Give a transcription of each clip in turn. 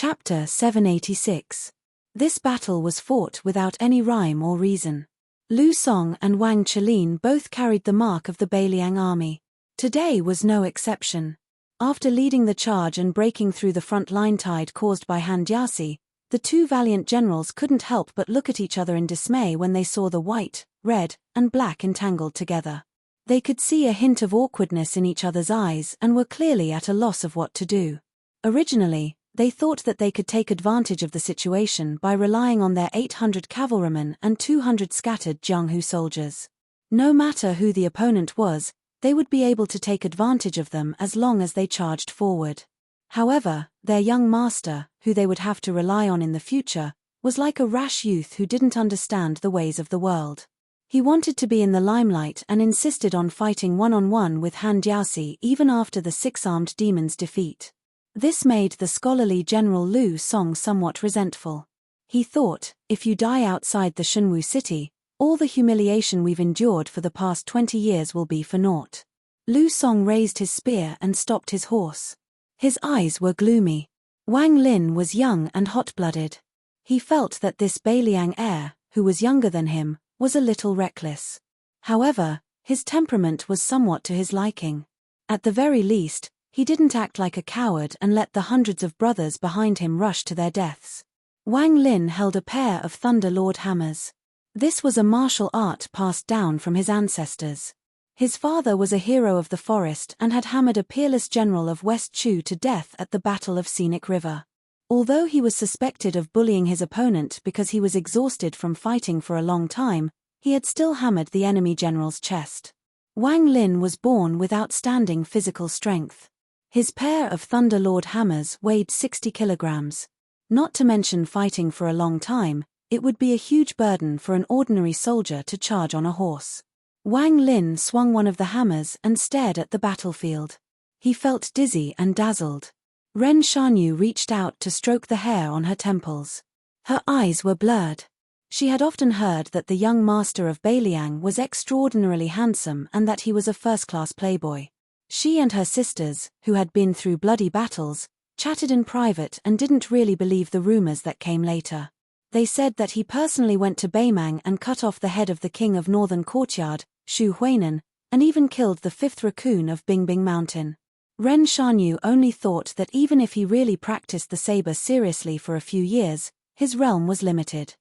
Chapter 786. This battle was fought without any rhyme or reason. Lu Song and Wang Chelin both carried the mark of the Beiliang army. Today was no exception. After leading the charge and breaking through the front line tide caused by Han Jiasi, the two valiant generals couldn't help but look at each other in dismay when they saw the white, red, and black entangled together. They could see a hint of awkwardness in each other's eyes and were clearly at a loss of what to do. Originally, they thought that they could take advantage of the situation by relying on their 800 cavalrymen and 200 scattered Jianghu soldiers. No matter who the opponent was, they would be able to take advantage of them as long as they charged forward. However, their young master, who they would have to rely on in the future, was like a rash youth who didn't understand the ways of the world. He wanted to be in the limelight and insisted on fighting one-on-one with Han Jiasi even after the six-armed demon's defeat. This made the scholarly General Lu Song somewhat resentful. He thought, if you die outside the Shunwu city, all the humiliation we've endured for the past 20 years will be for naught. Lu Song raised his spear and stopped his horse. His eyes were gloomy. Wang Lin was young and hot-blooded. He felt that this Beiliang heir, who was younger than him, was a little reckless. However, his temperament was somewhat to his liking. At the very least, he didn't act like a coward and let the hundreds of brothers behind him rush to their deaths. Wang Lin held a pair of Thunder Lord hammers. This was a martial art passed down from his ancestors. His father was a hero of the forest and had hammered a peerless general of West Chu to death at the Battle of Scenic River. Although he was suspected of bullying his opponent because he was exhausted from fighting for a long time, he had still hammered the enemy general's chest. Wang Lin was born with outstanding physical strength. His pair of Thunder Lord hammers weighed 60 kilograms. Not to mention fighting for a long time, it would be a huge burden for an ordinary soldier to charge on a horse. Wang Lin swung one of the hammers and stared at the battlefield. He felt dizzy and dazzled. Ren Shanyu reached out to stroke the hair on her temples. Her eyes were blurred. She had often heard that the young master of Beiliang was extraordinarily handsome and that he was a first-class playboy. She and her sisters, who had been through bloody battles, chatted in private and didn't really believe the rumors that came later. They said that he personally went to Beimang and cut off the head of the king of Northern Courtyard, Shu Huinan, and even killed the fifth raccoon of Bingbing Mountain. Ren Shanyu only thought that even if he really practiced the saber seriously for a few years, his realm was limited.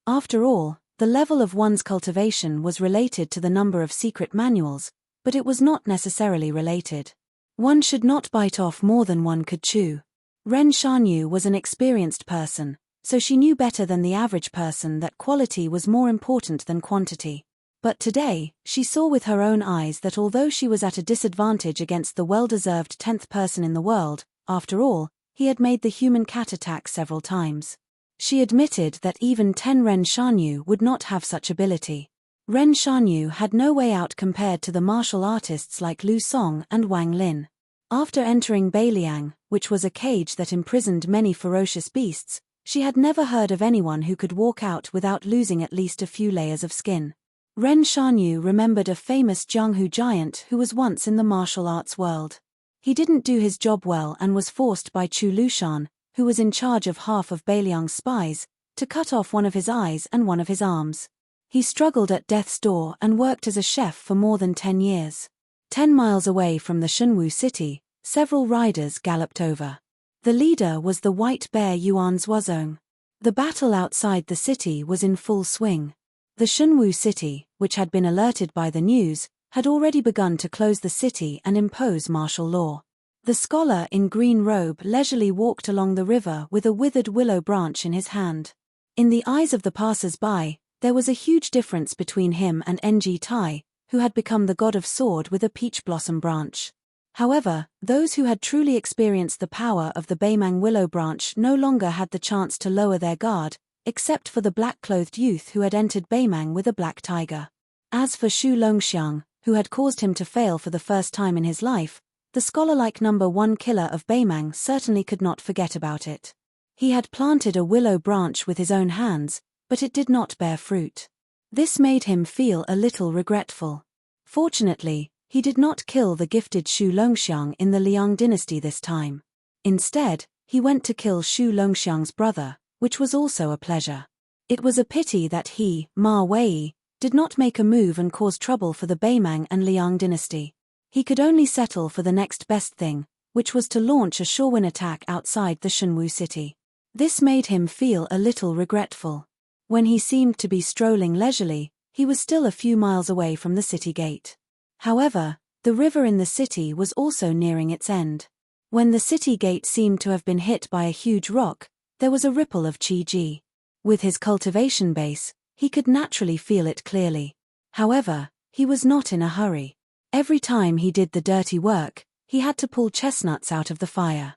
After all, the level of one's cultivation was related to the number of secret manuals, but it was not necessarily related. One should not bite off more than one could chew. Ren Shanyu was an experienced person, so she knew better than the average person that quality was more important than quantity. But today, she saw with her own eyes that although she was at a disadvantage against the well-deserved 10th person in the world, after all, he had made the human cat attack several times. She admitted that even 10 Ren Shanyu would not have such ability. Ren Shanyu had no way out compared to the martial artists like Lu Song and Wang Lin. After entering Beiliang, which was a cage that imprisoned many ferocious beasts, she had never heard of anyone who could walk out without losing at least a few layers of skin. Ren Shanyu remembered a famous Jianghu giant who was once in the martial arts world. He didn't do his job well and was forced by Chu Lushan, who was in charge of half of Beiliang's spies, to cut off one of his eyes and one of his arms. He struggled at death's door and worked as a chef for more than 10 years. 10 miles away from the Shunwu city, several riders galloped over. The leader was the white bear Yuan Zuozong. The battle outside the city was in full swing. The Shunwu city, which had been alerted by the news, had already begun to close the city and impose martial law. The scholar in green robe leisurely walked along the river with a withered willow branch in his hand. In the eyes of the passers-by, there was a huge difference between him and Ng Tai, who had become the god of sword with a peach blossom branch. However, those who had truly experienced the power of the Beimang willow branch no longer had the chance to lower their guard, except for the black-clothed youth who had entered Beimang with a black tiger. As for Shu Longxiang, who had caused him to fail for the first time in his life, the scholar-like number 1 killer of Beimang certainly could not forget about it. He had planted a willow branch with his own hands, but it did not bear fruit. This made him feel a little regretful. Fortunately, he did not kill the gifted Shu Longxiang in the Liang dynasty this time. Instead, he went to kill Shu Longxiang's brother, which was also a pleasure. It was a pity that he, Ma Wei, did not make a move and cause trouble for the Beimang and Liang dynasty. He could only settle for the next best thing, which was to launch a shorewin attack outside the Shenwu city. This made him feel a little regretful. When he seemed to be strolling leisurely, he was still a few miles away from the city gate. However, the river in the city was also nearing its end. When the city gate seemed to have been hit by a huge rock, there was a ripple of qi. With his cultivation base, he could naturally feel it clearly. However, he was not in a hurry. Every time he did the dirty work, he had to pull chestnuts out of the fire.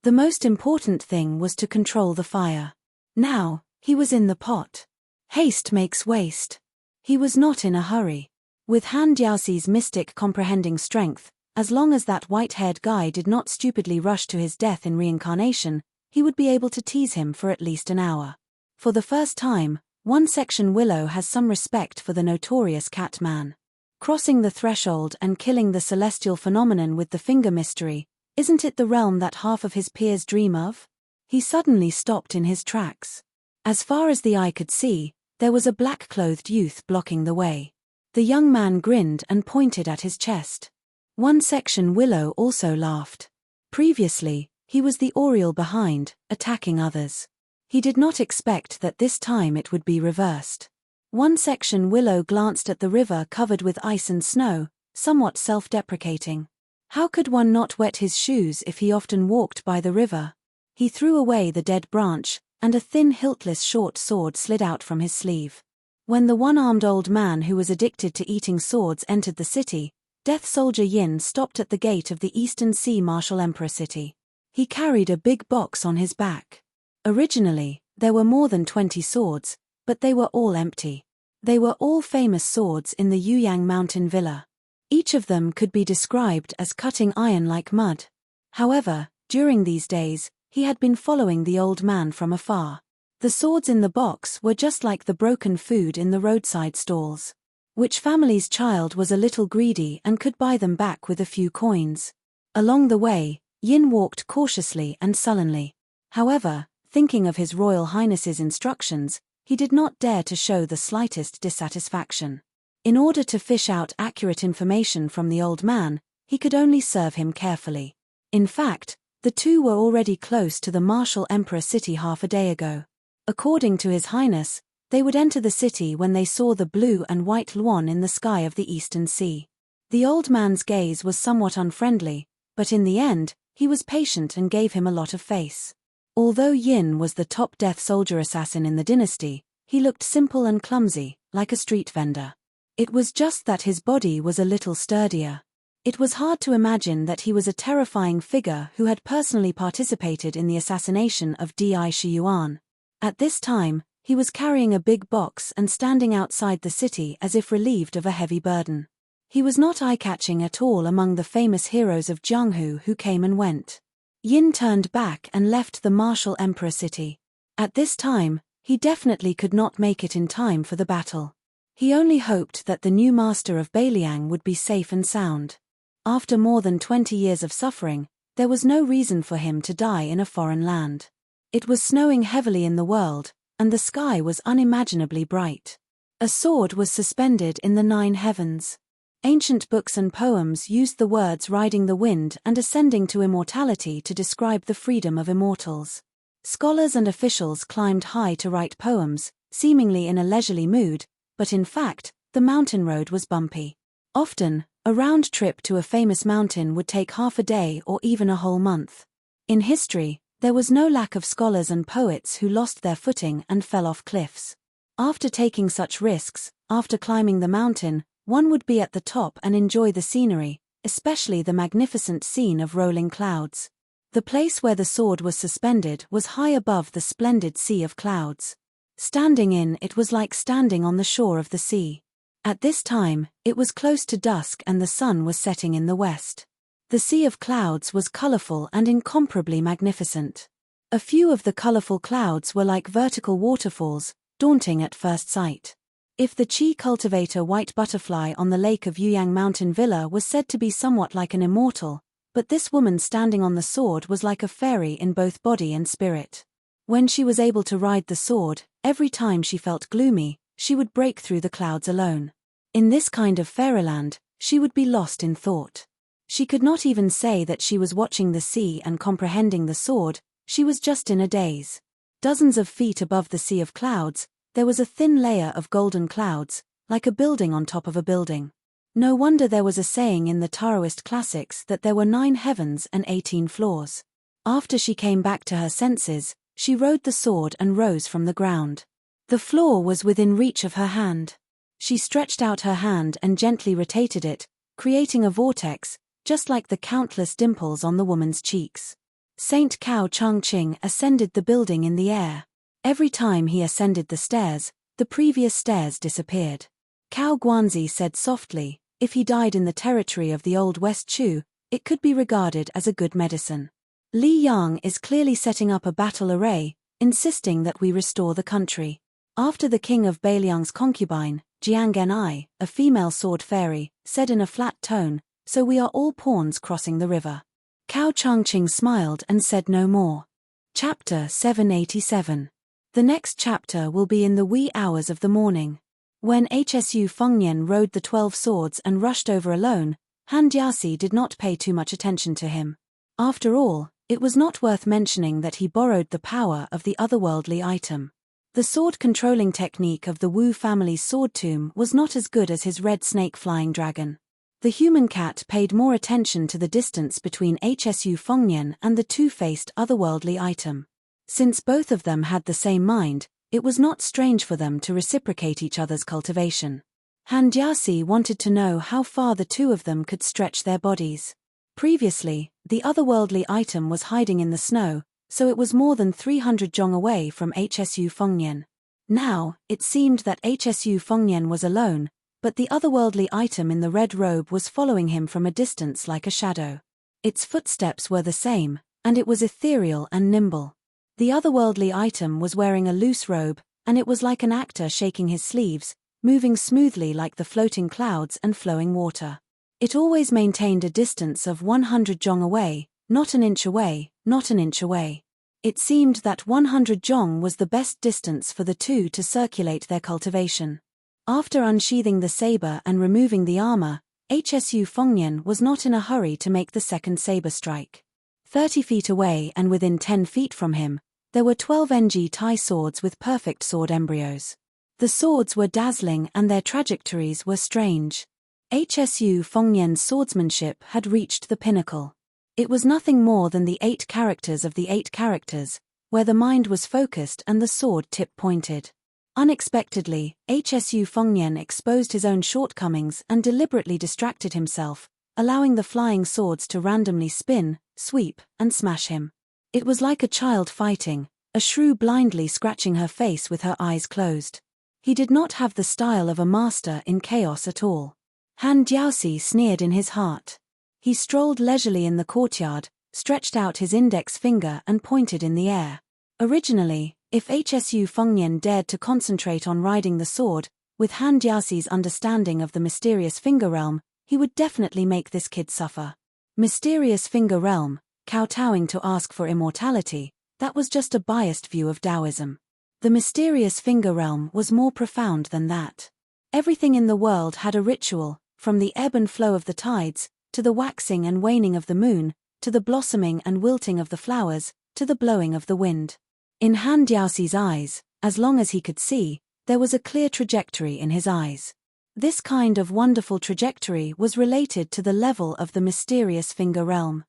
The most important thing was to control the fire. Now, he was in the pot. Haste makes waste. He was not in a hurry. With Han Jiaxi's mystic comprehending strength, as long as that white-haired guy did not stupidly rush to his death in reincarnation, he would be able to tease him for at least an hour. For the first time, one section Willow has some respect for the notorious Cat Man. Crossing the threshold and killing the celestial phenomenon with the finger mystery, isn't it the realm that half of his peers dream of? He suddenly stopped in his tracks. As far as the eye could see, there was a black-clothed youth blocking the way. The young man grinned and pointed at his chest. One section Willow also laughed. Previously, he was the Oriole behind, attacking others. He did not expect that this time it would be reversed. One section Willow glanced at the river covered with ice and snow, somewhat self-deprecating. How could one not wet his shoes if he often walked by the river? He threw away the dead branch, and a thin hiltless short sword slid out from his sleeve. When the one-armed old man who was addicted to eating swords entered the city, Death Soldier Yin stopped at the gate of the Eastern Sea Martial Emperor city. He carried a big box on his back. Originally, there were more than 20 swords, but they were all empty. They were all famous swords in the Yuyang Mountain Villa. Each of them could be described as cutting iron like mud. However, during these days, he had been following the old man from afar. The swords in the box were just like the broken food in the roadside stalls. Which family's child was a little greedy and could buy them back with a few coins? Along the way, Yin walked cautiously and sullenly. However, thinking of His Royal Highness's instructions, he did not dare to show the slightest dissatisfaction. In order to fish out accurate information from the old man, he could only serve him carefully. In fact, the two were already close to the Martial Emperor city half a day ago. According to His Highness, they would enter the city when they saw the blue and white luan in the sky of the Eastern Sea. The old man's gaze was somewhat unfriendly, but in the end, he was patient and gave him a lot of face. Although Yin was the top Death Soldier assassin in the dynasty, he looked simple and clumsy, like a street vendor. It was just that his body was a little sturdier. It was hard to imagine that he was a terrifying figure who had personally participated in the assassination of Di Shiyuan. At this time, he was carrying a big box and standing outside the city as if relieved of a heavy burden. He was not eye-catching at all among the famous heroes of Jianghu who came and went. Yin turned back and left the Martial Emperor city. At this time, he definitely could not make it in time for the battle. He only hoped that the new master of Beiliang would be safe and sound. After more than 20 years of suffering, there was no reason for him to die in a foreign land. It was snowing heavily in the world, and the sky was unimaginably bright. A sword was suspended in the 9 heavens. Ancient books and poems used the words riding the wind and ascending to immortality to describe the freedom of immortals. Scholars and officials climbed high to write poems, seemingly in a leisurely mood, but in fact, the mountain road was bumpy. Often, a round trip to a famous mountain would take half a day or even a whole month. In history, there was no lack of scholars and poets who lost their footing and fell off cliffs. After taking such risks, after climbing the mountain, one would be at the top and enjoy the scenery, especially the magnificent scene of rolling clouds. The place where the sword was suspended was high above the splendid sea of clouds. Standing in it was like standing on the shore of the sea. At this time, it was close to dusk and the sun was setting in the west. The sea of clouds was colorful and incomparably magnificent. A few of the colorful clouds were like vertical waterfalls, daunting at first sight. If the Qi cultivator white butterfly on the lake of Yuyang Mountain Villa was said to be somewhat like an immortal, But this woman standing on the sword was like a fairy in both body and spirit. When she was able to ride the sword, every time she felt gloomy, she would break through the clouds alone. In this kind of fairyland, she would be lost in thought. She could not even say that she was watching the sea and comprehending the sword, she was just in a daze. Dozens of feet above the sea of clouds, there was a thin layer of golden clouds, like a building on top of a building. No wonder there was a saying in the Taoist classics that there were 9 heavens and 18 floors. After she came back to her senses, she rode the sword and rose from the ground. The floor was within reach of her hand. She stretched out her hand and gently rotated it, creating a vortex, just like the countless dimples on the woman's cheeks. Saint Cao Changqing ascended the building in the air. Every time he ascended the stairs, the previous stairs disappeared. Cao Guanzi said softly, if he died in the territory of the old West Chu, it could be regarded as a good medicine. Li Yang is clearly setting up a battle array, insisting that we restore the country. After the king of Beiliang's concubine, Jiangenai, a female sword fairy, said in a flat tone, so we are all pawns crossing the river. Cao Changqing smiled and said no more. Chapter 787. The next chapter will be in the wee hours of the morning. When Hsu Fengnian rode the 12 swords and rushed over alone, Han Jiaxi did not pay too much attention to him. After all, it was not worth mentioning that he borrowed the power of the otherworldly item. The sword-controlling technique of the Wu family's sword tomb was not as good as his red snake flying dragon. The human cat paid more attention to the distance between Hsu Fengnian and the two-faced otherworldly item. Since both of them had the same mind, it was not strange for them to reciprocate each other's cultivation. Han Jiaxi wanted to know how far the two of them could stretch their bodies. Previously, the otherworldly item was hiding in the snow, so it was more than 300 zhong away from Hsu Fengnian. Now, it seemed that Hsu Fengnian was alone, but the otherworldly item in the red robe was following him from a distance like a shadow. Its footsteps were the same, and it was ethereal and nimble. The otherworldly item was wearing a loose robe, and it was like an actor shaking his sleeves, moving smoothly like the floating clouds and flowing water. It always maintained a distance of 100 zhong away, not an inch away, not an inch away. It seemed that 100 zhong was the best distance for the two to circulate their cultivation. After unsheathing the saber and removing the armor, Hsu Fengnian was not in a hurry to make the second saber strike. 30 feet away and within 10 feet from him, there were 12 NG Tai swords with perfect sword embryos. The swords were dazzling and their trajectories were strange. Hsu Fengnian's swordsmanship had reached the pinnacle. It was nothing more than the 8 characters of the 8 characters, where the mind was focused and the sword tip pointed. Unexpectedly, Hsu Fengnian exposed his own shortcomings and deliberately distracted himself, allowing the flying swords to randomly spin, sweep, and smash him. It was like a child fighting, a shrew blindly scratching her face with her eyes closed. He did not have the style of a master in chaos at all. Han Jiaxi sneered in his heart. He strolled leisurely in the courtyard, stretched out his index finger and pointed in the air. Originally, if Hsu Fengnian dared to concentrate on riding the sword, with Han Jiaxi's understanding of the mysterious finger realm, he would definitely make this kid suffer. Mysterious finger realm, kowtowing to ask for immortality, that was just a biased view of Taoism. The mysterious finger realm was more profound than that. Everything in the world had a ritual, from the ebb and flow of the tides, to the waxing and waning of the moon, to the blossoming and wilting of the flowers, to the blowing of the wind. In Han Jiaxi's eyes, as long as he could see, there was a clear trajectory in his eyes. This kind of wonderful trajectory was related to the level of the mysterious finger realm.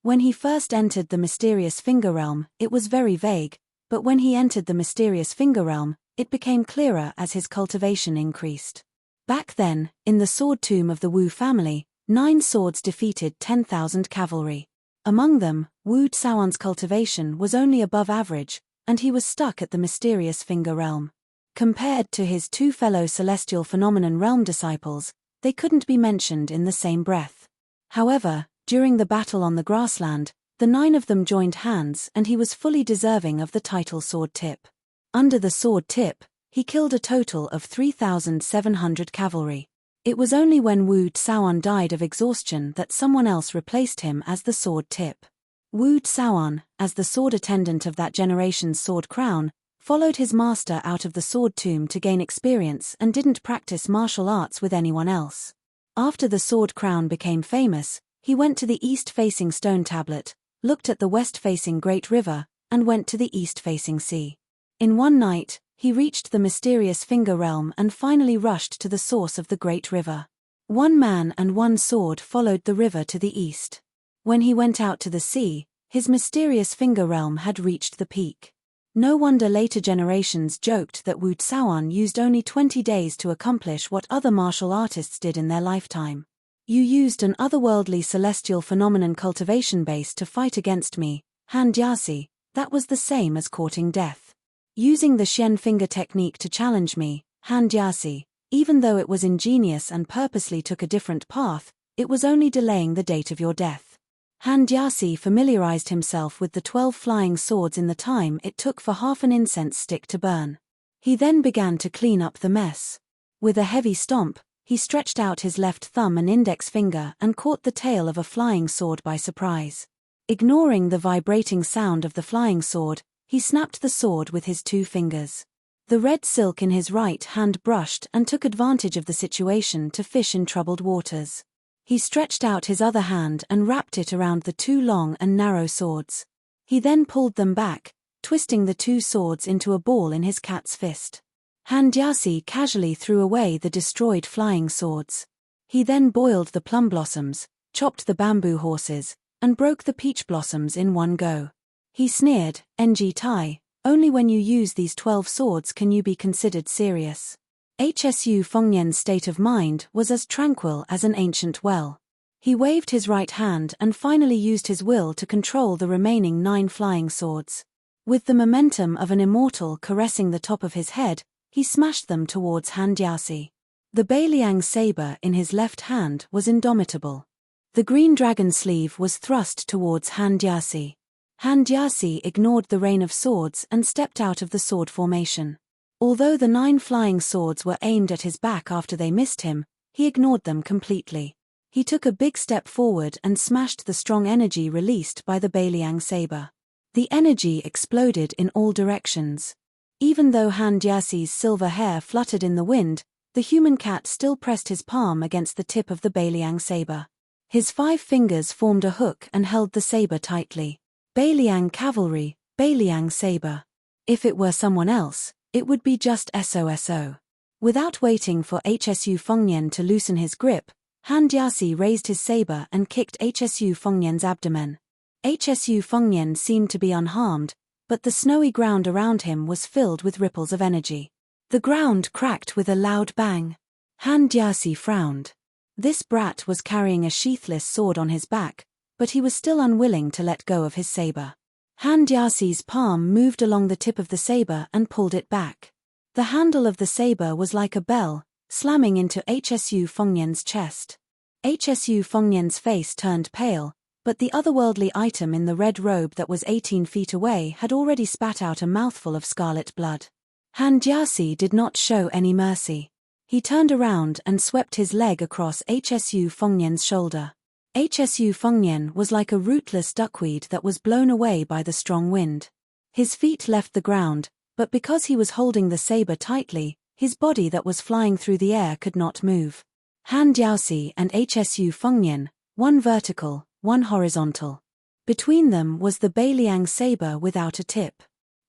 When he first entered the mysterious finger realm, it was very vague, but when he entered the mysterious finger realm, it became clearer as his cultivation increased. Back then, in the sword tomb of the Wu family, 9 swords defeated 10,000 cavalry. Among them, Wu Tsaoan's cultivation was only above average, and he was stuck at the mysterious finger realm. Compared to his 2 fellow celestial phenomenon realm disciples, they couldn't be mentioned in the same breath. However, during the battle on the grassland, the 9 of them joined hands and he was fully deserving of the title sword tip. Under the sword tip, he killed a total of 3,700 cavalry. It was only when Wu Tsaoan died of exhaustion that someone else replaced him as the sword tip. Wu Tsaoan, as the sword attendant of that generation's sword crown, followed his master out of the sword tomb to gain experience and didn't practice martial arts with anyone else. After the sword crown became famous, he went to the east-facing stone tablet, looked at the west-facing great river, and went to the east-facing sea. In one night, he reached the mysterious finger realm and finally rushed to the source of the great river. One man and one sword followed the river to the east. When he went out to the sea, his mysterious finger realm had reached the peak. No wonder later generations joked that Wu Tsaoan used only 20 days to accomplish what other martial artists did in their lifetime. You used an otherworldly celestial phenomenon cultivation base to fight against me, Han Jiasi, that was the same as courting death. Using the Xian finger technique to challenge me, Han Jiasi, even though it was ingenious and purposely took a different path, it was only delaying the date of your death. Han Jiasi familiarized himself with the 12 flying swords in the time it took for half an incense stick to burn. He then began to clean up the mess. With a heavy stomp, he stretched out his left thumb and index finger and caught the tail of a flying sword by surprise. Ignoring the vibrating sound of the flying sword, he snapped the sword with his 2 fingers. The red silk in his right hand brushed and took advantage of the situation to fish in troubled waters. He stretched out his other hand and wrapped it around the 2 long and narrow swords. He then pulled them back, twisting the 2 swords into a ball in his cat's fist. Han Jiasi casually threw away the destroyed flying swords. He then boiled the plum blossoms, chopped the bamboo horses, and broke the peach blossoms in one go. He sneered, "Ng Tai, only when you use these 12 swords can you be considered serious." Hsu Fengnian's state of mind was as tranquil as an ancient well. He waved his right hand and finally used his will to control the remaining 9 flying swords. With the momentum of an immortal caressing the top of his head, he smashed them towards Han Jiasi. The Beiliang saber in his left hand was indomitable. The green dragon sleeve was thrust towards Han Jiasi. Han Jiasi ignored the rain of swords and stepped out of the sword formation. Although the 9 flying swords were aimed at his back after they missed him, he ignored them completely. He took a big step forward and smashed the strong energy released by the Beiliang saber. The energy exploded in all directions. Even though Han Jiasi's silver hair fluttered in the wind, the human cat still pressed his palm against the tip of the Beiliang saber. His 5 fingers formed a hook and held the saber tightly. Beiliang cavalry, Beiliang saber. If it were someone else, it would be just SOSO. Without waiting for Hsu Fengnian to loosen his grip, Han Jiasi raised his saber and kicked Hsu Fengnian's abdomen. Hsu Fengnian seemed to be unharmed, but the snowy ground around him was filled with ripples of energy. The ground cracked with a loud bang. Han Jiasi frowned. This brat was carrying a sheathless sword on his back, but he was still unwilling to let go of his saber. Han Jiasi's palm moved along the tip of the saber and pulled it back. The handle of the saber was like a bell, slamming into Hsu Fengnian's chest. Hsu Fengnian's face turned pale, but the otherworldly item in the red robe that was 18 feet away had already spat out a mouthful of scarlet blood. Han Jiasi did not show any mercy. He turned around and swept his leg across Hsu Fengnian's shoulder. Hsu Fengnian was like a rootless duckweed that was blown away by the strong wind. His feet left the ground, but because he was holding the saber tightly, his body that was flying through the air could not move. Han Jiasi and Hsu Fengnian, one vertical, one horizontal. Between them was the Beiliang saber without a tip.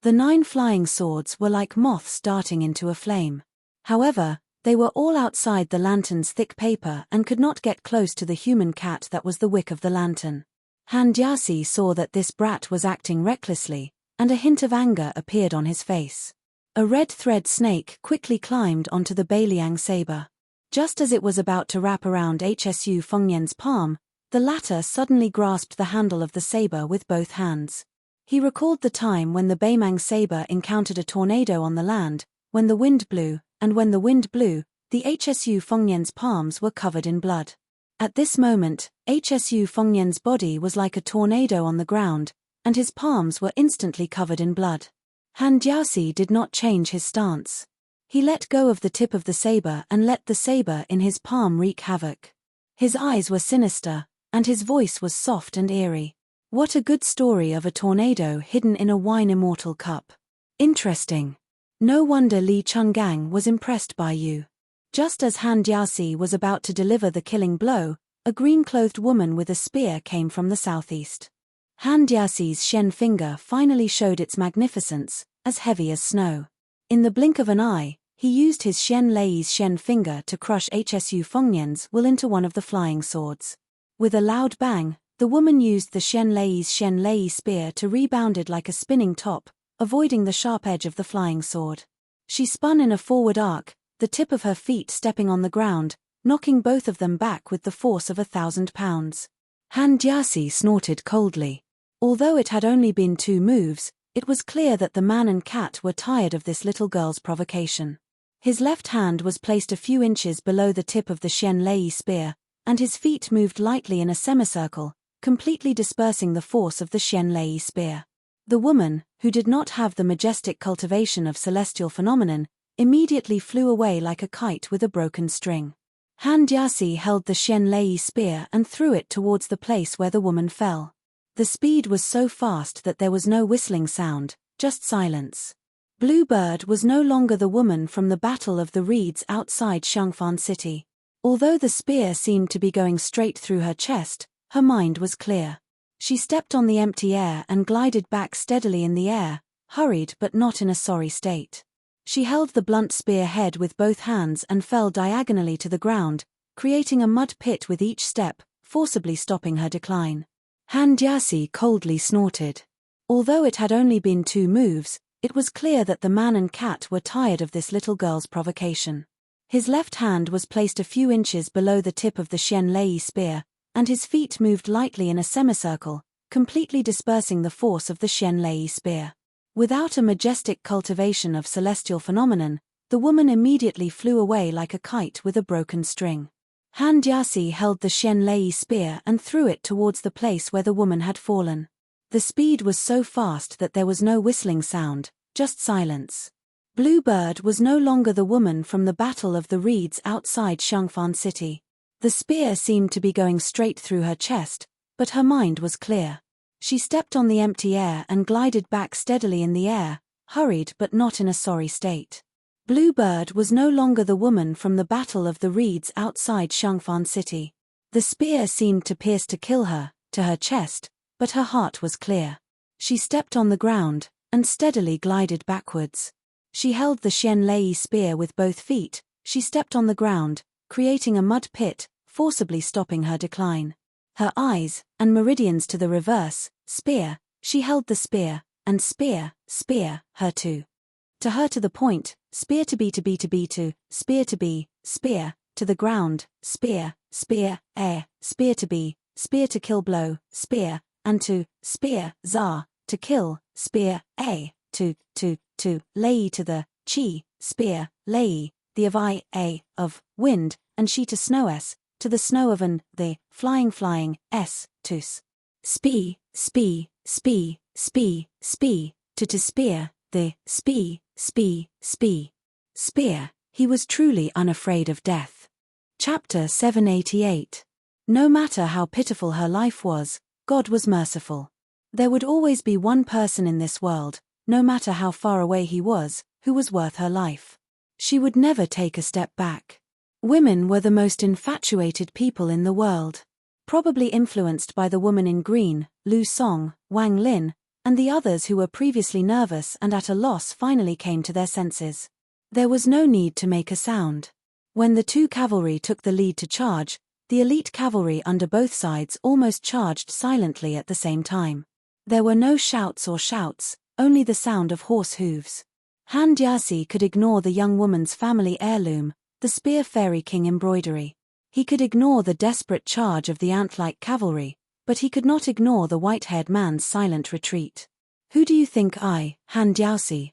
The 9 flying swords were like moths darting into a flame. However, they were all outside the lantern's thick paper and could not get close to the human cat that was the wick of the lantern. Han Jiasi saw that this brat was acting recklessly, and a hint of anger appeared on his face. A red thread snake quickly climbed onto the Beiliang saber. Just as it was about to wrap around Hsu Fengnian's palm, the latter suddenly grasped the handle of the saber with both hands. He recalled the time when the Beimang saber encountered a tornado on the land, when the wind blew, and when the wind blew, the Hsu Fengnian's palms were covered in blood. At this moment, Hsu Fengnian's body was like a tornado on the ground, and his palms were instantly covered in blood. Han Jiasi did not change his stance. He let go of the tip of the saber and let the saber in his palm wreak havoc. His eyes were sinister, and his voice was soft and eerie. What a good story of a tornado hidden in a wine immortal cup. Interesting. No wonder Li Chungang was impressed by you. Just as Han Jiaxi was about to deliver the killing blow, a green-clothed woman with a spear came from the southeast. Han Jiaxi's shen finger finally showed its magnificence, as heavy as snow. In the blink of an eye, he used his Shen Lei's shen finger to crush Hsu Fengnian's will into one of the flying swords. With a loud bang, the woman used the Shen Lei's Shen Lei spear to rebound it like a spinning top, avoiding the sharp edge of the flying sword. She spun in a forward arc, the tip of her feet stepping on the ground, knocking both of them back with the force of 1,000 pounds. Han Jiaxi snorted coldly. Although it had only been 2 moves, it was clear that the man and cat were tired of this little girl's provocation. His left hand was placed a few inches below the tip of the Shen Lei spear, and his feet moved lightly in a semicircle, completely dispersing the force of the Shen Lei spear. The woman, who did not have the majestic cultivation of celestial phenomenon, immediately flew away like a kite with a broken string. Han Jiaxi held the Shen Lei spear and threw it towards the place where the woman fell. The speed was so fast that there was no whistling sound, just silence. Blue Bird was no longer the woman from the Battle of the Reeds outside Xiangfan City. Although the spear seemed to be going straight through her chest, her mind was clear. She stepped on the empty air and glided back steadily in the air, hurried but not in a sorry state. She held the blunt spear head with both hands and fell diagonally to the ground, creating a mud pit with each step, forcibly stopping her decline. Han Jiaxi coldly snorted. Although it had only been 2 moves, it was clear that the man and cat were tired of this little girl's provocation. His left hand was placed a few inches below the tip of the Shen Lei spear, and his feet moved lightly in a semicircle, completely dispersing the force of the Shen Lei spear. Without a majestic cultivation of celestial phenomenon, the woman immediately flew away like a kite with a broken string. Han Jiaxi held the Shen Lei spear and threw it towards the place where the woman had fallen. The speed was so fast that there was no whistling sound, just silence. Blue Bird was no longer the woman from the Battle of the Reeds outside Xiangfan City. The spear seemed to be going straight through her chest, but her mind was clear. She stepped on the empty air and glided back steadily in the air, hurried but not in a sorry state. Blue Bird was no longer the woman from the Battle of the Reeds outside Xiangfan City. The spear seemed to pierce to kill her, to her chest, but her heart was clear. She stepped on the ground, and steadily glided backwards. She held the Shen Lei spear with both feet, she stepped on the ground, creating a mud pit, forcibly stopping her decline. Her eyes, and meridians to the reverse, spear, she held the spear, and spear, her too. To her to the point, spear to be, spear to be, spear, to the ground, spear, air, spear to be, spear to kill blow, spear, and to, spear, to kill, spear, to, lei to the, chi, spear, lei, the of of, wind, and she to snow s, to the snow of an, the, flying, s, tus. Spee, to spear, the, spear, he was truly unafraid of death. Chapter 788. No matter how pitiful her life was, God was merciful. There would always be one person in this world, no matter how far away he was, who was worth her life. She would never take a step back. Women were the most infatuated people in the world. Probably influenced by the woman in green, Lu Song, Wang Lin, and the others who were previously nervous and at a loss finally came to their senses. There was no need to make a sound. When the 2 cavalry took the lead to charge, the elite cavalry under both sides almost charged silently at the same time. There were no shouts, only the sound of horse hooves. Han Jiaxi could ignore the young woman's family heirloom, the Spear Fairy King embroidery. He could ignore the desperate charge of the ant-like cavalry, but he could not ignore the white-haired man's silent retreat. Who do you think Han Jiaxi,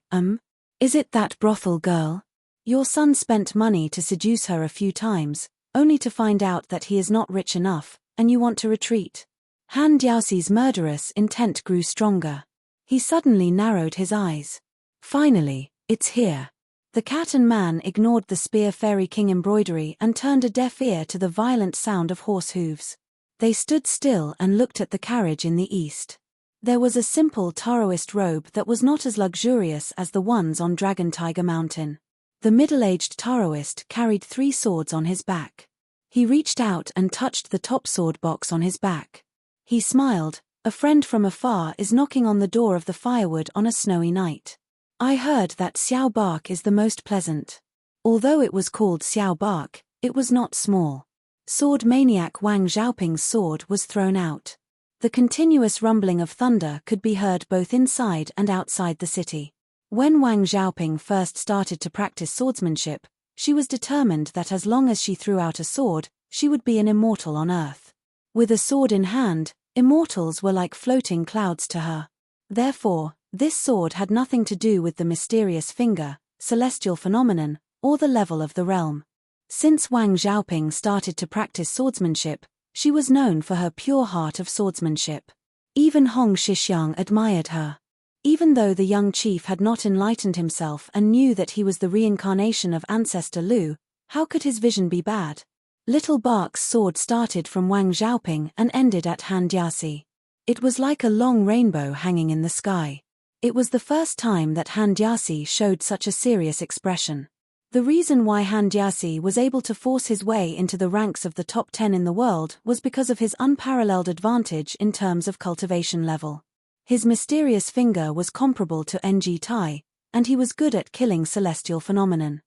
Is it that brothel girl? Your son spent money to seduce her a few times, only to find out that he is not rich enough, and you want to retreat. Han Jiaxi's murderous intent grew stronger. He suddenly narrowed his eyes. Finally, it's here. The cat and man ignored the spear fairy king embroidery and turned a deaf ear to the violent sound of horse hooves. They stood still and looked at the carriage in the east. There was a simple Taoist robe that was not as luxurious as the ones on Dragon Tiger Mountain. The middle-aged Taoist carried 3 swords on his back. He reached out and touched the top sword box on his back. He smiled. A friend from afar is knocking on the door of the firewood on a snowy night. I heard that Xiao bark is the most pleasant. Although it was called Xiao bark, it was not small. Sword maniac Wang Xiaoping's sword was thrown out. The continuous rumbling of thunder could be heard both inside and outside the city. When Wang Xiaoping first started to practice swordsmanship, she was determined that as long as she threw out a sword, she would be an immortal on earth. With a sword in hand, immortals were like floating clouds to her. Therefore, this sword had nothing to do with the mysterious finger, celestial phenomenon, or the level of the realm. Since Wang Xiaoping started to practice swordsmanship, she was known for her pure heart of swordsmanship. Even Hong Shixiang admired her. Even though the young chief had not enlightened himself and knew that he was the reincarnation of ancestor Lu, how could his vision be bad? Little Bark's sword started from Wang Xiaoping and ended at Han Diasi. It was like a long rainbow hanging in the sky. It was the first time that Han Diasi showed such a serious expression. The reason why Han Diasi was able to force his way into the ranks of the top 10 in the world was because of his unparalleled advantage in terms of cultivation level. His mysterious finger was comparable to Ng Tai, and he was good at killing celestial phenomenon.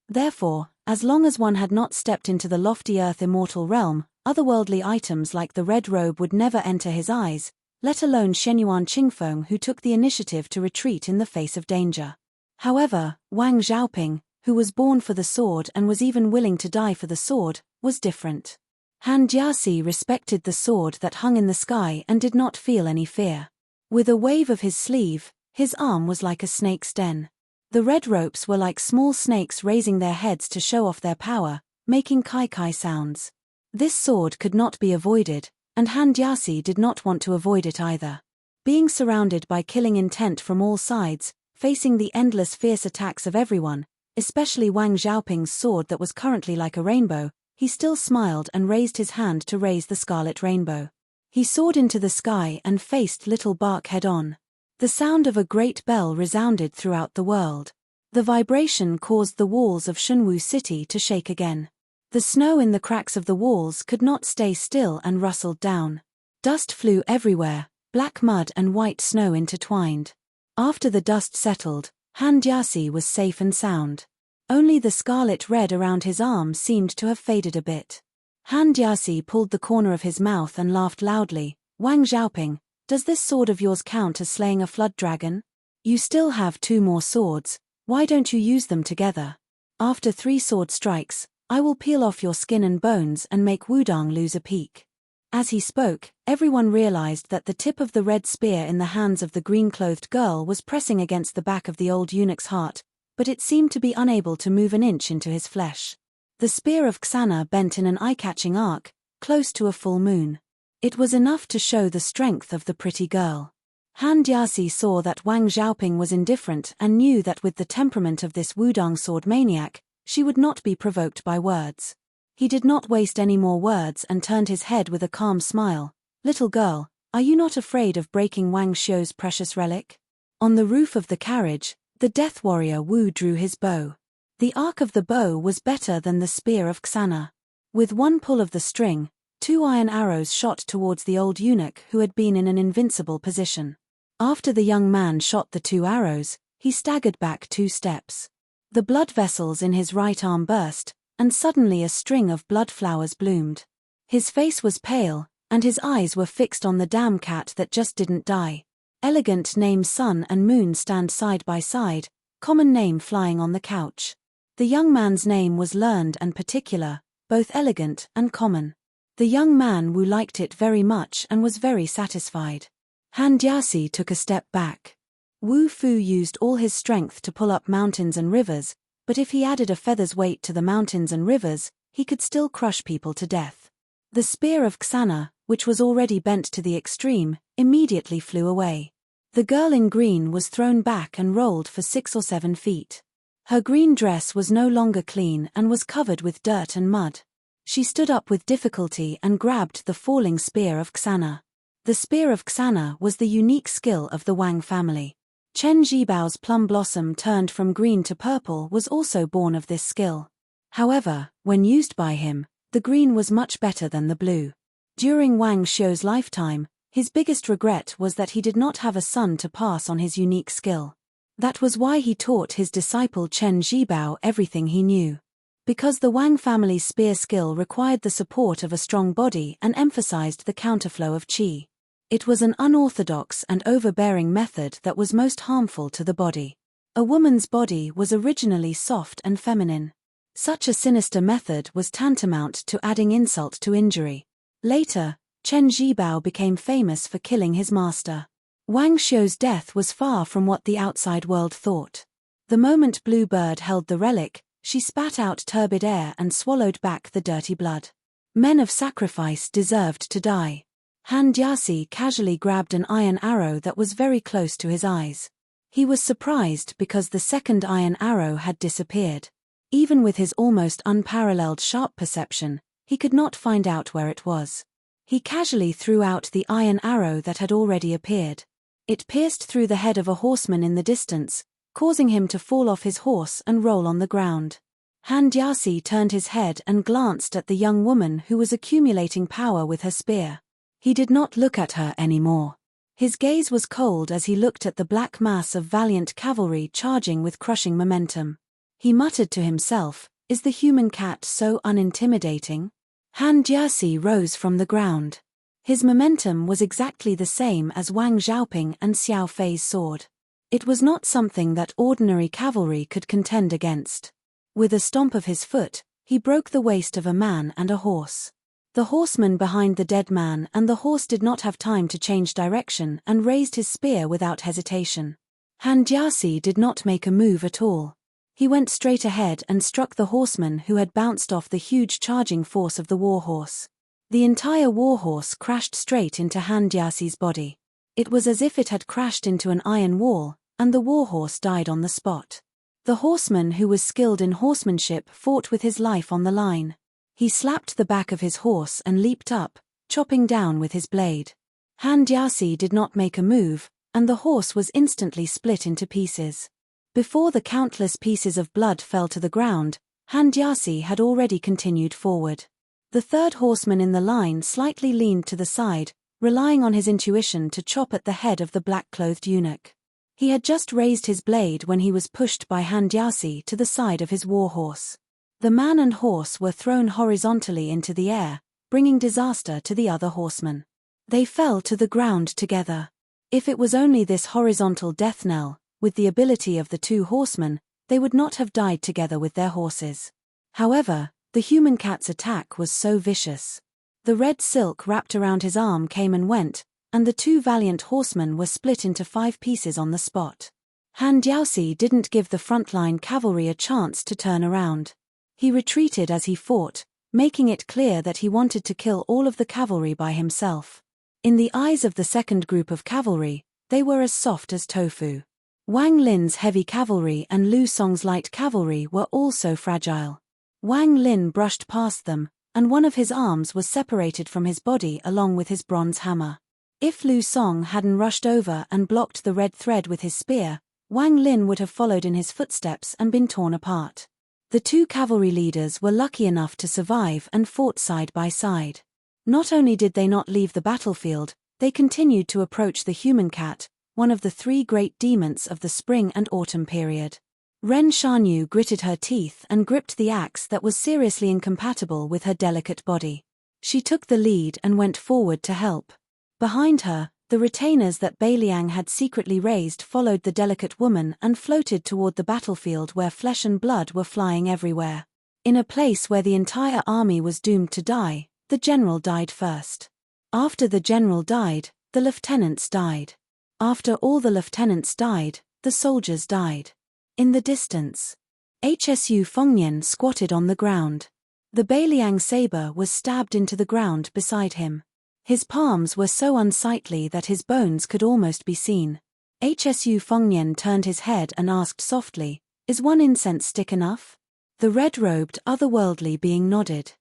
Therefore, as long as one had not stepped into the lofty earth immortal realm, otherworldly items like the red robe would never enter his eyes, let alone Shenyuan Qingfeng, who took the initiative to retreat in the face of danger. However, Wang Xiaoping, who was born for the sword and was even willing to die for the sword, was different. Han Jiasi respected the sword that hung in the sky and did not feel any fear. With a wave of his sleeve, his arm was like a snake's den. The red ropes were like small snakes raising their heads to show off their power, making kai-kai sounds. This sword could not be avoided, and Han Jiasi did not want to avoid it either. Being surrounded by killing intent from all sides, facing the endless fierce attacks of everyone, especially Wang Xiaoping's sword that was currently like a rainbow, he still smiled and raised his hand to raise the scarlet rainbow. He soared into the sky and faced Little Bark head-on. The sound of a great bell resounded throughout the world. The vibration caused the walls of Shunwu City to shake again. The snow in the cracks of the walls could not stay still and rustled down. Dust flew everywhere, black mud and white snow intertwined. After the dust settled, Han Jiasi was safe and sound. Only the scarlet red around his arm seemed to have faded a bit. Han Jiasi pulled the corner of his mouth and laughed loudly. Wang Xiaoping, does this sword of yours count as slaying a flood dragon? You still have 2 more swords, why don't you use them together? After 3 sword strikes, I will peel off your skin and bones and make Wudang lose a peak. As he spoke, everyone realized that the tip of the red spear in the hands of the green-clothed girl was pressing against the back of the old eunuch's heart, but it seemed to be unable to move an inch into his flesh. The spear of Xana bent in an eye-catching arc, close to a full moon. It was enough to show the strength of the pretty girl. Han Jiasi saw that Wang Xiaoping was indifferent and knew that with the temperament of this Wudang sword maniac, she would not be provoked by words. He did not waste any more words and turned his head with a calm smile. Little girl, are you not afraid of breaking Wang Xiu's precious relic? On the roof of the carriage, the death warrior Wu drew his bow. The arc of the bow was better than the spear of Xana. With one pull of the string, 2 iron arrows shot towards the old eunuch who had been in an invincible position. After the young man shot the 2 arrows, he staggered back 2 steps. The blood vessels in his right arm burst, and suddenly a string of blood flowers bloomed. His face was pale, and his eyes were fixed on the damn cat that just didn't die. Elegant name Sun and Moon stand side by side, common name flying on the couch. The young man's name was learned and particular, both elegant and common. The young man Wu liked it very much and was very satisfied. Han Jiasi took a step back. Wu Fu used all his strength to pull up mountains and rivers, but if he added a feather's weight to the mountains and rivers, he could still crush people to death. The spear of Xana, which was already bent to the extreme, immediately flew away. The girl in green was thrown back and rolled for 6 or 7 feet. Her green dress was no longer clean and was covered with dirt and mud. She stood up with difficulty and grabbed the falling spear of Xana. The spear of Xana was the unique skill of the Wang family. Chen Jibao's plum blossom turned from green to purple was also born of this skill. However, when used by him, the green was much better than the blue. During Wang Xiu's lifetime, his biggest regret was that he did not have a son to pass on his unique skill. That was why he taught his disciple Chen Jibao everything he knew. Because the Wang family's spear skill required the support of a strong body and emphasized the counterflow of qi. It was an unorthodox and overbearing method that was most harmful to the body. A woman's body was originally soft and feminine. Such a sinister method was tantamount to adding insult to injury. Later, Chen Jibao became famous for killing his master. Wang Xiu's death was far from what the outside world thought. The moment Blue Bird held the relic, she spat out turbid air and swallowed back the dirty blood. Men of sacrifice deserved to die. Han Jiasi casually grabbed an iron arrow that was very close to his eyes. He was surprised because the second iron arrow had disappeared. Even with his almost unparalleled sharp perception, he could not find out where it was. He casually threw out the iron arrow that had already appeared. It pierced through the head of a horseman in the distance, causing him to fall off his horse and roll on the ground. Han Jiasi turned his head and glanced at the young woman who was accumulating power with her spear. He did not look at her anymore. His gaze was cold as he looked at the black mass of valiant cavalry charging with crushing momentum. He muttered to himself, "Is the human cat so unintimidating?" Han Jiasi rose from the ground. His momentum was exactly the same as Wang Xiaoping and Xiao Fei's sword. It was not something that ordinary cavalry could contend against. With a stomp of his foot, he broke the waist of a man and a horse. The horseman behind the dead man and the horse did not have time to change direction and raised his spear without hesitation. Han Jiasi did not make a move at all. He went straight ahead and struck the horseman who had bounced off the huge charging force of the warhorse. The entire warhorse crashed straight into Han Jiasi's body. It was as if it had crashed into an iron wall, and the warhorse died on the spot. The horseman who was skilled in horsemanship fought with his life on the line. He slapped the back of his horse and leaped up, chopping down with his blade. Han Jiasi did not make a move, and the horse was instantly split into pieces. Before the countless pieces of blood fell to the ground, Han Jiasi had already continued forward. The third horseman in the line slightly leaned to the side, relying on his intuition to chop at the head of the black-clothed eunuch. He had just raised his blade when he was pushed by Han Jiasi to the side of his warhorse. The man and horse were thrown horizontally into the air, bringing disaster to the other horsemen. They fell to the ground together. If it was only this horizontal death knell, with the ability of the two horsemen, they would not have died together with their horses. However, the human cat's attack was so vicious. The red silk wrapped around his arm came and went, and the two valiant horsemen were split into 5 pieces on the spot. Han Jiasi didn't give the frontline cavalry a chance to turn around. He retreated as he fought, making it clear that he wanted to kill all of the cavalry by himself. In the eyes of the second group of cavalry, they were as soft as tofu. Wang Lin's heavy cavalry and Lu Song's light cavalry were also fragile. Wang Lin brushed past them, and one of his arms was separated from his body along with his bronze hammer. If Lu Song hadn't rushed over and blocked the red thread with his spear, Wang Lin would have followed in his footsteps and been torn apart. The two cavalry leaders were lucky enough to survive and fought side by side. Not only did they not leave the battlefield, they continued to approach the human cat, one of the 3 great demons of the spring and autumn period. Ren Shanyu gritted her teeth and gripped the axe that was seriously incompatible with her delicate body. She took the lead and went forward to help. Behind her, the retainers that Beiliang had secretly raised followed the delicate woman and floated toward the battlefield where flesh and blood were flying everywhere. In a place where the entire army was doomed to die, the general died first. After the general died, the lieutenants died. After all the lieutenants died, the soldiers died. In the distance, Hsu Fengnian squatted on the ground. The Beiliang saber was stabbed into the ground beside him. His palms were so unsightly that his bones could almost be seen. Hsu Fengnian turned his head and asked softly, Is one incense stick enough? The red-robed otherworldly being nodded.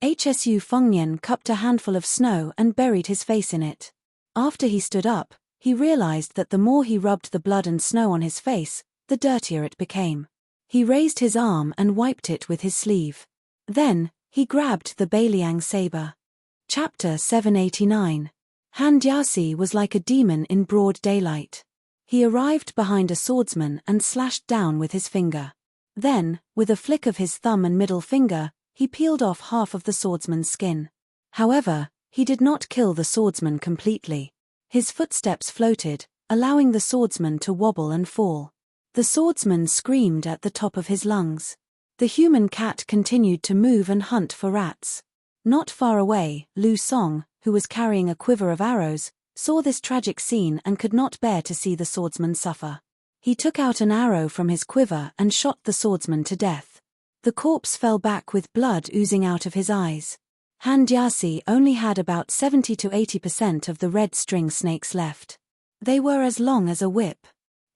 Hsu Fengnian cupped a handful of snow and buried his face in it. After he stood up, he realized that the more he rubbed the blood and snow on his face, the dirtier it became. He raised his arm and wiped it with his sleeve. Then, he grabbed the Beiliang saber. Chapter 789. Han Jiaxi was like a demon in broad daylight. He arrived behind a swordsman and slashed down with his finger. Then, with a flick of his thumb and middle finger, he peeled off half of the swordsman's skin. However, he did not kill the swordsman completely. His footsteps floated, allowing the swordsman to wobble and fall. The swordsman screamed at the top of his lungs. The human cat continued to move and hunt for rats. Not far away, Lu Song, who was carrying a quiver of arrows, saw this tragic scene and could not bear to see the swordsman suffer. He took out an arrow from his quiver and shot the swordsman to death. The corpse fell back with blood oozing out of his eyes. Han Jiaxi only had about 70 to 80% of the red string snakes left. They were as long as a whip.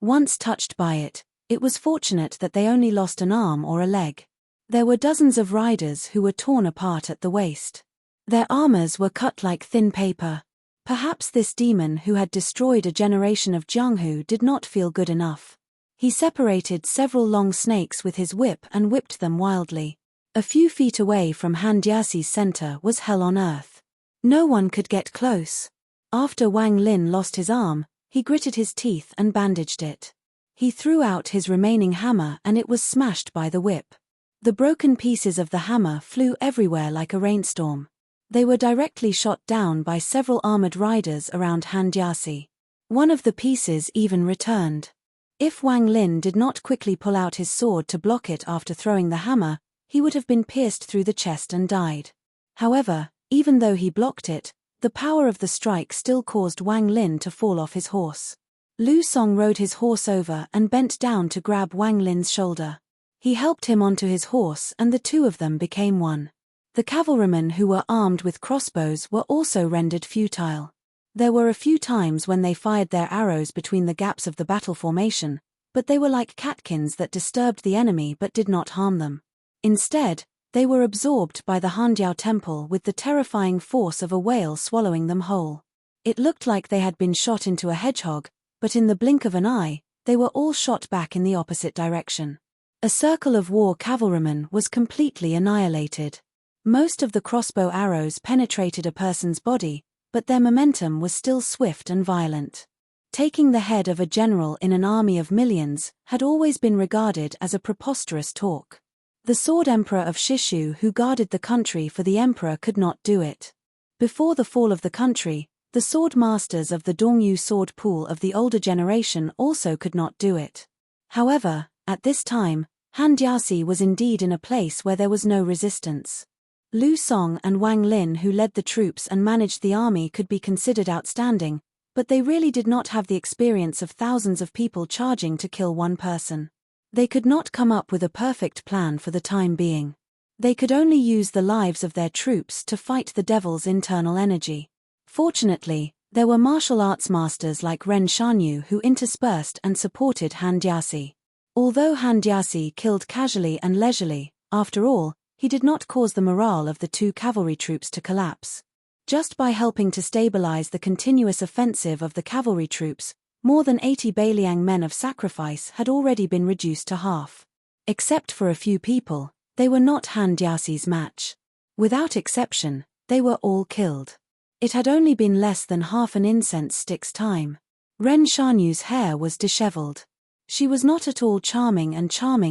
Once touched by it, it was fortunate that they only lost an arm or a leg. There were dozens of riders who were torn apart at the waist. Their armors were cut like thin paper. Perhaps this demon who had destroyed a generation of Jianghu did not feel good enough. He separated several long snakes with his whip and whipped them wildly. A few feet away from Han Jiaxi's center was hell on earth. No one could get close. After Wang Lin lost his arm, he gritted his teeth and bandaged it. He threw out his remaining hammer and it was smashed by the whip. The broken pieces of the hammer flew everywhere like a rainstorm. They were directly shot down by several armored riders around Han Jiaxi. One of the pieces even returned. If Wang Lin did not quickly pull out his sword to block it after throwing the hammer, he would have been pierced through the chest and died. However, even though he blocked it, the power of the strike still caused Wang Lin to fall off his horse. Lu Song rode his horse over and bent down to grab Wang Lin's shoulder. He helped him onto his horse and the two of them became one. The cavalrymen who were armed with crossbows were also rendered futile. There were a few times when they fired their arrows between the gaps of the battle formation, but they were like catkins that disturbed the enemy but did not harm them. Instead, they were absorbed by the Hanjiao temple with the terrifying force of a whale swallowing them whole. It looked like they had been shot into a hedgehog, but in the blink of an eye, they were all shot back in the opposite direction. A circle of war cavalrymen was completely annihilated. Most of the crossbow arrows penetrated a person's body, but their momentum was still swift and violent. Taking the head of a general in an army of millions had always been regarded as a preposterous talk. The Sword Emperor of Shishu who guarded the country for the emperor could not do it. Before the fall of the country, the sword masters of the Dongyu sword pool of the older generation also could not do it. However, at this time, Han Jiaxi was indeed in a place where there was no resistance. Lu Song and Wang Lin who led the troops and managed the army could be considered outstanding, but they really did not have the experience of thousands of people charging to kill one person. They could not come up with a perfect plan for the time being. They could only use the lives of their troops to fight the devil's internal energy. Fortunately, there were martial arts masters like Ren Shanyu who interspersed and supported Han Jiaxi. Although Han Jiaxi killed casually and leisurely, after all, he did not cause the morale of the two cavalry troops to collapse. Just by helping to stabilize the continuous offensive of the cavalry troops, more than 80 Beiliang men of sacrifice had already been reduced to half. Except for a few people, they were not Han Jiaxi's match. Without exception, they were all killed. It had only been less than half an incense stick's time. Ren Shanyu's hair was disheveled. She was not at all charming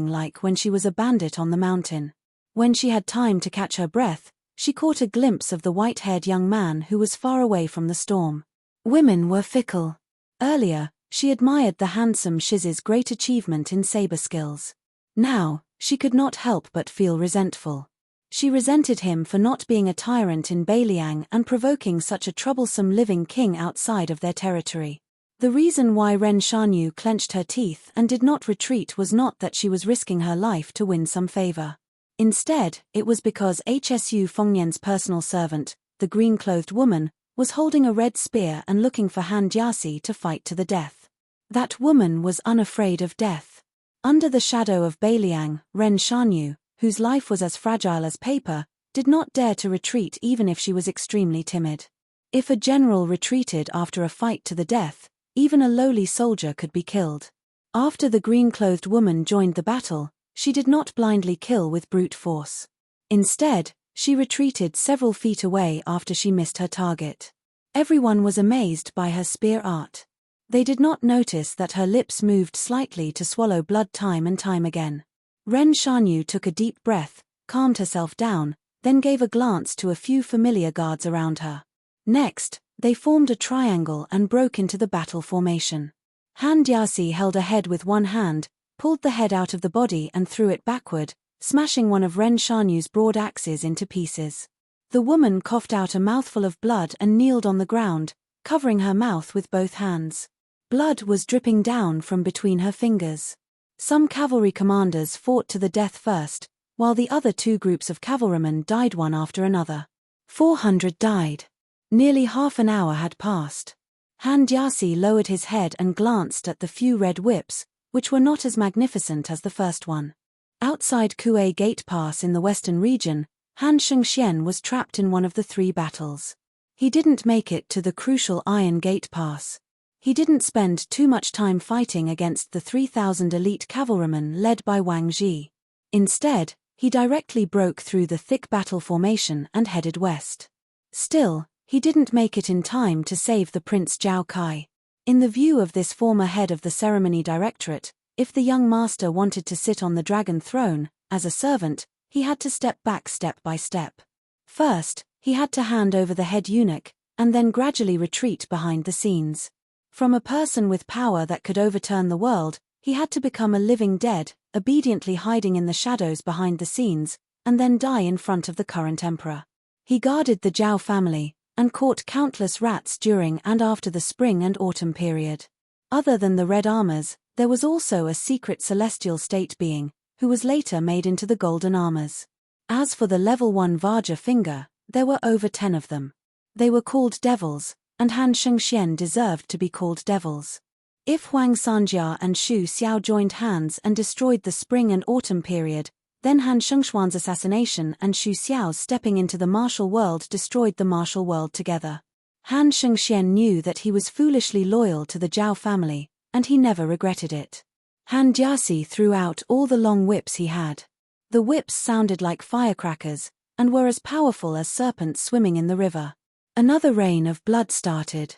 like when she was a bandit on the mountain. When she had time to catch her breath, she caught a glimpse of the white-haired young man who was far away from the storm. Women were fickle. Earlier, she admired the handsome Shiz's great achievement in saber skills. Now, she could not help but feel resentful. She resented him for not being a tyrant in Beiliang and provoking such a troublesome living king outside of their territory. The reason why Ren Shanyu clenched her teeth and did not retreat was not that she was risking her life to win some favor. Instead, it was because Hsu Fengnian's personal servant, the green-clothed woman, was holding a red spear and looking for Han Jiaxi to fight to the death. That woman was unafraid of death. Under the shadow of Bailiang, Ren Shanyu, whose life was as fragile as paper, did not dare to retreat even if she was extremely timid. If a general retreated after a fight to the death, even a lowly soldier could be killed. After the green-clothed woman joined the battle, she did not blindly kill with brute force. Instead, she retreated several feet away after she missed her target. Everyone was amazed by her spear art. They did not notice that her lips moved slightly to swallow blood time and time again. Ren Shanyu took a deep breath, calmed herself down, then gave a glance to a few familiar guards around her. Next, they formed a triangle and broke into the battle formation. Han Jiaxi held a head with one hand, pulled the head out of the body and threw it backward, smashing one of Ren Shanyu's broad axes into pieces. The woman coughed out a mouthful of blood and kneeled on the ground, covering her mouth with both hands. Blood was dripping down from between her fingers. Some cavalry commanders fought to the death first, while the other two groups of cavalrymen died one after another. 400 died. Nearly half an hour had passed. Han Jiaxi lowered his head and glanced at the few red whips, which were not as magnificent as the first one. Outside Kuei Gate Pass in the western region, Han Shengxian was trapped in one of the 3 battles. He didn't make it to the crucial Iron Gate Pass. He didn't spend too much time fighting against the 3,000 elite cavalrymen led by Wang Ji. Instead, he directly broke through the thick battle formation and headed west. Still, he didn't make it in time to save the Prince Zhao Kai. In the view of this former head of the ceremony directorate, if the young master wanted to sit on the dragon throne, as a servant, he had to step back step by step. First, he had to hand over the head eunuch, and then gradually retreat behind the scenes. From a person with power that could overturn the world, he had to become a living dead, obediently hiding in the shadows behind the scenes, and then die in front of the current emperor. He guarded the Zhao family, and caught countless rats during and after the spring and autumn period. Other than the red armors, there was also a secret celestial state being, who was later made into the golden armors. As for the level 1 Vajra finger, there were over 10 of them. They were called devils, and Han Shengxian deserved to be called devils. If Huang Sanjia and Xu Xiao joined hands and destroyed the spring and autumn period, then Han Shengxuan's assassination and Xu Xiao's stepping into the martial world destroyed the martial world together. Han Shengxian knew that he was foolishly loyal to the Zhao family, and he never regretted it. Han Jiaxi threw out all the long whips he had. The whips sounded like firecrackers, and were as powerful as serpents swimming in the river. Another rain of blood started.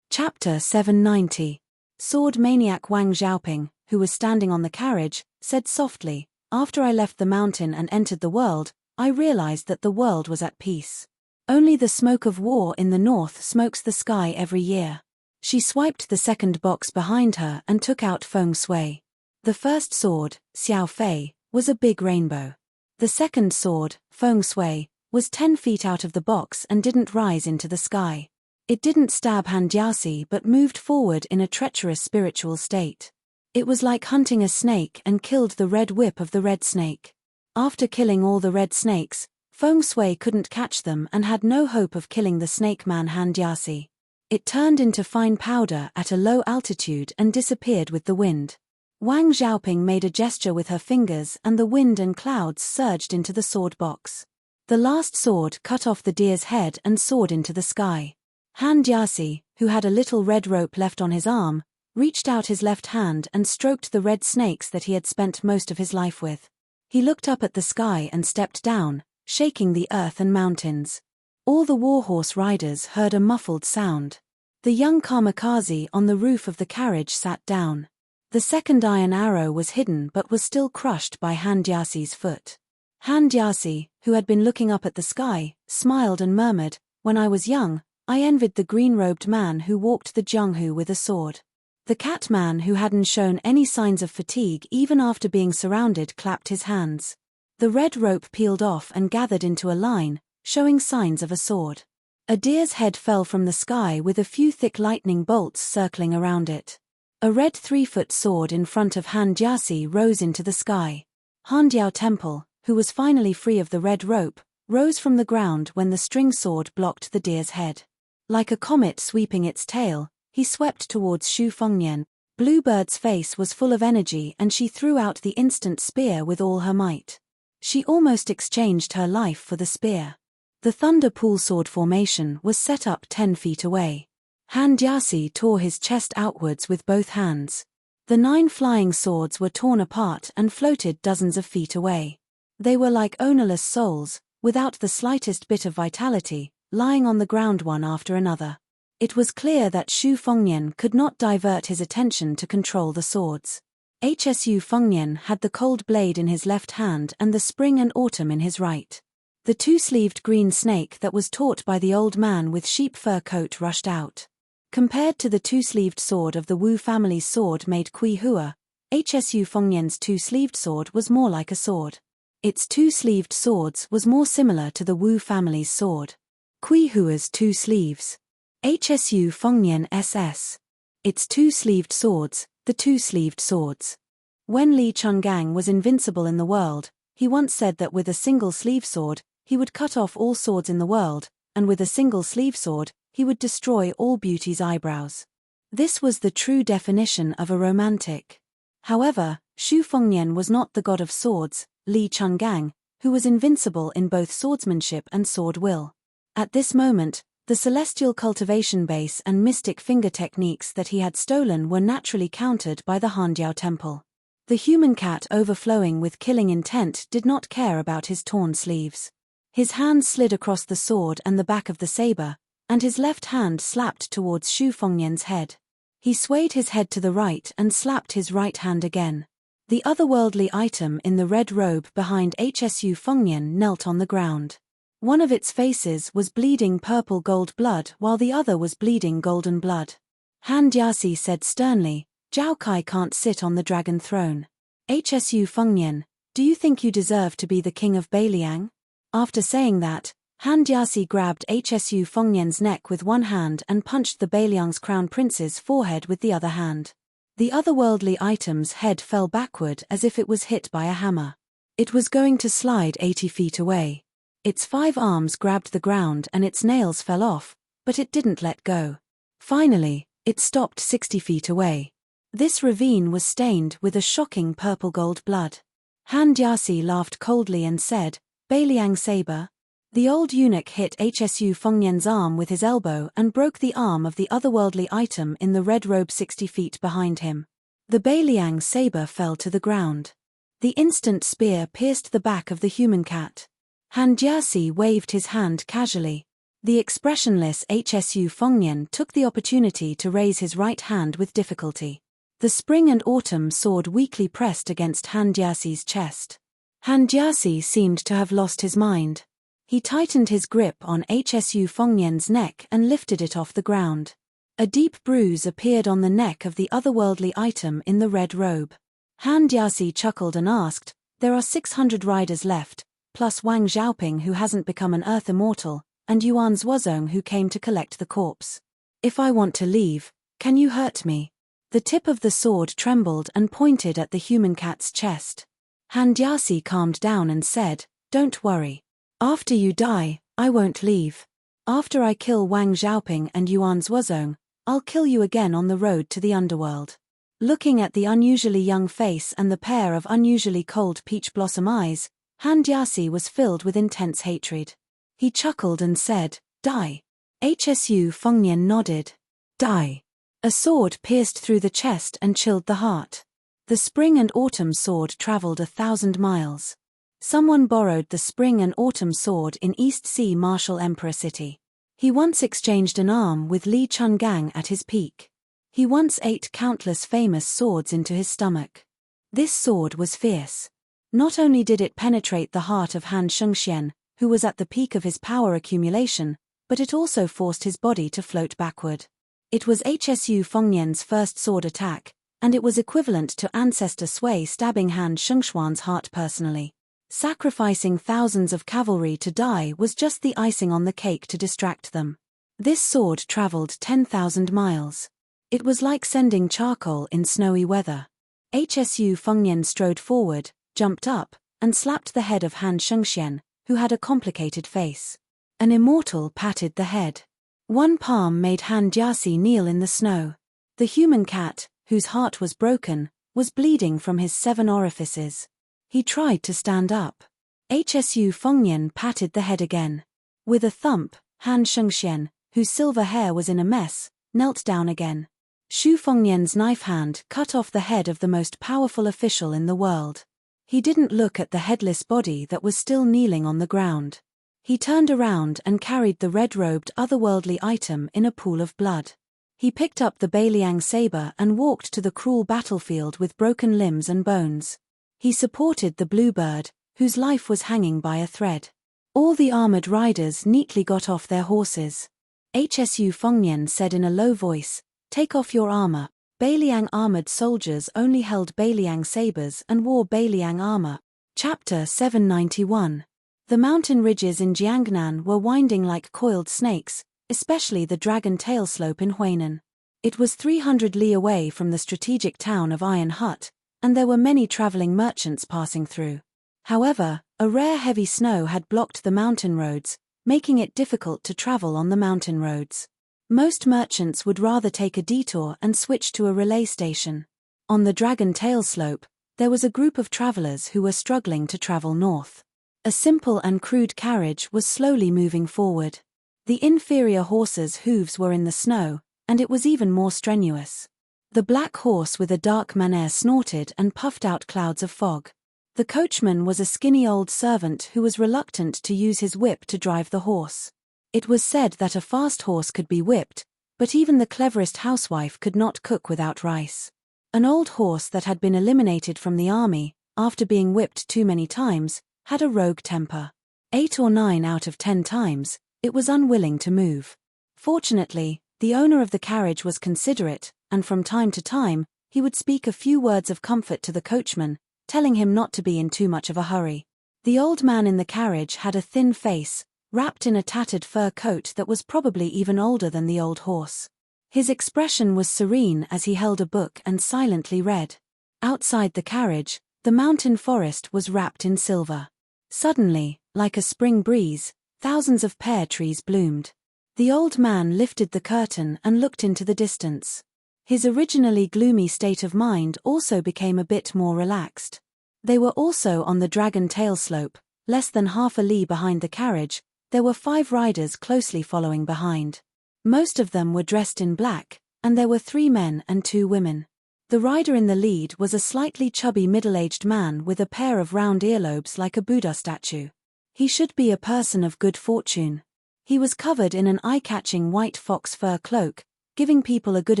Chapter 790. Sword maniac Wang Xiaoping, who was standing on the carriage, said softly, "After I left the mountain and entered the world, I realized that the world was at peace. Only the smoke of war in the north smokes the sky every year." She swiped the second box behind her and took out feng shui. The first sword, Xiao Fei, was a big rainbow. The second sword, feng shui, was 10 feet out of the box and didn't rise into the sky. It didn't stab Han Jiaxi but moved forward in a treacherous spiritual state. It was like hunting a snake and killed the red whip of the red snake. After killing all the red snakes, feng shui couldn't catch them and had no hope of killing the snake man Han Jiaxi. It turned into fine powder at a low altitude and disappeared with the wind. Wang Xiaoping made a gesture with her fingers and the wind and clouds surged into the sword box. The last sword cut off the deer's head and soared into the sky. Han Jiaxi, who had a little red rope left on his arm, reached out his left hand and stroked the red snakes that he had spent most of his life with. He looked up at the sky and stepped down, shaking the earth and mountains. All the warhorse riders heard a muffled sound. The young kamikaze on the roof of the carriage sat down. The second iron arrow was hidden but was still crushed by Han Jiaxi's foot. Han Jiaxi, who had been looking up at the sky, smiled and murmured, "When I was young, I envied the green-robed man who walked the Jianghu with a sword." The cat man, who hadn't shown any signs of fatigue even after being surrounded, clapped his hands. The red rope peeled off and gathered into a line, showing signs of a sword. A deer's head fell from the sky with a few thick lightning bolts circling around it. A red 3-foot sword in front of Han Jiaxi rose into the sky. Handiao Temple, who was finally free of the red rope, rose from the ground when the string sword blocked the deer's head. Like a comet sweeping its tail, he swept towards Xu Fengnian. Bluebird's face was full of energy and she threw out the instant spear with all her might. She almost exchanged her life for the spear. The thunder pool sword formation was set up 10 feet away. Han Jiasi tore his chest outwards with both hands. The 9 flying swords were torn apart and floated dozens of feet away. They were like ownerless souls, without the slightest bit of vitality, lying on the ground one after another. It was clear that Xu Fengnian could not divert his attention to control the swords. Hsu Fengnian had the cold blade in his left hand and the spring and autumn in his right. The 2-sleeved green snake that was taught by the old man with sheep fur coat rushed out. Compared to the 2-sleeved sword of the Wu family's sword made Kui Hua, Hsu Fengnian's 2-sleeved sword was more like a sword. Its 2-sleeved swords was more similar to the Wu family's sword. Kui Hua's 2 sleeves. Hsu Fengnian SS. Its 2-sleeved swords, the 2-sleeved swords. When Li Chungang was invincible in the world, he once said that with a single sleeve sword, he would cut off all swords in the world, and with a single sleeve sword, he would destroy all beauty's eyebrows. This was the true definition of a romantic. However, Xu Fengnian was not the god of swords, Li Chungang, who was invincible in both swordsmanship and sword will. At this moment, the celestial cultivation base and mystic finger techniques that he had stolen were naturally countered by the Hanjiao temple. The human cat overflowing with killing intent did not care about his torn sleeves. His hand slid across the sword and the back of the saber, and his left hand slapped towards Xu Fengnian's head. He swayed his head to the right and slapped his right hand again. The otherworldly item in the red robe behind Hsu Fengnian knelt on the ground. One of its faces was bleeding purple gold blood while the other was bleeding golden blood. Han Jiasi said sternly, "Zhao Kai can't sit on the dragon throne. Hsu Fengnian, do you think you deserve to be the king of Beiliang?" After saying that, Han Jiasi grabbed Hsu Fengnian's neck with one hand and punched the Beiliang's crown prince's forehead with the other hand. The otherworldly item's head fell backward as if it was hit by a hammer. It was going to slide 80 feet away. Its 5 arms grabbed the ground and its nails fell off, but it didn't let go. Finally, it stopped 60 feet away. This ravine was stained with a shocking purple gold blood. Han Jiasi laughed coldly and said, "Beiliang saber?" The old eunuch hit Hsu Fengnian's arm with his elbow and broke the arm of the otherworldly item in the red robe 60 feet behind him. The Beiliang saber fell to the ground. The instant spear pierced the back of the human cat. Han Jiasi waved his hand casually. The expressionless Hsu Fengnian took the opportunity to raise his right hand with difficulty. The spring and autumn sword weakly pressed against Han Jiasi's chest. Han Jiasi seemed to have lost his mind. He tightened his grip on Hsu Fengnian's neck and lifted it off the ground. A deep bruise appeared on the neck of the otherworldly item in the red robe. Han Jiasi chuckled and asked, "There are 600 riders left, plus Wang Xiaoping who hasn't become an earth immortal, and Yuan Zuozong who came to collect the corpse. If I want to leave, can you hurt me?" The tip of the sword trembled and pointed at the human cat's chest. Han Jiasi calmed down and said, "Don't worry. After you die, I won't leave. After I kill Wang Xiaoping and Yuan Zuozong, I'll kill you again on the road to the underworld." Looking at the unusually young face and the pair of unusually cold peach blossom eyes, Han Jiasi was filled with intense hatred. He chuckled and said, "Die." Hsu Fengnian nodded. "Die." A sword pierced through the chest and chilled the heart. The spring and autumn sword traveled 1,000 miles. Someone borrowed the spring and autumn sword in East Sea Martial Emperor City. He once exchanged an arm with Li Chungang at his peak. He once ate countless famous swords into his stomach. This sword was fierce. Not only did it penetrate the heart of Han Shengxian, who was at the peak of his power accumulation, but it also forced his body to float backward. It was Hsu Fengnian's first sword attack, and it was equivalent to Ancestor Sui stabbing Han Shengxuan's heart personally. Sacrificing thousands of cavalry to die was just the icing on the cake to distract them. This sword traveled 10,000 miles. It was like sending charcoal in snowy weather. Hsu Fengnian strode forward, jumped up, and slapped the head of Han Shengxian, who had a complicated face. An immortal patted the head. One palm made Han Jiasi kneel in the snow. The human cat, whose heart was broken, was bleeding from his 7 orifices. He tried to stand up. Hsu Fengnian patted the head again. With a thump, Han Shengxian, whose silver hair was in a mess, knelt down again. Xu Fengnian's knife hand cut off the head of the most powerful official in the world. He didn't look at the headless body that was still kneeling on the ground. He turned around and carried the red-robed otherworldly item in a pool of blood. He picked up the Beiliang saber and walked to the cruel battlefield with broken limbs and bones. He supported the bluebird, whose life was hanging by a thread. All the armored riders neatly got off their horses. Hsu Fengnian said in a low voice, "Take off your armor." Beiliang armored soldiers only held Beiliang sabers and wore Beiliang armor. Chapter 791. The mountain ridges in Jiangnan were winding like coiled snakes, especially the Dragon Tail slope in Huainan. It was 300 li away from the strategic town of Iron Hut, and there were many traveling merchants passing through. However, a rare heavy snow had blocked the mountain roads, making it difficult to travel on the mountain roads. Most merchants would rather take a detour and switch to a relay station. On the Dragon Tail slope, there was a group of travelers who were struggling to travel north. A simple and crude carriage was slowly moving forward. The inferior horse's hooves were in the snow, and it was even more strenuous. The black horse with a dark mane snorted and puffed out clouds of fog. The coachman was a skinny old servant who was reluctant to use his whip to drive the horse. It was said that a fast horse could be whipped, but even the cleverest housewife could not cook without rice. An old horse that had been eliminated from the army, after being whipped too many times, had a rogue temper. 8 or 9 out of 10 times, it was unwilling to move. Fortunately, the owner of the carriage was considerate, and from time to time, he would speak a few words of comfort to the coachman, telling him not to be in too much of a hurry. The old man in the carriage had a thin face, wrapped in a tattered fur coat that was probably even older than the old horse. His expression was serene as he held a book and silently read. Outside the carriage, the mountain forest was wrapped in silver. Suddenly, like a spring breeze, thousands of pear trees bloomed. The old man lifted the curtain and looked into the distance. His originally gloomy state of mind also became a bit more relaxed. They were also on the Dragon Tail slope, less than half a li behind the carriage. There were 5 riders closely following behind. Most of them were dressed in black, and there were 3 men and 2 women. The rider in the lead was a slightly chubby middle-aged man with a pair of round earlobes like a Buddha statue. He should be a person of good fortune. He was covered in an eye-catching white fox fur cloak, giving people a good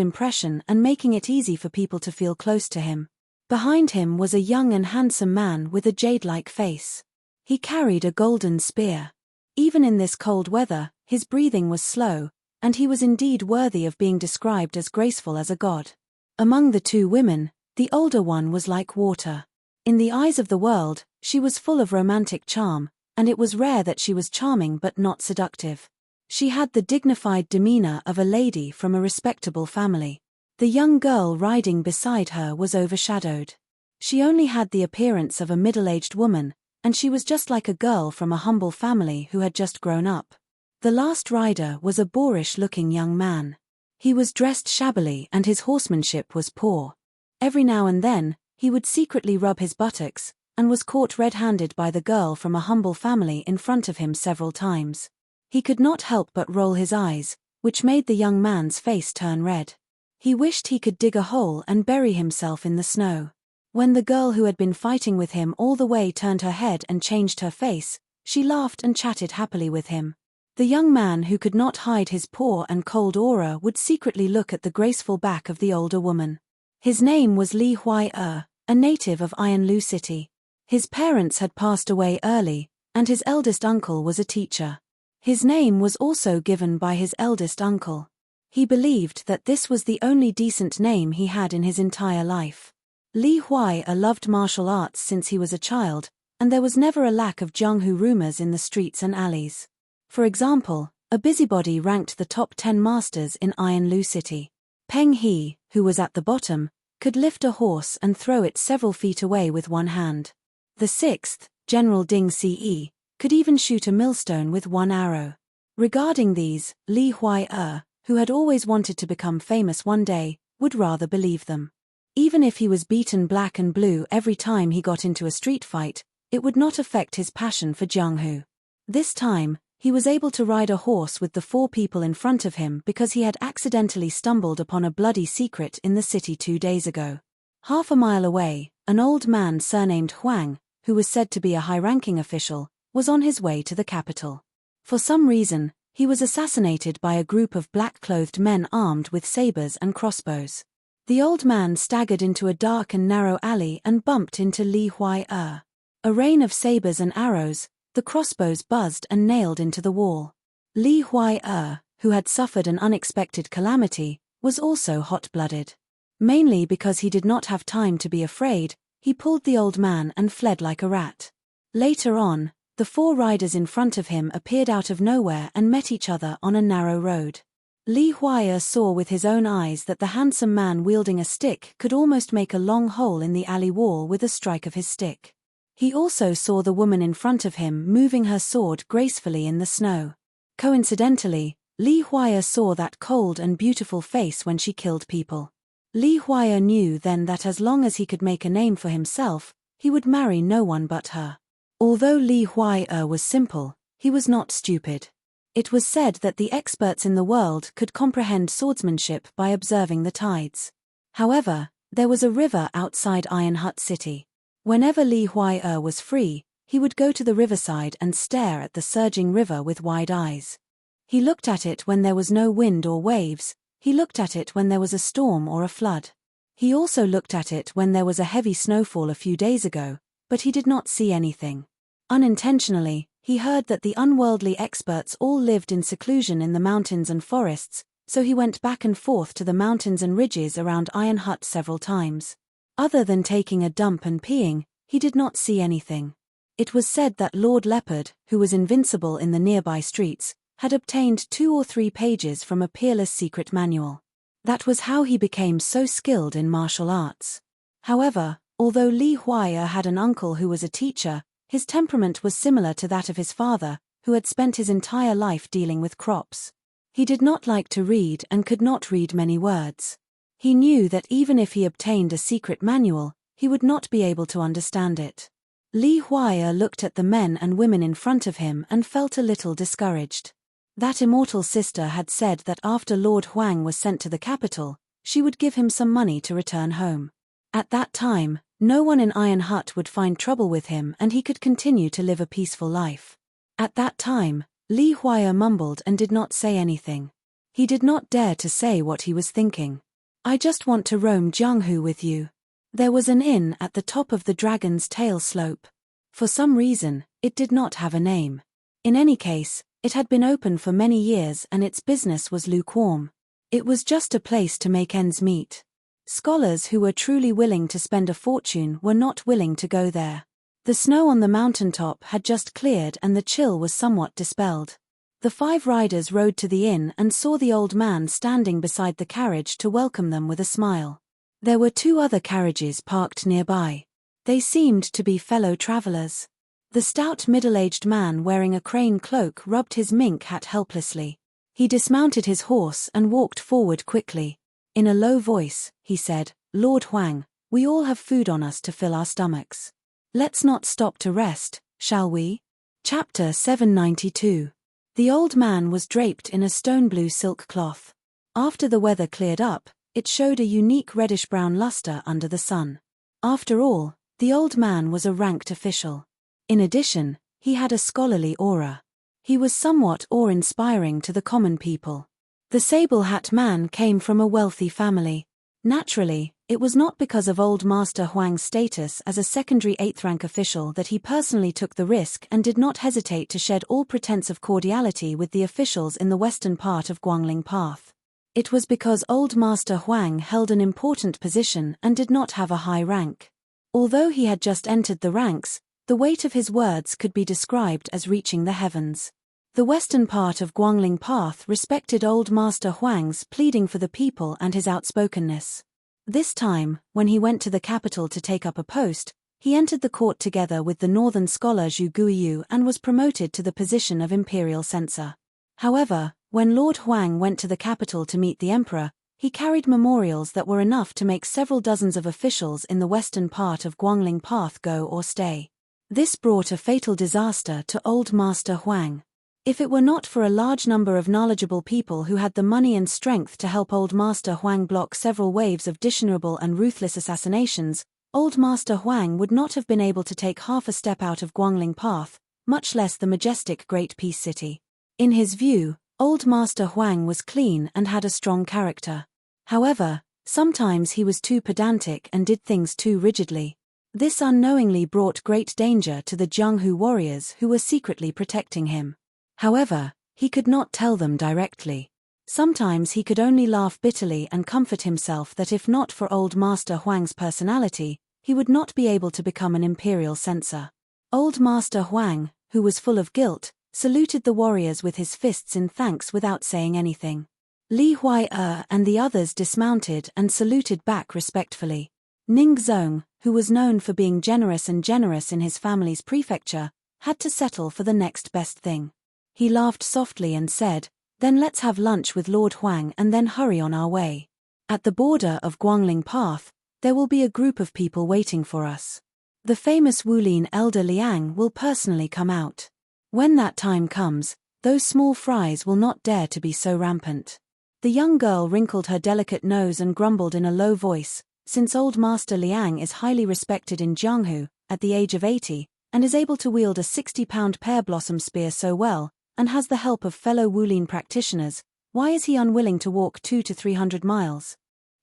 impression and making it easy for people to feel close to him. Behind him was a young and handsome man with a jade-like face. He carried a golden spear. Even in this cold weather, his breathing was slow, and he was indeed worthy of being described as graceful as a god. Among the 2 women, the older one was like water. In the eyes of the world, she was full of romantic charm, and it was rare that she was charming but not seductive. She had the dignified demeanor of a lady from a respectable family. The young girl riding beside her was overshadowed. She only had the appearance of a middle-aged woman, and she was just like a girl from a humble family who had just grown up. The last rider was a boorish-looking young man. He was dressed shabbily and his horsemanship was poor. Every now and then, he would secretly rub his buttocks, and was caught red-handed by the girl from a humble family in front of him several times. He could not help but roll his eyes, which made the young man's face turn red. He wished he could dig a hole and bury himself in the snow. When the girl who had been fighting with him all the way turned her head and changed her face, she laughed and chatted happily with him. The young man who could not hide his poor and cold aura would secretly look at the graceful back of the older woman. His name was Li Huai-er, a native of Ironlu City. His parents had passed away early, and his eldest uncle was a teacher. His name was also given by his eldest uncle. He believed that this was the only decent name he had in his entire life. Li Huai-er loved martial arts since he was a child, and there was never a lack of Jianghu rumors in the streets and alleys. For example, a busybody ranked the top 10 masters in Ironlu City. Peng He, who was at the bottom, could lift a horse and throw it several feet away with one hand. The 6th, General Ding Ce, could even shoot a millstone with one arrow. Regarding these, Li Huai-er, who had always wanted to become famous one day, would rather believe them. Even if he was beaten black and blue every time he got into a street fight, it would not affect his passion for Jianghu. This time, he was able to ride a horse with the 4 people in front of him because he had accidentally stumbled upon a bloody secret in the city 2 days ago. Half a mile away, an old man surnamed Huang, who was said to be a high-ranking official, was on his way to the capital. For some reason, he was assassinated by a group of black-clothed men armed with sabers and crossbows. The old man staggered into a dark and narrow alley and bumped into Li Huai-er. A rain of sabers and arrows, the crossbows buzzed and nailed into the wall. Li Huai-er, who had suffered an unexpected calamity, was also hot-blooded. Mainly because he did not have time to be afraid, he pulled the old man and fled like a rat. Later on, the 4 riders in front of him appeared out of nowhere and met each other on a narrow road. Li Huai-er saw with his own eyes that the handsome man wielding a stick could almost make a long hole in the alley wall with a strike of his stick. He also saw the woman in front of him moving her sword gracefully in the snow. Coincidentally, Li Huai-er saw that cold and beautiful face when she killed people. Li Huai-er knew then that as long as he could make a name for himself, he would marry no one but her. Although Li Huai-er was simple, he was not stupid. It was said that the experts in the world could comprehend swordsmanship by observing the tides. However, there was a river outside Iron Hut City. Whenever Li Huai-er was free, he would go to the riverside and stare at the surging river with wide eyes. He looked at it when there was no wind or waves, he looked at it when there was a storm or a flood. He also looked at it when there was a heavy snowfall a few days ago, but he did not see anything. Unintentionally, he heard that the unworldly experts all lived in seclusion in the mountains and forests, so he went back and forth to the mountains and ridges around Iron Hut several times. Other than taking a dump and peeing, he did not see anything. It was said that Lord Leopard, who was invincible in the nearby streets, had obtained 2 or 3 pages from a peerless secret manual. That was how he became so skilled in martial arts. However, although Li Huai-er had an uncle who was a teacher, his temperament was similar to that of his father, who had spent his entire life dealing with crops. He did not like to read and could not read many words. He knew that even if he obtained a secret manual, he would not be able to understand it. Li Huai-er looked at the men and women in front of him and felt a little discouraged. That immortal sister had said that after Lord Huang was sent to the capital, she would give him some money to return home. At that time, no one in Iron Hut would find trouble with him and he could continue to live a peaceful life. At that time, Li Huai-er mumbled and did not say anything. He did not dare to say what he was thinking. I just want to roam Jianghu with you. There was an inn at the top of the Dragon's Tail slope. For some reason, it did not have a name. In any case, it had been open for many years and its business was lukewarm. It was just a place to make ends meet. Scholars who were truly willing to spend a fortune were not willing to go there. The snow on the mountaintop had just cleared and the chill was somewhat dispelled. The 5 riders rode to the inn and saw the old man standing beside the carriage to welcome them with a smile. There were 2 other carriages parked nearby. They seemed to be fellow travelers. The stout middle-aged man wearing a crane cloak rubbed his mink hat helplessly. He dismounted his horse and walked forward quickly. In a low voice, he said, Lord Huang, we all have food on us to fill our stomachs. Let's not stop to rest, shall we? Chapter 792. The old man was draped in a stone-blue silk cloth. After the weather cleared up, it showed a unique reddish-brown luster under the sun. After all, the old man was a ranked official. In addition, he had a scholarly aura. He was somewhat awe-inspiring to the common people. The sable-hat man came from a wealthy family. Naturally, it was not because of old Master Huang's status as a secondary 8th-rank official that he personally took the risk and did not hesitate to shed all pretense of cordiality with the officials in the western part of Guangling Path. It was because old Master Huang held an important position and did not have a high rank. Although he had just entered the ranks, the weight of his words could be described as reaching the heavens. The western part of Guangling Path respected old Master Huang's pleading for the people and his outspokenness. This time, when he went to the capital to take up a post, he entered the court together with the northern scholar Zhu Guiyu and was promoted to the position of imperial censor. However, when Lord Huang went to the capital to meet the emperor, He carried memorials that were enough to make several dozens of officials in the western part of Guangling Path go or stay. This brought a fatal disaster to Old Master Huang. If it were not for a large number of knowledgeable people who had the money and strength to help Old Master Huang block several waves of dishonorable and ruthless assassinations, Old Master Huang would not have been able to take half a step out of Guangling Path, much less the majestic Great Peace City. In his view, Old Master Huang was clean and had a strong character. However, sometimes he was too pedantic and did things too rigidly. This unknowingly brought great danger to the Jianghu warriors who were secretly protecting him. However, he could not tell them directly. Sometimes he could only laugh bitterly and comfort himself that if not for Old Master Huang's personality, he would not be able to become an imperial censor. Old Master Huang, who was full of guilt, saluted the warriors with his fists in thanks without saying anything. Li Huai and the others dismounted and saluted back respectfully. Ning Zong, who was known for being generous in his family's prefecture, had to settle for the next best thing. He laughed softly and said, "Then let's have lunch with Lord Huang and then hurry on our way. At the border of Guangling Path, there will be a group of people waiting for us. The famous Wulin elder Liang will personally come out. When that time comes, those small fries will not dare to be so rampant." The young girl wrinkled her delicate nose and grumbled in a low voice, "Since Old Master Liang is highly respected in Jianghu, at the age of 80, and is able to wield a 60-pound pear blossom spear so well, and has the help of fellow Wulin practitioners, why is he unwilling to walk 200 to 300 miles?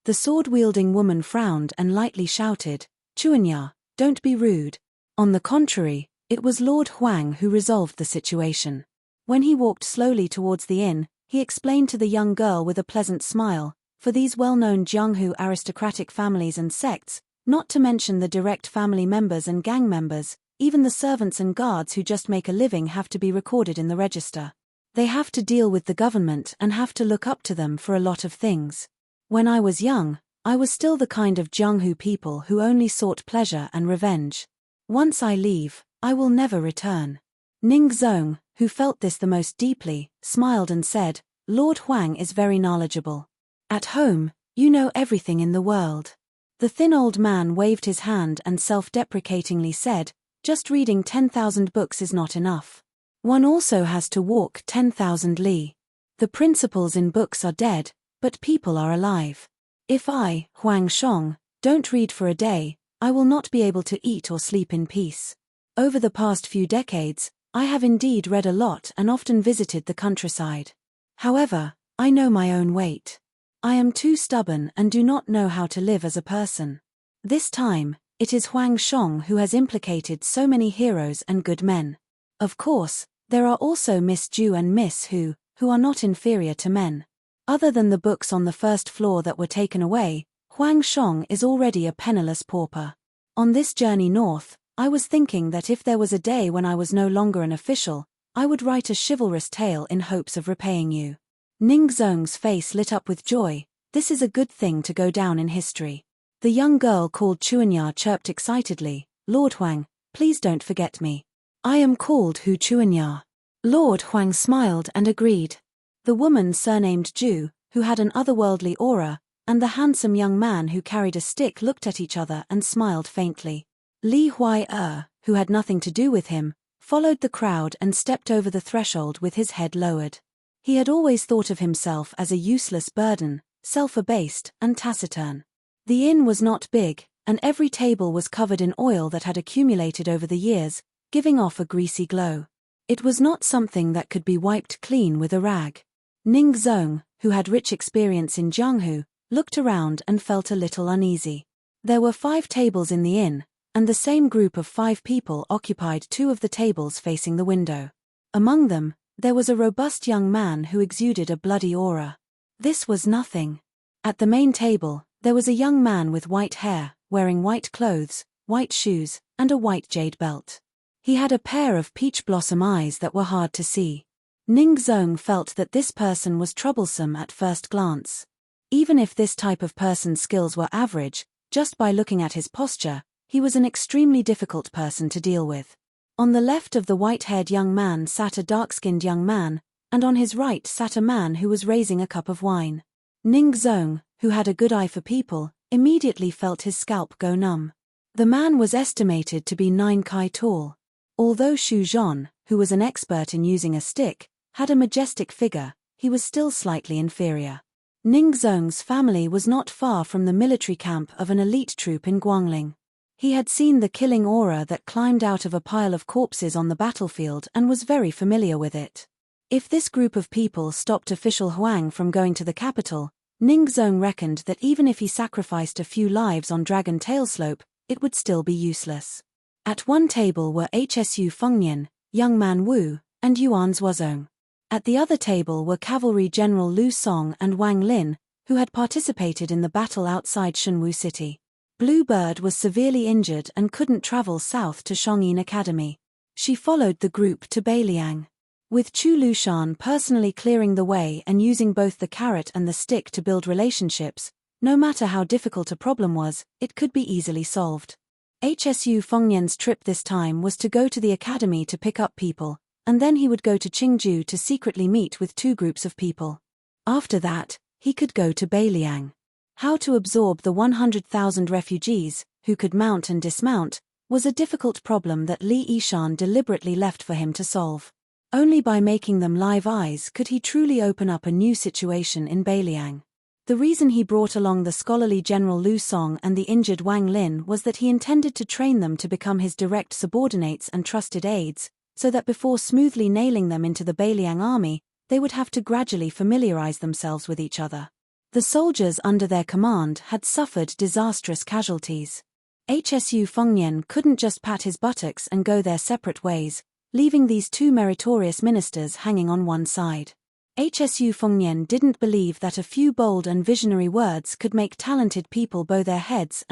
The sword-wielding woman frowned and lightly shouted, "Chuanya, don't be rude." On the contrary, it was Lord Huang who resolved the situation. When he walked slowly towards the inn, he explained to the young girl with a pleasant smile, for these well-known Jianghu aristocratic families and sects, not to mention the direct family members and gang members, even the servants and guards who just make a living have to be recorded in the register. They have to deal with the government and have to look up to them for a lot of things. When I was young, I was still the kind of Jianghu people who only sought pleasure and revenge. Once I leave, I will never return. Ning Zong, who felt this the most deeply, smiled and said, "Lord Huang is very knowledgeable. At home, you know everything in the world." The thin old man waved his hand and self-deprecatingly said, "Just reading 10,000 books is not enough. One also has to walk 10,000 li. The principles in books are dead, but people are alive. If I, Huang Shong, don't read for a day, I will not be able to eat or sleep in peace. Over the past few decades, I have indeed read a lot and often visited the countryside. However, I know my own weight. I am too stubborn and do not know how to live as a person. This time, it is Huang Shong who has implicated so many heroes and good men. Of course, there are also Miss Ju and Miss who are not inferior to men. Other than the books on the first floor that were taken away, Huang Shong is already a penniless pauper. On this journey north, I was thinking that if there was a day when I was no longer an official, I would write a chivalrous tale in hopes of repaying you." Ning Zong's face lit up with joy. This is a good thing to go down in history. The young girl called Chuanya chirped excitedly, "Lord Huang, please don't forget me. I am called Hu Chuanya." Lord Huang smiled and agreed. The woman surnamed Ju, who had an otherworldly aura, and the handsome young man who carried a stick looked at each other and smiled faintly. Li Huai, who had nothing to do with him, followed the crowd and stepped over the threshold with his head lowered. He had always thought of himself as a useless burden, self-abased and taciturn. The inn was not big, and every table was covered in oil that had accumulated over the years, giving off a greasy glow. It was not something that could be wiped clean with a rag. Ning Zong, who had rich experience in Jianghu, looked around and felt a little uneasy. There were 5 tables in the inn, and the same group of 5 people occupied 2 of the tables facing the window. Among them, there was a robust young man who exuded a bloody aura. This was nothing. At the main table, there was a young man with white hair, wearing white clothes, white shoes, and a white jade belt. He had a pair of peach blossom eyes that were hard to see. Ning Zong felt that this person was troublesome at first glance. Even if this type of person's skills were average, just by looking at his posture, he was an extremely difficult person to deal with. On the left of the white-haired young man sat a dark-skinned young man, and on his right sat a man who was raising a cup of wine. Ning Zong, who had a good eye for people, immediately felt his scalp go numb. The man was estimated to be 9 kai tall. Although Xu Zhon, who was an expert in using a stick, had a majestic figure, he was still slightly inferior. Ning Zong's family was not far from the military camp of an elite troop in Guangling. He had seen the killing aura that climbed out of a pile of corpses on the battlefield and was very familiar with it. If this group of people stopped official Huang from going to the capital, Ning Zong reckoned that even if he sacrificed a few lives on Dragon Tail Slope, it would still be useless. At one table were Hsu Fengnian, young man Wu, and Yuan Zuozong. At the other table were Cavalry General Lu Song and Wang Lin, who had participated in the battle outside Shenwu City. Blue Bird was severely injured and couldn't travel south to Shongyin Academy. She followed the group to Beiliang. With Chu Lushan personally clearing the way and using both the carrot and the stick to build relationships, no matter how difficult a problem was, it could be easily solved. Hsu Fengnian's trip this time was to go to the academy to pick up people, and then he would go to Qingju to secretly meet with 2 groups of people. After that, he could go to Beiliang. How to absorb the 100,000 refugees, who could mount and dismount, was a difficult problem that Li Yishan deliberately left for him to solve. Only by making them live eyes could he truly open up a new situation in Beiliang. The reason he brought along the scholarly General Lu Song and the injured Wang Lin was that he intended to train them to become his direct subordinates and trusted aides, so that before smoothly nailing them into the Beiliang army, they would have to gradually familiarize themselves with each other. The soldiers under their command had suffered disastrous casualties. Hsu Fengnian couldn't just pat his buttocks and go their separate ways, leaving these 2 meritorious ministers hanging on one side. Hsu Fengnian didn't believe that a few bold and visionary words could make talented people bow their heads.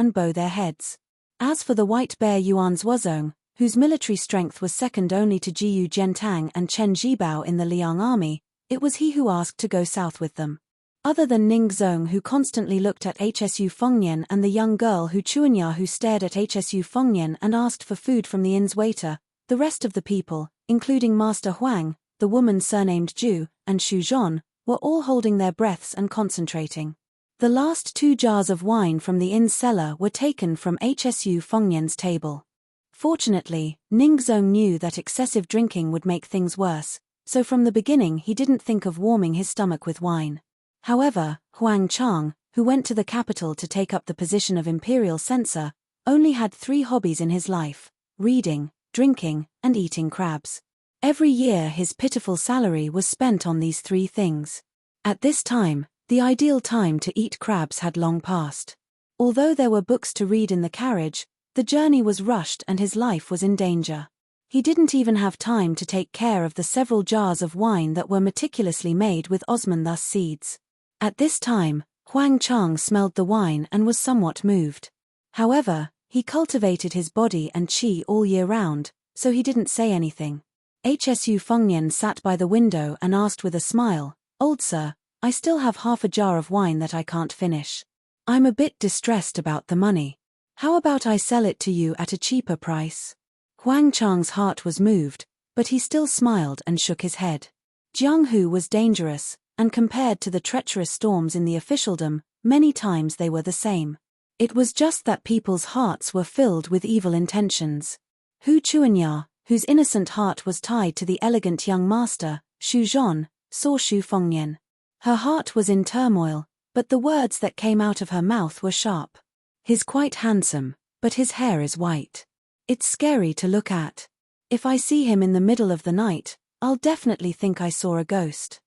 As for the white bear Yuan Zuozong, whose military strength was second only to Jiyu Jiantang and Chen Zhibao in the Liang army, it was he who asked to go south with them. Other than Ning Zong, who constantly looked at Hsu Fengnian, and the young girl Hu Chuanya who stared at Hsu Fengnian and asked for food from the inn's waiter, the rest of the people, including Master Huang, the woman surnamed Ju, and Xu Zhon, were all holding their breaths and concentrating. The last 2 jars of wine from the inn's cellar were taken from Hsu Fengnian's table. Fortunately, Ning Zong knew that excessive drinking would make things worse, so from the beginning he didn't think of warming his stomach with wine. However, Huang Chang, who went to the capital to take up the position of imperial censor, only had 3 hobbies in his life: reading, drinking, and eating crabs. Every year his pitiful salary was spent on these 3 things. At this time, the ideal time to eat crabs had long passed. Although there were books to read in the carriage, the journey was rushed and his life was in danger. He didn't even have time to take care of the several jars of wine that were meticulously made with osmanthus seeds. At this time, Huang Chang smelled the wine and was somewhat moved. However, he cultivated his body and qi all year round, so he didn't say anything. Hsu Fengnian sat by the window and asked with a smile, "Old sir, I still have half a jar of wine that I can't finish. I'm a bit distressed about the money. How about I sell it to you at a cheaper price?" Huang Chang's heart was moved, but he still smiled and shook his head. Jianghu was dangerous, and compared to the treacherous storms in the officialdom, many times they were the same. It was just that people's hearts were filled with evil intentions. Hu Chuanya, whose innocent heart was tied to the elegant young master, Xu Zhon, saw Xu Fengnian. Her heart was in turmoil, but the words that came out of her mouth were sharp. "He's quite handsome, but his hair is white. It's scary to look at. If I see him in the middle of the night, I'll definitely think I saw a ghost."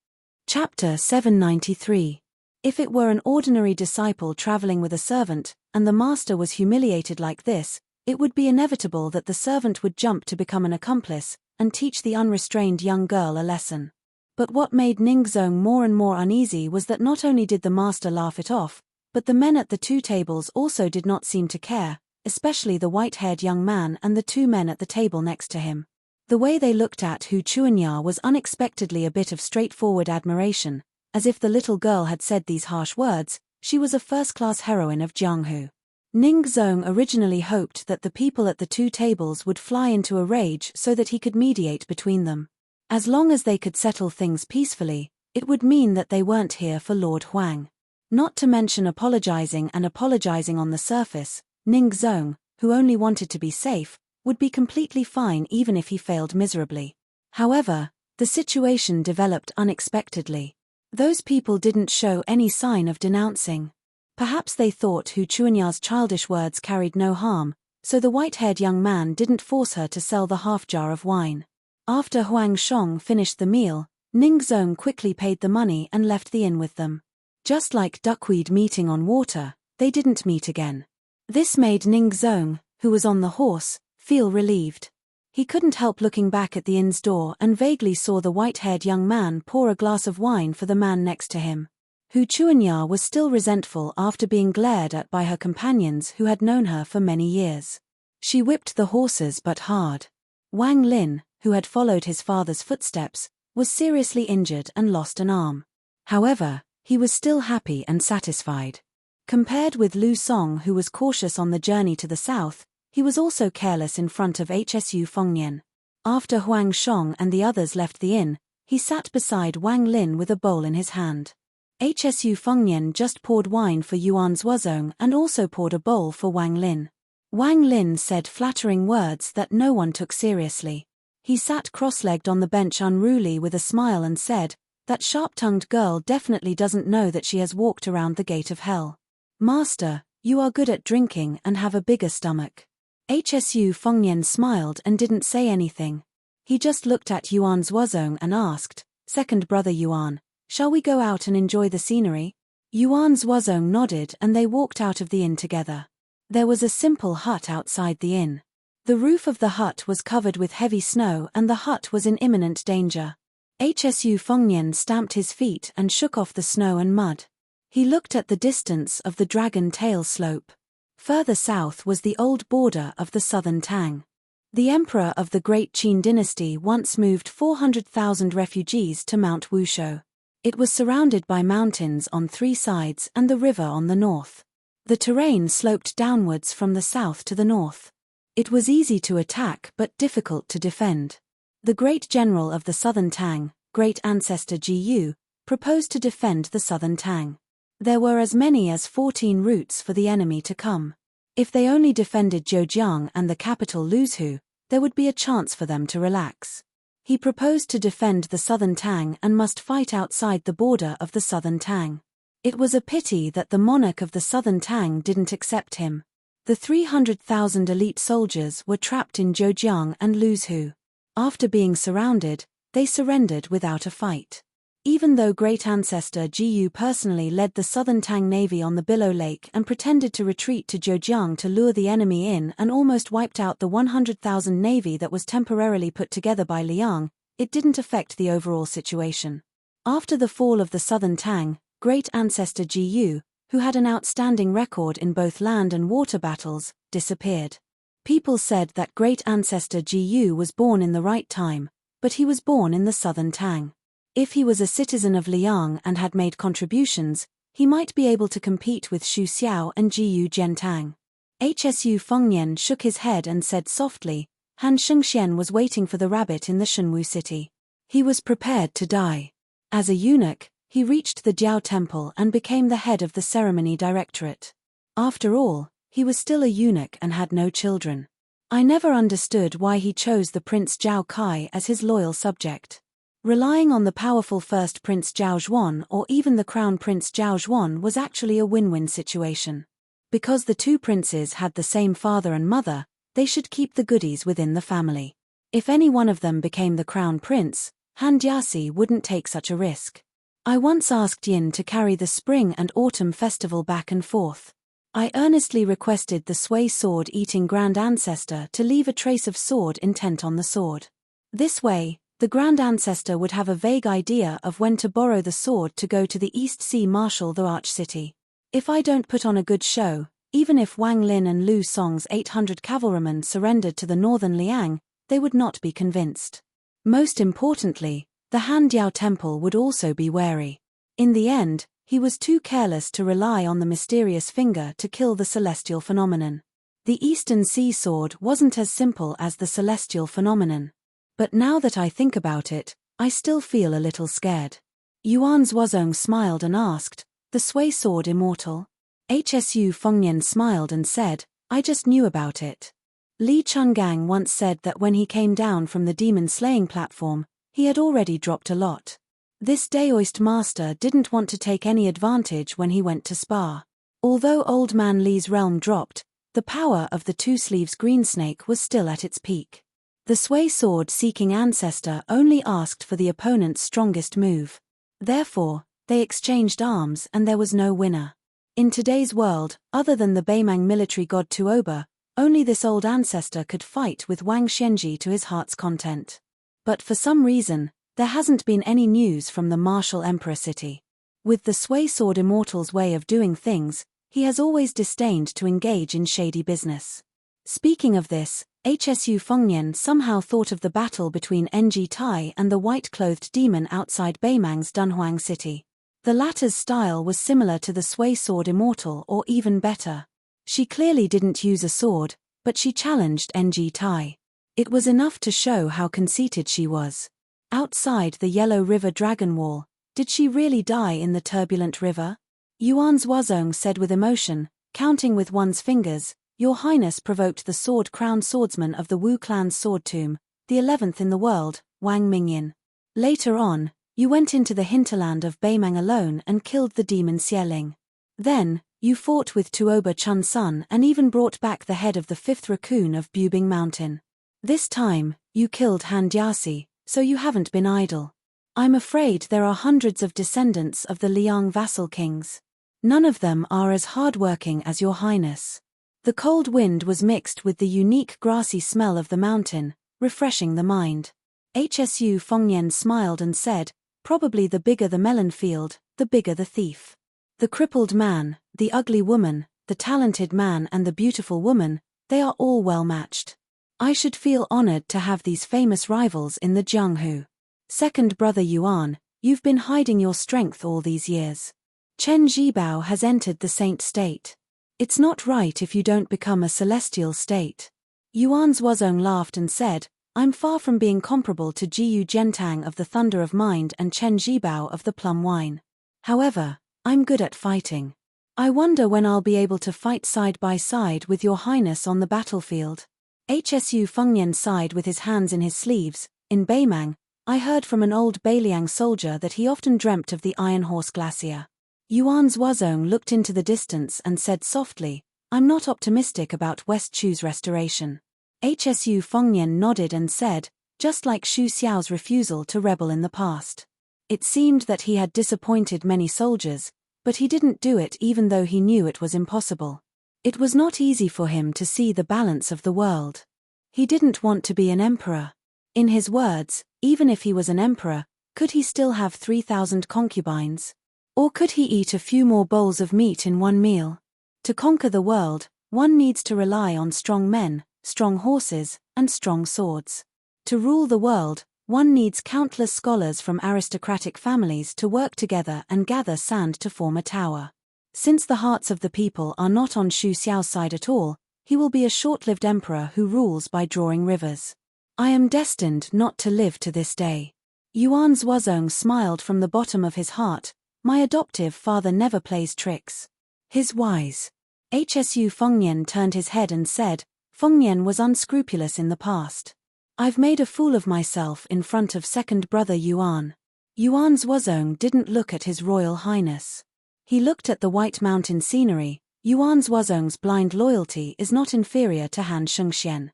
Chapter 793. If it were an ordinary disciple traveling with a servant, and the master was humiliated like this, it would be inevitable that the servant would jump to become an accomplice, and teach the unrestrained young girl a lesson. But what made Ning Zong more and more uneasy was that not only did the master laugh it off, but the men at the 2 tables also did not seem to care, especially the white-haired young man and the 2 men at the table next to him. The way they looked at Hu Chuanya was unexpectedly a bit of straightforward admiration, as if the little girl had said these harsh words, she was a first-class heroine of Jianghu. Ning Zong originally hoped that the people at the 2 tables would fly into a rage so that he could mediate between them. As long as they could settle things peacefully, it would mean that they weren't here for Lord Huang. Not to mention apologizing on the surface, Ning Zong, who only wanted to be safe, would be completely fine even if he failed miserably. However, the situation developed unexpectedly. Those people didn't show any sign of denouncing. Perhaps they thought Hu Chuanya's childish words carried no harm, so the white-haired young man didn't force her to sell the half-jar of wine. After Huang Shong finished the meal, Ning Zong quickly paid the money and left the inn with them. Just like duckweed meeting on water, they didn't meet again. This made Ning Zong, who was on the horse, feel relieved. He couldn't help looking back at the inn's door and vaguely saw the white-haired young man pour a glass of wine for the man next to him. Hu Chuanya was still resentful after being glared at by her companions who had known her for many years. She whipped the horses but hard. Wang Lin, who had followed his father's footsteps, was seriously injured and lost an arm. However, he was still happy and satisfied. Compared with Lu Song, who was cautious on the journey to the south, he was also careless in front of Hsu Fengnian. After Huang Shong and the others left the inn, he sat beside Wang Lin with a bowl in his hand. Hsu Fengnian just poured wine for Yuan Zuozong and also poured a bowl for Wang Lin. Wang Lin said flattering words that no one took seriously. He sat cross-legged on the bench unruly with a smile and said, "That sharp-tongued girl definitely doesn't know that she has walked around the gate of hell. Master, you are good at drinking and have a bigger stomach." Hsu Fengnian smiled and didn't say anything. He just looked at Yuan Zuozong and asked, "Second brother Yuan, shall we go out and enjoy the scenery?" Yuan Zuozong nodded and they walked out of the inn together. There was a simple hut outside the inn. The roof of the hut was covered with heavy snow and the hut was in imminent danger. Hsu Fengnian stamped his feet and shook off the snow and mud. He looked at the distance of the Dragon Tail slope. Further south was the old border of the southern Tang. The emperor of the Great Qin dynasty once moved 400,000 refugees to Mount Wushou. It was surrounded by mountains on 3 sides and the river on the north. The terrain sloped downwards from the south to the north. It was easy to attack but difficult to defend. The great general of the southern Tang, great ancestor Ji Yu, proposed to defend the southern Tang. There were as many as 14 routes for the enemy to come. If they only defended Zhejiang and the capital Luzhu, there would be a chance for them to relax. He proposed to defend the southern Tang and must fight outside the border of the southern Tang. It was a pity that the monarch of the southern Tang didn't accept him. The 300,000 elite soldiers were trapped in Zhejiang and Luzhu. After being surrounded, they surrendered without a fight. Even though great ancestor Ji Yu personally led the southern Tang navy on the Billow Lake and pretended to retreat to Zhejiang to lure the enemy in and almost wiped out the 100,000 navy that was temporarily put together by Liang, it didn't affect the overall situation. After the fall of the southern Tang, great ancestor Ji Yu, who had an outstanding record in both land and water battles, disappeared. People said that great ancestor Ji Yu was born in the right time, but he was born in the southern Tang. If he was a citizen of Liang and had made contributions, he might be able to compete with Xu Xiao and Jiyu Jiantang. Hsu Fengnian shook his head and said softly, Han Shengxian was waiting for the rabbit in the Shenwu city. He was prepared to die. As a eunuch, he reached the Jiao Temple and became the head of the ceremony directorate. After all, he was still a eunuch and had no children. I never understood why he chose the Prince Zhao Kai as his loyal subject. Relying on the powerful first Prince Zhao Zhuan or even the Crown Prince Zhao Zhuan was actually a win-win situation. Because the two princes had the same father and mother, they should keep the goodies within the family. If any one of them became the Crown Prince, Han Jiasi wouldn't take such a risk. I once asked Yin to carry the spring and autumn festival back and forth. I earnestly requested the Sui sword-eating Grand Ancestor to leave a trace of sword intent on the sword. This way, the Grand Ancestor would have a vague idea of when to borrow the sword to go to the East Sea marshal the Arch City. If I don't put on a good show, even if Wang Lin and Lu Song's 800 cavalrymen surrendered to the northern Liang, they would not be convinced. Most importantly, the Han Diao Temple would also be wary. In the end, he was too careless to rely on the mysterious finger to kill the celestial phenomenon. The Eastern Sea Sword wasn't as simple as the celestial phenomenon. But now that I think about it, I still feel a little scared. Yuan Zuozong smiled and asked, The sway sword immortal? Hsu Fengnian smiled and said, I just knew about it. Li Chungang once said that when he came down from the demon-slaying platform, he had already dropped a lot. This Daoist master didn't want to take any advantage when he went to spar. Although Old Man Li's realm dropped, the power of the two-sleeves greensnake was still at its peak. The sway sword-seeking ancestor only asked for the opponent's strongest move. Therefore, they exchanged arms and there was no winner. In today's world, other than the Beimang military god Tuoba, only this old ancestor could fight with Wang Xianji to his heart's content. But for some reason, there hasn't been any news from the martial emperor city. With the sway sword immortal's way of doing things, he has always disdained to engage in shady business. Speaking of this, Hsu Fengnian somehow thought of the battle between Ng Tai and the white-clothed demon outside Beimang's Dunhuang city. The latter's style was similar to the sway sword immortal or even better. She clearly didn't use a sword, but she challenged Ng Tai. It was enough to show how conceited she was. Outside the Yellow River Dragon Wall, did she really die in the turbulent river? Yuan Zuozong said with emotion, counting with one's fingers, Your Highness provoked the sword-crowned swordsman of the Wu clan's sword tomb, the 11th in the world, Wang Mingyan. Later on, you went into the hinterland of Beimang alone and killed the demon Xieling. Then, you fought with Tuoba Chun Sun and even brought back the head of the 5th raccoon of Bubing Mountain. This time, you killed Han Diasi, so you haven't been idle. I'm afraid there are hundreds of descendants of the Liang vassal kings. None of them are as hard-working as Your Highness. The cold wind was mixed with the unique grassy smell of the mountain, refreshing the mind. Hsu Fengnian smiled and said, Probably the bigger the melon field, the bigger the thief. The crippled man, the ugly woman, the talented man and the beautiful woman, they are all well matched. I should feel honored to have these famous rivals in the Jianghu. Second brother Yuan, you've been hiding your strength all these years. Chen Zhibao has entered the saint state. It's not right if you don't become a celestial state. Yuan Zuozong laughed and said, I'm far from being comparable to Jiyu Gentang of the Thunder of Mind and Chen Zhibao of the Plum Wine. However, I'm good at fighting. I wonder when I'll be able to fight side by side with Your Highness on the battlefield. Hsu Fengnian sighed with his hands in his sleeves. In Beimang, I heard from an old Beiliang soldier that he often dreamt of the Iron Horse Glacier. Yuan Zuozong looked into the distance and said softly, I'm not optimistic about West Chu's restoration. Hsu Fengnian nodded and said, just like Xu Xiao's refusal to rebel in the past. It seemed that he had disappointed many soldiers, but he didn't do it even though he knew it was impossible. It was not easy for him to see the balance of the world. He didn't want to be an emperor. In his words, even if he was an emperor, could he still have 3,000 concubines? Or could he eat a few more bowls of meat in one meal? To conquer the world, one needs to rely on strong men, strong horses, and strong swords. To rule the world, one needs countless scholars from aristocratic families to work together and gather sand to form a tower. Since the hearts of the people are not on Xu Xiao's side at all, he will be a short-lived emperor who rules by drawing rivers. I am destined not to live to this day. Yuan Zuozong smiled from the bottom of his heart. My adoptive father never plays tricks. He's wise. Hsu Fengnian turned his head and said, Fengnian was unscrupulous in the past. I've made a fool of myself in front of second brother Yuan. Yuan Zuozong didn't look at his royal highness. He looked at the White Mountain scenery. Yuan Zuozong's blind loyalty is not inferior to Han Shengxian.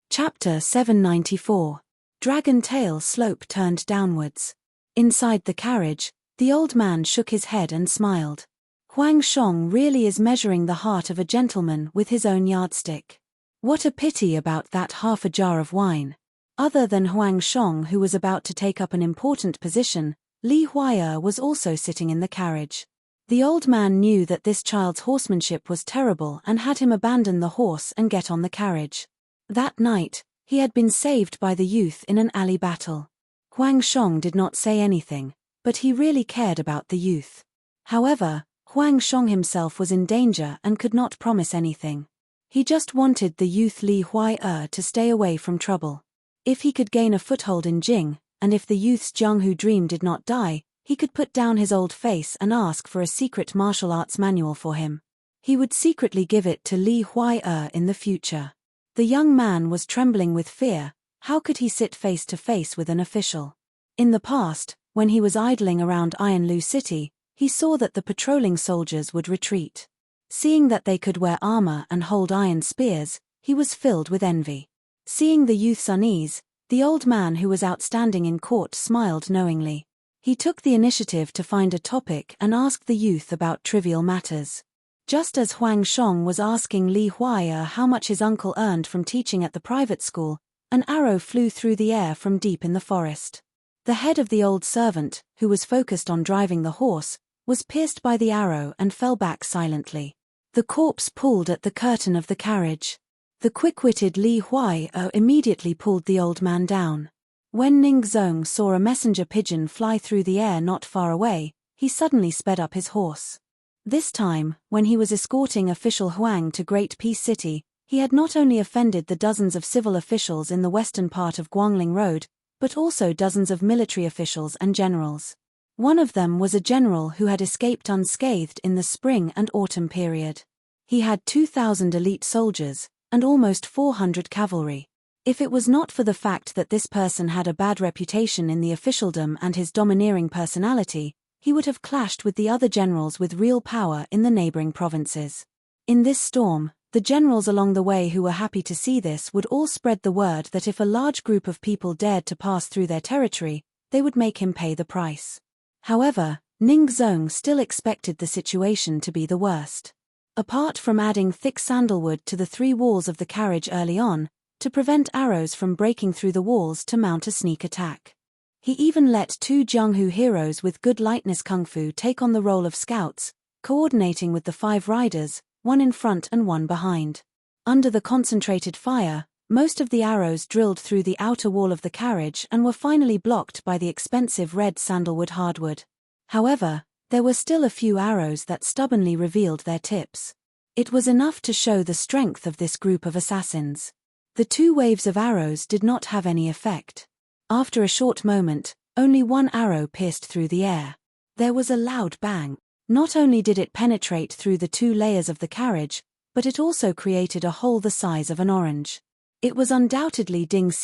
Chapter 794. Dragon Tail Slope Turned Downwards. Inside the carriage, the old man shook his head and smiled. Huang Shong really is measuring the heart of a gentleman with his own yardstick. What a pity about that half a jar of wine. Other than Huang Shong, who was about to take up an important position, Li Huai'er was also sitting in the carriage. The old man knew that this child's horsemanship was terrible and had him abandon the horse and get on the carriage. That night, he had been saved by the youth in an alley battle. Huang Shong did not say anything, but he really cared about the youth. However, Huang Shong himself was in danger and could not promise anything. He just wanted the youth Li Huai'er to stay away from trouble. If he could gain a foothold in Jing, and if the youth's Jianghu dream did not die, He could put down his old face and ask for a secret martial arts manual for him. He would secretly give it to Li Huai in the future. The young man was trembling with fear. How could he sit face to face with an official? In the past, when he was idling around Ironlu City, he saw that the patrolling soldiers would retreat. Seeing that they could wear armor and hold iron spears, he was filled with envy. Seeing the youth's unease, the old man who was outstanding in court smiled knowingly. He took the initiative to find a topic and asked the youth about trivial matters. Just as Huang Shong was asking Li Huai how much his uncle earned from teaching at the private school, an arrow flew through the air from deep in the forest. The head of the old servant, who was focused on driving the horse, was pierced by the arrow and fell back silently. The corpse pulled at the curtain of the carriage. The quick-witted Li Huai immediately pulled the old man down. When Ning Zong saw a messenger pigeon fly through the air not far away, he suddenly sped up his horse. This time, when he was escorting official Huang to Great Peace City, he had not only offended the dozens of civil officials in the western part of Guangling Road, but also dozens of military officials and generals. One of them was a general who had escaped unscathed in the spring and autumn period. He had 2,000 elite soldiers, and almost 400 cavalry. If it was not for the fact that this person had a bad reputation in the officialdom and his domineering personality, he would have clashed with the other generals with real power in the neighboring provinces. In this storm, the generals along the way who were happy to see this would all spread the word that if a large group of people dared to pass through their territory, they would make him pay the price. However, Ning Zong still expected the situation to be the worst. Apart from adding thick sandalwood to the 3 walls of the carriage early on, to prevent arrows from breaking through the walls to mount a sneak attack. He even let 2 Jianghu heroes with good lightness kung fu take on the role of scouts, coordinating with the 5 riders, one in front and one behind. Under the concentrated fire, most of the arrows drilled through the outer wall of the carriage and were finally blocked by the expensive red sandalwood hardwood. However, there were still a few arrows that stubbornly revealed their tips. It was enough to show the strength of this group of assassins. The 2 waves of arrows did not have any effect. After a short moment, only one arrow pierced through the air. There was a loud bang. Not only did it penetrate through the 2 layers of the carriage, but it also created a hole the size of an orange. It was undoubtedly Ding Ce,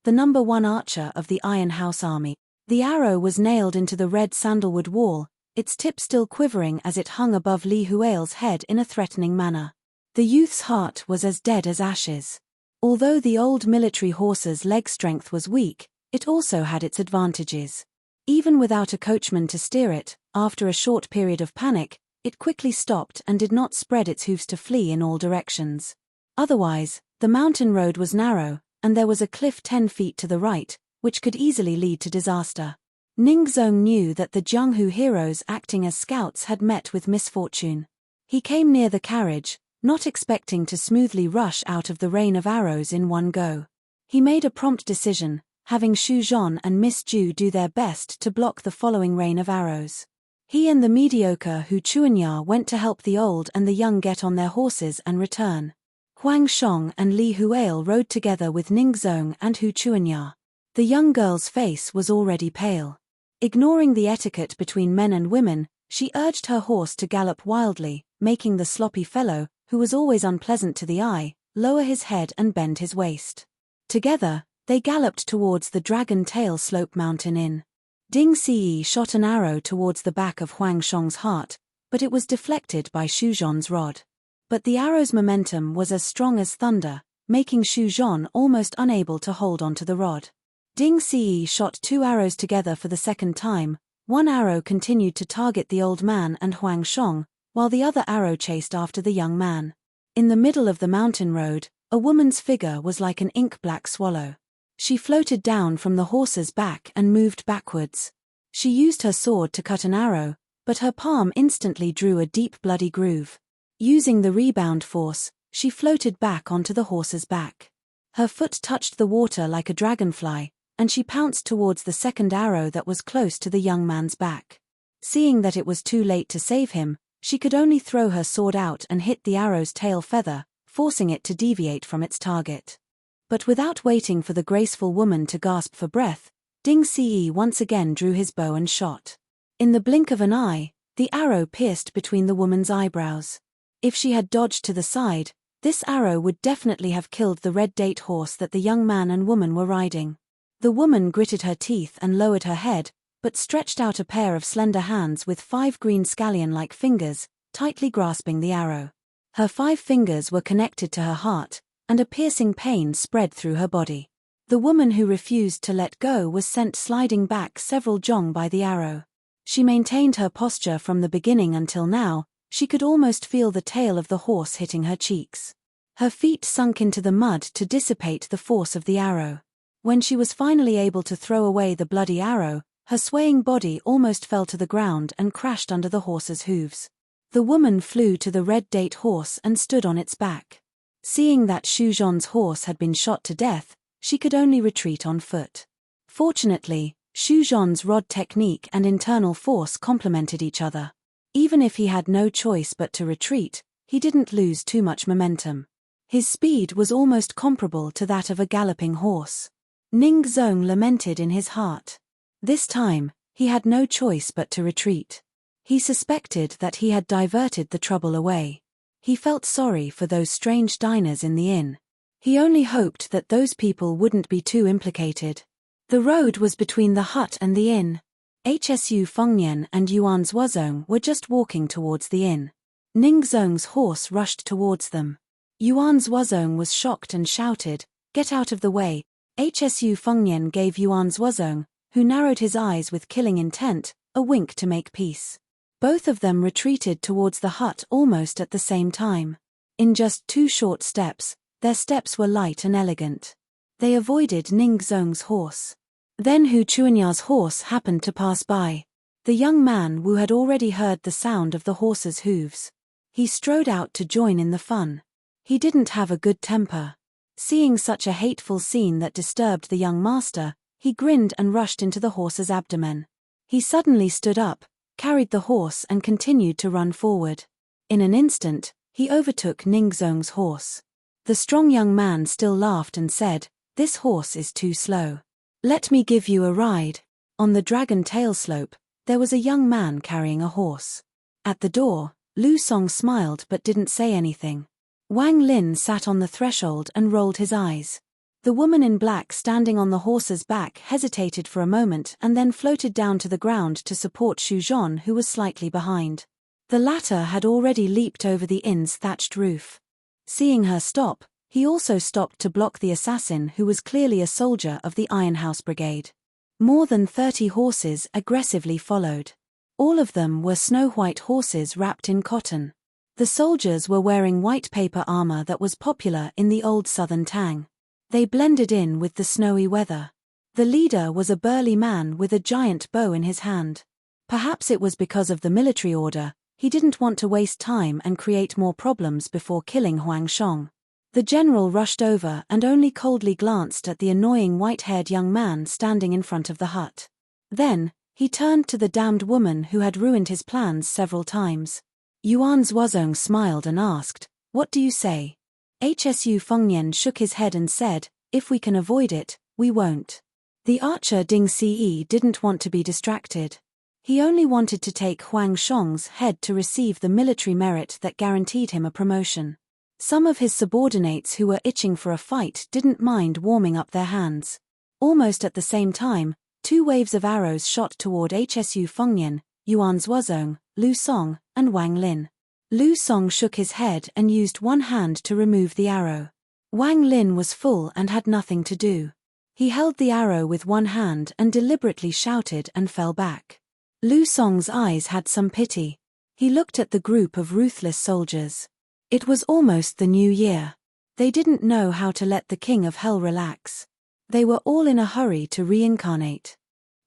the number 1 archer of the Iron House army. The arrow was nailed into the red sandalwood wall, its tip still quivering as it hung above Li Huail's head in a threatening manner. The youth's heart was as dead as ashes. Although the old military horse's leg strength was weak, it also had its advantages. Even without a coachman to steer it, after a short period of panic, it quickly stopped and did not spread its hooves to flee in all directions. Otherwise, the mountain road was narrow, and there was a cliff 10 feet to the right, which could easily lead to disaster. Ning Zong knew that the Jianghu heroes acting as scouts had met with misfortune. He came near the carriage, not expecting to smoothly rush out of the rain of arrows in one go. He made a prompt decision, having Xu Zhon and Miss Ju do their best to block the following rain of arrows. He and the mediocre Hu Chuanya went to help the old and the young get on their horses and return. Huang Shong and Li Huail rode together with Ning Zong and Hu Chuanya. The young girl's face was already pale. Ignoring the etiquette between men and women, she urged her horse to gallop wildly, making the sloppy fellow, who was always unpleasant to the eye, lower his head and bend his waist. Together, they galloped towards the Dragon Tail Slope Mountain Inn. Ding Ce shot an arrow towards the back of Huang Shong's heart, but it was deflected by Xu Zhon's rod. But the arrow's momentum was as strong as thunder, making Xu Zhon almost unable to hold onto the rod. Ding Ce shot 2 arrows together for the second time. One arrow continued to target the old man and Huang Shong, while the other arrow chased after the young man. In the middle of the mountain road, a woman's figure was like an ink-black swallow. She floated down from the horse's back and moved backwards. She used her sword to cut an arrow, but her palm instantly drew a deep bloody groove. Using the rebound force, she floated back onto the horse's back. Her foot touched the water like a dragonfly, and she pounced towards the second arrow that was close to the young man's back. Seeing that it was too late to save him, she could only throw her sword out and hit the arrow's tail feather, forcing it to deviate from its target. But without waiting for the graceful woman to gasp for breath, Ding Ce once again drew his bow and shot. In the blink of an eye, the arrow pierced between the woman's eyebrows. If she had dodged to the side, this arrow would definitely have killed the red date horse that the young man and woman were riding. The woman gritted her teeth and lowered her head, but stretched out a pair of slender hands with 5 green scallion-like fingers, tightly grasping the arrow. Her 5 fingers were connected to her heart, and a piercing pain spread through her body. The woman who refused to let go was sent sliding back several jong by the arrow. She maintained her posture from the beginning until now. She could almost feel the tail of the horse hitting her cheeks. Her feet sunk into the mud to dissipate the force of the arrow. When she was finally able to throw away the bloody arrow, her swaying body almost fell to the ground and crashed under the horse's hooves. The woman flew to the red date horse and stood on its back. Seeing that Xu Zhan's horse had been shot to death, she could only retreat on foot. Fortunately, Xu Zhan's rod technique and internal force complemented each other. Even if he had no choice but to retreat, he didn't lose too much momentum. His speed was almost comparable to that of a galloping horse. Ning Zong lamented in his heart. This time, he had no choice but to retreat. He suspected that he had diverted the trouble away. He felt sorry for those strange diners in the inn. He only hoped that those people wouldn't be too implicated. The road was between the hut and the inn. Hsu Fengnian and Yuan Zuozong were just walking towards the inn. Ning Zong's horse rushed towards them. Yuan Zuozong was shocked and shouted, "Get out of the way!" Hsu Fengnian gave Yuan Zuozong, who narrowed his eyes with killing intent, a wink to make peace. Both of them retreated towards the hut almost at the same time. In just 2 short steps, their steps were light and elegant. They avoided Ning Zong's horse. Then Hu Chuanya's horse happened to pass by. The young man Wu had already heard the sound of the horse's hooves. He strode out to join in the fun. He didn't have a good temper. Seeing such a hateful scene that disturbed the young master, he grinned and rushed into the horse's abdomen. He suddenly stood up, carried the horse and continued to run forward. In an instant, he overtook Ning Zong's horse. The strong young man still laughed and said, "This horse is too slow. Let me give you a ride." On the dragon tail slope, there was a young man carrying a horse. At the door, Lu Song smiled but didn't say anything. Wang Lin sat on the threshold and rolled his eyes. The woman in black standing on the horse's back hesitated for a moment and then floated down to the ground to support Xu Zhan, who was slightly behind. The latter had already leaped over the inn's thatched roof. Seeing her stop, he also stopped to block the assassin, who was clearly a soldier of the Iron House Brigade. More than 30 horses aggressively followed. All of them were snow-white horses wrapped in cotton. The soldiers were wearing white paper armor that was popular in the old southern Tang. They blended in with the snowy weather. The leader was a burly man with a giant bow in his hand. Perhaps it was because of the military order, he didn't want to waste time and create more problems before killing Huang Shong. The general rushed over and only coldly glanced at the annoying white-haired young man standing in front of the hut. Then, he turned to the damned woman who had ruined his plans several times. Yuan Zuozong smiled and asked, "What do you say?" Hsu Fengnian shook his head and said, "If we can avoid it, we won't." The archer Ding Ce didn't want to be distracted. He only wanted to take Huang Shong's head to receive the military merit that guaranteed him a promotion. Some of his subordinates who were itching for a fight didn't mind warming up their hands. Almost at the same time, 2 waves of arrows shot toward Hsu Fengnian, Yuan Zuozong, Lu Song, and Wang Lin. Lu Song shook his head and used one hand to remove the arrow. Wang Lin was full and had nothing to do. He held the arrow with one hand and deliberately shouted and fell back. Lu Song's eyes had some pity. He looked at the group of ruthless soldiers. It was almost the new year. They didn't know how to let the King of Hell relax. They were all in a hurry to reincarnate.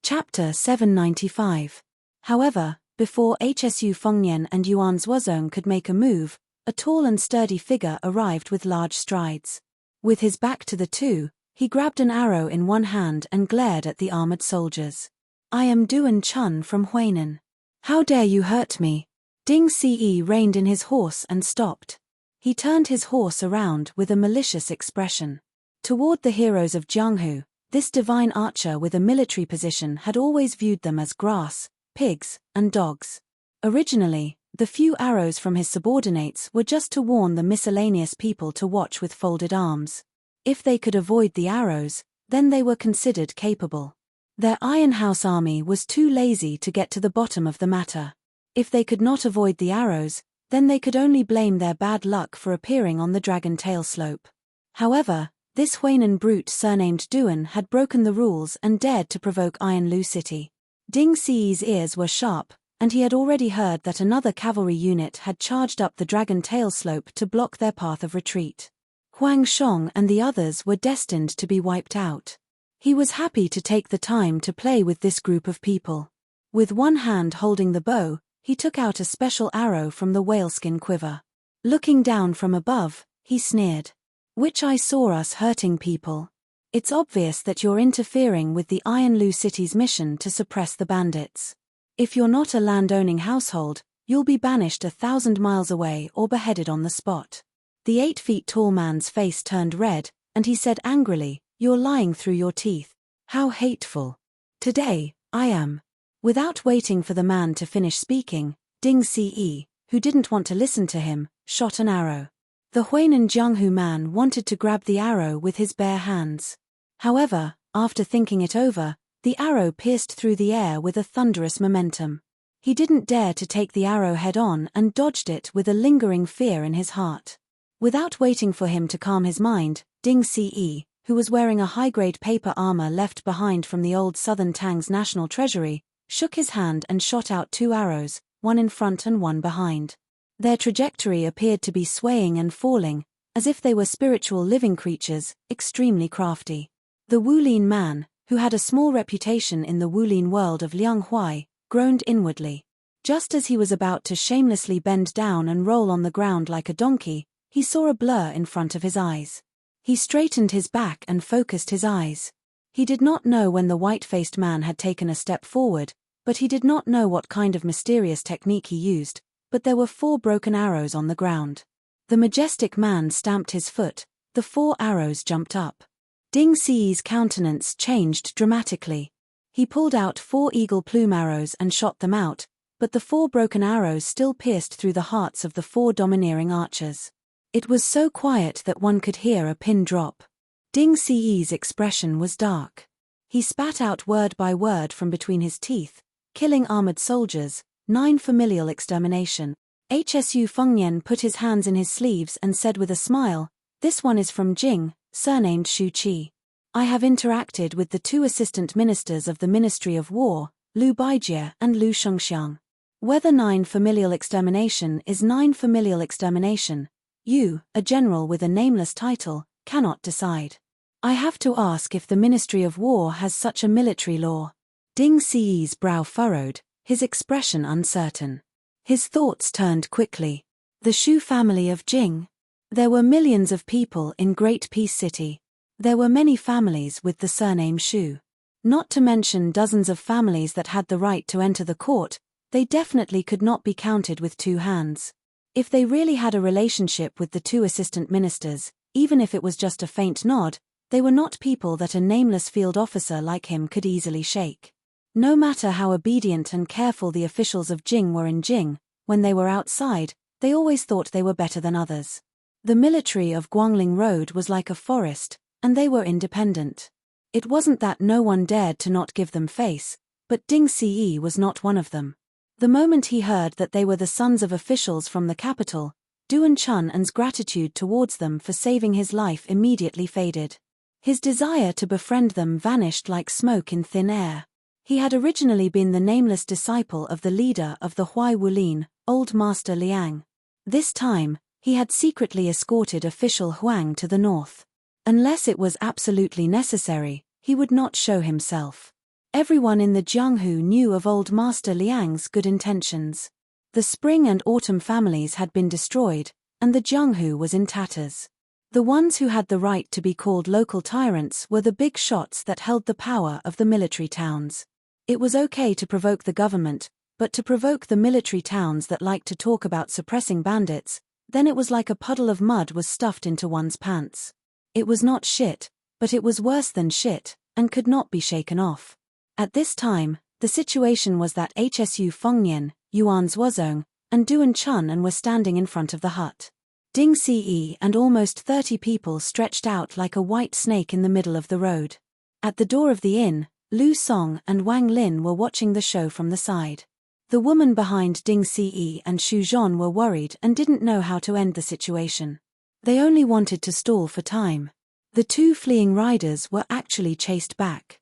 Chapter 795. However, before Hsu Fengnian and Yuan Zuozong could make a move, a tall and sturdy figure arrived with large strides. With his back to the two, he grabbed an arrow in one hand and glared at the armored soldiers. "I am Duan Chun from Huainan. How dare you hurt me?" Ding Ce reined in his horse and stopped. He turned his horse around with a malicious expression. Toward the heroes of Jianghu, This divine archer with a military position had always viewed them as grass, pigs, and dogs. Originally, the few arrows from his subordinates were just to warn the miscellaneous people to watch with folded arms. If they could avoid the arrows, then they were considered capable. Their Iron House army was too lazy to get to the bottom of the matter. If they could not avoid the arrows, then they could only blame their bad luck for appearing on the Dragon Tail slope. However, this Huainan brute surnamed Duan had broken the rules and dared to provoke Iron Lu City. Ding Si's ears were sharp, and he had already heard that another cavalry unit had charged up the Dragon Tail slope to block their path of retreat. Huang Shong and the others were destined to be wiped out. He was happy to take the time to play with this group of people. With one hand holding the bow, he took out a special arrow from the whaleskin quiver. Looking down from above, he sneered. "Which I saw us hurting people. It's obvious that you're interfering with the Iron Lu City's mission to suppress the bandits. If you're not a land-owning household, you'll be banished 1,000 miles away or beheaded on the spot." The 8-feet-tall man's face turned red, and he said angrily, "You're lying through your teeth. How hateful. Today, I am." Without waiting for the man to finish speaking, Ding Ce, who didn't want to listen to him, shot an arrow. The Huainan Jianghu man wanted to grab the arrow with his bare hands. However, after thinking it over, the arrow pierced through the air with a thunderous momentum. He didn't dare to take the arrow head-on and dodged it with a lingering fear in his heart. Without waiting for him to calm his mind, Ding Ce, who was wearing a high-grade paper armor left behind from the old Southern Tang's national treasury, shook his hand and shot out 2 arrows, one in front and one behind. Their trajectory appeared to be swaying and falling, as if they were spiritual living creatures, extremely crafty. The Wulin man, who had a small reputation in the Wulin world of Liang Huai, groaned inwardly. Just as he was about to shamelessly bend down and roll on the ground like a donkey, he saw a blur in front of his eyes. He straightened his back and focused his eyes. He did not know when the white-faced man had taken a step forward, but he did not know what kind of mysterious technique he used, but there were 4 broken arrows on the ground. The majestic man stamped his foot, the 4 arrows jumped up. Ding Ce's countenance changed dramatically. He pulled out 4 eagle plume arrows and shot them out, but the 4 broken arrows still pierced through the hearts of the 4 domineering archers. It was so quiet that one could hear a pin drop. Ding Ce's expression was dark. He spat out word by word from between his teeth: killing armored soldiers, 9 familial extermination. Hsu Fengnian put his hands in his sleeves and said with a smile, "This one is from Jing, surnamed Shu Qi. I have interacted with the 2 assistant ministers of the Ministry of War, Lu Baijie and Lu Shengxiang. Whether 9 familial extermination is 9 familial extermination, you, a general with a nameless title, cannot decide. I have to ask if the Ministry of War has such a military law." Ding Ce's brow furrowed, his expression uncertain. His thoughts turned quickly. The Shu family of Jing. There were millions of people in Great Peace City. There were many families with the surname Shu. Not to mention dozens of families that had the right to enter the court, they definitely could not be counted with 2 hands. If they really had a relationship with the 2 assistant ministers, even if it was just a faint nod, they were not people that a nameless field officer like him could easily shake. No matter how obedient and careful the officials of Jing were in Jing, when they were outside, they always thought they were better than others. The military of Guangling Road was like a forest, and they were independent. It wasn't that no one dared to not give them face, but Ding Ce was not one of them. The moment he heard that they were the sons of officials from the capital, Duan Chun'an's gratitude towards them for saving his life immediately faded. His desire to befriend them vanished like smoke in thin air. He had originally been the nameless disciple of the leader of the Huai Wulin, Old Master Liang. This time, he had secretly escorted official Huang to the north. Unless it was absolutely necessary, he would not show himself. Everyone in the Jianghu knew of Old Master Liang's good intentions. The spring and autumn families had been destroyed, and the Jianghu was in tatters. The ones who had the right to be called local tyrants were the big shots that held the power of the military towns. It was okay to provoke the government, but to provoke the military towns that liked to talk about suppressing bandits, then it was like a puddle of mud was stuffed into one's pants. It was not shit, but it was worse than shit, and could not be shaken off. At this time, the situation was that Hsu Fengnian, Yuan Zhuozong, and Duan Chun were standing in front of the hut. Ding Ce and almost 30 people stretched out like a white snake in the middle of the road. At the door of the inn, Lu Song and Wang Lin were watching the show from the side. The woman behind Ding Ce and Xu Zhon were worried and didn't know how to end the situation. They only wanted to stall for time. The two fleeing riders were actually chased back.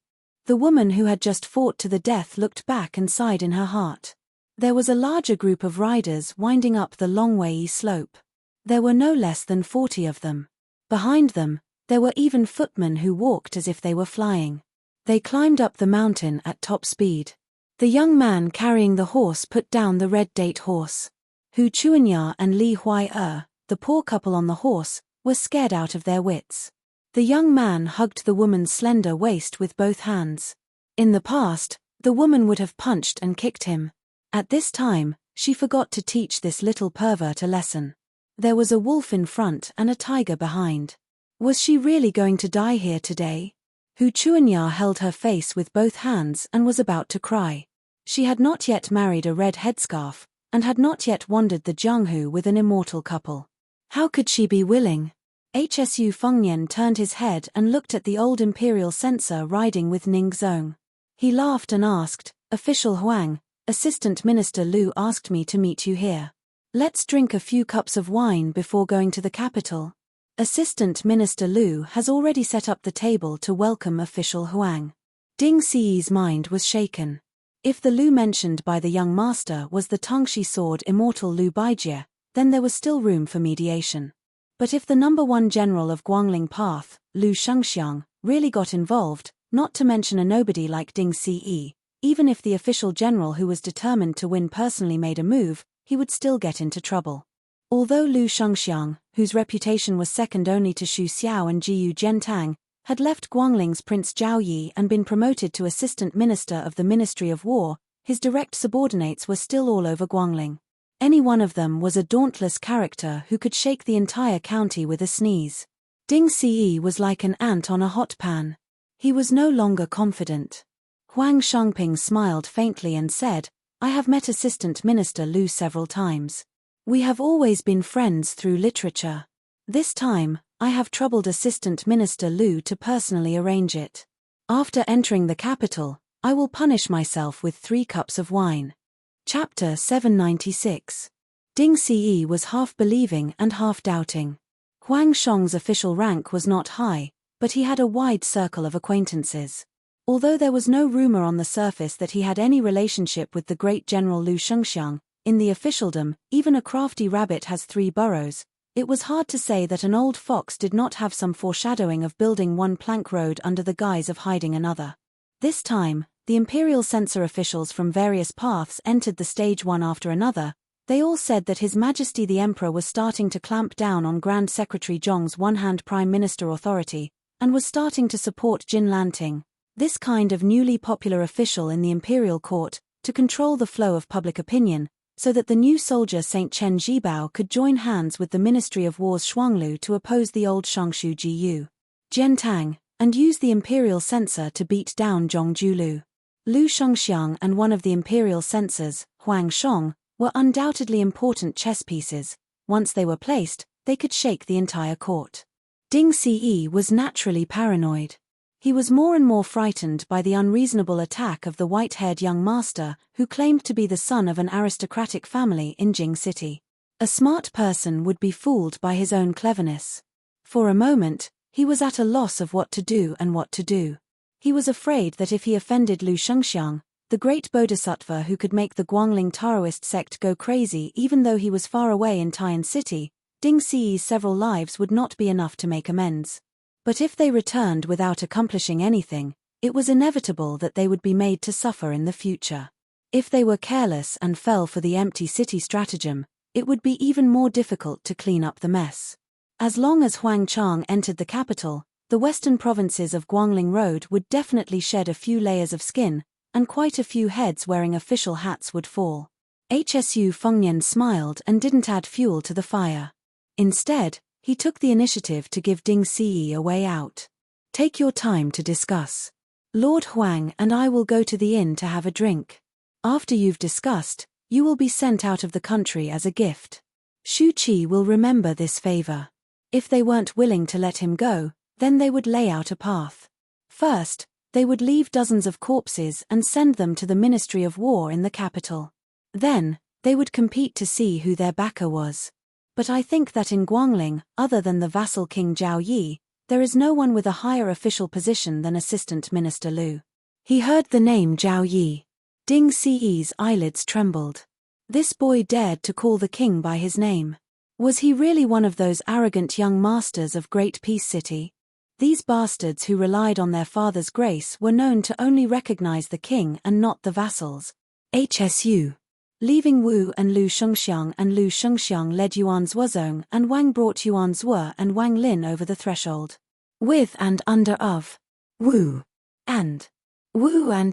The woman who had just fought to the death looked back and sighed in her heart. There was a larger group of riders winding up the long Wei slope. There were no less than 40 of them. Behind them, there were even footmen who walked as if they were flying. They climbed up the mountain at top speed. The young man carrying the horse put down the red date horse. Hu Chuanya and Li Huai, the poor couple on the horse, were scared out of their wits. The young man hugged the woman's slender waist with both hands. In the past, the woman would have punched and kicked him. At this time, she forgot to teach this little pervert a lesson. There was a wolf in front and a tiger behind. Was she really going to die here today? Hu Chuanya held her face with both hands and was about to cry. She had not yet married a red headscarf, and had not yet wandered the Jianghu with an immortal couple. How could she be willing? Hsu Fengnian turned his head and looked at the old imperial censor riding with Ning Zong. He laughed and asked, "Official Huang, Assistant Minister Lu asked me to meet you here. Let's drink a few cups of wine before going to the capital." Assistant Minister Lu has already set up the table to welcome Official Huang. Ding Ce's mind was shaken. If the Lu mentioned by the young master was the Tongxi sword immortal Lu Baijie, then there was still room for mediation. But if the number 1 general of Guangling Path, Lu Shengxiang, really got involved, not to mention a nobody like Ding Ce, even if the official general who was determined to win personally made a move, he would still get into trouble. Although Lu Shengxiang, whose reputation was second only to Xu Xiao and Jiyu Zhentang, had left Guangling's Prince Zhao Yi and been promoted to Assistant Minister of the Ministry of War, his direct subordinates were still all over Guangling. Any one of them was a dauntless character who could shake the entire county with a sneeze. Ding Ce was like an ant on a hot pan. He was no longer confident. Huang Shangping smiled faintly and said, "I have met Assistant Minister Lu several times. We have always been friends through literature. This time, I have troubled Assistant Minister Lu to personally arrange it. After entering the capital, I will punish myself with 3 cups of wine." Chapter 796. Ding Ce was half believing and half doubting. Huang Shang's official rank was not high, but he had a wide circle of acquaintances. Although there was no rumor on the surface that he had any relationship with the great General Lu Shengxiang, in the officialdom, even a crafty rabbit has 3 burrows. It was hard to say that an old fox did not have some foreshadowing of building one plank road under the guise of hiding another. This time, the imperial censor officials from various paths entered the stage one after another. They all said that His Majesty the Emperor was starting to clamp down on Grand Secretary Zhong's one-hand prime minister authority, and was starting to support Jin Lanting, this kind of newly popular official in the imperial court, to control the flow of public opinion, so that the new soldier Saint Chen Zhibao could join hands with the Ministry of War's Shuanglu to oppose the old Shangshu Jiyu Zhentang, and use the imperial censor to beat down Zhong Julu. Lu Shengxiang and one of the imperial censors, Huang Shong, were undoubtedly important chess pieces. Once they were placed, they could shake the entire court. Ding Ce was naturally paranoid. He was more and more frightened by the unreasonable attack of the white-haired young master, who claimed to be the son of an aristocratic family in Jing City. A smart person would be fooled by his own cleverness. For a moment, he was at a loss of what to do and what to do. He was afraid that if he offended Lu Shengxiang, the great bodhisattva who could make the Guangling Taoist sect go crazy even though he was far away in Taiyan City, Ding Ce's several lives would not be enough to make amends. But if they returned without accomplishing anything, it was inevitable that they would be made to suffer in the future. If they were careless and fell for the empty city stratagem, it would be even more difficult to clean up the mess. As long as Huang Chang entered the capital, the western provinces of Guangling Road would definitely shed a few layers of skin, and quite a few heads wearing official hats would fall. Hsu Fengnian smiled and didn't add fuel to the fire. Instead, he took the initiative to give Ding Ce a way out. "Take your time to discuss. Lord Huang and I will go to the inn to have a drink. After you've discussed, you will be sent out of the country as a gift. Shu Qi will remember this favor. If they weren't willing to let him go, then they would lay out a path. First, they would leave dozens of corpses and send them to the Ministry of War in the capital. Then, they would compete to see who their backer was. But I think that in Guangling, other than the vassal King Zhao Yi, there is no one with a higher official position than Assistant Minister Lu. He heard the name Zhao Yi. Ding Ci's eyelids trembled. This boy dared to call the king by his name. Was he really one of those arrogant young masters of Great Peace City? These bastards who relied on their father's grace were known to only recognize the king and not the vassals. HSU. Leaving Wu and Lu Shengxiang led Yuan Zuozong and Wang brought Yuan Zuo and Wang Lin over the threshold. With and under of Wu and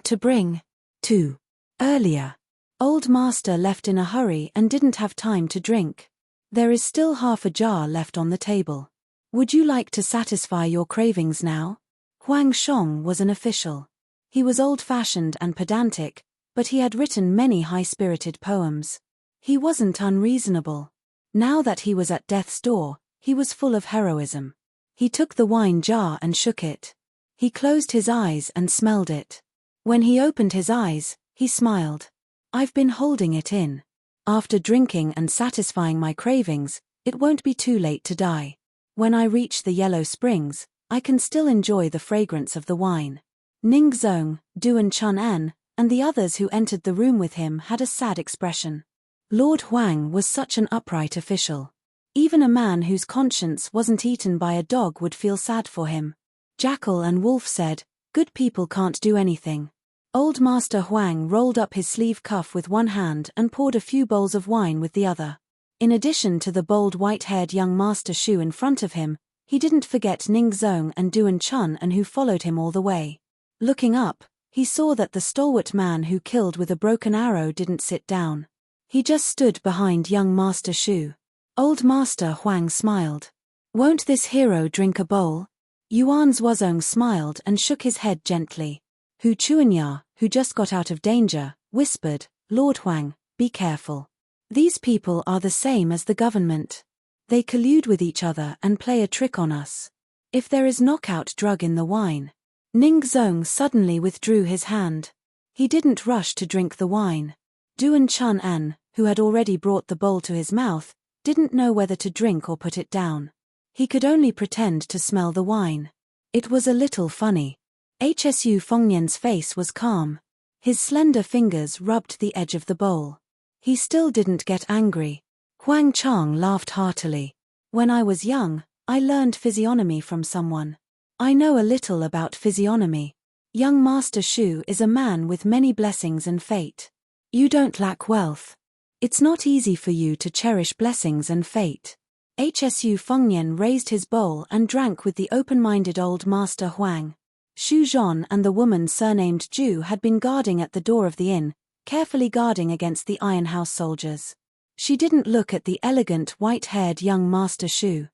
to bring to earlier. Old master left in a hurry and didn't have time to drink. There is still half a jar left on the table. Would you like to satisfy your cravings now? Huang Shong was an official. He was old-fashioned and pedantic, but he had written many high-spirited poems. He wasn't unreasonable. Now that he was at death's door, he was full of heroism. He took the wine jar and shook it. He closed his eyes and smelled it. When he opened his eyes, he smiled. I've been holding it in. After drinking and satisfying my cravings, it won't be too late to die. When I reach the Yellow Springs, I can still enjoy the fragrance of the wine. Ning Zong, Duan Chun'an, and the others who entered the room with him had a sad expression. Lord Huang was such an upright official. Even a man whose conscience wasn't eaten by a dog would feel sad for him. Jackal and Wolf said, "Good people can't do anything." Old Master Huang rolled up his sleeve cuff with one hand and poured a few bowls of wine with the other. In addition to the bold white-haired young Master Shu in front of him, he didn't forget Ning Zong and Duan Chun and who followed him all the way. Looking up, he saw that the stalwart man who killed with a broken arrow didn't sit down. He just stood behind young Master Shu. Old Master Huang smiled. "Won't this hero drink a bowl?" Yuan Zuozong smiled and shook his head gently. Hu Chuanya, who just got out of danger, whispered, "Lord Huang, be careful. These people are the same as the government. They collude with each other and play a trick on us. If there is knockout drug in the wine." Ning Zong suddenly withdrew his hand. He didn't rush to drink the wine. Duan Chun'an, who had already brought the bowl to his mouth, didn't know whether to drink or put it down. He could only pretend to smell the wine. It was a little funny. HSU Fengnian's face was calm. His slender fingers rubbed the edge of the bowl. He still didn't get angry. Huang Chang laughed heartily. "When I was young, I learned physiognomy from someone. I know a little about physiognomy. Young Master Shu is a man with many blessings and fate. You don't lack wealth. It's not easy for you to cherish blessings and fate." HSU Fengnian raised his bowl and drank with the open-minded old Master Huang. Xu Zhon and the woman surnamed Ju had been guarding at the door of the inn, carefully guarding against the Iron House soldiers. She didn't look at the elegant white-haired young Master Shu.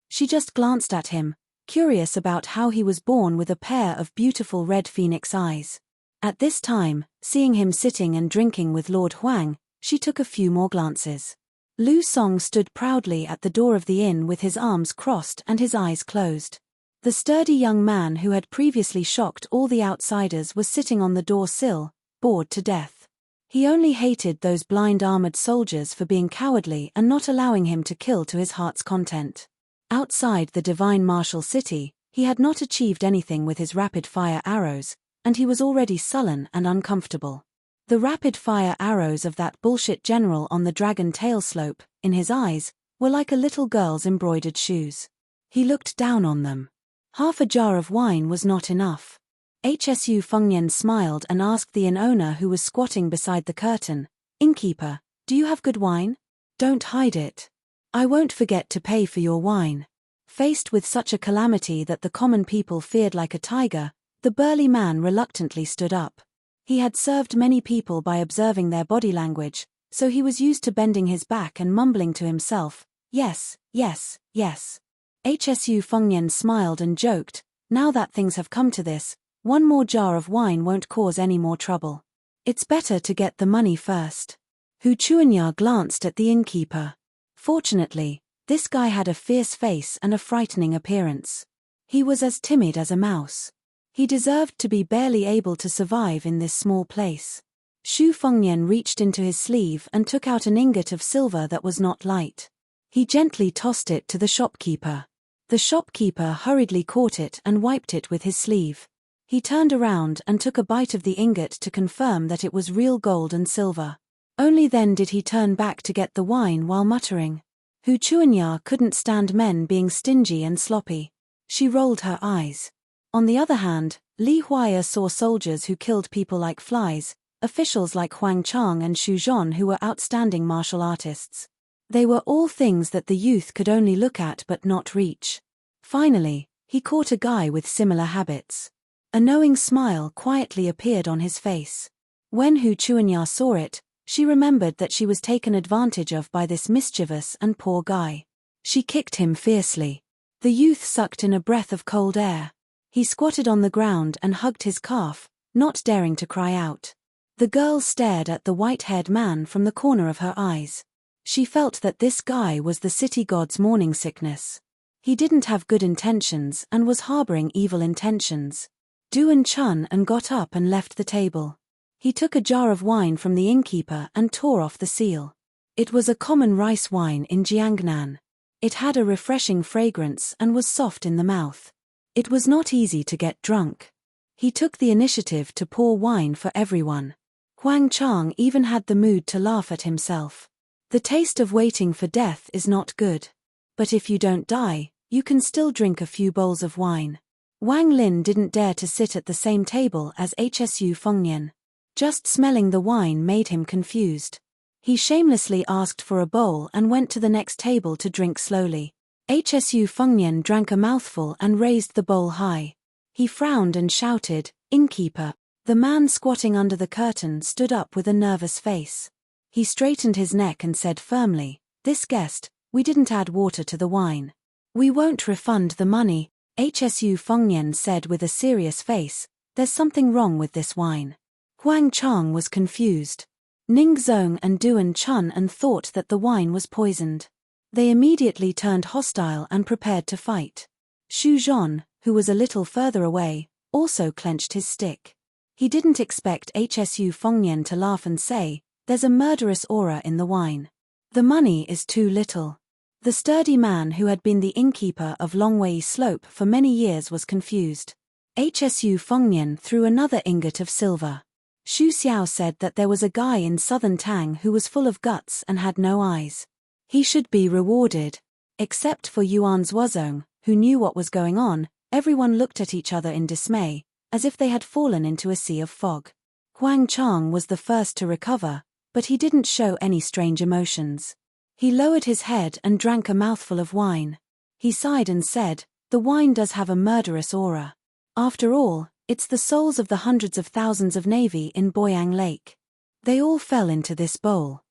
She just glanced at him, curious about how he was born with a pair of beautiful red phoenix eyes. At this time, seeing him sitting and drinking with Lord Huang, she took a few more glances. Lu Song stood proudly at the door of the inn with his arms crossed and his eyes closed. The sturdy young man who had previously shocked all the outsiders was sitting on the door sill, bored to death. He only hated those blind armored soldiers for being cowardly and not allowing him to kill to his heart's content. Outside the divine martial city, he had not achieved anything with his rapid-fire arrows, and he was already sullen and uncomfortable. The rapid-fire arrows of that bullshit general on the dragon tail slope, in his eyes, were like a little girl's embroidered shoes. He looked down on them. Half a jar of wine was not enough. HSU Fengnian smiled and asked the inn owner who was squatting beside the curtain, "Innkeeper, do you have good wine? Don't hide it. I won't forget to pay for your wine." Faced with such a calamity that the common people feared like a tiger, the burly man reluctantly stood up. He had served many people by observing their body language, so he was used to bending his back and mumbling to himself, "Yes, yes, yes." HSU Fengnian smiled and joked, "Now that things have come to this, One more jar of wine won't cause any more trouble. It's better to get the money first. Hu Chuanya glanced at the innkeeper. Fortunately, this guy had a fierce face and a frightening appearance. He was as timid as a mouse. He deserved to be barely able to survive in this small place. Xu Fengnian reached into his sleeve and took out an ingot of silver that was not light. He gently tossed it to the shopkeeper. The shopkeeper hurriedly caught it and wiped it with his sleeve. He turned around and took a bite of the ingot to confirm that it was real gold and silver. Only then did he turn back to get the wine while muttering. Hu Chuanya couldn't stand men being stingy and sloppy. She rolled her eyes. On the other hand, Li Huaya saw soldiers who killed people like flies, officials like Huang Chang and Xu Zhon who were outstanding martial artists. They were all things that the youth could only look at but not reach. Finally, he caught a guy with similar habits. A knowing smile quietly appeared on his face. When Hu Chuanya saw it, she remembered that she was taken advantage of by this mischievous and poor guy. She kicked him fiercely. The youth sucked in a breath of cold air. He squatted on the ground and hugged his calf, not daring to cry out. The girl stared at the white-haired man from the corner of her eyes. She felt that this guy was the city god's morning sickness. He didn't have good intentions and was harboring evil intentions. Duan Chun and got up and left the table. He took a jar of wine from the innkeeper and tore off the seal. It was a common rice wine in Jiangnan. It had a refreshing fragrance and was soft in the mouth. It was not easy to get drunk. He took the initiative to pour wine for everyone. Huang Chang even had the mood to laugh at himself. The taste of waiting for death is not good. But if you don't die, you can still drink a few bowls of wine. Wang Lin didn't dare to sit at the same table as Hsu Fengnian. Just smelling the wine made him confused. He shamelessly asked for a bowl and went to the next table to drink slowly. Hsu Fengnian drank a mouthful and raised the bowl high. He frowned and shouted, "Innkeeper." The man squatting under the curtain stood up with a nervous face. He straightened his neck and said firmly, "This guest, we didn't add water to the wine. We won't refund the money." Hsu Fengnian said with a serious face, "There's something wrong with this wine." Huang Chang was confused. Ning Zong and Duan Chun and thought that the wine was poisoned. They immediately turned hostile and prepared to fight. Xu Zhon, who was a little further away, also clenched his stick. He didn't expect Hsu Fengnian to laugh and say, "There's a murderous aura in the wine. The money is too little." The sturdy man who had been the innkeeper of Longwei Slope for many years was confused. Hsu Fengnian threw another ingot of silver. Xu Xiao said that there was a guy in southern Tang who was full of guts and had no eyes. He should be rewarded. Except for Yuan Zuozong, who knew what was going on, everyone looked at each other in dismay, as if they had fallen into a sea of fog. Huang Chang was the first to recover, but he didn't show any strange emotions. He lowered his head and drank a mouthful of wine. He sighed and said, "The wine does have a murderous aura. After all, it's the souls of the hundreds of thousands of Navy in Boyang Lake. They all fell into this bowl."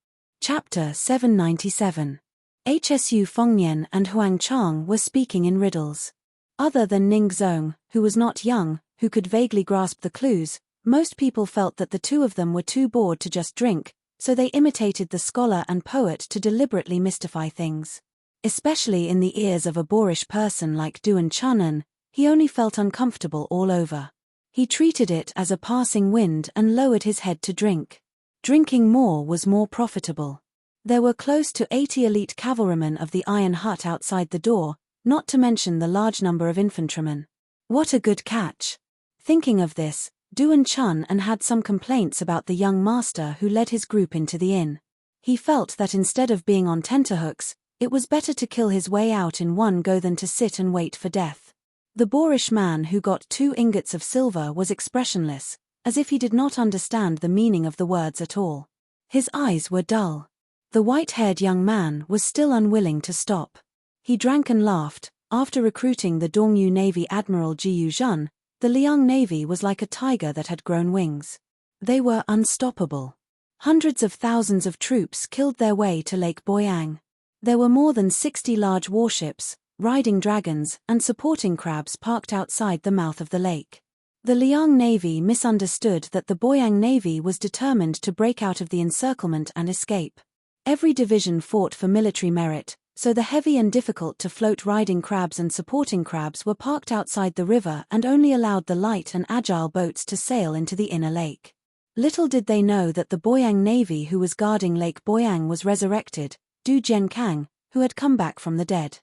Chapter 797. Hsu Fengnian and Huang Chang were speaking in riddles. Other than Ning Zong, who was not young, who could vaguely grasp the clues, most people felt that the two of them were too bored to just drink, so they imitated the scholar and poet to deliberately mystify things. Especially in the ears of a boorish person like Duan Chunan, he only felt uncomfortable all over. He treated it as a passing wind and lowered his head to drink. Drinking more was more profitable. There were close to 80 elite cavalrymen of the Iron Hut outside the door, not to mention the large number of infantrymen. What a good catch! Thinking of this, Duan Chun had some complaints about the young master who led his group into the inn. He felt that instead of being on tenterhooks, it was better to kill his way out in one go than to sit and wait for death. The boorish man who got 2 ingots of silver was expressionless, as if he did not understand the meaning of the words at all. His eyes were dull. The white-haired young man was still unwilling to stop. He drank and laughed. After recruiting the Dongyu Navy Admiral Ji Yuzhen, the Liang Navy was like a tiger that had grown wings. They were unstoppable. Hundreds of thousands of troops killed their way to Lake Boyang. There were more than 60 large warships, riding dragons, and supporting crabs parked outside the mouth of the lake. The Liang Navy misunderstood that the Boyang Navy was determined to break out of the encirclement and escape. Every division fought for military merit, so the heavy and difficult-to-float riding crabs and supporting crabs were parked outside the river and only allowed the light and agile boats to sail into the inner lake. Little did they know that the Boyang Navy who was guarding Lake Boyang was resurrected, Du Kang, who had come back from the dead.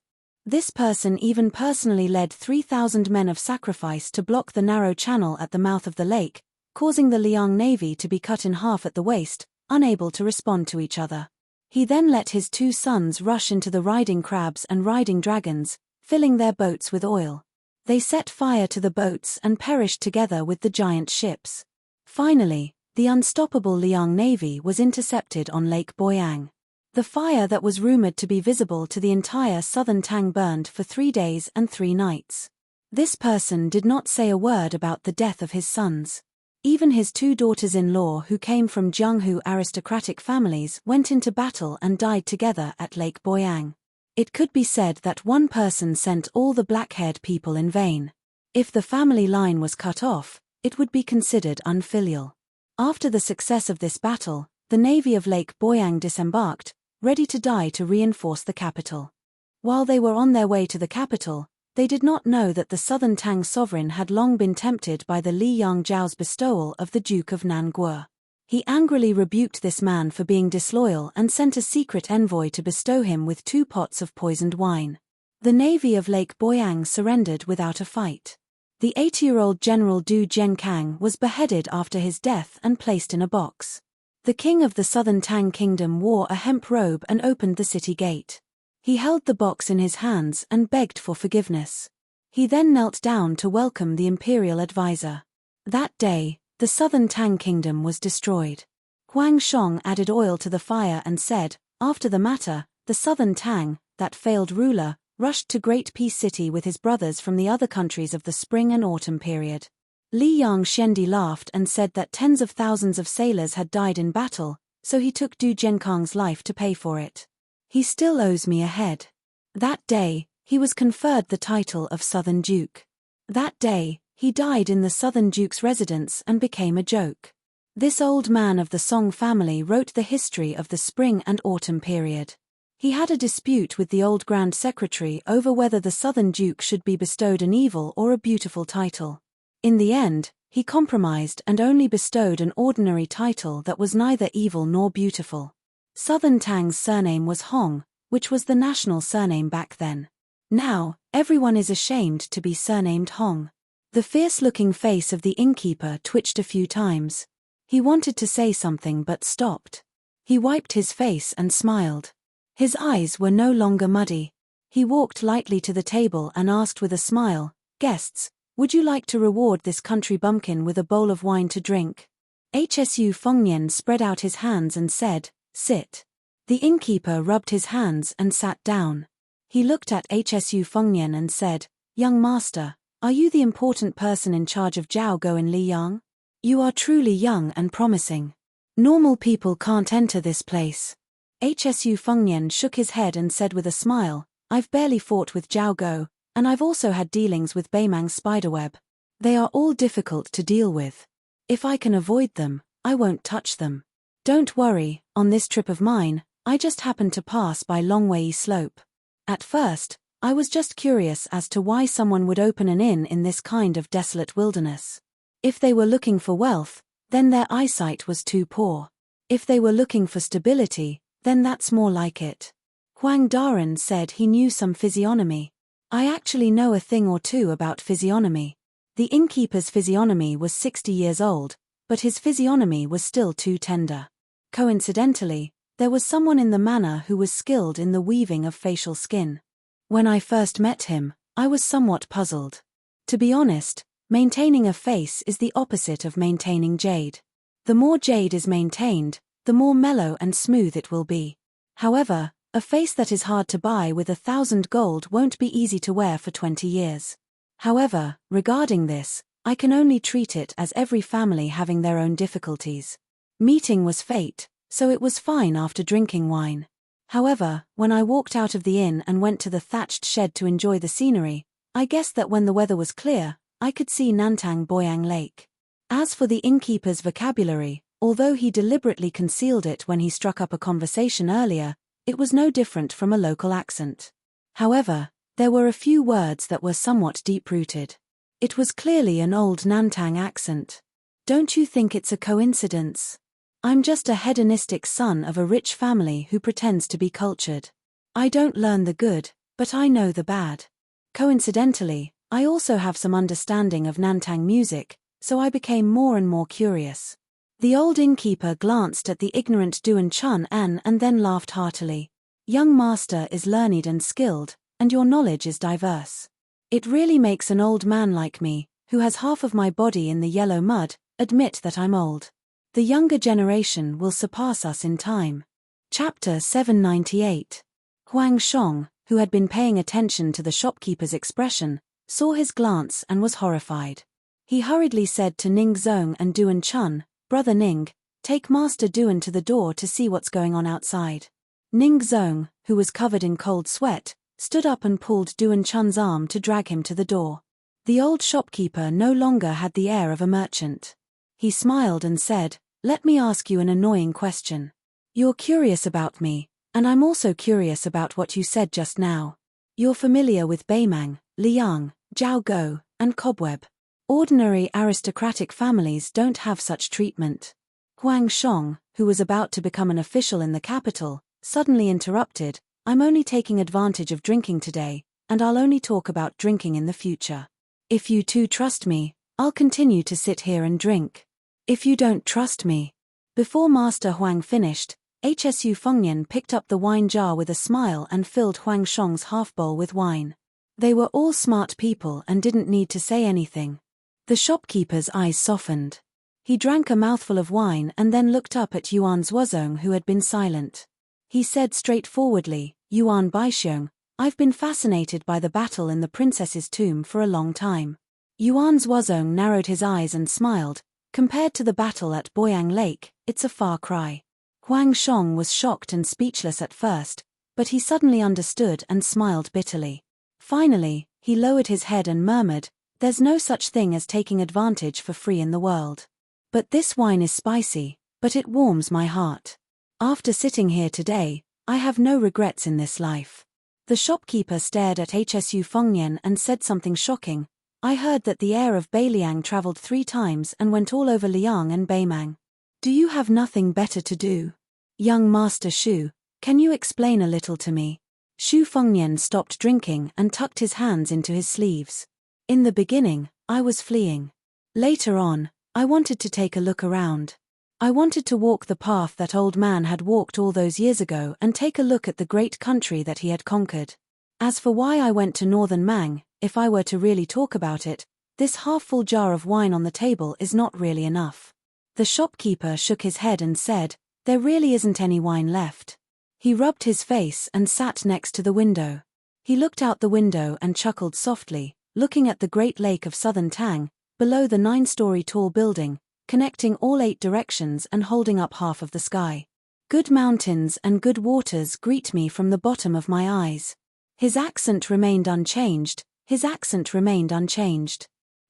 This person even personally led 3,000 men of sacrifice to block the narrow channel at the mouth of the lake, causing the Liang Navy to be cut in half at the waist, unable to respond to each other. He then let his 2 sons rush into the riding crabs and riding dragons, filling their boats with oil. They set fire to the boats and perished together with the giant ships. Finally, the unstoppable Liang Navy was intercepted on Lake Boyang. The fire that was rumored to be visible to the entire southern Tang burned for 3 days and 3 nights. This person did not say a word about the death of his sons. Even his 2 daughters-in-law who came from Jianghu aristocratic families went into battle and died together at Lake Boyang. It could be said that one person sent all the black-haired people in vain. If the family line was cut off, it would be considered unfilial. After the success of this battle, the navy of Lake Boyang disembarked, ready to die to reinforce the capital. While they were on their way to the capital, they did not know that the southern Tang sovereign had long been tempted by the Li Yangzhao's bestowal of the Duke of Nanguo. He angrily rebuked this man for being disloyal and sent a secret envoy to bestow him with 2 pots of poisoned wine. The navy of Lake Boyang surrendered without a fight. The 80-year-old General Du Kang was beheaded after his death and placed in a box. The king of the southern Tang kingdom wore a hemp robe and opened the city gate. He held the box in his hands and begged for forgiveness. He then knelt down to welcome the imperial advisor. That day, the southern Tang kingdom was destroyed. Huang Shong added oil to the fire and said, after the matter, the southern Tang, that failed ruler, rushed to Great Peace City with his brothers from the other countries of the spring and autumn period. Li Yang Shendi laughed and said that tens of thousands of sailors had died in battle, so he took Du Kang's life to pay for it. He still owes me a head. That day, he was conferred the title of Southern Duke. That day, he died in the Southern Duke's residence and became a joke. This old man of the Song family wrote the history of the spring and autumn period. He had a dispute with the old Grand Secretary over whether the Southern Duke should be bestowed an evil or a beautiful title. In the end, he compromised and only bestowed an ordinary title that was neither evil nor beautiful. Southern Tang's surname was Hong, which was the national surname back then. Now, everyone is ashamed to be surnamed Hong. The fierce-looking face of the innkeeper twitched a few times. He wanted to say something but stopped. He wiped his face and smiled. His eyes were no longer muddy. He walked lightly to the table and asked with a smile, "Guests, would you like to reward this country bumpkin with a bowl of wine to drink?" Hsu Fengnian spread out his hands and said, "Sit." The innkeeper rubbed his hands and sat down. He looked at Hsu Fengnian and said, "Young master, are you the important person in charge of Jiaogou in Liyang? You are truly young and promising. Normal people can't enter this place." Hsu Fengnian shook his head and said with a smile, "I've barely fought with Jiaogou, and I've also had dealings with Beimang's spiderweb. They are all difficult to deal with. If I can avoid them, I won't touch them. Don't worry, on this trip of mine, I just happened to pass by Longwei Slope. At first, I was just curious as to why someone would open an inn in this kind of desolate wilderness. If they were looking for wealth, then their eyesight was too poor. If they were looking for stability, then that's more like it." Huang Daren said he knew some physiognomy. "I actually know a thing or two about physiognomy." The innkeeper's physiognomy was 60 years old, but his physiognomy was still too tender. Coincidentally, there was someone in the manor who was skilled in the weaving of facial skin. When I first met him, I was somewhat puzzled. To be honest, maintaining a face is the opposite of maintaining jade. The more jade is maintained, the more mellow and smooth it will be. However, a face that is hard to buy with 1,000 gold won't be easy to wear for 20 years. However, regarding this, I can only treat it as every family having their own difficulties. Meeting was fate, so it was fine after drinking wine. However, when I walked out of the inn and went to the thatched shed to enjoy the scenery, I guessed that when the weather was clear, I could see Nantang Boyang Lake. As for the innkeeper's vocabulary, although he deliberately concealed it when he struck up a conversation earlier, it was no different from a local accent. However, there were a few words that were somewhat deep-rooted. It was clearly an old Nantang accent. Don't you think it's a coincidence? I'm just a hedonistic son of a rich family who pretends to be cultured. I don't learn the good, but I know the bad. Coincidentally, I also have some understanding of Nantang music, so I became more and more curious. The old innkeeper glanced at the ignorant Duan Chun An and then laughed heartily. Young master is learned and skilled, and your knowledge is diverse. It really makes an old man like me, who has half of my body in the yellow mud, admit that I'm old. The younger generation will surpass us in time. Chapter 798. Huang Shong, who had been paying attention to the shopkeeper's expression, saw his glance and was horrified. He hurriedly said to Ning Zong and Duan Chun, "Brother Ning, take Master Duan to the door to see what's going on outside." Ning Zong, who was covered in cold sweat, stood up and pulled Duan Chun's arm to drag him to the door. The old shopkeeper no longer had the air of a merchant. He smiled and said, "Let me ask you an annoying question. You're curious about me, and I'm also curious about what you said just now. You're familiar with Beimang, Liang, Jiao Go, and Cobweb. Ordinary aristocratic families don't have such treatment." Huang Shong, who was about to become an official in the capital, suddenly interrupted, "I'm only taking advantage of drinking today, and I'll only talk about drinking in the future. If you two trust me, I'll continue to sit here and drink. If you don't trust me..." Before Master Huang finished, Hsu Fengnian picked up the wine jar with a smile and filled Huang Shong's half-bowl with wine. They were all smart people and didn't need to say anything. The shopkeeper's eyes softened. He drank a mouthful of wine and then looked up at Yuan Zhuozong, who had been silent. He said straightforwardly, "Yuan Baixiong, I've been fascinated by the battle in the princess's tomb for a long time." Yuan Zhuozong narrowed his eyes and smiled. "Compared to the battle at Boyang Lake, it's a far cry." Huang Shong was shocked and speechless at first, but he suddenly understood and smiled bitterly. Finally, he lowered his head and murmured, "There's no such thing as taking advantage for free in the world. But this wine is spicy, but it warms my heart. After sitting here today, I have no regrets in this life." The shopkeeper stared at Hsu Fengnian and said something shocking. "I heard that the heir of Beiliang traveled 3 times and went all over Liang and Beimang. Do you have nothing better to do? Young Master Shu, can you explain a little to me?" Shu Fengnian stopped drinking and tucked his hands into his sleeves. "In the beginning, I was fleeing. Later on, I wanted to take a look around. I wanted to walk the path that old man had walked all those years ago and take a look at the great country that he had conquered. As for why I went to Northern Mang, if I were to really talk about it, this half-full jar of wine on the table is not really enough." The shopkeeper shook his head and said, "There really isn't any wine left." He rubbed his face and sat next to the window. He looked out the window and chuckled softly, looking at the great lake of Southern Tang, below the 9-story tall building, connecting all 8 directions and holding up half of the sky. "Good mountains and good waters greet me from the bottom of my eyes." His accent remained unchanged.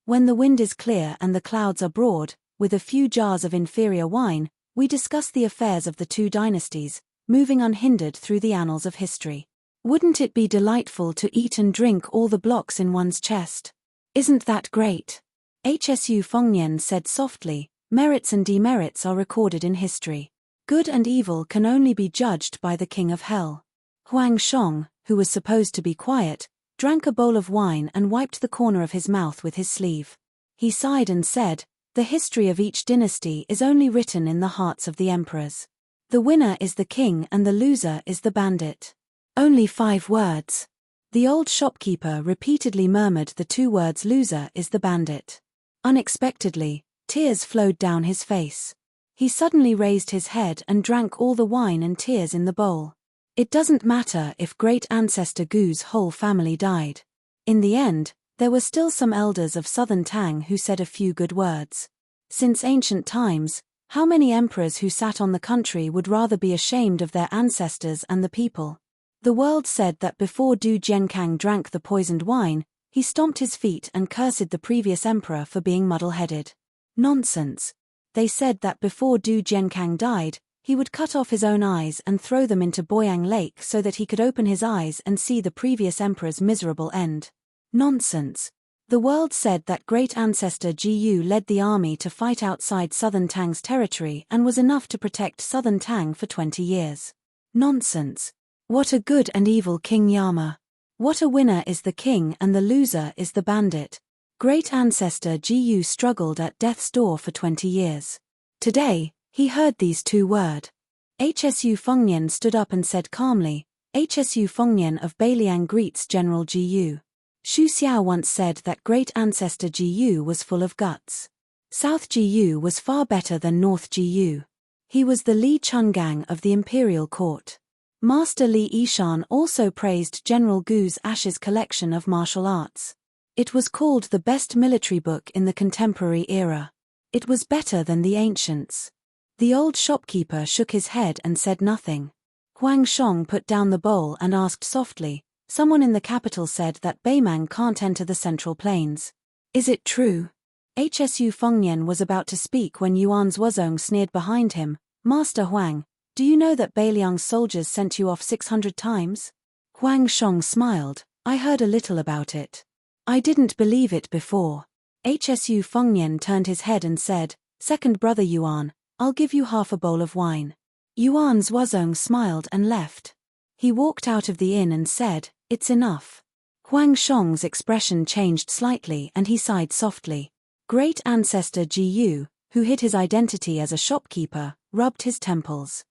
"When the wind is clear and the clouds are broad, with a few jars of inferior wine, we discuss the affairs of the 2 dynasties, moving unhindered through the annals of history. Wouldn't it be delightful to eat and drink all the blocks in one's chest? Isn't that great?" Hsu Fengnian said softly, "Merits and demerits are recorded in history. Good and evil can only be judged by the King of Hell." Huang Shong, who was supposed to be quiet, drank a bowl of wine and wiped the corner of his mouth with his sleeve. He sighed and said, "The history of each dynasty is only written in the hearts of the emperors. The winner is the king and the loser is the bandit." Only 5 words. The old shopkeeper repeatedly murmured the 2 words "loser is the bandit." Unexpectedly, tears flowed down his face. He suddenly raised his head and drank all the wine and tears in the bowl. It doesn't matter if great ancestor Gu's whole family died. In the end, there were still some elders of Southern Tang who said a few good words. Since ancient times, how many emperors who sat on the country would rather be ashamed of their ancestors and the people? The world said that before Du Jiankang drank the poisoned wine, He stomped his feet and cursed the previous emperor for being muddle-headed. Nonsense. They said that before Du Jiankang died, he would cut off his own eyes and throw them into Boyang Lake so that he could open his eyes and see the previous emperor's miserable end. Nonsense. The world said that great ancestor Jiyu led the army to fight outside southern Tang's territory and was enough to protect southern Tang for 20 years. Nonsense. What a good and evil King Yama. What a winner is the king and the loser is the bandit. Great ancestor Jiyu struggled at death's door for 20 years. Today, he heard these two words. Hsu Fengnian stood up and said calmly, Hsu Fengnian of Beiliang greets General Jiyu. Xu Xiao once said that great ancestor Jiyu was full of guts. South Jiyu was far better than North Jiyu. He was the Li Chungang of the imperial court. Master Li Yishan also praised General Gu's Ashes collection of martial arts. It was called the best military book in the contemporary era. It was better than the ancients. The old shopkeeper shook his head and said nothing. Huang Shong put down the bowl and asked softly, someone in the capital said that Beimang can't enter the Central Plains. Is it true? Hsu Fengnian was about to speak when Yuan's Wuzong sneered behind him, Master Huang, do you know that Beiliang's soldiers sent you off 600 times? Huang Shong smiled, I heard a little about it. I didn't believe it before. Hsu Fengnian turned his head and said, Second brother Yuan, I'll give you half a bowl of wine. Yuan's Wuzong smiled and left. He walked out of the inn and said, It's enough. Huang Shong's expression changed slightly and he sighed softly. Great ancestor Jiyu, who hid his identity as a shopkeeper, rubbed his temples.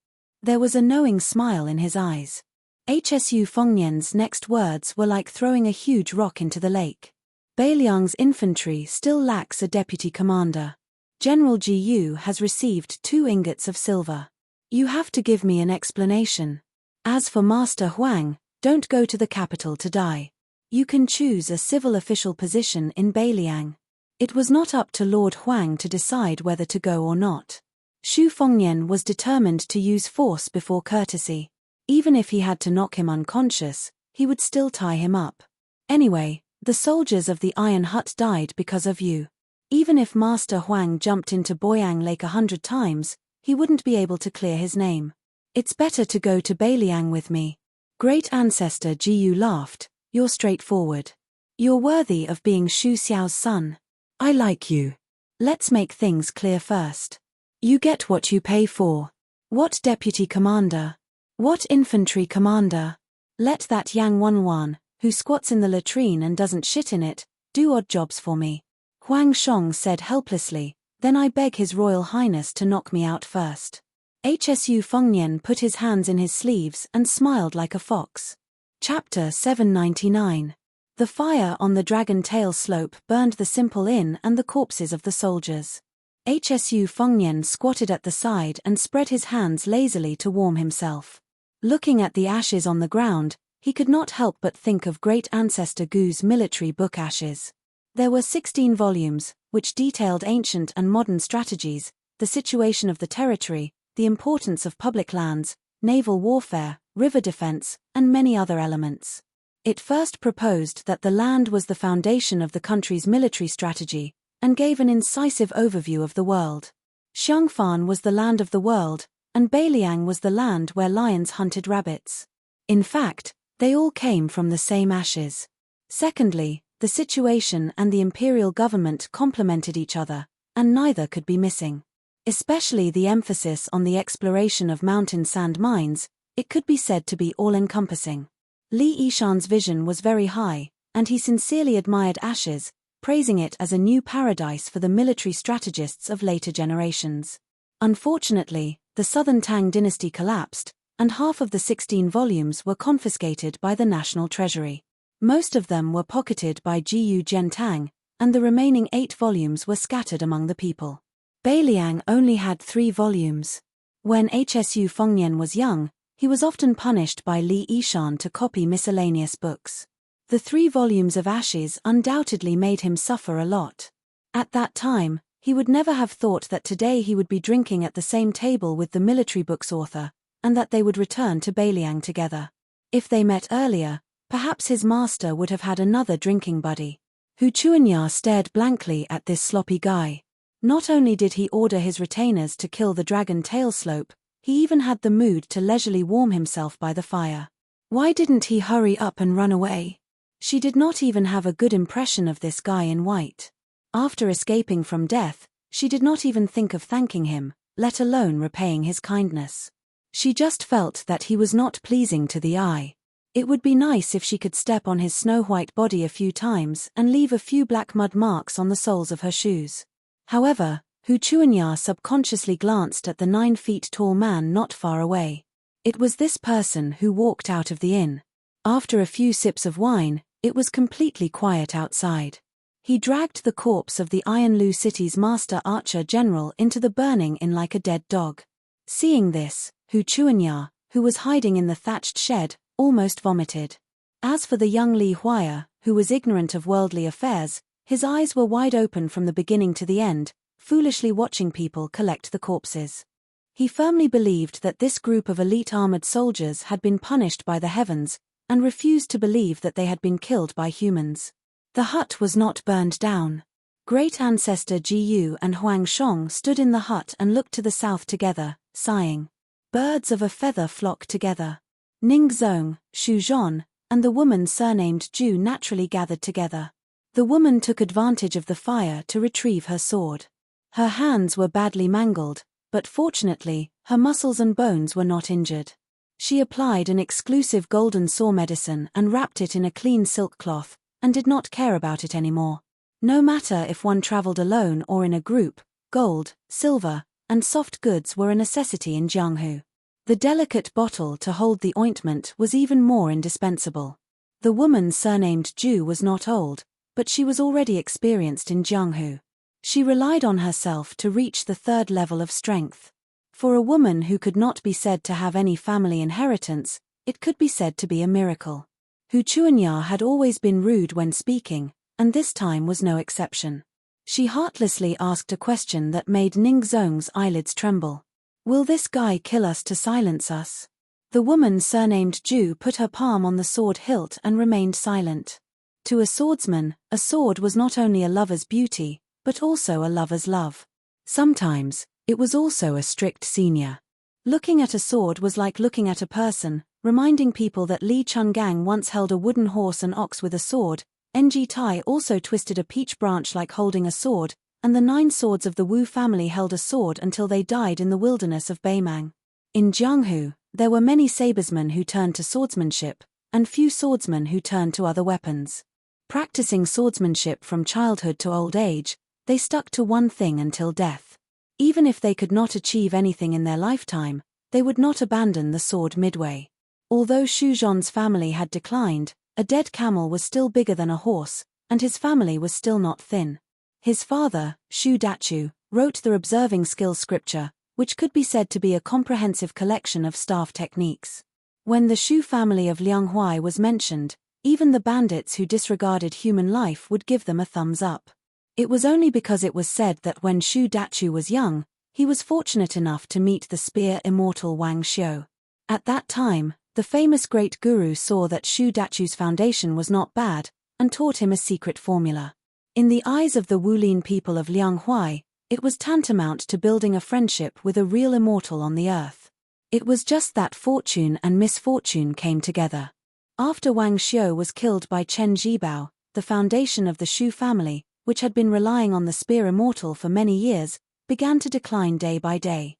There was a knowing smile in his eyes. Hsu Fengnian's next words were like throwing a huge rock into the lake. Beiliang's infantry still lacks a deputy commander. General Jiyu has received 2 ingots of silver. You have to give me an explanation. As for Master Huang, don't go to the capital to die. You can choose a civil official position in Beiliang. It was not up to Lord Huang to decide whether to go or not. Xu Fengnian was determined to use force before courtesy. Even if he had to knock him unconscious, he would still tie him up. Anyway, the soldiers of the Iron Hut died because of you. Even if Master Huang jumped into Boyang Lake 100 times, he wouldn't be able to clear his name. It's better to go to Beiliang with me. Great ancestor Jiyu laughed, you're straightforward. You're worthy of being Xu Xiao's son. I like you. Let's make things clear first. You get what you pay for. What deputy commander? What infantry commander? Let that Yang Wanwan, who squats in the latrine and doesn't shit in it, do odd jobs for me. Huang Shong said helplessly, then I beg His Royal Highness to knock me out first. Hsu Fengnian put his hands in his sleeves and smiled like a fox. Chapter 799. The fire on the Dragon Tail slope burned the simple inn and the corpses of the soldiers. Hsu Fengnian squatted at the side and spread his hands lazily to warm himself. Looking at the ashes on the ground, he could not help but think of great ancestor Gu's military book Ashes. There were 16 volumes, which detailed ancient and modern strategies, the situation of the territory, the importance of public lands, naval warfare, river defense, and many other elements. It first proposed that the land was the foundation of the country's military strategy, and gave an incisive overview of the world. Xiangfan was the land of the world, and Beiliang was the land where lions hunted rabbits. In fact, they all came from the same ashes. Secondly, the situation and the imperial government complemented each other, and neither could be missing. Especially the emphasis on the exploration of mountain sand mines, it could be said to be all-encompassing. Li Yishan's vision was very high, and he sincerely admired Ashes, praising it as a new paradise for the military strategists of later generations. Unfortunately, the Southern Tang dynasty collapsed, and half of the 16 volumes were confiscated by the national treasury. Most of them were pocketed by Jiyu Zhentang, and the remaining 8 volumes were scattered among the people. Beiliang only had 3 volumes. When Hsu Fengnian was young, he was often punished by Li Yishan to copy miscellaneous books. The 3 volumes of Ashes undoubtedly made him suffer a lot. At that time, he would never have thought that today he would be drinking at the same table with the military book's author, and that they would return to Beiliang together. If they met earlier, Perhaps his master would have had another drinking buddy. Hu Chuanya stared blankly at this sloppy guy. Not only did he order his retainers to kill the dragon tailslope, he even had the mood to leisurely warm himself by the fire. Why didn't he hurry up and run away? She did not even have a good impression of this guy in white. After escaping from death, she did not even think of thanking him, let alone repaying his kindness. She just felt that he was not pleasing to the eye. It would be nice if she could step on his snow-white body a few times and leave a few black mud marks on the soles of her shoes. However, Hu Chuanya subconsciously glanced at the 9-feet-tall man not far away. It was this person who walked out of the inn. After a few sips of wine, it was completely quiet outside. He dragged the corpse of the Iron Lu City's master archer general into the burning inn like a dead dog. Seeing this, Hu Chuanya, who was hiding in the thatched shed, almost vomited. As for the young Li Huaya, who was ignorant of worldly affairs, his eyes were wide open from the beginning to the end, foolishly watching people collect the corpses. He firmly believed that this group of elite armored soldiers had been punished by the heavens, and refused to believe that they had been killed by humans. The hut was not burned down. Great ancestor Ji Yu and Huang Shong stood in the hut and looked to the south together, sighing. Birds of a feather flock together. Ning Zong, Shu Zhon, and the woman surnamed Ju naturally gathered together. The woman took advantage of the fire to retrieve her sword. Her hands were badly mangled, but fortunately, her muscles and bones were not injured. She applied an exclusive golden saw medicine and wrapped it in a clean silk cloth, and did not care about it anymore. No matter if one traveled alone or in a group, gold, silver, and soft goods were a necessity in Jianghu. The delicate bottle to hold the ointment was even more indispensable. The woman surnamed Ju was not old, but she was already experienced in Jianghu. She relied on herself to reach the 3rd level of strength. For a woman who could not be said to have any family inheritance, it could be said to be a miracle. Hu Chuanya had always been rude when speaking, and this time was no exception. She heartlessly asked a question that made Ning Zong's eyelids tremble. Will this guy kill us to silence us? The woman surnamed Ju put her palm on the sword hilt and remained silent. To a swordsman, a sword was not only a lover's beauty, but also a lover's love. Sometimes, it was also a strict senior. Looking at a sword was like looking at a person, reminding people that Li Chungang once held a wooden horse and ox with a sword, Ng Tai also twisted a peach branch like holding a sword, and the 9 swords of the Wu family held a sword until they died in the wilderness of Beimang. In Jianghu, there were many sabersmen who turned to swordsmanship, and few swordsmen who turned to other weapons. Practicing swordsmanship from childhood to old age, they stuck to one thing until death. Even if they could not achieve anything in their lifetime, they would not abandon the sword midway. Although Shu Zhon's family had declined, a dead camel was still bigger than a horse, and his family was still not thin. His father, Shu Dachu, wrote the observing skills scripture, which could be said to be a comprehensive collection of staff techniques. When the Shu family of Lianghuai was mentioned, even the bandits who disregarded human life would give them a thumbs up. It was only because it was said that when Shu Dachu was young, he was fortunate enough to meet the spear immortal Wang Xiu. At that time, the famous great guru saw that Shu Dachu's foundation was not bad, and taught him a secret formula. In the eyes of the Wulin people of Lianghuai, it was tantamount to building a friendship with a real immortal on the earth. It was just that fortune and misfortune came together. After Wang Xiu was killed by Chen Zhibao, the foundation of the Shu family, which had been relying on the spear immortal for many years, began to decline day by day.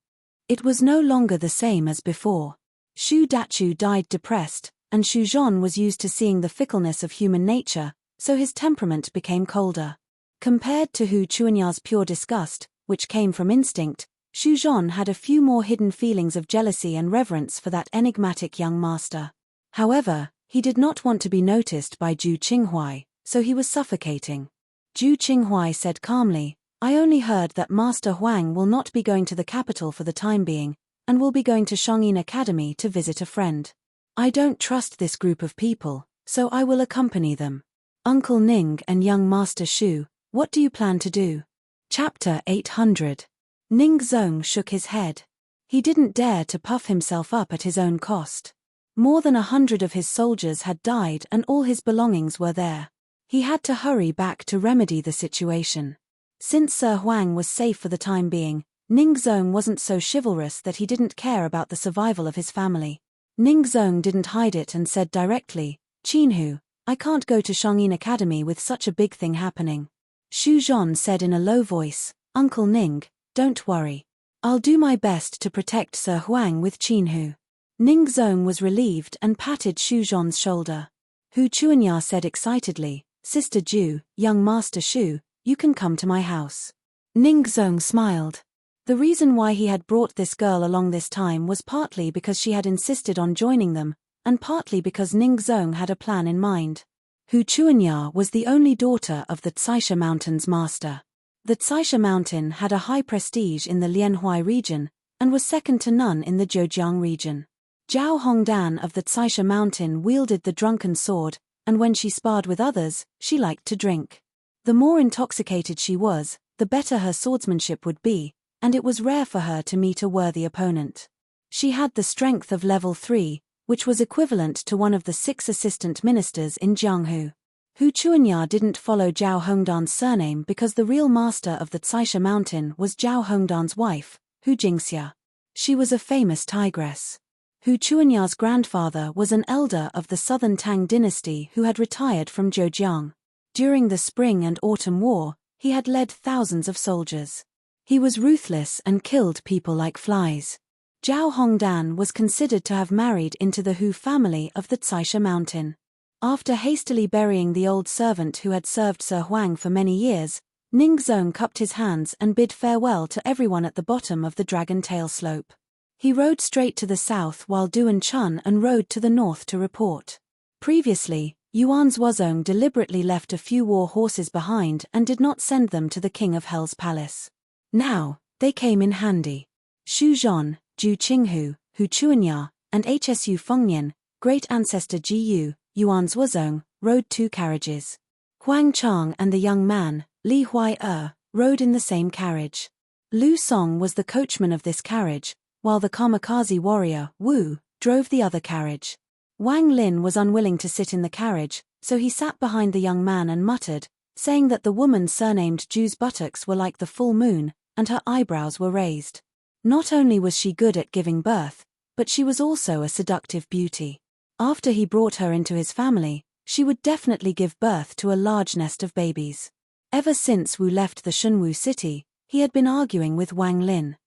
It was no longer the same as before. Shu Dachu died depressed, and Shu Zhon was used to seeing the fickleness of human nature, so his temperament became colder. Compared to Hu Chuanya's pure disgust, which came from instinct, Shu Zhon had a few more hidden feelings of jealousy and reverence for that enigmatic young master. However, he did not want to be noticed by Zhu Qinghuai, so he was suffocating. Zhu Qinghuai said calmly, "I only heard that Master Huang will not be going to the capital for the time being, and will be going to Shangyin Academy to visit a friend. I don't trust this group of people, so I will accompany them. Uncle Ning and young Master Shu, what do you plan to do?" Chapter 800. Ning Zong shook his head. He didn't dare to puff himself up at his own cost. More than 100 of his soldiers had died and all his belongings were there. He had to hurry back to remedy the situation. Since Sir Huang was safe for the time being, Ning Zong wasn't so chivalrous that he didn't care about the survival of his family. Ning Zong didn't hide it and said directly, "Qinhu, I can't go to Shangyin Academy with such a big thing happening." Xu Zhan said in a low voice, "Uncle Ning, don't worry. I'll do my best to protect Sir Huang with Qinhu." Ning Zong was relieved and patted Xu Zhan's shoulder. Hu Chuanya said excitedly, "Sister Ju, young Master Xu, you can come to my house." Ning Zong smiled. The reason why he had brought this girl along this time was partly because she had insisted on joining them, and partly because Ning Zong had a plan in mind. Hu Chuanya was the only daughter of the Tsaisha Mountain's master. The Tsaisha Mountain had a high prestige in the Lianhui region, and was second to none in the Zhejiang region. Zhao Hongdan of the Tsaisha Mountain wielded the drunken sword, and when she sparred with others, she liked to drink. The more intoxicated she was, the better her swordsmanship would be, and it was rare for her to meet a worthy opponent. She had the strength of level 3, which was equivalent to one of the 6 assistant ministers in Jianghu. Hu Chuanya didn't follow Zhao Hongdan's surname because the real master of the Tsaisha Mountain was Zhao Hongdan's wife, Hu Jingxia. She was a famous tigress. Hu Chuanya's grandfather was an elder of the Southern Tang dynasty who had retired from Zhejiang. During the Spring and Autumn War, he had led thousands of soldiers. He was ruthless and killed people like flies. Zhao Hongdan was considered to have married into the Hu family of the Tsaisha Mountain. After hastily burying the old servant who had served Sir Huang for many years, Ning Zong cupped his hands and bid farewell to everyone at the bottom of the Dragon Tail slope. He rode straight to the south while Duan Chun and rode to the north to report. Previously, Yuan Zhuozong deliberately left a few war horses behind and did not send them to the King of Hell's palace. Now, they came in handy. Xu Zhan, Zhu Qinghu, Hu Chuanya, and Hsu Fengnian, great ancestor Ji Yu, Yuan Zhuozong, rode 2 carriages. Huang Chang and the young man, Li Huai rode in the same carriage. Lu Song was the coachman of this carriage, while the kamikaze warrior, Wu, drove the other carriage. Wang Lin was unwilling to sit in the carriage, so he sat behind the young man and muttered, saying that the woman surnamed Ju's buttocks were like the full moon, and her eyebrows were raised. Not only was she good at giving birth, but she was also a seductive beauty. After he brought her into his family, she would definitely give birth to a large nest of babies. Ever since Wu left the Shunwu city, he had been arguing with Wang Lin.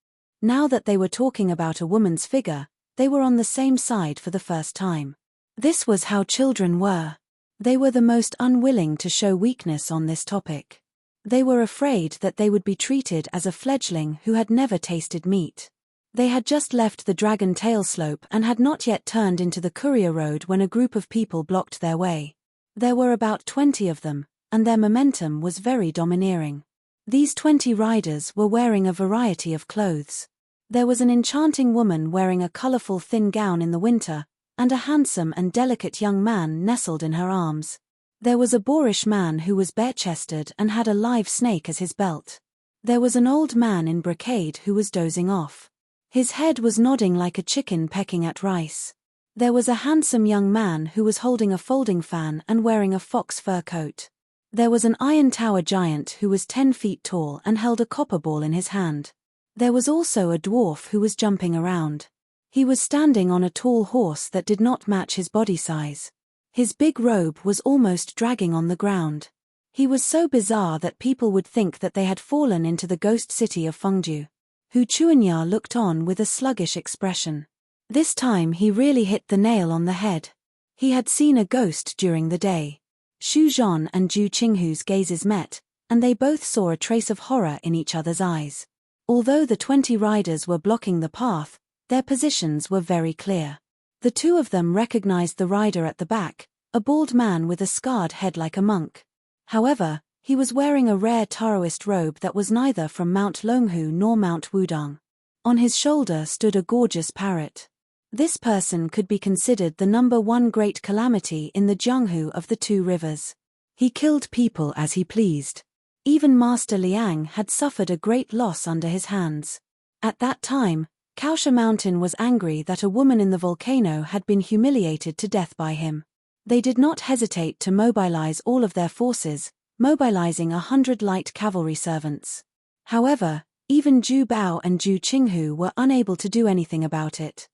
Now that they were talking about a woman's figure, they were on the same side for the first time. This was how children were. They were the most unwilling to show weakness on this topic. They were afraid that they would be treated as a fledgling who had never tasted meat. They had just left the Dragon Tail slope and had not yet turned into the courier road when a group of people blocked their way. There were about 20 of them, and their momentum was very domineering. These 20 riders were wearing a variety of clothes. There was an enchanting woman wearing a colorful thin gown in the winter, and a handsome and delicate young man nestled in her arms. There was a boorish man who was bare-chested and had a live snake as his belt. There was an old man in brocade who was dozing off. His head was nodding like a chicken pecking at rice. There was a handsome young man who was holding a folding fan and wearing a fox fur coat. There was an iron tower giant who was 10 feet tall and held a copper ball in his hand. There was also a dwarf who was jumping around. He was standing on a tall horse that did not match his body size. His big robe was almost dragging on the ground. He was so bizarre that people would think that they had fallen into the ghost city of Fengju. Hu Chuanya looked on with a sluggish expression. This time he really hit the nail on the head. He had seen a ghost during the day. Xu Zhan and Zhu Qinghu's gazes met, and they both saw a trace of horror in each other's eyes. Although the 20 riders were blocking the path, their positions were very clear. The 2 of them recognized the rider at the back, a bald man with a scarred head like a monk. However, he was wearing a rare Taoist robe that was neither from Mount Longhu nor Mount Wudang. On his shoulder stood a gorgeous parrot. This person could be considered the #1 great calamity in the Jianghu of the 2 rivers. He killed people as he pleased. Even Master Liang had suffered a great loss under his hands. At that time, Kausha Mountain was angry that a woman in the volcano had been humiliated to death by him. They did not hesitate to mobilize all of their forces, mobilizing 100 light cavalry servants. However, even Ju Bao and Ju Qinghu were unable to do anything about it.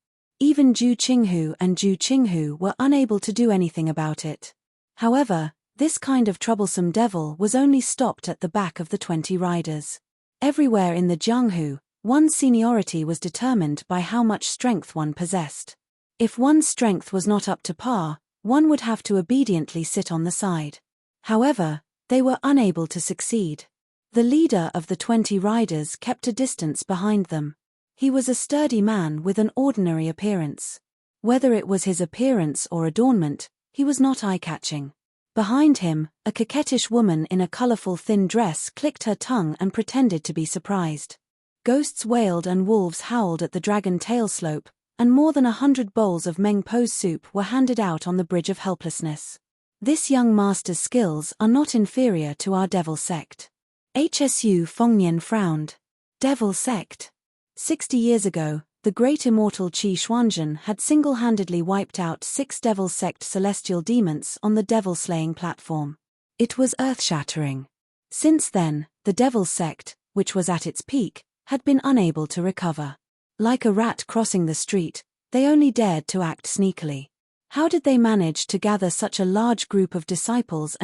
However, this kind of troublesome devil was only stopped at the back of the 20 riders. Everywhere in the Jianghu, one's seniority was determined by how much strength one possessed. If one's strength was not up to par, one would have to obediently sit on the side. However, they were unable to succeed. The leader of the 20 riders kept a distance behind them. He was a sturdy man with an ordinary appearance. Whether it was his appearance or adornment, he was not eye-catching. Behind him, a coquettish woman in a colorful thin dress clicked her tongue and pretended to be surprised. Ghosts wailed and wolves howled at the Dragon Tail Slope, and more than 100 bowls of Meng Po's soup were handed out on the Bridge of Helplessness. This young master's skills are not inferior to our devil sect. Hsu Fengnian frowned. Devil sect. 60 years ago, the great immortal Qi Xuanzhen had single-handedly wiped out 6 devil sect celestial demons on the devil-slaying platform. It was earth-shattering. Since then, the devil sect, which was at its peak, had been unable to recover. Like a rat crossing the street, they only dared to act sneakily. How did they manage to gather such a large group of disciples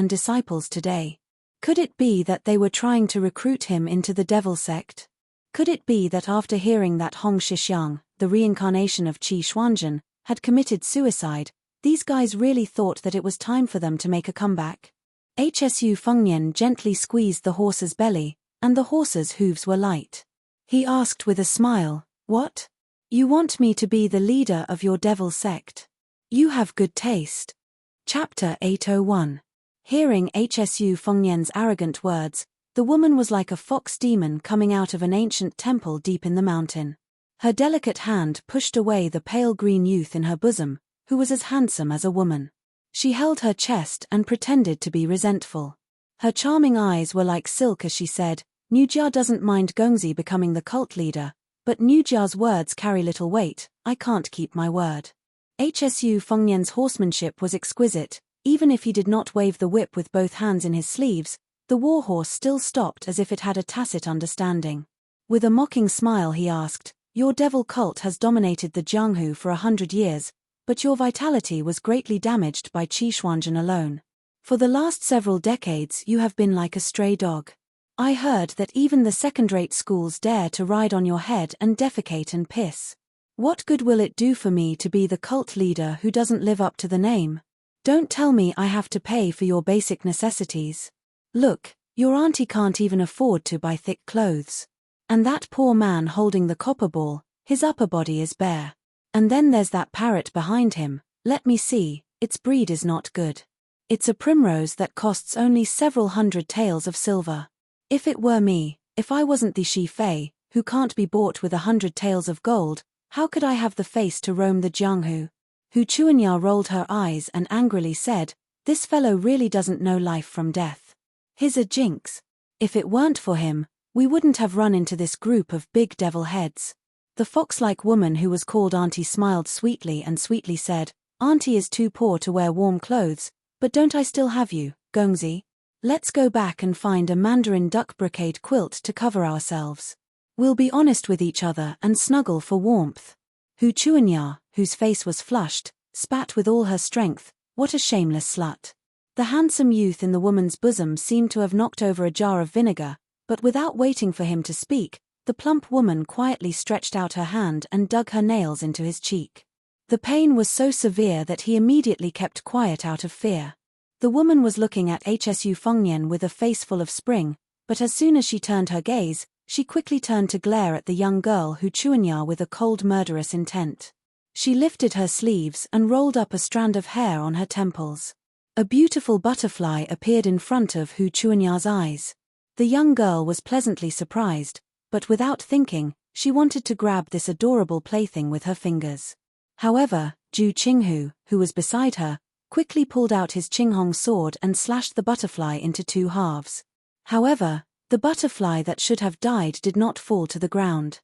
today? Could it be that they were trying to recruit him into the devil sect? Could it be that after hearing that Hong Shixiang, the reincarnation of Qi Xuanzhen, had committed suicide, these guys really thought that it was time for them to make a comeback? Hsu Fengnian gently squeezed the horse's belly, and the horse's hooves were light. He asked with a smile, "What? You want me to be the leader of your devil sect? You have good taste." Chapter 801. Hearing Hsu Fengnian's arrogant words, the woman was like a fox demon coming out of an ancient temple deep in the mountain. Her delicate hand pushed away the pale green youth in her bosom, who was as handsome as a woman. She held her chest and pretended to be resentful. Her charming eyes were like silk as she said, "Nujia doesn't mind Gongzi becoming the cult leader, but Nujia's words carry little weight. I can't keep my word." Hsu Fengnian's horsemanship was exquisite. Even if he did not wave the whip with both hands in his sleeves, the warhorse still stopped as if it had a tacit understanding. With a mocking smile he asked, "Your devil cult has dominated the Jianghu for 100 years, but your vitality was greatly damaged by Qi Xuanzhen alone. For the last several decades you have been like a stray dog. I heard that even the second-rate schools dare to ride on your head and defecate and piss. What good will it do for me to be the cult leader who doesn't live up to the name? Don't tell me I have to pay for your basic necessities. Look, your auntie can't even afford to buy thick clothes. And that poor man holding the copper ball, his upper body is bare. And then there's that parrot behind him, let me see, its breed is not good. It's a primrose that costs only several hundred taels of silver. If it were me, if I wasn't the Shi Fei, who can't be bought with 100 taels of gold, how could I have the face to roam the Jianghu?" Hu Chuanya rolled her eyes and angrily said, "This fellow really doesn't know life from death. He's a jinx. If it weren't for him, we wouldn't have run into this group of big devil heads." The fox-like woman who was called Auntie smiled sweetly and sweetly said, "Auntie is too poor to wear warm clothes, but don't I still have you, Gongzi? Let's go back and find a mandarin duck brocade quilt to cover ourselves. We'll be honest with each other and snuggle for warmth." Hu Chuanya, whose face was flushed, spat with all her strength, "What a shameless slut." The handsome youth in the woman's bosom seemed to have knocked over a jar of vinegar, but without waiting for him to speak, the plump woman quietly stretched out her hand and dug her nails into his cheek. The pain was so severe that he immediately kept quiet out of fear. The woman was looking at Hsu Fengnian with a face full of spring, but as soon as she turned her gaze, she quickly turned to glare at the young girl Hu Chuanya with a cold murderous intent. She lifted her sleeves and rolled up a strand of hair on her temples. A beautiful butterfly appeared in front of Hu Chuanya's eyes. The young girl was pleasantly surprised, but without thinking, she wanted to grab this adorable plaything with her fingers. However, Ju Qinghu, who was beside her, quickly pulled out his Qinghong sword and slashed the butterfly into 2 halves. However, the butterfly that should have died did not fall to the ground.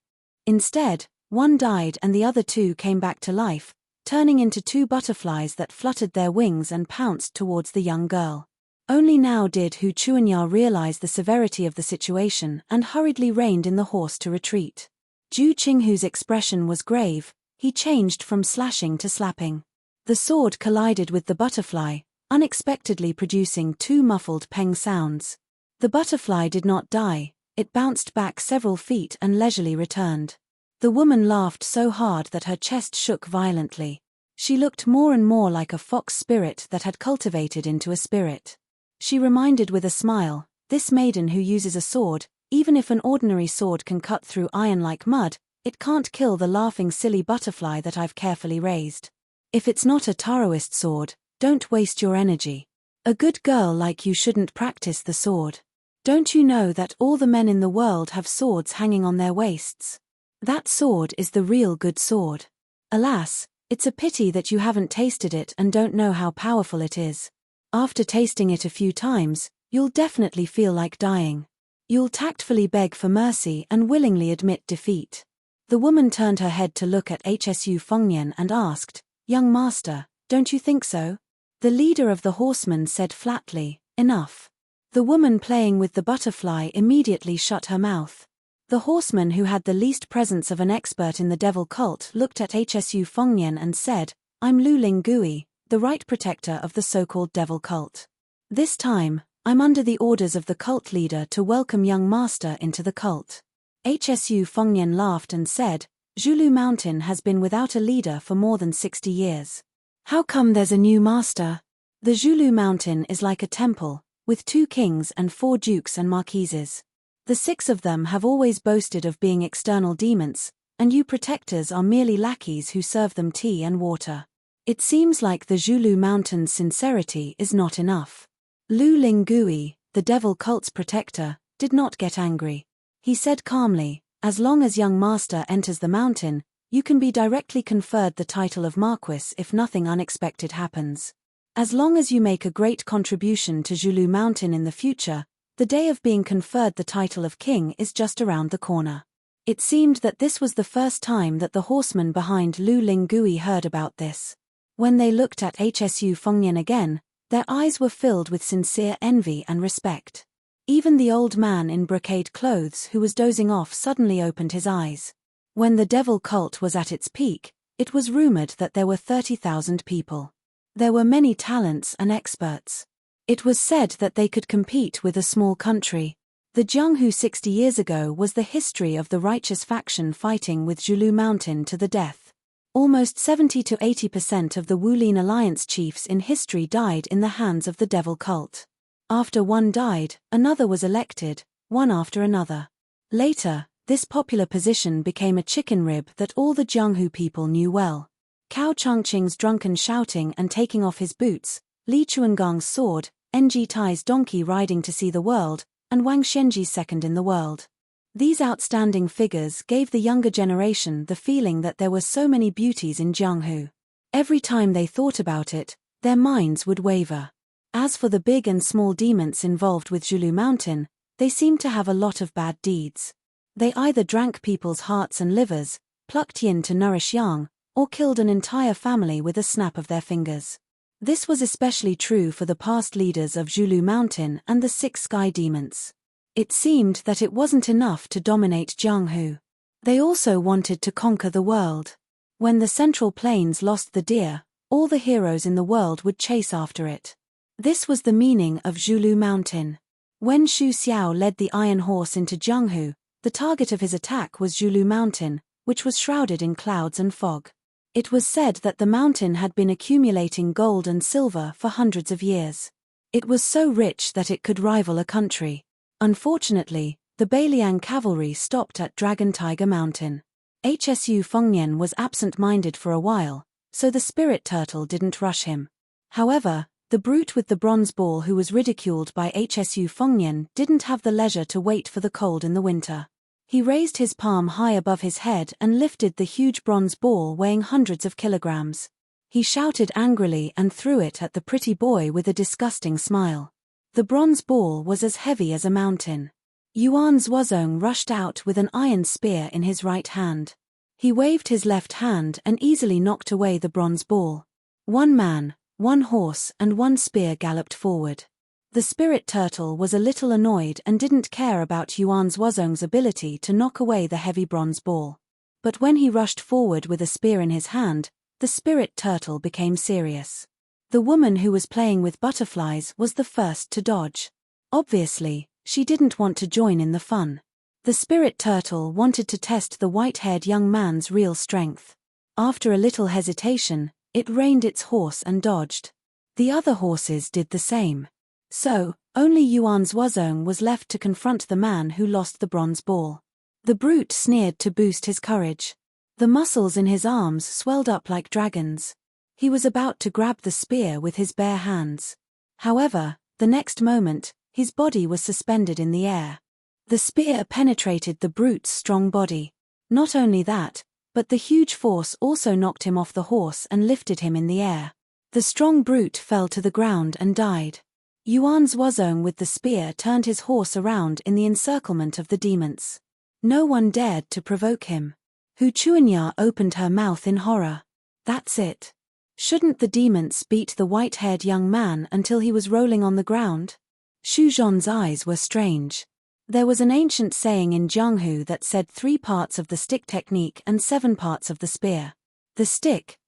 Instead, One died and the other two came back to life, turning into two butterflies that fluttered their wings and pounced towards the young girl. Only now did Hu Chuanya realize the severity of the situation and hurriedly reined in the horse to retreat. Ju Qinghu's expression was grave. He changed from slashing to slapping. The sword collided with the butterfly, unexpectedly producing two muffled peng sounds. The butterfly did not die, it bounced back several feet and leisurely returned. The woman laughed so hard that her chest shook violently. She looked more and more like a fox spirit that had cultivated into a spirit. She reminded with a smile, this maiden who uses a sword, even if an ordinary sword can cut through iron like mud, it can't kill the laughing silly butterfly that I've carefully raised. If it's not a Taoist sword, don't waste your energy. A good girl like you shouldn't practice the sword. Don't you know that all the men in the world have swords hanging on their waists? That sword is the real good sword. Alas, it's a pity that you haven't tasted it and don't know how powerful it is. After tasting it a few times, you'll definitely feel like dying. You'll tactfully beg for mercy and willingly admit defeat. The woman turned her head to look at Hsu Fengnian and asked, "Young master, don't you think so?" The leader of the horsemen said flatly, "Enough." The woman playing with the butterfly immediately shut her mouth. The horseman who had the least presence of an expert in the devil cult looked at Hsu Fengnian and said, "I'm Lu Lingui, the right protector of the so-called devil cult. This time, I'm under the orders of the cult leader to welcome young master into the cult." Hsu Fengnian laughed and said, "Zhulu Mountain has been without a leader for more than 60 years. How come there's a new master? The Zhulu Mountain is like a temple, with 2 kings and 4 dukes and marquises. The 6 of them have always boasted of being external demons, and you protectors are merely lackeys who serve them tea and water. It seems like the Zhulu Mountain's sincerity is not enough." Lu Lingui, the devil cult's protector, did not get angry. He said calmly, "As long as young master enters the mountain, you can be directly conferred the title of Marquis if nothing unexpected happens. As long as you make a great contribution to Zhulu Mountain in the future, the day of being conferred the title of king is just around the corner." It seemed that this was the first time that the horseman behind Lu Lingui heard about this. When they looked at Hsu Fengnian again, their eyes were filled with sincere envy and respect. Even the old man in brocade clothes who was dozing off suddenly opened his eyes. When the devil cult was at its peak, it was rumored that there were 30,000 people. There were many talents and experts. It was said that they could compete with a small country. The Jianghu 60 years ago was the history of the righteous faction fighting with Zhulu Mountain to the death. Almost 70 to 80% of the Wulin Alliance chiefs in history died in the hands of the devil cult. After one died, another was elected, one after another. Later, this popular position became a chicken rib that all the Jianghu people knew well. Cao Changqing's drunken shouting and taking off his boots, Li Chuangang's sword, Ng Tai's donkey riding to see the world, and Wang Xianji's second in the world. These outstanding figures gave the younger generation the feeling that there were so many beauties in Jianghu. Every time they thought about it, their minds would waver. As for the big and small demons involved with Zhulu Mountain, they seemed to have a lot of bad deeds. They either drank people's hearts and livers, plucked yin to nourish yang, or killed an entire family with a snap of their fingers. This was especially true for the past leaders of Zhulu Mountain and the 6 sky demons. It seemed that it wasn't enough to dominate Jianghu. They also wanted to conquer the world. When the Central Plains lost the deer, all the heroes in the world would chase after it. This was the meaning of Zhulu Mountain. When Xu Xiao led the Iron Horse into Jianghu, the target of his attack was Zhulu Mountain, which was shrouded in clouds and fog. It was said that the mountain had been accumulating gold and silver for hundreds of years. It was so rich that it could rival a country. Unfortunately, the Beiliang cavalry stopped at Dragon Tiger Mountain. Hsu Fengnian was absent-minded for a while, so the spirit turtle didn't rush him. However, the brute with the bronze ball who was ridiculed by Hsu Fengnian didn't have the leisure to wait for the cold in the winter. He raised his palm high above his head and lifted the huge bronze ball weighing hundreds of kilograms. He shouted angrily and threw it at the pretty boy with a disgusting smile. The bronze ball was as heavy as a mountain. Yuan Zuozong rushed out with an iron spear in his right hand. He waved his left hand and easily knocked away the bronze ball. One man, one horse and one spear galloped forward. The spirit turtle was a little annoyed and didn't care about Yuan Zhuozong's ability to knock away the heavy bronze ball. But when he rushed forward with a spear in his hand, the spirit turtle became serious. The woman who was playing with butterflies was the first to dodge. Obviously, she didn't want to join in the fun. The spirit turtle wanted to test the white-haired young man's real strength. After a little hesitation, it reined its horse and dodged. The other horses did the same. So, only Yuan Zhuozong was left to confront the man who lost the bronze ball. The brute sneered to boost his courage. The muscles in his arms swelled up like dragons. He was about to grab the spear with his bare hands. However, the next moment, his body was suspended in the air. The spear penetrated the brute's strong body. Not only that, but the huge force also knocked him off the horse and lifted him in the air. The strong brute fell to the ground and died. Yuan Zhuozong with the spear turned his horse around in the encirclement of the demons. No one dared to provoke him. Hu Chuanya opened her mouth in horror. That's it. Shouldn't the demons beat the white-haired young man until he was rolling on the ground? Xu Zhon's eyes were strange. There was an ancient saying in Jianghu that said 3 parts of the stick technique and 7 parts of the spear. The stick,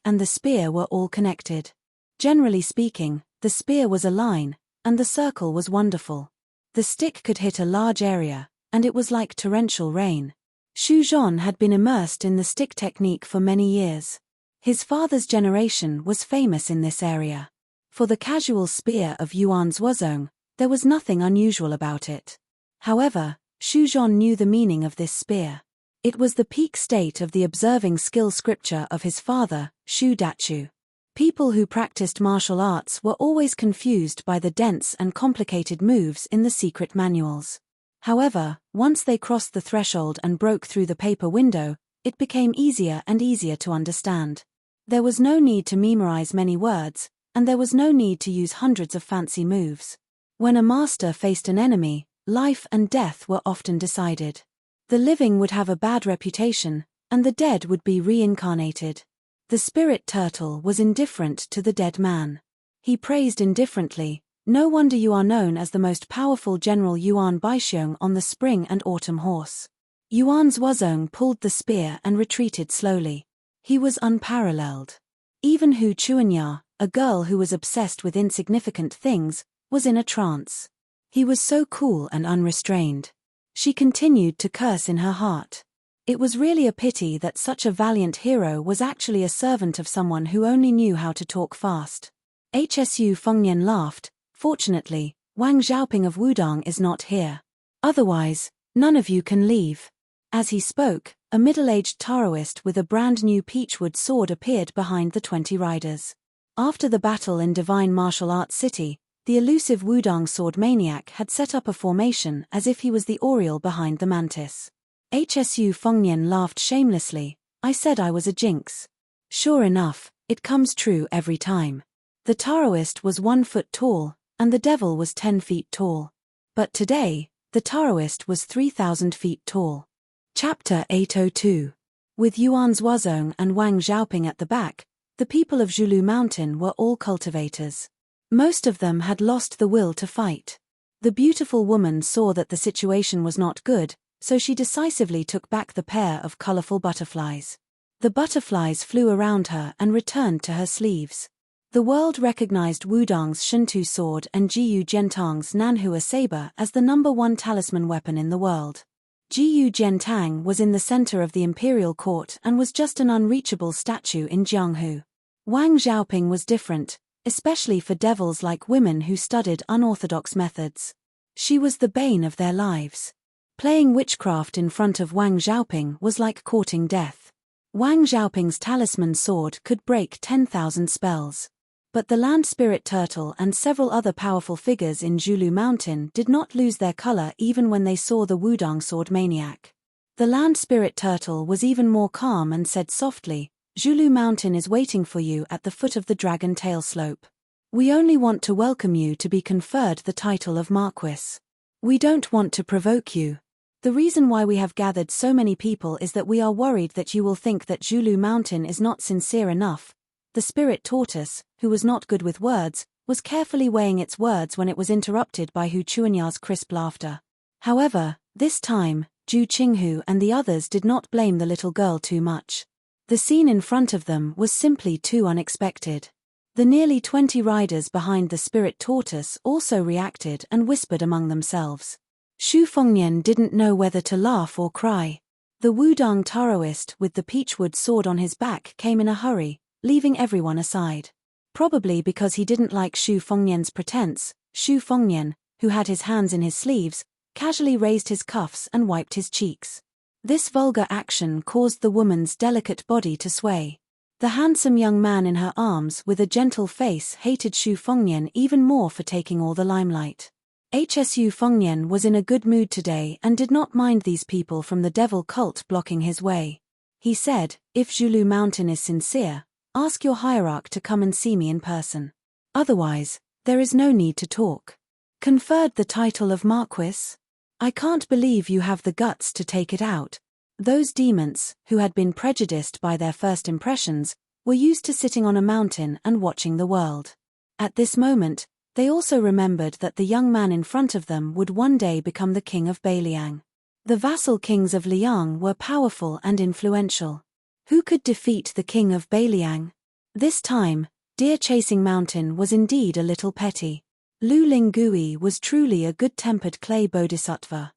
and the spear were all connected. Generally speaking, the spear was a line, and the circle was wonderful. The stick could hit a large area, and it was like torrential rain. Xu Zhon had been immersed in the stick technique for many years. His father's generation was famous in this area. For the casual spear of Yuan Zhuozong, there was nothing unusual about it. However, Xu Zhon knew the meaning of this spear. It was the peak state of the observing skill scripture of his father, Xu Dachu. People who practiced martial arts were always confused by the dense and complicated moves in the secret manuals. However, once they crossed the threshold and broke through the paper window, it became easier and easier to understand. There was no need to memorize many words, and there was no need to use hundreds of fancy moves. When a master faced an enemy, life and death were often decided. The living would have a bad reputation, and the dead would be reincarnated. The spirit turtle was indifferent to the dead man. He praised indifferently, "No wonder you are known as the most powerful General Yuan Baixiong on the spring and autumn horse." Yuan Zhuozong pulled the spear and retreated slowly. He was unparalleled. Even Hu Chuanya, a girl who was obsessed with insignificant things, was in a trance. He was so cool and unrestrained. She continued to curse in her heart. It was really a pity that such a valiant hero was actually a servant of someone who only knew how to talk fast. Hsu Fengnian laughed. "Fortunately, Wang Xiaoping of Wudong is not here. Otherwise, none of you can leave." As he spoke, a middle-aged Taoist with a brand-new peachwood sword appeared behind the 20 riders. After the battle in Divine Martial Arts City, the elusive Wudong sword maniac had set up a formation as if he was the oriole behind the mantis. Hsu Fengnian laughed shamelessly. "I said I was a jinx. Sure enough, it comes true every time." The Taoist was 1 foot tall, and the devil was 10 feet tall. But today, the Taoist was 3,000 feet tall. Chapter 802. With Yuan Zhuozong and Wang Xiaoping at the back, the people of Zhulu Mountain were all cultivators. Most of them had lost the will to fight. The beautiful woman saw that the situation was not good, so she decisively took back the pair of colorful butterflies. The butterflies flew around her and returned to her sleeves. The world recognized Wudong's Shintu sword and Jiyu Jiantang's Nanhua saber as the #1 talisman weapon in the world. Jiyu Jiantang was in the center of the imperial court and was just an unreachable statue in Jianghu. Wang Xiaoping was different, especially for devils like women who studied unorthodox methods. She was the bane of their lives. Playing witchcraft in front of Wang Xiaoping was like courting death. Wang Xiaoping's talisman sword could break 10,000 spells. But the land spirit turtle and several other powerful figures in Zhulu Mountain did not lose their color even when they saw the Wudong sword maniac. The land spirit turtle was even more calm and said softly, "Zhulu Mountain is waiting for you at the foot of the dragon tail slope. We only want to welcome you to be conferred the title of Marquis. We don't want to provoke you." The reason why we have gathered so many people is that we are worried that you will think that Zulu Mountain is not sincere enough. The spirit tortoise, who was not good with words, was carefully weighing its words when it was interrupted by Hu Chuanya's crisp laughter. However, this time, Zhu Qinghu and the others did not blame the little girl too much. The scene in front of them was simply too unexpected. The nearly 20 riders behind the spirit tortoise also reacted and whispered among themselves. Xu Fengnian didn't know whether to laugh or cry. The Wudang Taoist with the peachwood sword on his back came in a hurry, leaving everyone aside. Probably because he didn't like Xu Fengnian's pretense, Xu Fengnian, who had his hands in his sleeves, casually raised his cuffs and wiped his cheeks. This vulgar action caused the woman's delicate body to sway. The handsome young man in her arms with a gentle face hated Xu Fengnian even more for taking all the limelight. Xu Fengnian was in a good mood today and did not mind these people from the devil cult blocking his way. He said, "If Zulu Mountain is sincere, ask your hierarch to come and see me in person. Otherwise, there is no need to talk." Conferred the title of Marquis? I can't believe you have the guts to take it out. Those demons, who had been prejudiced by their first impressions, were used to sitting on a mountain and watching the world. At this moment, they also remembered that the young man in front of them would one day become the king of Beiliang. The vassal kings of Liang were powerful and influential. Who could defeat the king of Beiliang? This time, Deer-Chasing Mountain was indeed a little petty. Lu Lingui was truly a good-tempered clay bodhisattva.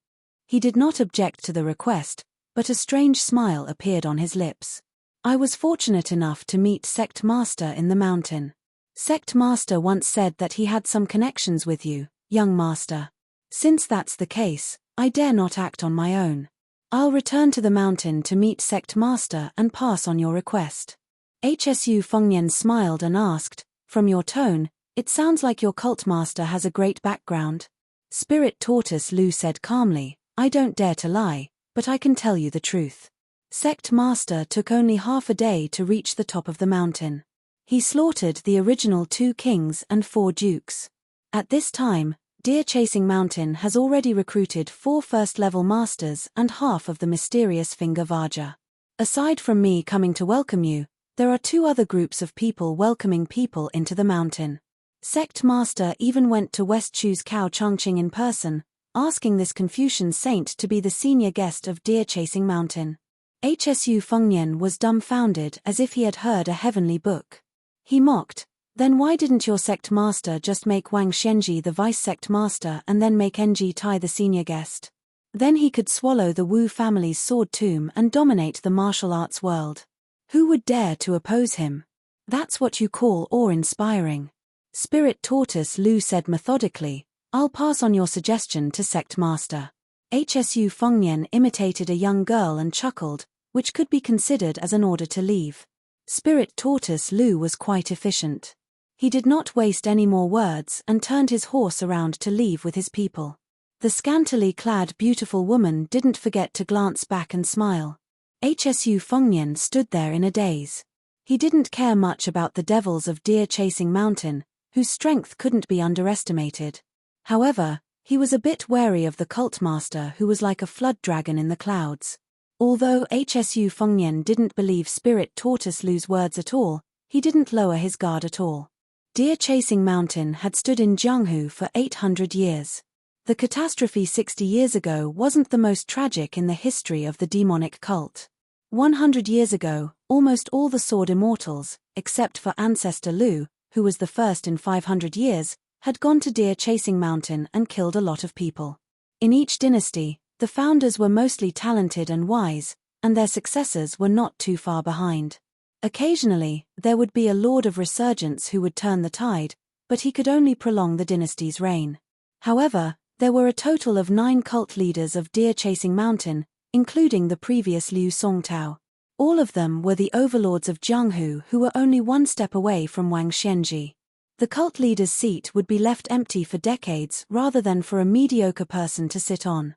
He did not object to the request, but a strange smile appeared on his lips. I was fortunate enough to meet Sect Master in the mountain. Sect Master once said that he had some connections with you, young master. Since that's the case, I dare not act on my own. I'll return to the mountain to meet Sect Master and pass on your request. Xu Fengnian smiled and asked, "From your tone, it sounds like your cult master has a great background." Spirit Tortoise Lu said calmly, "I don't dare to lie, but I can tell you the truth. Sect Master took only half a day to reach the top of the mountain. He slaughtered the original 2 kings and 4 dukes. At this time, Deer-Chasing Mountain has already recruited 4 first-level masters and half of the mysterious Finger Vaja. Aside from me coming to welcome you, there are 2 other groups of people welcoming people into the mountain. Sect Master even went to West Chu's Cao Chongqing in person, asking this Confucian saint to be the senior guest of Deer-Chasing Mountain." Xu Fengnian was dumbfounded as if he had heard a heavenly book. He mocked, "Then why didn't your sect master just make Wang Xianji the vice sect master and then make Ng Tai the senior guest? Then he could swallow the Wu family's sword tomb and dominate the martial arts world. Who would dare to oppose him? That's what you call awe-inspiring." Spirit Tortoise Lu said methodically, "I'll pass on your suggestion to sect master." Xu Fengnian imitated a young girl and chuckled, which could be considered as an order to leave. Spirit Tortoise Lu was quite efficient. He did not waste any more words and turned his horse around to leave with his people. The scantily clad beautiful woman didn't forget to glance back and smile. Xu Fengnian stood there in a daze. He didn't care much about the devils of Deer-Chasing Mountain, whose strength couldn't be underestimated. However, he was a bit wary of the cult master who was like a flood dragon in the clouds. Although Xu Fengnian didn't believe Spirit Tortoise Lu's words at all, he didn't lower his guard at all. Deer-Chasing Mountain had stood in Jianghu for 800 years. The catastrophe 60 years ago wasn't the most tragic in the history of the demonic cult. 100 years ago, almost all the Sword Immortals, except for Ancestor Lu, who was the first in 500 years, had gone to Deer-Chasing Mountain and killed a lot of people. In each dynasty, the founders were mostly talented and wise, and their successors were not too far behind. Occasionally, there would be a Lord of Resurgence who would turn the tide, but he could only prolong the dynasty's reign. However, there were a total of 9 cult leaders of Deer-Chasing Mountain, including the previous Liu Songtao. All of them were the overlords of Jianghu who were only one step away from Wang Xianji. The cult leader's seat would be left empty for decades rather than for a mediocre person to sit on.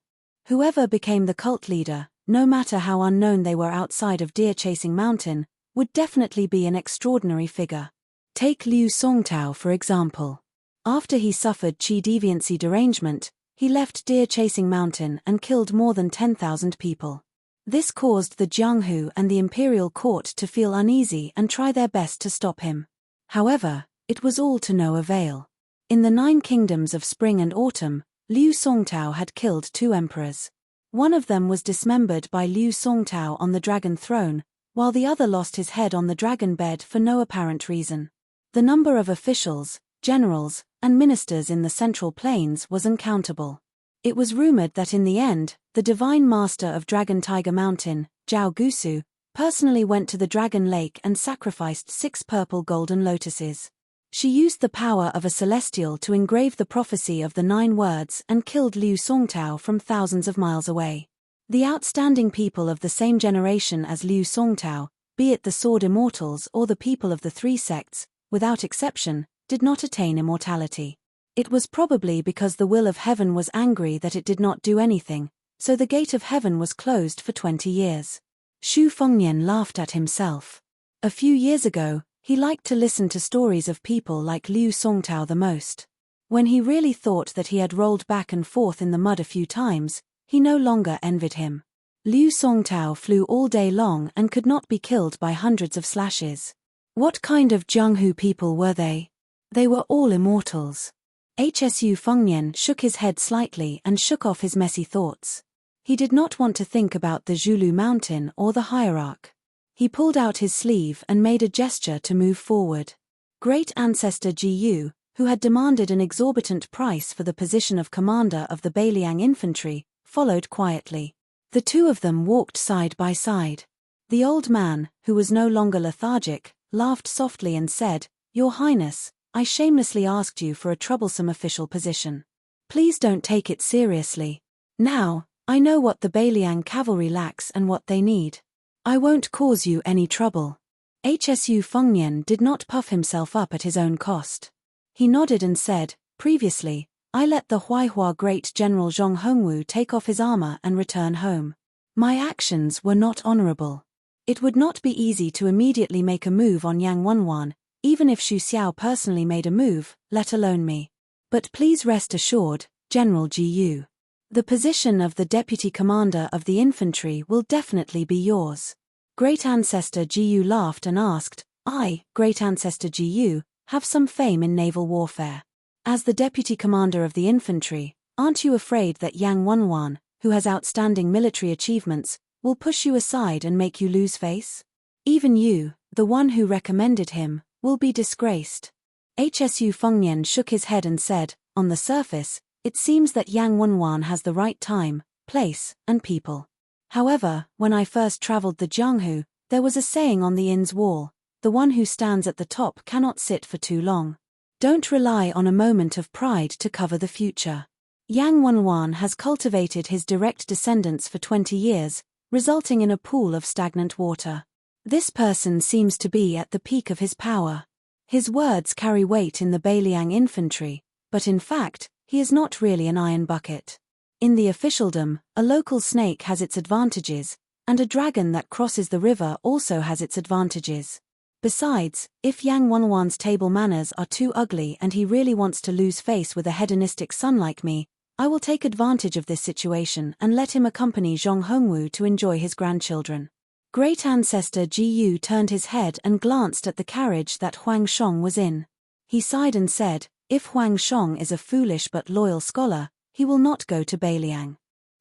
Whoever became the cult leader, no matter how unknown they were outside of Deer-Chasing Mountain, would definitely be an extraordinary figure. Take Liu Songtao for example. After he suffered qi deviancy derangement, he left deer-chasing mountain and killed more than 10,000 people. This caused the Jianghu and the imperial court to feel uneasy and try their best to stop him. However, it was all to no avail. In the 9 kingdoms of spring and autumn, Liu Songtao had killed 2 emperors. One of them was dismembered by Liu Songtao on the dragon throne, while the other lost his head on the dragon bed for no apparent reason. The number of officials, generals, and ministers in the Central Plains was uncountable. It was rumored that in the end, the divine master of Dragon Tiger Mountain, Zhao Gusu, personally went to the Dragon Lake and sacrificed 6 purple golden lotuses. She used the power of a celestial to engrave the prophecy of the 9 words and killed Liu Songtao from thousands of miles away. The outstanding people of the same generation as Liu Songtao, be it the Sword Immortals or the people of the 3 sects, without exception, did not attain immortality. It was probably because the will of heaven was angry that it did not do anything, so the gate of heaven was closed for 20 years. Xu Fengnian laughed at himself. A few years ago, he liked to listen to stories of people like Liu Songtao the most. When he really thought that he had rolled back and forth in the mud a few times, he no longer envied him. Liu Songtao flew all day long and could not be killed by hundreds of slashes. What kind of Jianghu people were they? They were all immortals. Hsu Fengnian shook his head slightly and shook off his messy thoughts. He did not want to think about the Zhulu mountain or the hierarch. He pulled out his sleeve and made a gesture to move forward. Great ancestor Ji, who had demanded an exorbitant price for the position of commander of the Beiliang infantry, followed quietly. The 2 of them walked side by side. The old man, who was no longer lethargic, laughed softly and said, "Your Highness, I shamelessly asked you for a troublesome official position. Please don't take it seriously. Now, I know what the Beiliang cavalry lacks and what they need. I won't cause you any trouble." Hsu Fengnian did not puff himself up at his own cost. He nodded and said, "Previously, I let the Huaihua great General Zhong Hongwu take off his armor and return home. My actions were not honorable. It would not be easy to immediately make a move on Yang Wenwan, even if Xu Xiao personally made a move, let alone me. But please rest assured, General Ji, the position of the deputy commander of the infantry will definitely be yours." Great Ancestor Ji laughed and asked, "I, Great Ancestor Ji, have some fame in naval warfare. As the deputy commander of the infantry, aren't you afraid that Yang Wenwan, who has outstanding military achievements, will push you aside and make you lose face? Even you, the one who recommended him, will be disgraced." Hsu Fengnian shook his head and said, "On the surface, it seems that Yang Wenwan has the right time, place, and people. However, when I first traveled the Jianghu, there was a saying on the inn's wall, the one who stands at the top cannot sit for too long. Don't rely on a moment of pride to cover the future. Yang Wenwan has cultivated his direct descendants for 20 years, resulting in a pool of stagnant water. This person seems to be at the peak of his power. His words carry weight in the Beiliang infantry, but in fact, he is not really an iron bucket. In the officialdom, a local snake has its advantages, and a dragon that crosses the river also has its advantages. Besides, if Yang Wenwan's table manners are too ugly and he really wants to lose face with a hedonistic son like me, I will take advantage of this situation and let him accompany Zhong Hongwu to enjoy his grandchildren." Great Ancestor Ji turned his head and glanced at the carriage that Huang Shong was in. He sighed and said, "If Huang Shong is a foolish but loyal scholar, he will not go to Beiliang."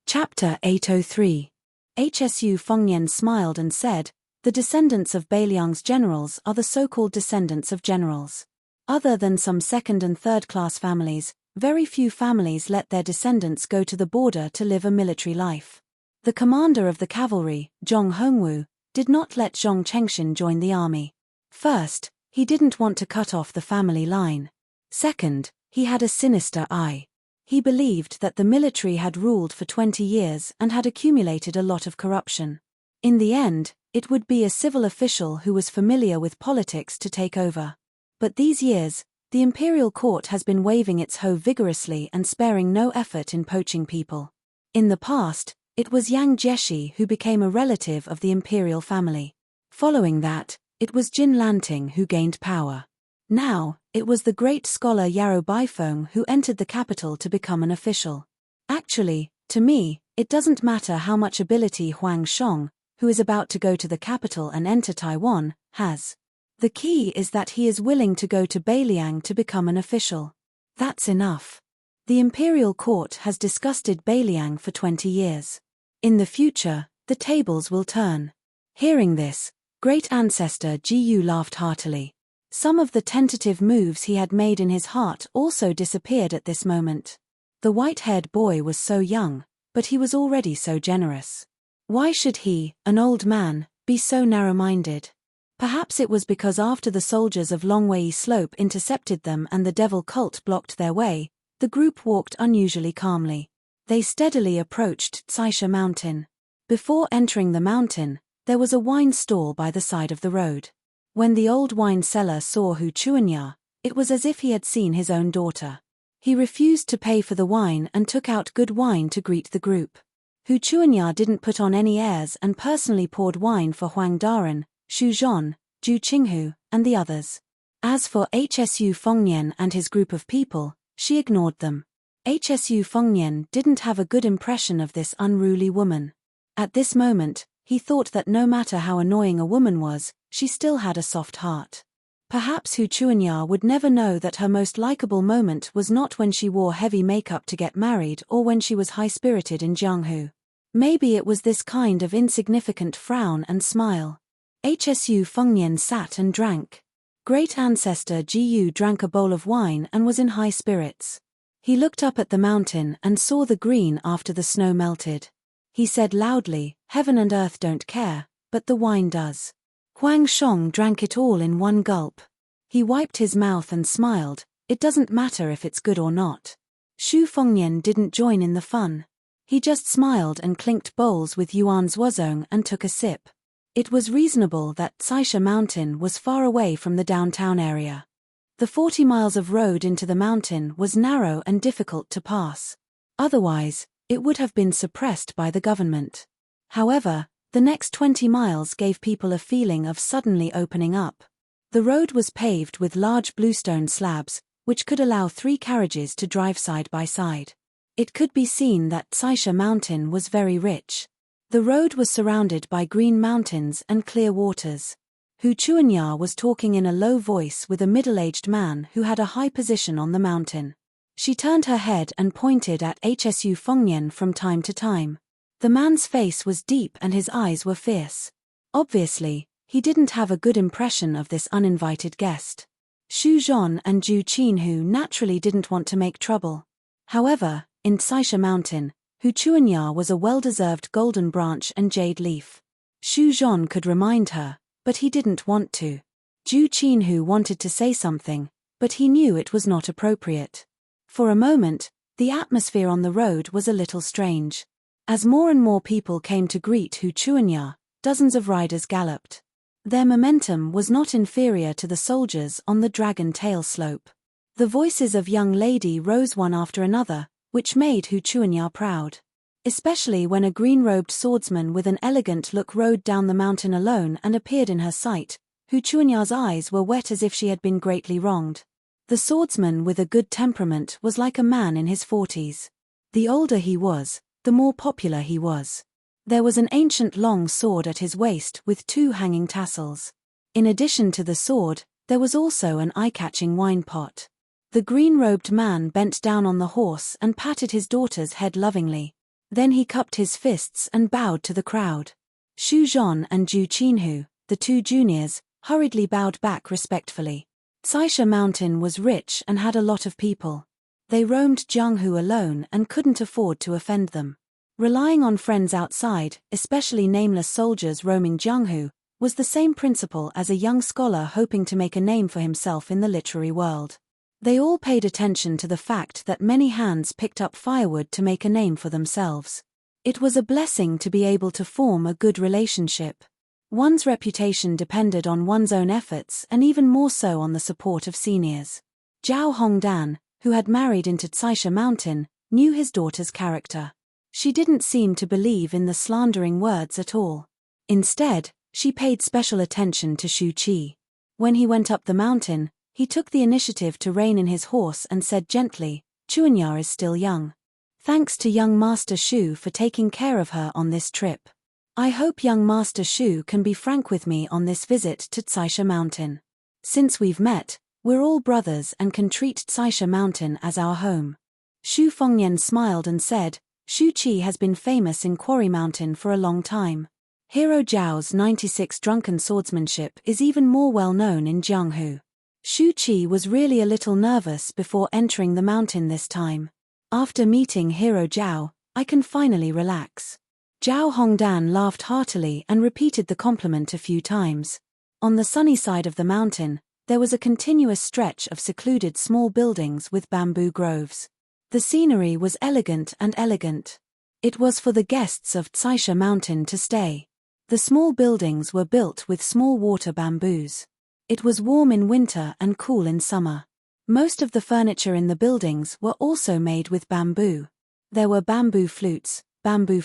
Chapter 803. Hsu Fengnian smiled and said, "The descendants of Beiliang's generals are the so-called descendants of generals. Other than some second and third-class families, very few families let their descendants go to the border to live a military life. The commander of the cavalry, Zhong Hongwu, did not let Zhong Chengxin join the army. First, he didn't want to cut off the family line. Second, he had a sinister eye. He believed that the military had ruled for 20 years and had accumulated a lot of corruption. In the end, it would be a civil official who was familiar with politics to take over. But these years, the imperial court has been waving its hoe vigorously and sparing no effort in poaching people. In the past, it was Yang Jieshi who became a relative of the imperial family. Following that, it was Jin Lanting who gained power. Now, it was the great scholar Yarrow Baifeng who entered the capital to become an official. Actually, to me, it doesn't matter how much ability Huang Shong, who is about to go to the capital and enter Taiwan, has. The key is that he is willing to go to Beiliang to become an official. That's enough. The imperial court has disgusted Beiliang for 20 years. In the future, the tables will turn. Hearing this, great ancestor Jiyu laughed heartily. Some of the tentative moves he had made in his heart also disappeared at this moment. The white-haired boy was so young, but he was already so generous. Why should he, an old man, be so narrow-minded? Perhaps it was because after the soldiers of Longwei Slope intercepted them and the devil cult blocked their way, the group walked unusually calmly. They steadily approached Tsaisha Mountain. Before entering the mountain, there was a wine stall by the side of the road. When the old wine seller saw Hu Chuanya, it was as if he had seen his own daughter. He refused to pay for the wine and took out good wine to greet the group. Hu Chuanya didn't put on any airs and personally poured wine for Huang Daren, Xu Zhon, Ju Qinghu, and the others. As for Hsu Fengnian and his group of people, she ignored them. Hsu Fengnian didn't have a good impression of this unruly woman. At this moment, he thought that no matter how annoying a woman was, she still had a soft heart. Perhaps Hu Chuanya would never know that her most likable moment was not when she wore heavy makeup to get married or when she was high-spirited in Jianghu. Maybe it was this kind of insignificant frown and smile. Hsu Fengnian sat and drank. Great ancestor Jiyu drank a bowl of wine and was in high spirits. He looked up at the mountain and saw the green after the snow melted. He said loudly, "Heaven and earth don't care, but the wine does." Huang Shong drank it all in one gulp. He wiped his mouth and smiled, "It doesn't matter if it's good or not." Xu Fengnian didn't join in the fun. He just smiled and clinked bowls with Yuan Zuozong and took a sip. It was reasonable that Tsaisha Mountain was far away from the downtown area. The 40 miles of road into the mountain was narrow and difficult to pass. Otherwise, it would have been suppressed by the government. However, the next 20 miles gave people a feeling of suddenly opening up. The road was paved with large bluestone slabs, which could allow 3 carriages to drive side by side. It could be seen that Tsaisha Mountain was very rich. The road was surrounded by green mountains and clear waters. Hu Chuanya was talking in a low voice with a middle-aged man who had a high position on the mountain. She turned her head and pointed at Hsu Fengnian from time to time. The man's face was deep and his eyes were fierce. Obviously, he didn't have a good impression of this uninvited guest. Xu Zhon and Ju Qinghu naturally didn't want to make trouble. However, in Tsaisha Mountain, Hu Chuanya was a well-deserved golden branch and jade leaf. Xu Zhon could remind her, but he didn't want to. Ju Qinghu wanted to say something, but he knew it was not appropriate. For a moment, the atmosphere on the road was a little strange. As more and more people came to greet Hu Chuanya, dozens of riders galloped. Their momentum was not inferior to the soldiers on the Dragon Tail slope. The voices of young lady rose one after another, which made Hu Chuanya proud. Especially when a green-robed swordsman with an elegant look rode down the mountain alone and appeared in her sight, Hu Chuanya's eyes were wet as if she had been greatly wronged. The swordsman with a good temperament was like a man in his 40s. The older he was, the more popular he was. There was an ancient long sword at his waist with 2 hanging tassels. In addition to the sword, there was also an eye-catching wine pot. The green-robed man bent down on the horse and patted his daughter's head lovingly. Then he cupped his fists and bowed to the crowd. Xu Zhon and Ju Qinghu, the 2 juniors, hurriedly bowed back respectfully. Tsaisha Mountain was rich and had a lot of people. They roamed Jianghu alone and couldn't afford to offend them. Relying on friends outside, especially nameless soldiers roaming Jianghu, was the same principle as a young scholar hoping to make a name for himself in the literary world. They all paid attention to the fact that many hands picked up firewood to make a name for themselves. It was a blessing to be able to form a good relationship. One's reputation depended on one's own efforts and even more so on the support of seniors. Zhao Hongdan, who had married into Tsaisha Mountain, knew his daughter's character. She didn't seem to believe in the slandering words at all. Instead, she paid special attention to Shu Qi. When he went up the mountain, he took the initiative to rein in his horse and said gently, "Chuanya is still young. Thanks to young Master Shu for taking care of her on this trip. I hope young Master Shu can be frank with me on this visit to Tsaisha Mountain. Since we've met, we're all brothers and can treat Tsaisha Mountain as our home. Shu Fengnian smiled and said, Shu Qi has been famous in Quarry Mountain for a long time. Hero Zhao's 96 drunken swordsmanship is even more well known in Jianghu. Shu Qi was really a little nervous before entering the mountain this time. After meeting Hero Zhao, I can finally relax. Zhao Hongdan laughed heartily and repeated the compliment a few times. On the sunny side of the mountain, there was a continuous stretch of secluded small buildings with bamboo groves. The scenery was elegant and elegant. It was for the guests of Tsaisha Mountain to stay. The small buildings were built with small water bamboos. It was warm in winter and cool in summer. Most of the furniture in the buildings were also made with bamboo. There were bamboo flutes, bamboo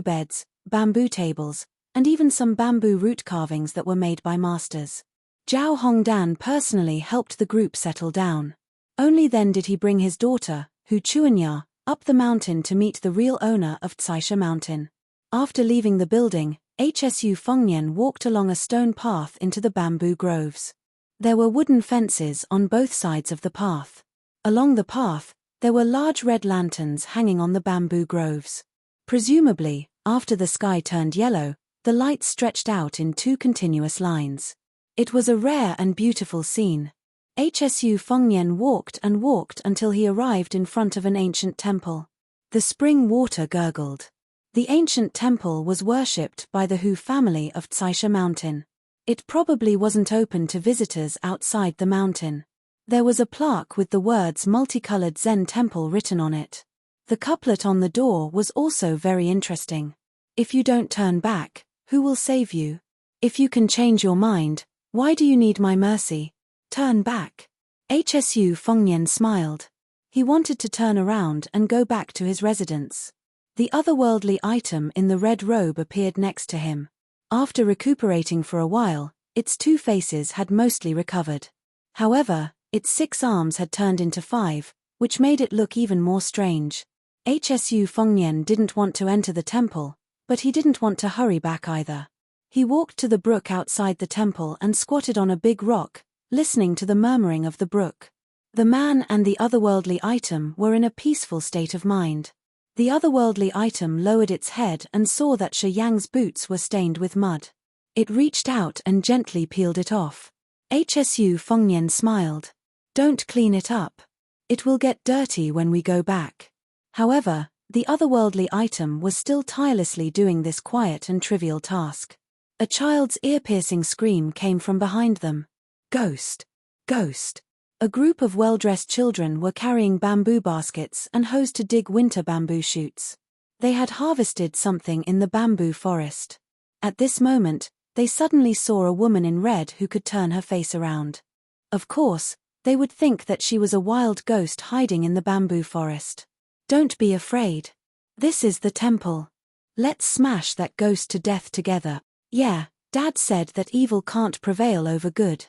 beds, bamboo tables, and even some bamboo root carvings that were made by masters. Zhao Hongdan personally helped the group settle down. Only then did he bring his daughter, Hu Chuanya, up the mountain to meet the real owner of Tsaisha Mountain. After leaving the building, Hsu Fengnian walked along a stone path into the bamboo groves. There were wooden fences on both sides of the path. Along the path, there were large red lanterns hanging on the bamboo groves. Presumably, after the sky turned yellow, the lights stretched out in two continuous lines. It was a rare and beautiful scene. Hsu Fengnian walked and walked until he arrived in front of an ancient temple. The spring water gurgled. The ancient temple was worshipped by the Hu family of Tsaisha Mountain. It probably wasn't open to visitors outside the mountain. There was a plaque with the words multicolored Zen temple written on it. The couplet on the door was also very interesting. If you don't turn back, who will save you? If you can change your mind, why do you need my mercy? Turn back. Hsu Fengnian smiled. He wanted to turn around and go back to his residence. The otherworldly item in the red robe appeared next to him. After recuperating for a while, its two faces had mostly recovered. However, its 6 arms had turned into 5, which made it look even more strange. Hsu Fengnian didn't want to enter the temple, but he didn't want to hurry back either. He walked to the brook outside the temple and squatted on a big rock, listening to the murmuring of the brook. The man and the otherworldly item were in a peaceful state of mind. The otherworldly item lowered its head and saw that Shi Yang's boots were stained with mud. It reached out and gently peeled it off. Hsu Fengnian smiled. Don't clean it up. It will get dirty when we go back. However, the otherworldly item was still tirelessly doing this quiet and trivial task. A child's ear-piercing scream came from behind them. Ghost! Ghost! A group of well-dressed children were carrying bamboo baskets and hoes to dig winter bamboo shoots. They had harvested something in the bamboo forest. At this moment, they suddenly saw a woman in red who could turn her face around. Of course, they would think that she was a wild ghost hiding in the bamboo forest. Don't be afraid. This is the temple. Let's smash that ghost to death together. Yeah, Dad said that evil can't prevail over good.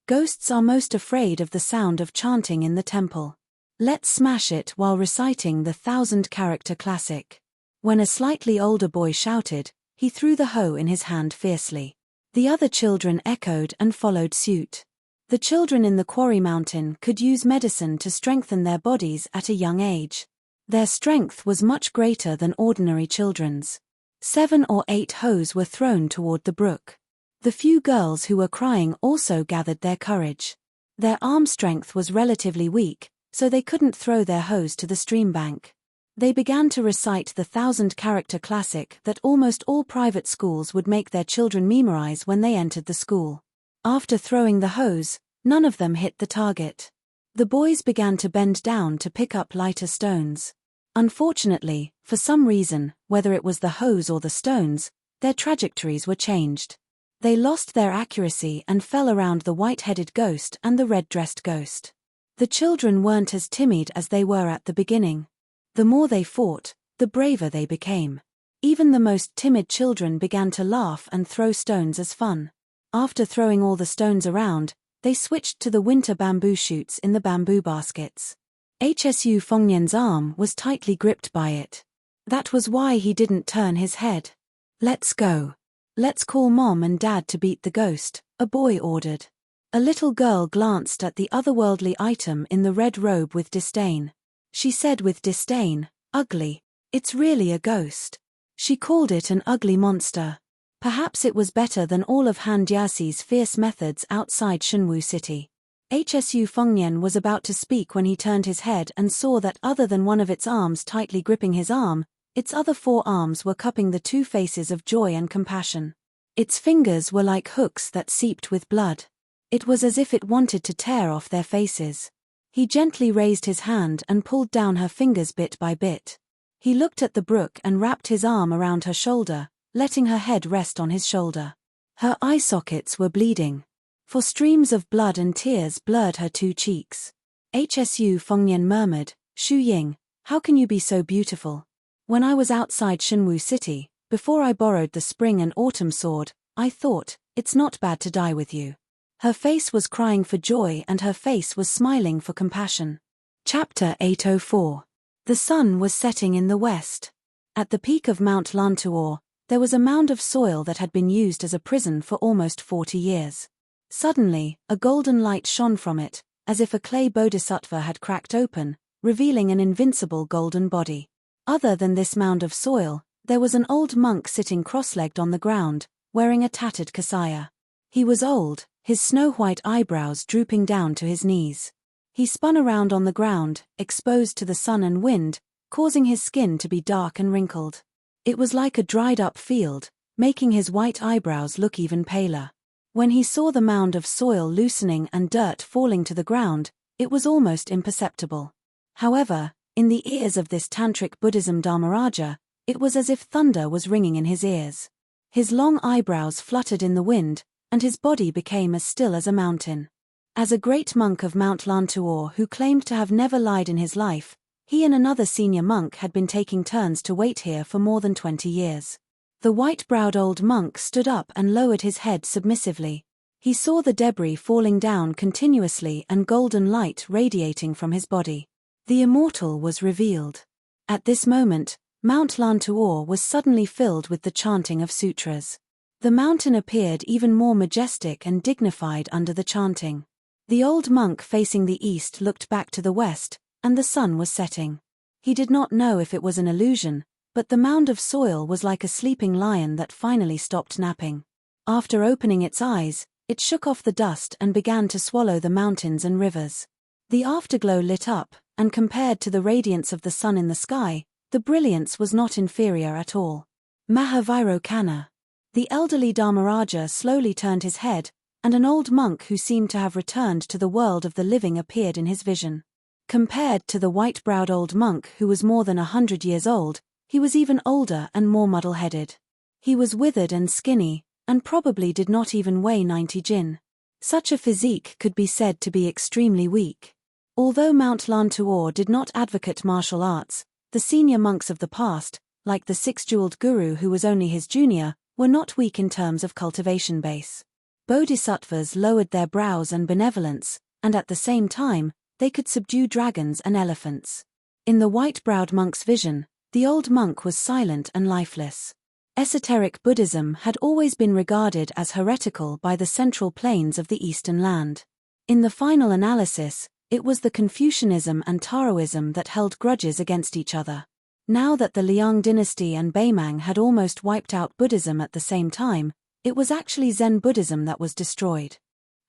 Ghosts are most afraid of the sound of chanting in the temple. Let's smash it while reciting the 1000-character classic. When a slightly older boy shouted, he threw the hoe in his hand fiercely. The other children echoed and followed suit. The children in the Quarry Mountain could use medicine to strengthen their bodies at a young age. Their strength was much greater than ordinary children's. 7 or 8 hoes were thrown toward the brook. The few girls who were crying also gathered their courage. Their arm strength was relatively weak, so they couldn't throw their hoes to the stream bank. They began to recite the 1000-character classic that almost all private schools would make their children memorize when they entered the school. After throwing the hoes, none of them hit the target. The boys began to bend down to pick up lighter stones. Unfortunately, for some reason, whether it was the hoes or the stones, their trajectories were changed. They lost their accuracy and fell around the white-headed ghost and the red-dressed ghost. The children weren't as timid as they were at the beginning. The more they fought, the braver they became. Even the most timid children began to laugh and throw stones as fun. After throwing all the stones around, they switched to the winter bamboo shoots in the bamboo baskets. Hsu Fengnian's arm was tightly gripped by it. That was why he didn't turn his head. "Let's go. Let's call Mom and Dad to beat the ghost," a boy ordered. A little girl glanced at the otherworldly item in the red robe with disdain. She said with disdain, "Ugly. It's really a ghost." She called it an ugly monster. Perhaps it was better than all of Han Jiaxi's fierce methods outside Shenwu City. Hsu Fengnian was about to speak when he turned his head and saw that other than one of its arms tightly gripping his arm, its other 4 arms were cupping the 2 faces of joy and compassion. Its fingers were like hooks that seeped with blood. It was as if it wanted to tear off their faces. He gently raised his hand and pulled down her fingers bit by bit. He looked at the brook and wrapped his arm around her shoulder, letting her head rest on his shoulder. Her eye sockets were bleeding. For streams of blood and tears blurred her 2 cheeks. Hsu Fengnian murmured, "Shu Ying, how can you be so beautiful? When I was outside Shenwu City, before I borrowed the spring and autumn sword, I thought, it's not bad to die with you." Her face was crying for joy and her face was smiling for compassion. Chapter 804. The sun was setting in the west. At the peak of Mount Lantuor, there was a mound of soil that had been used as a prison for almost 40 years. Suddenly, a golden light shone from it, as if a clay bodhisattva had cracked open, revealing an invincible golden body. Other than this mound of soil, there was an old monk sitting cross-legged on the ground, wearing a tattered kasaya. He was old, his snow-white eyebrows drooping down to his knees. He spun around on the ground, exposed to the sun and wind, causing his skin to be dark and wrinkled. It was like a dried-up field, making his white eyebrows look even paler. When he saw the mound of soil loosening and dirt falling to the ground, it was almost imperceptible. However, in the ears of this Tantric Buddhism Dharmaraja, it was as if thunder was ringing in his ears. His long eyebrows fluttered in the wind, and his body became as still as a mountain. As a great monk of Mount Lantuor who claimed to have never lied in his life, he and another senior monk had been taking turns to wait here for more than 20 years. The white-browed old monk stood up and lowered his head submissively. He saw the debris falling down continuously and golden light radiating from his body. The immortal was revealed. At this moment, Mount Lantuor was suddenly filled with the chanting of sutras. The mountain appeared even more majestic and dignified under the chanting. The old monk facing the east looked back to the west, and the sun was setting. He did not know if it was an illusion, but the mound of soil was like a sleeping lion that finally stopped napping. After opening its eyes, it shook off the dust and began to swallow the mountains and rivers. The afterglow lit up, and compared to the radiance of the sun in the sky, the brilliance was not inferior at all. Mahavairokkana. The elderly Dharmaraja slowly turned his head, and an old monk who seemed to have returned to the world of the living appeared in his vision. Compared to the white-browed old monk who was more than 100 years old, he was even older and more muddle-headed. He was withered and skinny, and probably did not even weigh 90 jin. Such a physique could be said to be extremely weak. Although Mount Lantuor did not advocate martial arts, the senior monks of the past, like the six-jeweled guru who was only his junior, were not weak in terms of cultivation base. Bodhisattvas lowered their brows and benevolence, and at the same time, they could subdue dragons and elephants. In the white-browed monk's vision, the old monk was silent and lifeless. Esoteric Buddhism had always been regarded as heretical by the central plains of the Eastern land. In the final analysis, it was the Confucianism and Taoism that held grudges against each other. Now that the Liang dynasty and Beimang had almost wiped out Buddhism at the same time, it was actually Zen Buddhism that was destroyed.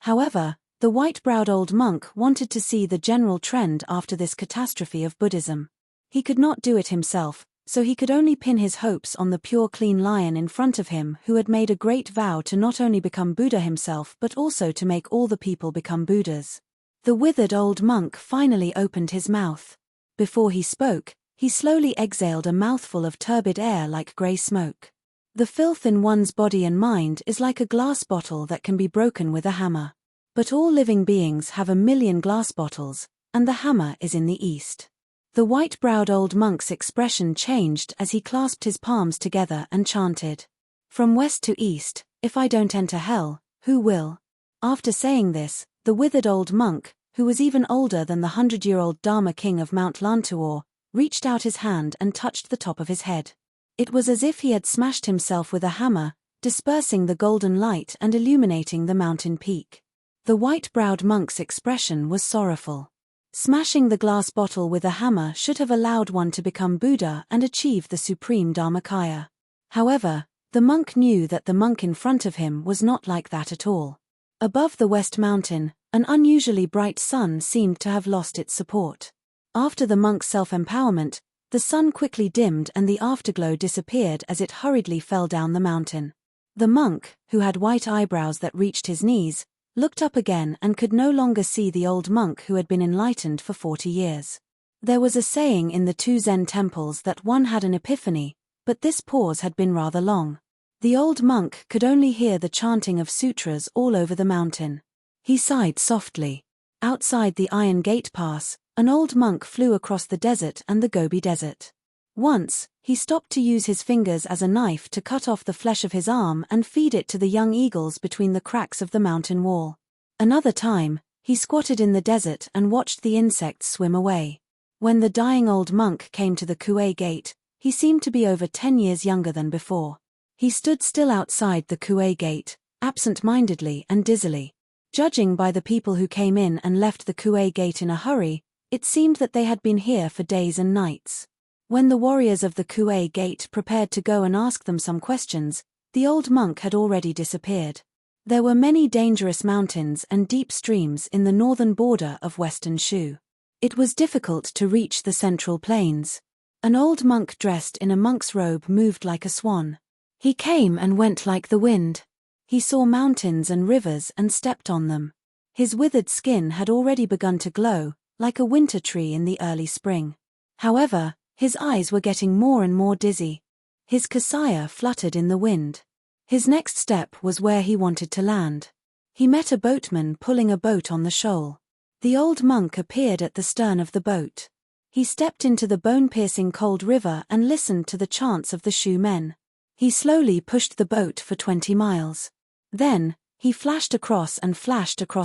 However, the white-browed old monk wanted to see the general trend after this catastrophe of Buddhism. He could not do it himself, so he could only pin his hopes on the pure clean lion in front of him who had made a great vow to not only become Buddha himself but also to make all the people become Buddhas. The withered old monk finally opened his mouth. Before he spoke, he slowly exhaled a mouthful of turbid air like grey smoke. The filth in one's body and mind is like a glass bottle that can be broken with a hammer. But all living beings have 1,000,000 glass bottles, and the hammer is in the east. The white-browed old monk's expression changed as he clasped his palms together and chanted, "From west to east, if I don't enter hell, who will?" After saying this, the withered old monk, who was even older than the 100-year-old Dharma king of Mount Lantuor, reached out his hand and touched the top of his head. It was as if he had smashed himself with a hammer, dispersing the golden light and illuminating the mountain peak. The white-browed monk's expression was sorrowful. Smashing the glass bottle with a hammer should have allowed one to become Buddha and achieve the supreme Dharmakaya. However, the monk knew that the monk in front of him was not like that at all. Above the West Mountain, an unusually bright sun seemed to have lost its support. After the monk's self-empowerment, the sun quickly dimmed and the afterglow disappeared as it hurriedly fell down the mountain. The monk, who had white eyebrows that reached his knees, looked up again and could no longer see the old monk who had been enlightened for 40 years. There was a saying in the two Zen temples that one had an epiphany, but this pause had been rather long. The old monk could only hear the chanting of sutras all over the mountain. He sighed softly. Outside the Iron Gate Pass, an old monk flew across the desert and the Gobi Desert. Once, he stopped to use his fingers as a knife to cut off the flesh of his arm and feed it to the young eagles between the cracks of the mountain wall. Another time, he squatted in the desert and watched the insects swim away. When the dying old monk came to the Kuei Gate, he seemed to be over 10 years younger than before. He stood still outside the Kuei Gate, absent-mindedly and dizzily. Judging by the people who came in and left the Kuei Gate in a hurry, it seemed that they had been here for days and nights. When the warriors of the Kuei Gate prepared to go and ask them some questions, the old monk had already disappeared. There were many dangerous mountains and deep streams in the northern border of Western Shu. It was difficult to reach the central plains. An old monk dressed in a monk's robe moved like a swan. He came and went like the wind. He saw mountains and rivers and stepped on them. His withered skin had already begun to glow, like a winter tree in the early spring. However, his eyes were getting more and more dizzy. His kasaya fluttered in the wind. His next step was where he wanted to land. He met a boatman pulling a boat on the shoal. The old monk appeared at the stern of the boat. He stepped into the bone-piercing cold river and listened to the chants of the Shu men. He slowly pushed the boat for 20 miles. Then, he flashed across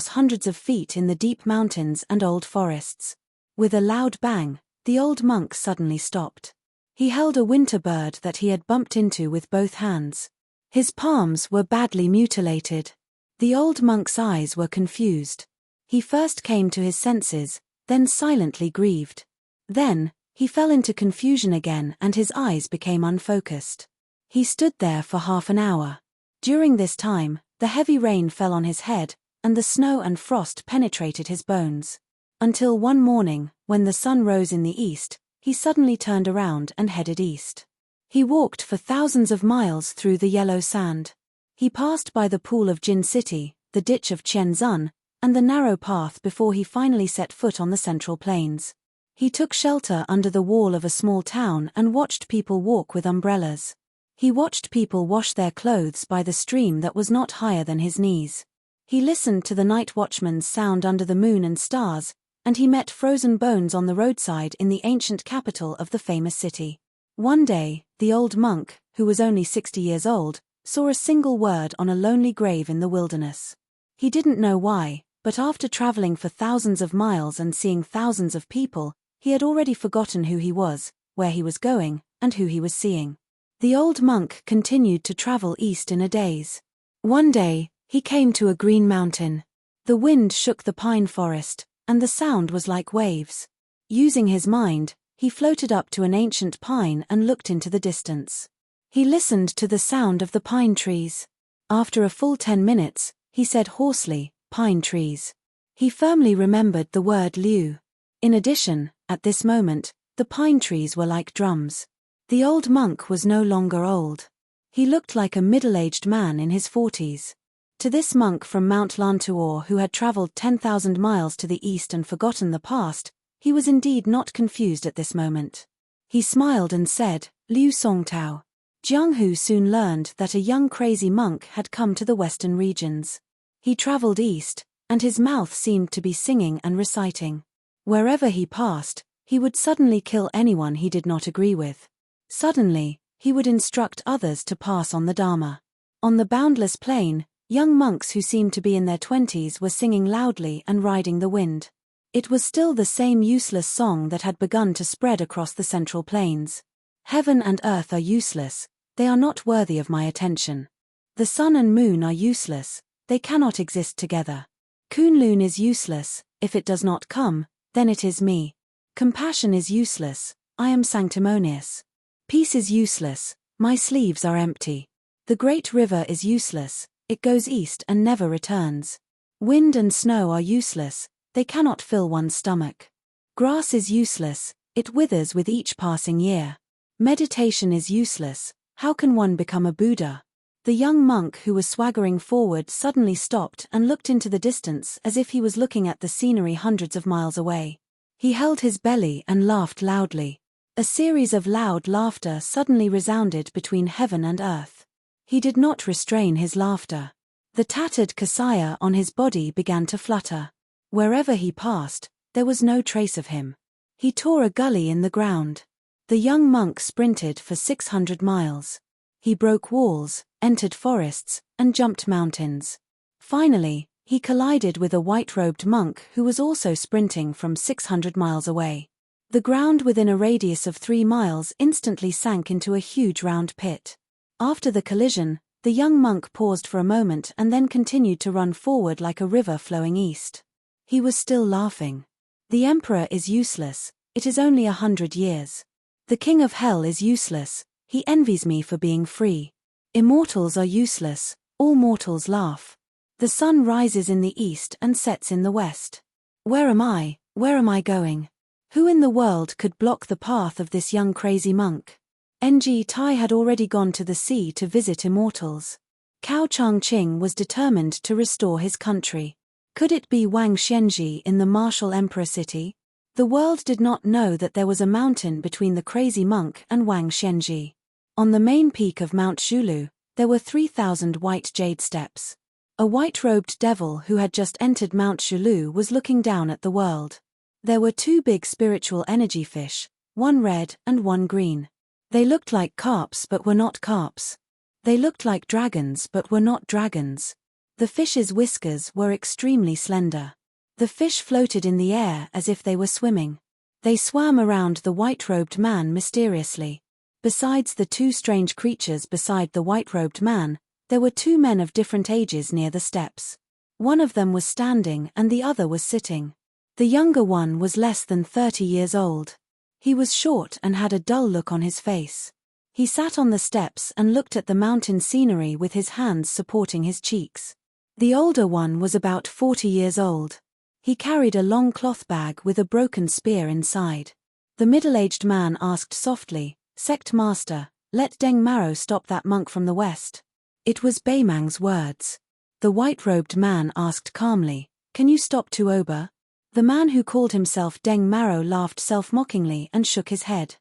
hundreds of feet in the deep mountains and old forests. With a loud bang, the old monk suddenly stopped. He held a winter bird that he had bumped into with both hands. His palms were badly mutilated. The old monk's eyes were confused. He first came to his senses, then silently grieved. Then, he fell into confusion again and his eyes became unfocused. He stood there for half an hour. During this time, the heavy rain fell on his head, and the snow and frost penetrated his bones. Until one morning, when the sun rose in the east, he suddenly turned around and headed east. He walked for thousands of miles through the yellow sand. He passed by the pool of Jin City, the ditch of Qianzun, and the narrow path before he finally set foot on the central plains. He took shelter under the wall of a small town and watched people walk with umbrellas. He watched people wash their clothes by the stream that was not higher than his knees. He listened to the night watchman's sound under the moon and stars, and he met frozen bones on the roadside in the ancient capital of the famous city. One day, the old monk, who was only 60 years old, saw a single word on a lonely grave in the wilderness. He didn't know why, but after traveling for thousands of miles and seeing thousands of people, he had already forgotten who he was, where he was going, and who he was seeing. The old monk continued to travel east in a daze. One day, he came to a green mountain. The wind shook the pine forest, and the sound was like waves. Using his mind, he floated up to an ancient pine and looked into the distance. He listened to the sound of the pine trees. After a full 10 minutes, he said hoarsely, "Pine trees." He firmly remembered the word liu. In addition, at this moment, the pine trees were like drums. The old monk was no longer old. He looked like a middle-aged man in his 40s. To this monk from Mount Lantuor who had traveled 10,000 miles to the east and forgotten the past, he was indeed not confused at this moment. He smiled and said, "Liu Songtao." Jiang Hu soon learned that a young crazy monk had come to the western regions. He traveled east, and his mouth seemed to be singing and reciting. Wherever he passed, he would suddenly kill anyone he did not agree with. Suddenly, he would instruct others to pass on the Dharma. On the boundless plain, Young monks who seemed to be in their 20s were singing loudly and riding the wind. It was still the same useless song that had begun to spread across the central plains. Heaven and earth are useless, they are not worthy of my attention. The sun and moon are useless, they cannot exist together. Kunlun is useless, if it does not come, then it is me. Compassion is useless, I am sanctimonious. Peace is useless, my sleeves are empty. The great river is useless, it goes east and never returns. Wind and snow are useless, they cannot fill one's stomach. Grass is useless, it withers with each passing year. Meditation is useless, how can one become a Buddha? The young monk who was swaggering forward suddenly stopped and looked into the distance as if he was looking at the scenery hundreds of miles away. He held his belly and laughed loudly. A series of loud laughter suddenly resounded between heaven and earth. He did not restrain his laughter. The tattered kasaya on his body began to flutter. Wherever he passed, there was no trace of him. He tore a gully in the ground. The young monk sprinted for 600 miles. He broke walls, entered forests, and jumped mountains. Finally, he collided with a white-robed monk who was also sprinting from 600 miles away. The ground within a radius of 3 miles instantly sank into a huge round pit. After the collision, the young monk paused for a moment and then continued to run forward like a river flowing east. He was still laughing. The emperor is useless, it is only 100 years. The king of hell is useless, he envies me for being free. Immortals are useless, all mortals laugh. The sun rises in the east and sets in the west. Where am I going? Who in the world could block the path of this young crazy monk? Tai had already gone to the sea to visit immortals. Cao Changqing was determined to restore his country. Could it be Wang Xianji in the martial emperor city? The world did not know that there was a mountain between the crazy monk and Wang Xianji. On the main peak of Mount Shulu, there were 3,000 white jade steps. A white-robed devil who had just entered Mount Shulu was looking down at the world. There were 2 big spiritual energy fish, one red and one green. They looked like carps but were not carps. They looked like dragons but were not dragons. The fish's whiskers were extremely slender. The fish floated in the air as if they were swimming. They swam around the white-robed man mysteriously. Besides the 2 strange creatures beside the white-robed man, there were 2 men of different ages near the steps. One of them was standing and the other was sitting. The younger one was less than 30 years old. He was short and had a dull look on his face. He sat on the steps and looked at the mountain scenery with his hands supporting his cheeks. The older one was about 40 years old. He carried a long cloth bag with a broken spear inside. The middle-aged man asked softly, "Sect master, let Deng Maro stop that monk from the west." It was Beimang's words. The white-robed man asked calmly, "Can you stop Tuoba?" The man who called himself Deng Maro laughed self-mockingly and shook his head.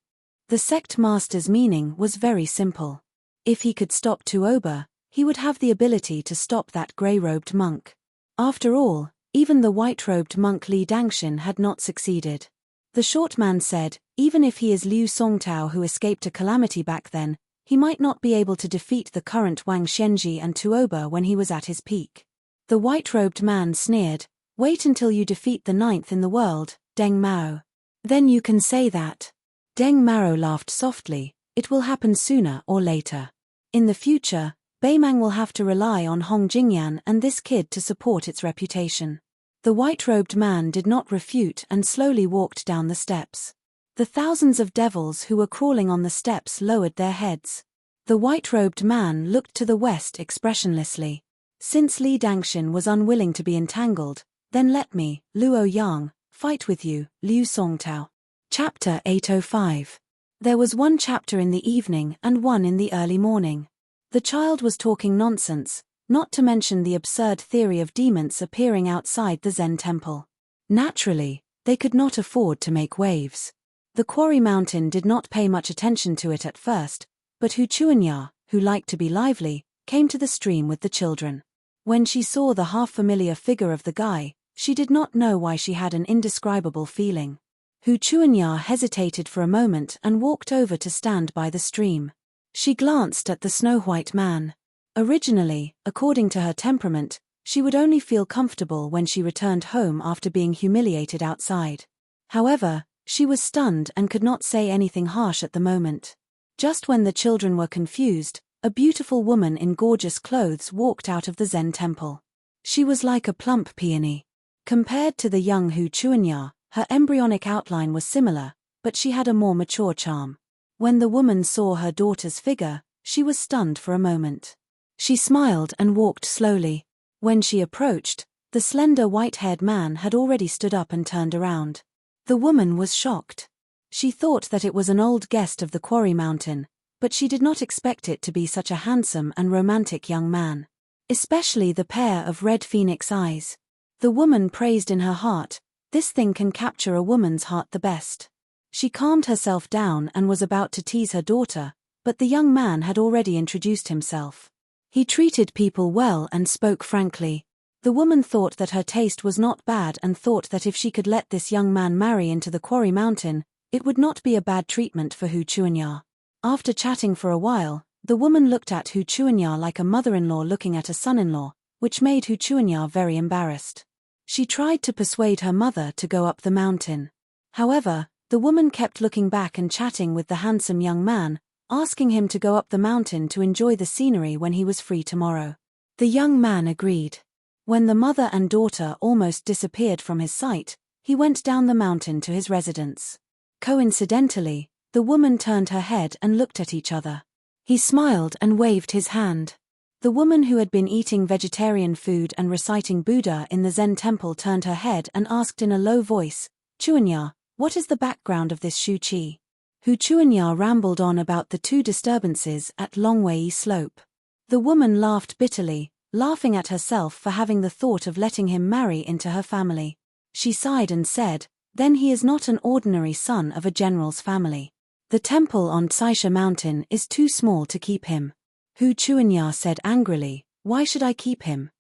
The sect master's meaning was very simple. If he could stop Tuoba, he would have the ability to stop that grey-robed monk. After all, even the white-robed monk Li Dangshan had not succeeded. The short man said, even if he is Liu Songtao who escaped a calamity back then, he might not be able to defeat the current Wang Xianji and Tuoba when he was at his peak. The white-robed man sneered, "Wait until you defeat the 9th in the world, Deng Maro. Then you can say that." Deng Maro laughed softly, "It will happen sooner or later. In the future, Beimang will have to rely on Hong Jingyan and this kid to support its reputation." The white-robed man did not refute and slowly walked down the steps. The thousands of devils who were crawling on the steps lowered their heads. The white-robed man looked to the west expressionlessly. Since Li Dangshan was unwilling to be entangled, then let me, Luo Yang, fight with you, Liu Songtao. Chapter 805. There was one chapter in the evening and one in the early morning. The child was talking nonsense, not to mention the absurd theory of demons appearing outside the Zen temple. Naturally, they could not afford to make waves. The quarry mountain did not pay much attention to it at first, but Hu Chuanya, who liked to be lively, came to the stream with the children. When she saw the half-familiar figure of the guy, she did not know why she had an indescribable feeling. Hu Chuanya hesitated for a moment and walked over to stand by the stream. She glanced at the snow-white man. Originally, according to her temperament, she would only feel comfortable when she returned home after being humiliated outside. However, she was stunned and could not say anything harsh at the moment. Just when the children were confused, a beautiful woman in gorgeous clothes walked out of the Zen temple. She was like a plump peony. Compared to the young Hu Chuanya, her embryonic outline was similar, but she had a more mature charm. When the woman saw her daughter's figure, she was stunned for a moment. She smiled and walked slowly. When she approached, the slender white-haired man had already stood up and turned around. The woman was shocked. She thought that it was an old guest of the quarry mountain, but she did not expect it to be such a handsome and romantic young man. Especially the pair of red phoenix eyes. The woman praised in her heart, "This thing can capture a woman's heart the best." She calmed herself down and was about to tease her daughter, but the young man had already introduced himself. He treated people well and spoke frankly. The woman thought that her taste was not bad and thought that if she could let this young man marry into the quarry mountain, it would not be a bad treatment for Hu Chuanya. After chatting for a while, the woman looked at Hu Chuanya like a mother-in-law looking at a son-in-law, which made Hu Chuanya very embarrassed. She tried to persuade her mother to go up the mountain. However, the woman kept looking back and chatting with the handsome young man, asking him to go up the mountain to enjoy the scenery when he was free tomorrow. The young man agreed. When the mother and daughter almost disappeared from his sight, he went down the mountain to his residence. Coincidentally, the woman turned her head and looked at each other. He smiled and waved his hand. The woman who had been eating vegetarian food and reciting Buddha in the Zen temple turned her head and asked in a low voice, "Chuanya, what is the background of this Shu Qi?" Hu Chuanya rambled on about the two disturbances at Longwei Slope. The woman laughed bitterly, laughing at herself for having the thought of letting him marry into her family. She sighed and said, "Then he is not an ordinary son of a general's family. The temple on Tsaisha mountain is too small to keep him." Hu Chuanya said angrily, "Why should I keep him?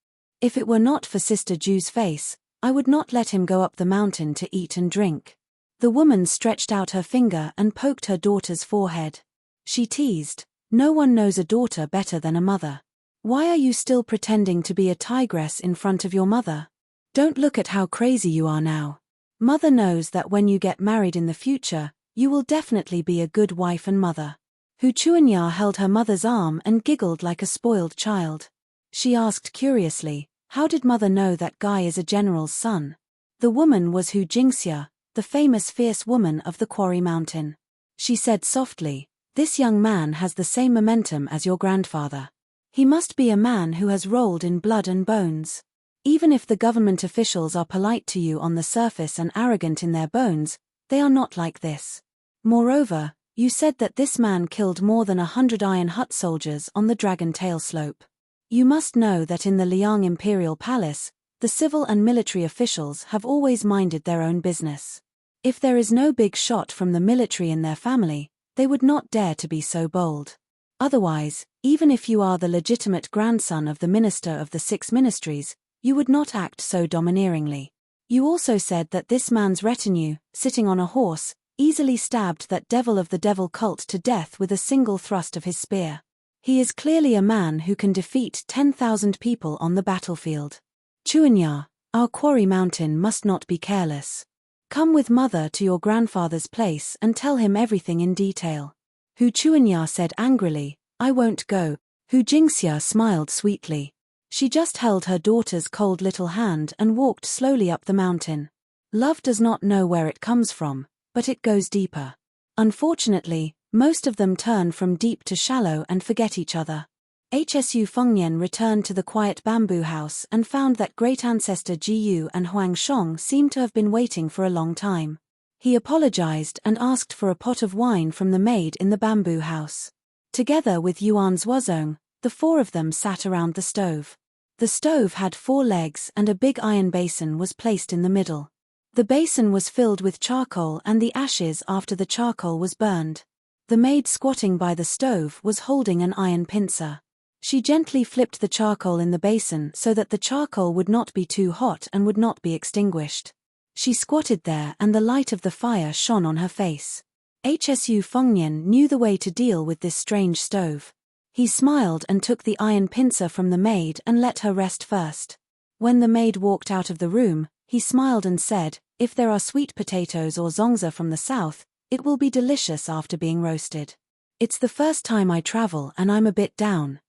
If it were not for Sister Ju's face, I would not let him go up the mountain to eat and drink." The woman stretched out her finger and poked her daughter's forehead. She teased, "No one knows a daughter better than a mother. Why are you still pretending to be a tigress in front of your mother? Don't look at how crazy you are now. Mother knows that when you get married in the future, you will definitely be a good wife and mother." Hu Chuanya held her mother's arm and giggled like a spoiled child. She asked curiously, "How did mother know that guy is a general's son?" The woman was Hu Jingxia, the famous fierce woman of the quarry mountain. She said softly, "This young man has the same momentum as your grandfather. He must be a man who has rolled in blood and bones. Even if the government officials are polite to you on the surface and arrogant in their bones, they are not like this. Moreover, you said that this man killed more than 100 Iron Hut soldiers on the Dragon Tail Slope. You must know that in the Liang Imperial Palace, the civil and military officials have always minded their own business. If there is no big shot from the military in their family, they would not dare to be so bold. Otherwise, even if you are the legitimate grandson of the minister of the 6 ministries, you would not act so domineeringly. You also said that this man's retinue, sitting on a horse, easily stabbed that devil of the devil cult to death with a single thrust of his spear. He is clearly a man who can defeat 10,000 people on the battlefield. Chuanya, our quarry mountain must not be careless. Come with mother to your grandfather's place and tell him everything in detail." Hu Chuanya said angrily, "I won't go." Hu Jingxia smiled sweetly. She just held her daughter's cold little hand and walked slowly up the mountain. Love does not know where it comes from, but it goes deeper. Unfortunately, most of them turn from deep to shallow and forget each other. Hsu Fengnian returned to the quiet bamboo house and found that great ancestor Jiyu and Huang Shong seemed to have been waiting for a long time. He apologized and asked for a pot of wine from the maid in the bamboo house. Together with Yuan Zuozong, the 4 of them sat around the stove. The stove had 4 legs and a big iron basin was placed in the middle. The basin was filled with charcoal and the ashes after the charcoal was burned. The maid squatting by the stove was holding an iron pincer. She gently flipped the charcoal in the basin so that the charcoal would not be too hot and would not be extinguished. She squatted there and the light of the fire shone on her face. Hsu Fengnian knew the way to deal with this strange stove. He smiled and took the iron pincer from the maid and let her rest first. When the maid walked out of the room, he smiled and said, "If there are sweet potatoes or zongza from the south, it will be delicious after being roasted. It's the first time I travel and I'm a bit down.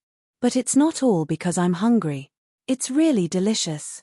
But it's not all because I'm hungry. It's really delicious."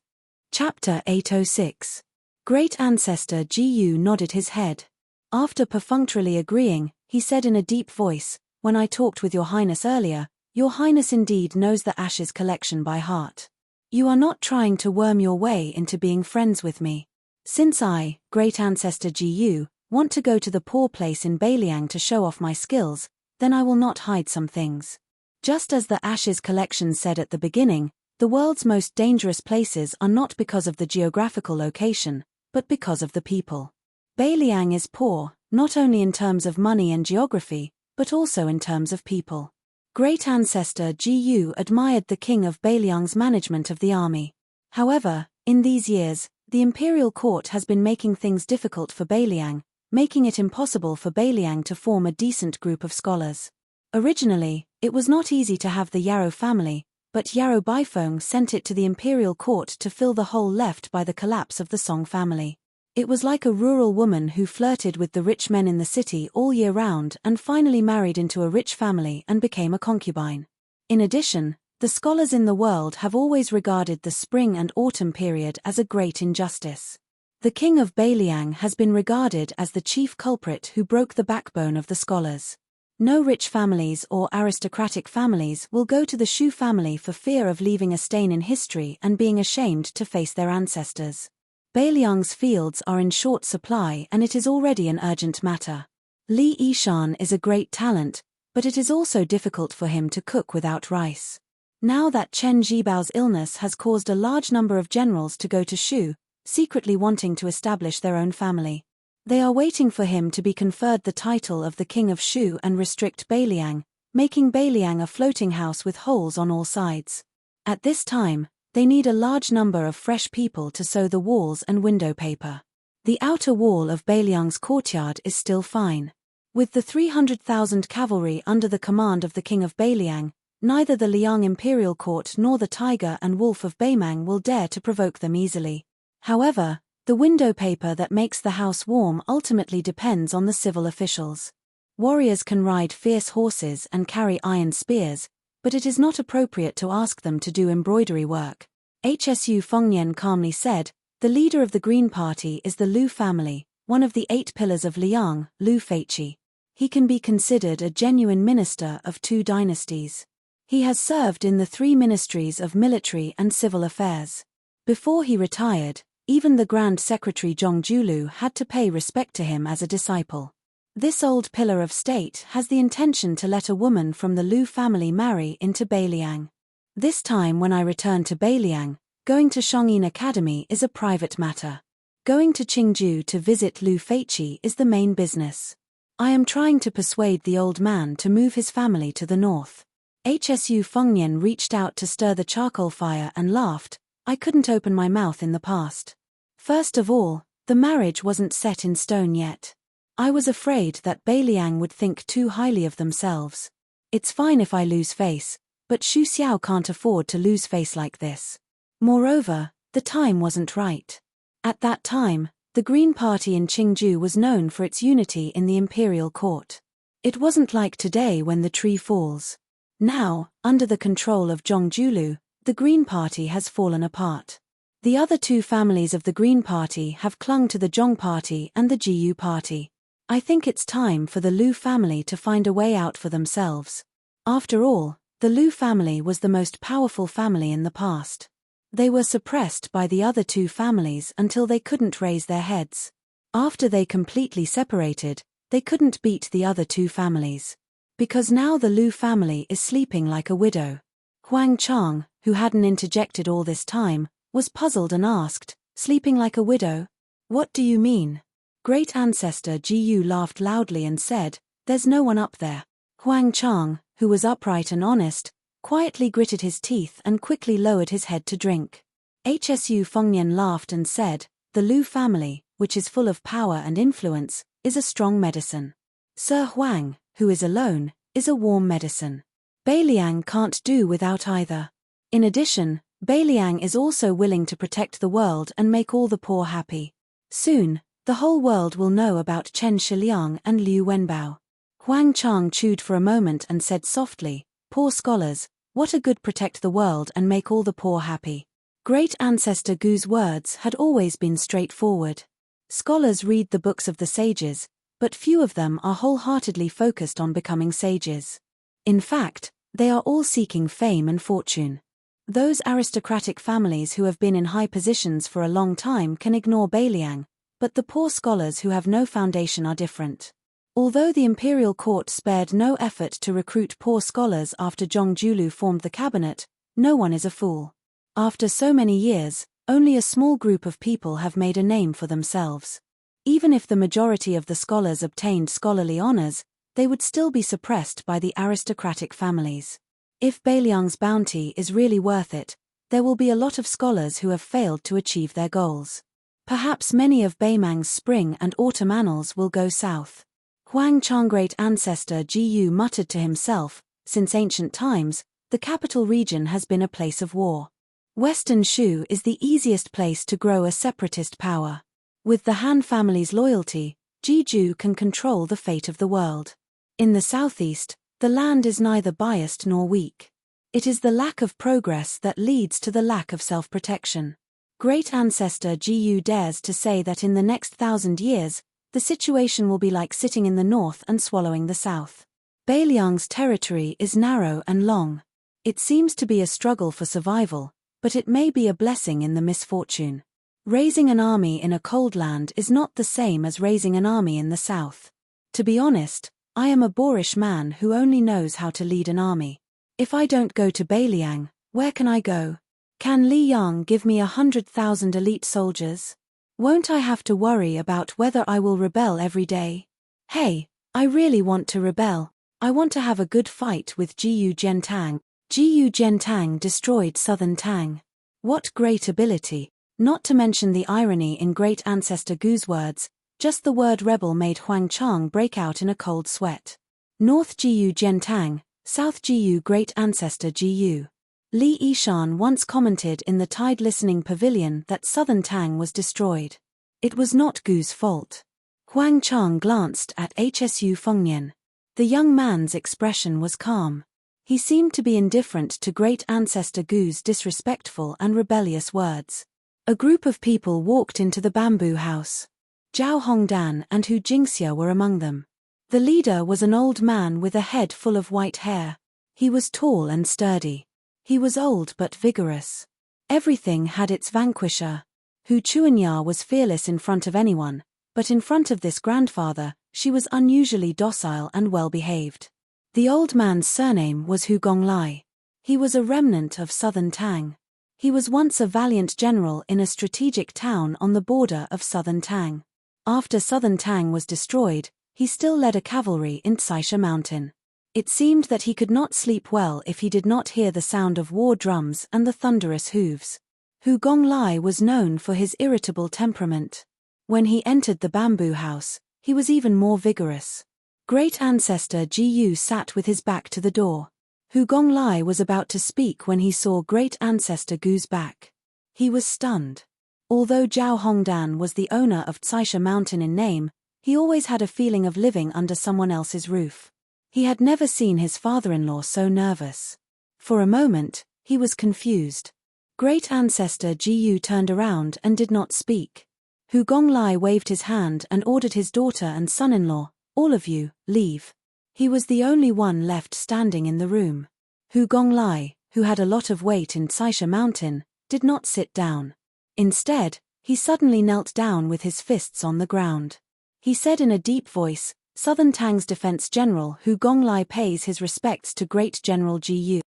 Chapter 806. Great Ancestor Gu nodded his head. After perfunctorily agreeing, he said in a deep voice, "When I talked with Your Highness earlier, Your Highness indeed knows the ashes collection by heart. You are not trying to worm your way into being friends with me. Since I, Great Ancestor Gu, want to go to the poor place in Bailiang to show off my skills, then I will not hide some things. Just as the ashes collection said at the beginning, the world's most dangerous places are not because of the geographical location, but because of the people. Bailiang is poor, not only in terms of money and geography, but also in terms of people." Great Ancestor Gu admired the king of Bailiang's management of the army. However, in these years, the imperial court has been making things difficult for Bailiang, making it impossible for Bailiang to form a decent group of scholars. Originally, it was not easy to have the Yarrow family, but Yarrow Baifeng sent it to the imperial court to fill the hole left by the collapse of the Song family. It was like a rural woman who flirted with the rich men in the city all year round and finally married into a rich family and became a concubine. In addition, the scholars in the world have always regarded the spring and autumn period as a great injustice. The king of Bailiang has been regarded as the chief culprit who broke the backbone of the scholars. No rich families or aristocratic families will go to the Shu family for fear of leaving a stain in history and being ashamed to face their ancestors. Bailiang's fields are in short supply and it is already an urgent matter. Li Yishan is a great talent, but it is also difficult for him to cook without rice. Now that Chen Jibao's illness has caused a large number of generals to go to Shu, secretly wanting to establish their own family. They are waiting for him to be conferred the title of the King of Shu and restrict Bailiang, making Bailiang a floating house with holes on all sides. At this time, they need a large number of fresh people to sew the walls and window paper. The outer wall of Bailiang's courtyard is still fine. With the 300,000 cavalry under the command of the King of Bailiang, neither the Liang Imperial Court nor the Tiger and Wolf of Baimang will dare to provoke them easily. However, the window paper that makes the house warm ultimately depends on the civil officials. Warriors can ride fierce horses and carry iron spears, but it is not appropriate to ask them to do embroidery work. Hsu Fengnian calmly said, "The leader of the Green Party is the Lu family, one of the 8 pillars of Liang, Lu Feiqi. He can be considered a genuine minister of 2 dynasties. He has served in the 3 ministries of military and civil affairs. Before he retired, even the Grand Secretary Zhong Julu had to pay respect to him as a disciple. This old pillar of state has the intention to let a woman from the Lu family marry into Bailiang. This time when I return to Bailiang, going to Shangyin Academy is a private matter. Going to Qingju to visit Lu Feiqi is the main business. I am trying to persuade the old man to move his family to the north." Hsu Fengnian reached out to stir the charcoal fire and laughed, "I couldn't open my mouth in the past. First of all, the marriage wasn't set in stone yet. I was afraid that Bailiang would think too highly of themselves. It's fine if I lose face, but Xu Xiao can't afford to lose face like this. Moreover, the time wasn't right. At that time, the Green Party in Qingju was known for its unity in the imperial court. It wasn't like today when the tree falls. Now, under the control of Zhong Julu, the Green Party has fallen apart. The other 2 families of the Green Party have clung to the Zhong Party and the Jiyu Party. I think it's time for the Lu family to find a way out for themselves. After all, the Lu family was the most powerful family in the past. They were suppressed by the other 2 families until they couldn't raise their heads. After they completely separated, they couldn't beat the other 2 families. Because now the Lu family is sleeping like a widow." Huang Chang, who hadn't interjected all this time, was puzzled and asked, "Sleeping like a widow? What do you mean?" Great Ancestor Gu laughed loudly and said, "There's no one up there." Huang Chang, who was upright and honest, quietly gritted his teeth and quickly lowered his head to drink. Hsu Fengnian laughed and said, "The Lu family, which is full of power and influence, is a strong medicine. Sir Huang, who is alone, is a warm medicine. Beiliang can't do without either. In addition, Beiliang is also willing to protect the world and make all the poor happy. Soon, the whole world will know about Chen Shiliang and Liu Wenbao. Huang Chang chewed for a moment and said softly, "Poor scholars, what a good protect the world and make all the poor happy." Great ancestor Gu's words had always been straightforward. Scholars read the books of the sages, but few of them are wholeheartedly focused on becoming sages. In fact, they are all seeking fame and fortune. Those aristocratic families who have been in high positions for a long time can ignore Beiliang, but the poor scholars who have no foundation are different. Although the imperial court spared no effort to recruit poor scholars after Zhong Julu formed the cabinet, no one is a fool. After so many years, only a small group of people have made a name for themselves. Even if the majority of the scholars obtained scholarly honors, they would still be suppressed by the aristocratic families. If Beiliang's bounty is really worth it, there will be a lot of scholars who have failed to achieve their goals. Perhaps many of Beimang's spring and autumn annals will go south. Huang Chang great ancestor Gu muttered to himself, since ancient times, the capital region has been a place of war. Western Shu is the easiest place to grow a separatist power. With the Han family's loyalty, Jeju can control the fate of the world. In the southeast, the land is neither biased nor weak. It is the lack of progress that leads to the lack of self-protection. Great ancestor Gu dares to say that in the next 1,000 years, the situation will be like sitting in the north and swallowing the south. Beiliang's territory is narrow and long. It seems to be a struggle for survival, but it may be a blessing in the misfortune. Raising an army in a cold land is not the same as raising an army in the south. To be honest, I am a boorish man who only knows how to lead an army. If I don't go to Beiliang, where can I go? Can Li Yang give me 100,000 elite soldiers? Won't I have to worry about whether I will rebel every day? Hey, I really want to rebel. I want to have a good fight with Jiyu Jiantang. Jiyu Jiantang destroyed southern Tang. What great ability! Not to mention the irony in great ancestor Gu's words, just the word rebel made Huang Chang break out in a cold sweat. North Jiyu Jiantang, South Jiyu great ancestor Jiyu. Li Yishan once commented in the Tide Listening Pavilion that southern Tang was destroyed. It was not Gu's fault. Huang Chang glanced at Hsu Fengnian. The young man's expression was calm. He seemed to be indifferent to great ancestor Gu's disrespectful and rebellious words. A group of people walked into the bamboo house. Zhao Hongdan and Hu Jingxia were among them. The leader was an old man with a head full of white hair. He was tall and sturdy. He was old but vigorous. Everything had its vanquisher. Hu Chuanya was fearless in front of anyone, but in front of this grandfather, she was unusually docile and well-behaved. The old man's surname was Hu Gonglai. He was a remnant of southern Tang. He was once a valiant general in a strategic town on the border of southern Tang. After southern Tang was destroyed, he still led a cavalry in Tsaisha Mountain. It seemed that he could not sleep well if he did not hear the sound of war drums and the thunderous hooves. Hu Gonglai was known for his irritable temperament. When he entered the bamboo house, he was even more vigorous. Great ancestor Jiyu sat with his back to the door. Hu Gonglai was about to speak when he saw great ancestor Gu's back. He was stunned. Although Zhao Hongdan was the owner of Tsaisha Mountain in name, he always had a feeling of living under someone else's roof. He had never seen his father-in-law so nervous. For a moment, he was confused. Great ancestor Jiyu turned around and did not speak. Hu Gonglai waved his hand and ordered his daughter and son-in-law, "All of you, leave." He was the only one left standing in the room. Hu Gonglai, who had a lot of weight in Tsaisha Mountain, did not sit down. Instead, he suddenly knelt down with his fists on the ground. He said in a deep voice, "Southern Tang's defense general Hu Gonglai pays his respects to great General Jiyu."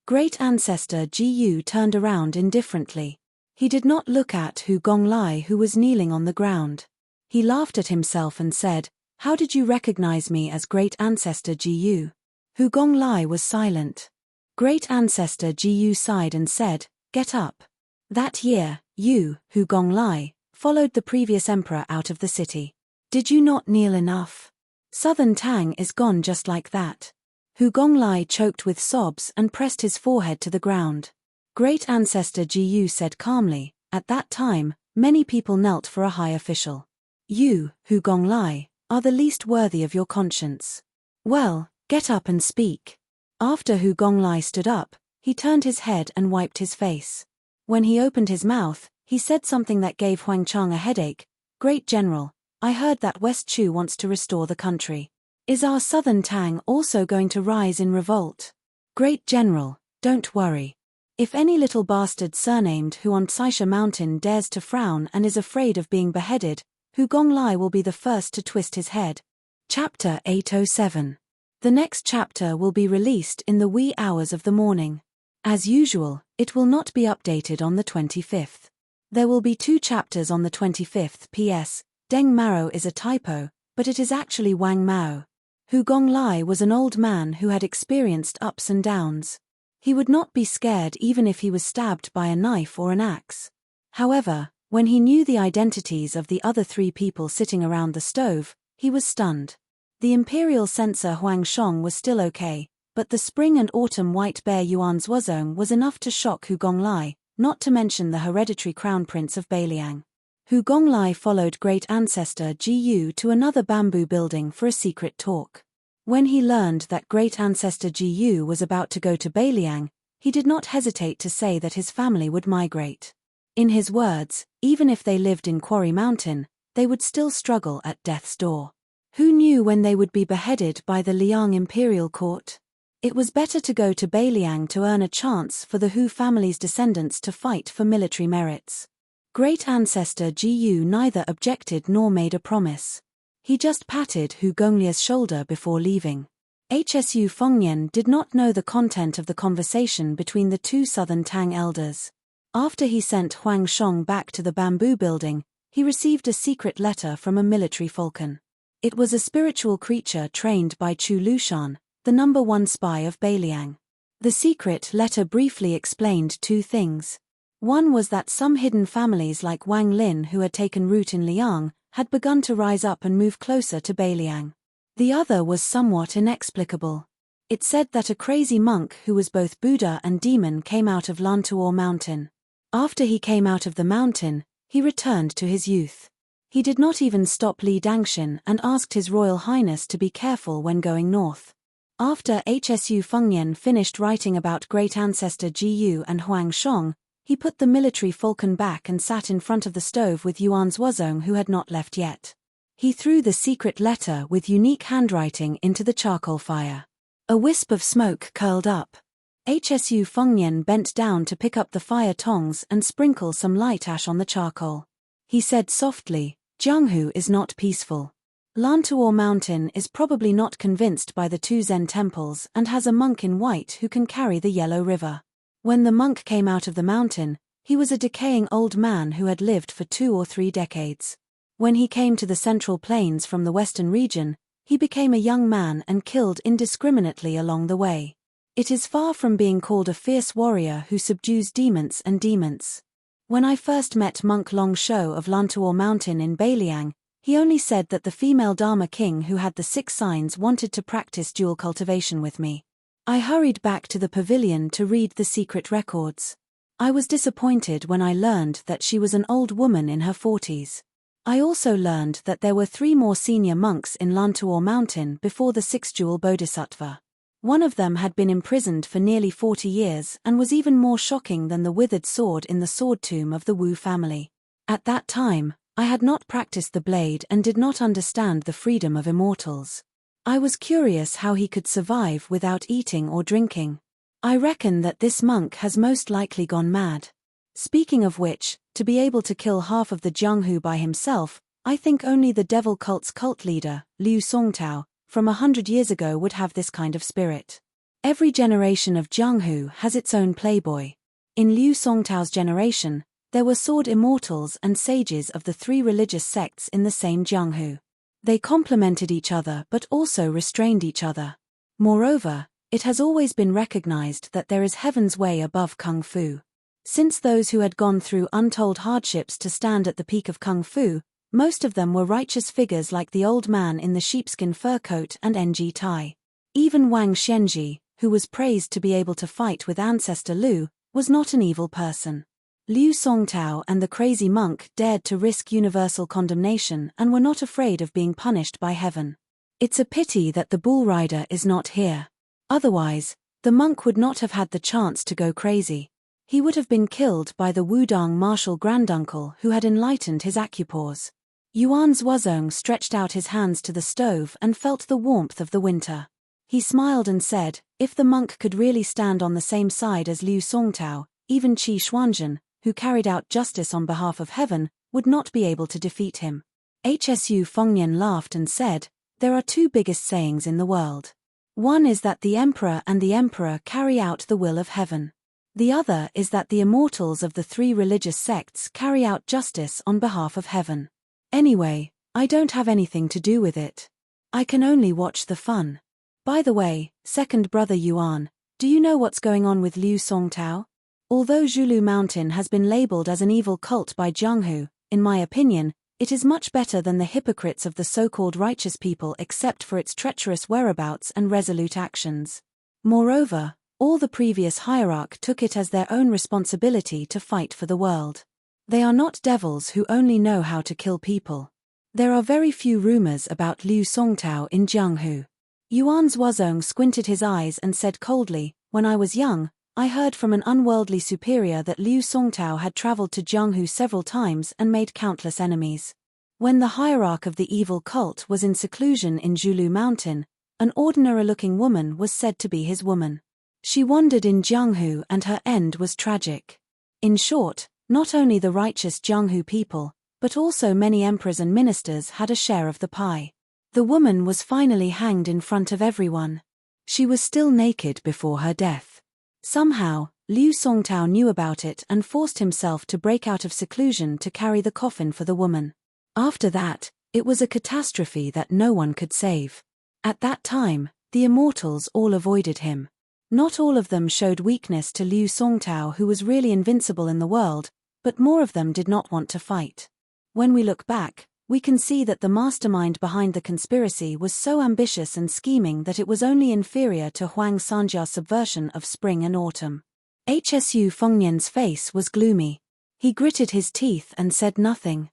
Great ancestor Jiyu turned around indifferently. He did not look at Hu Gonglai, who was kneeling on the ground. He laughed at himself and said, "How did you recognize me as great ancestor Jiyu?" Hu Gonglai was silent. Great ancestor Jiyu sighed and said, "Get up." That year, you, Hu Gonglai, followed the previous emperor out of the city. Did you not kneel enough? Southern Tang is gone just like that. Hu Gonglai choked with sobs and pressed his forehead to the ground. Great Ancestor Ji said calmly, "At that time, many people knelt for a high official. You, Hu Gonglai, are the least worthy of your conscience. Well, get up and speak." After Hu Gonglai stood up, he turned his head and wiped his face. When he opened his mouth, he said something that gave Huang Chang a headache. "Great General, I heard that West Chu wants to restore the country. Is our southern Tang also going to rise in revolt?" "Great General, don't worry. If any little bastard surnamed Hu on Tsaisha Mountain dares to frown and is afraid of being beheaded, Hu Gonglai will be the first to twist his head." Chapter 807. The next chapter will be released in the wee hours of the morning. As usual, it will not be updated on the 25th. There will be 2 chapters on the 25th. P.S. Deng Maro is a typo, but it is actually Wang Mao. Hu Gonglai was an old man who had experienced ups and downs. He would not be scared even if he was stabbed by a knife or an axe. However, when he knew the identities of the other 3 people sitting around the stove, he was stunned. The imperial censor Huang Shong was still okay, but the spring and autumn white bear Yuan Zhuozong was enough to shock Hu Gonglai, not to mention the hereditary crown prince of Beiliang. Hu Gonglai followed Great Ancestor Ji to another bamboo building for a secret talk. When he learned that Great Ancestor Ji was about to go to Beiliang, he did not hesitate to say that his family would migrate. In his words, even if they lived in Quarry Mountain, they would still struggle at death's door. Who knew when they would be beheaded by the Liang imperial court? It was better to go to Beiliang to earn a chance for the Hu family's descendants to fight for military merits. Great Ancestor Ji neither objected nor made a promise. He just patted Hu Gonglia's shoulder before leaving. Hsu Fengnian did not know the content of the conversation between the 2 southern Tang elders. After he sent Huang Shong back to the bamboo building, he received a secret letter from a military falcon. It was a spiritual creature trained by Chu Lushan, the number 1 spy of Beiliang. The secret letter briefly explained 2 things. One was that some hidden families like Wang Lin who had taken root in Liang had begun to rise up and move closer to Beiliang. The other was somewhat inexplicable. It said that a crazy monk who was both Buddha and demon came out of Lantuo Mountain. After he came out of the mountain, he returned to his youth. He did not even stop Li Dangshan and asked His Royal Highness to be careful when going north. After Hsu Fengnian finished writing about Great Ancestor Ji and Huang Shong, he put the military falcon back and sat in front of the stove with Yuan Zhuozong who had not left yet. He threw the secret letter with unique handwriting into the charcoal fire. A wisp of smoke curled up. Hsu Fengnian bent down to pick up the fire tongs and sprinkle some light ash on the charcoal. He said softly, "Jianghu is not peaceful. Lantuo Mountain is probably not convinced by the 2 Zen temples and has a monk in white who can carry the Yellow River. When the monk came out of the mountain, he was a decaying old man who had lived for 2 or 3 decades. When he came to the Central Plains from the western region, he became a young man and killed indiscriminately along the way. It is far from being called a fierce warrior who subdues demons and demons. When I first met Monk Long Shou of Lantuo Mountain in Beiliang, he only said that the female Dharma king who had the 6 signs wanted to practice dual cultivation with me. I hurried back to the pavilion to read the secret records. I was disappointed when I learned that she was an old woman in her 40s. I also learned that there were 3 more senior monks in Lantuo Mountain before the 6th jewel bodhisattva. One of them had been imprisoned for nearly 40 years and was even more shocking than the withered sword in the sword tomb of the Wu family. At that time, I had not practiced the blade and did not understand the freedom of immortals. I was curious how he could survive without eating or drinking. I reckon that this monk has most likely gone mad. Speaking of which, to be able to kill half of the Jianghu by himself, I think only the devil cult's cult leader, Liu Songtao, from 100 years ago would have this kind of spirit. Every generation of Jianghu has its own playboy. In Liu Songtao's generation, there were sword immortals and sages of the 3 religious sects in the same Jianghu. They complemented each other but also restrained each other. Moreover, it has always been recognized that there is heaven's way above Kung Fu. Since those who had gone through untold hardships to stand at the peak of Kung Fu, most of them were righteous figures like the old man in the sheepskin fur coat and NG tie. Even Wang Xianji, who was praised to be able to fight with ancestor Lu, was not an evil person. Liu Songtao and the crazy monk dared to risk universal condemnation and were not afraid of being punished by heaven. It's a pity that the bull rider is not here. Otherwise, the monk would not have had the chance to go crazy. He would have been killed by the Wudang martial granduncle who had enlightened his acupores. Yuan Zuozong stretched out his hands to the stove and felt the warmth of the winter. He smiled and said, if the monk could really stand on the same side as Liu Songtao, even Qi Xuanzhen, who carried out justice on behalf of heaven, would not be able to defeat him. Hsu Fengnian laughed and said, there are two biggest sayings in the world. One is that the emperor and the emperor carry out the will of heaven. The other is that the immortals of the three religious sects carry out justice on behalf of heaven. Anyway, I don't have anything to do with it. I can only watch the fun. By the way, second brother Yuan, do you know what's going on with Liu Songtao? Although Zhulu Mountain has been labeled as an evil cult by Jianghu, in my opinion, it is much better than the hypocrites of the so-called righteous people except for its treacherous whereabouts and resolute actions. Moreover, all the previous hierarch took it as their own responsibility to fight for the world. They are not devils who only know how to kill people. There are very few rumors about Liu Songtao in Jianghu. Yuan Zuozong squinted his eyes and said coldly, when I was young, I heard from an unworldly superior that Liu Songtao had traveled to Jianghu several times and made countless enemies. When the hierarch of the evil cult was in seclusion in Zhulu Mountain, an ordinary-looking woman was said to be his woman. She wandered in Jianghu and her end was tragic. In short, not only the righteous Jianghu people, but also many emperors and ministers had a share of the pie. The woman was finally hanged in front of everyone. She was still naked before her death. Somehow, Liu Songtao knew about it and forced himself to break out of seclusion to carry the coffin for the woman. After that, it was a catastrophe that no one could save. At that time, the immortals all avoided him. Not all of them showed weakness to Liu Songtao, who was really invincible in the world, but more of them did not want to fight. When we look back, we can see that the mastermind behind the conspiracy was so ambitious and scheming that it was only inferior to Huang Sanjia's subversion of spring and autumn. Hsu Fengnian's face was gloomy. He gritted his teeth and said nothing.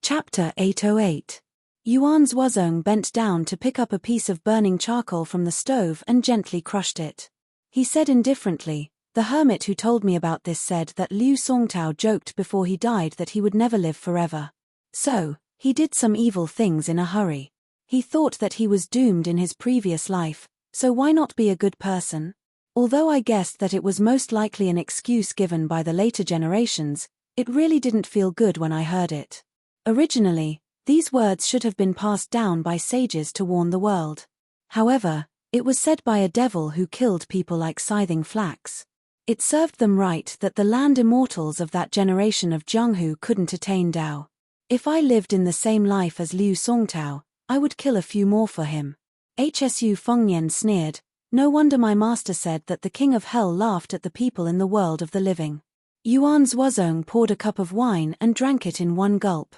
Chapter 808. Yuan Zuozong bent down to pick up a piece of burning charcoal from the stove and gently crushed it. He said indifferently, the hermit who told me about this said that Liu Songtao joked before he died that he would never live forever. So, he did some evil things in a hurry. He thought that he was doomed in his previous life, so why not be a good person? Although I guessed that it was most likely an excuse given by the later generations, it really didn't feel good when I heard it. Originally, these words should have been passed down by sages to warn the world. However, it was said by a devil who killed people like scything flax. It served them right that the land immortals of that generation of Jianghu couldn't attain Dao. If I lived in the same life as Liu Songtao, I would kill a few more for him. Hsu Fengnian sneered, no wonder my master said that the king of hell laughed at the people in the world of the living. Yuan Zuozong poured a cup of wine and drank it in one gulp.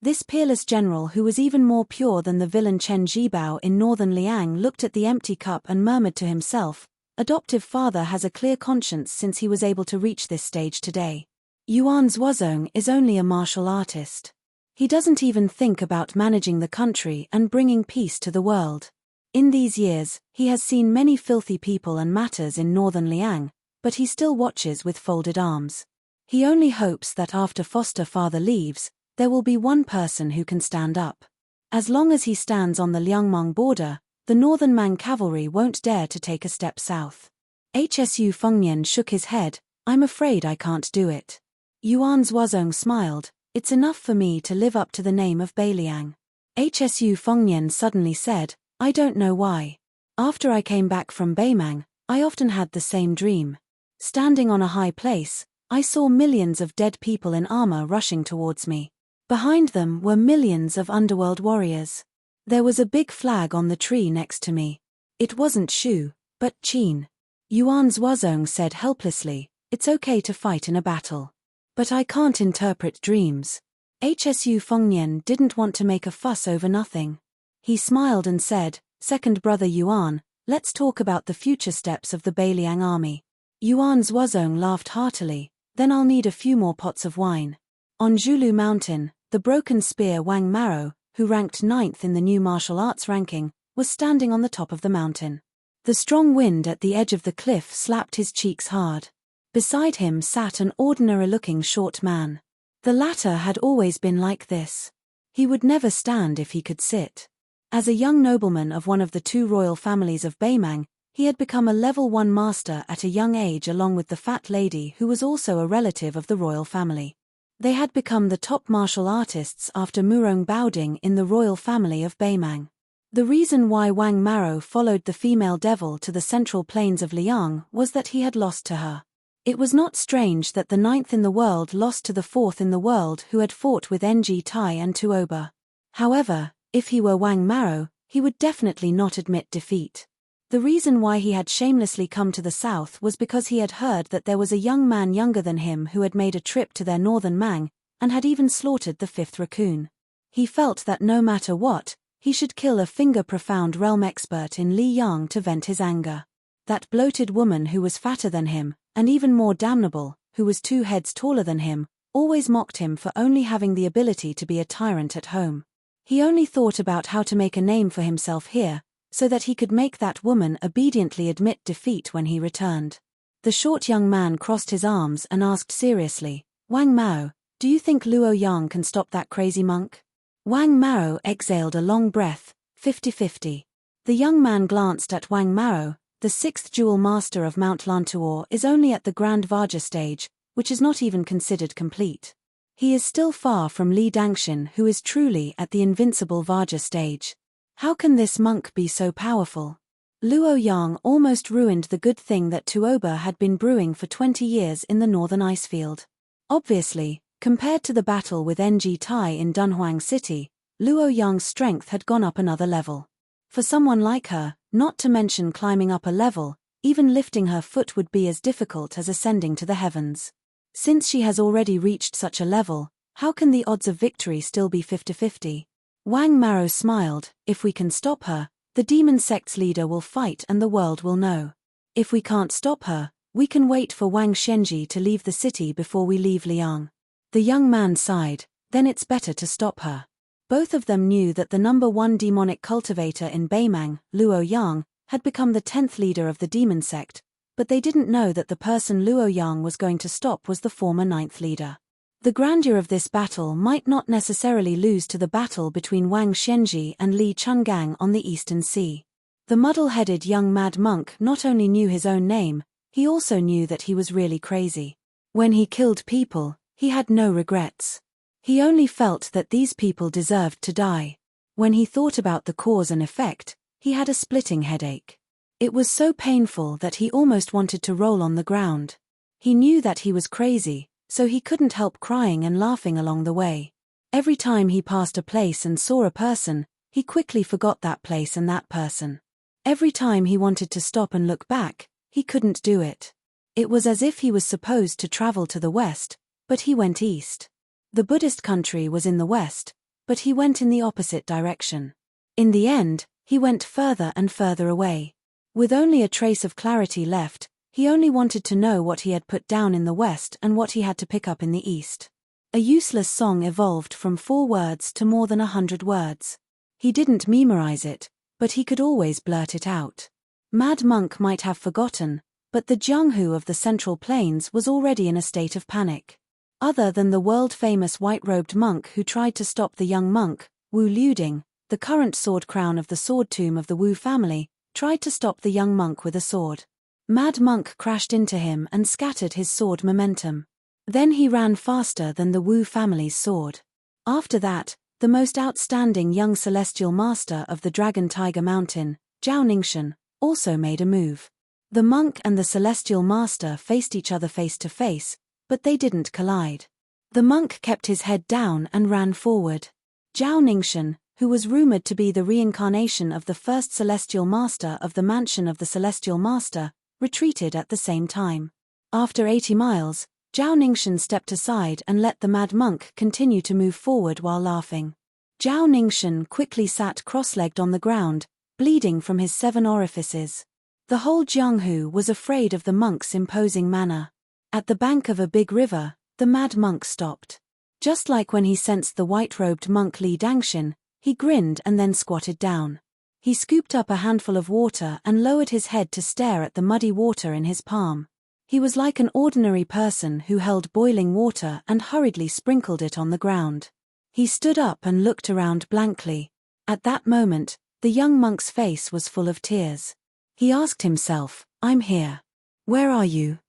This peerless general, who was even more pure than the villain Chen Jibao in northern Liang, looked at the empty cup and murmured to himself, adoptive father has a clear conscience since he was able to reach this stage today. Yuan Zuozong is only a martial artist. He doesn't even think about managing the country and bringing peace to the world. In these years, he has seen many filthy people and matters in northern Liang, but he still watches with folded arms. He only hopes that after foster father leaves, there will be one person who can stand up. As long as he stands on the Liangmong border, the northern Mang cavalry won't dare to take a step south. Hsu Fengnian shook his head, I'm afraid I can't do it. Yuan Zuozong smiled, it's enough for me to live up to the name of Beiliang. Hsu Fengnian suddenly said, I don't know why. After I came back from Beimang, I often had the same dream. Standing on a high place, I saw millions of dead people in armor rushing towards me. Behind them were millions of underworld warriors. There was a big flag on the tree next to me. It wasn't Shu, but Qin. Yuan Zuozong said helplessly, it's okay to fight in a battle. But I can't interpret dreams. Hsu Fengnian didn't want to make a fuss over nothing. He smiled and said, second brother Yuan, Let's talk about the future steps of the Beiliang army. Yuan Zhuozong laughed heartily. Then I'll need a few more pots of wine. On Zhulu Mountain, the broken spear Wang Maro, who ranked 9th in the new martial arts ranking, was standing on the top of the mountain. The strong wind at the edge of the cliff slapped his cheeks hard. Beside him sat an ordinary-looking short man. The latter had always been like this. He would never stand if he could sit. As a young nobleman of one of the 2 royal families of Beimang, he had become a level 1 master at a young age along with the fat lady who was also a relative of the royal family. They had become the top martial artists after Murong Baoding in the royal family of Beimang. The reason why Wang Maro followed the female devil to the central plains of Liang was that he had lost to her. It was not strange that the 9th in the world lost to the 4th in the world who had fought with Ng Tai and Tuoba. However, if he were Wang Maro, he would definitely not admit defeat. The reason why he had shamelessly come to the south was because he had heard that there was a young man younger than him who had made a trip to their northern Mang, and had even slaughtered the 5th raccoon. He felt that no matter what, he should kill a finger-profound realm expert in Li Yang to vent his anger. That bloated woman who was fatter than him, and even more damnable, who was 2 heads taller than him, always mocked him for only having the ability to be a tyrant at home. He only thought about how to make a name for himself here, so that he could make that woman obediently admit defeat when he returned. The short young man crossed his arms and asked seriously, "Wang Mao, do you think Luo Yang can stop that crazy monk?" Wang Mao exhaled a long breath, 50-50. The young man glanced at Wang Mao. The 6th Jewel Master of Mount Lantuor is only at the Grand Vajra stage, which is not even considered complete. He is still far from Li Dangshan, who is truly at the invincible Vajra stage. How can this monk be so powerful? Luo Yang almost ruined the good thing that Tuoba had been brewing for 20 years in the northern icefield. Obviously, compared to the battle with Ng Tai in Dunhuang City, Luo Yang's strength had gone up another level. For someone like her, not to mention climbing up a level, even lifting her foot would be as difficult as ascending to the heavens. Since she has already reached such a level, how can the odds of victory still be 50-50? Wang Maro smiled. If we can stop her, the demon sect's leader will fight and the world will know. If we can't stop her, we can wait for Wang Shenji to leave the city before we leave Liang. The young man sighed. Then it's better to stop her. Both of them knew that the number 1 demonic cultivator in Beimang, Luo Yang, had become the 10th leader of the demon sect, but they didn't know that the person Luo Yang was going to stop was the former 9th leader. The grandeur of this battle might not necessarily lose to the battle between Wang Shenji and Li Chungang on the Eastern Sea. The muddle-headed young mad monk not only knew his own name, he also knew that he was really crazy. When he killed people, he had no regrets. He only felt that these people deserved to die. When he thought about the cause and effect, he had a splitting headache. It was so painful that he almost wanted to roll on the ground. He knew that he was crazy, so he couldn't help crying and laughing along the way. Every time he passed a place and saw a person, he quickly forgot that place and that person. Every time he wanted to stop and look back, he couldn't do it. It was as if he was supposed to travel to the west, but he went east. The Buddhist country was in the west, but he went in the opposite direction. In the end, he went further and further away. With only a trace of clarity left, he only wanted to know what he had put down in the west and what he had to pick up in the east. A useless song evolved from 4 words to more than 100 words. He didn't memorize it, but he could always blurt it out. Mad Monk might have forgotten, but the Jianghu of the Central Plains was already in a state of panic. Other than the world-famous white-robed monk who tried to stop the young monk, Wu Liuding, the current sword crown of the sword tomb of the Wu family, tried to stop the young monk with a sword. Mad Monk crashed into him and scattered his sword momentum. Then he ran faster than the Wu family's sword. After that, the most outstanding young celestial master of the Dragon Tiger Mountain, Zhao Ningxian, also made a move. The monk and the celestial master faced each other face to face, but they didn't collide. The monk kept his head down and ran forward. Zhao Ningxian, who was rumored to be the reincarnation of the first celestial master of the mansion of the celestial master, retreated at the same time. After 80 miles, Zhao Ningxian stepped aside and let the mad monk continue to move forward while laughing. Zhao Ningxian quickly sat cross-legged on the ground, bleeding from his 7 orifices. The whole Jianghu was afraid of the monk's imposing manner. At the bank of a big river, the mad monk stopped. Just like when he sensed the white-robed monk Li Dangxin, he grinned and then squatted down. He scooped up a handful of water and lowered his head to stare at the muddy water in his palm. He was like an ordinary person who held boiling water and hurriedly sprinkled it on the ground. He stood up and looked around blankly. At that moment, the young monk's face was full of tears. He asked himself, "I'm here. Where are you?"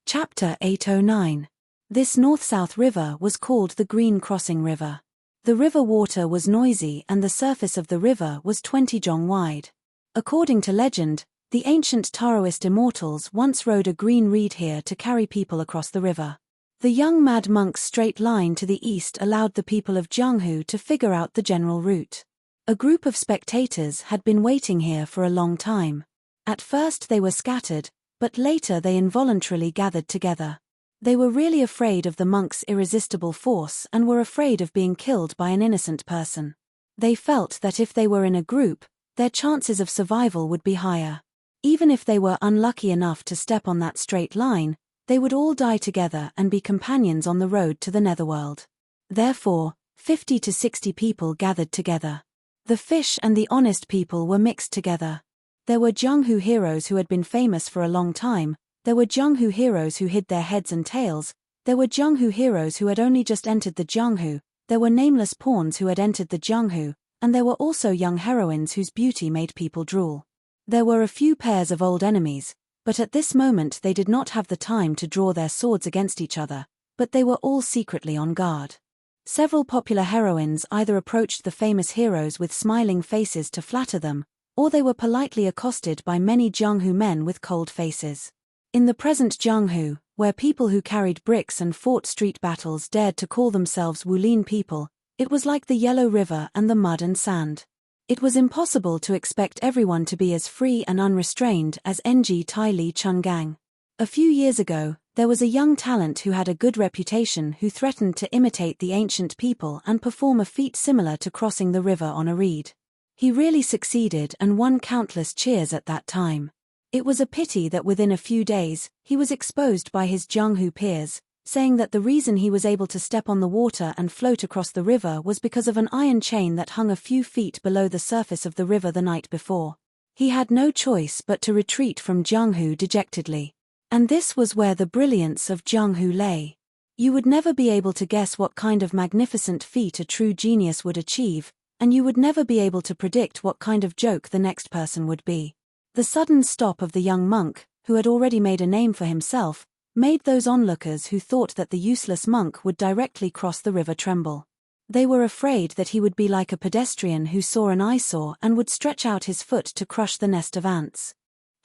Chapter 809. This north-south river was called the Green Crossing River. The river water was noisy and the surface of the river was 20 zhong wide. According to legend, the ancient Taoist immortals once rode a green reed here to carry people across the river. The young mad monk's straight line to the east allowed the people of Jianghu to figure out the general route. A group of spectators had been waiting here for a long time. At first they were scattered, but later they involuntarily gathered together. They were really afraid of the monk's irresistible force and were afraid of being killed by an innocent person. They felt that if they were in a group, their chances of survival would be higher. Even if they were unlucky enough to step on that straight line, they would all die together and be companions on the road to the netherworld. Therefore, 50 to 60 people gathered together. The fish and the honest people were mixed together. There were Jianghu heroes who had been famous for a long time. There were Jianghu heroes who hid their heads and tails, there were Jianghu heroes who had only just entered the Jianghu, there were nameless pawns who had entered the Jianghu, and there were also young heroines whose beauty made people drool. There were a few pairs of old enemies, but at this moment they did not have the time to draw their swords against each other, but they were all secretly on guard. Several popular heroines either approached the famous heroes with smiling faces to flatter them, or they were politely accosted by many Jianghu men with cold faces. In the present Jianghu, where people who carried bricks and fought street battles dared to call themselves Wulin people, it was like the Yellow River and the mud and sand. It was impossible to expect everyone to be as free and unrestrained as Ng Tai Li Chungang. A few years ago, there was a young talent who had a good reputation who threatened to imitate the ancient people and perform a feat similar to crossing the river on a reed. He really succeeded and won countless cheers at that time. It was a pity that within a few days, he was exposed by his Jianghu peers, saying that the reason he was able to step on the water and float across the river was because of an iron chain that hung a few feet below the surface of the river the night before. He had no choice but to retreat from Jianghu dejectedly. And this was where the brilliance of Jianghu lay. You would never be able to guess what kind of magnificent feat a true genius would achieve, and you would never be able to predict what kind of joke the next person would be. The sudden stop of the young monk, who had already made a name for himself, made those onlookers who thought that the useless monk would directly cross the river tremble. They were afraid that he would be like a pedestrian who saw an eyesore and would stretch out his foot to crush the nest of ants.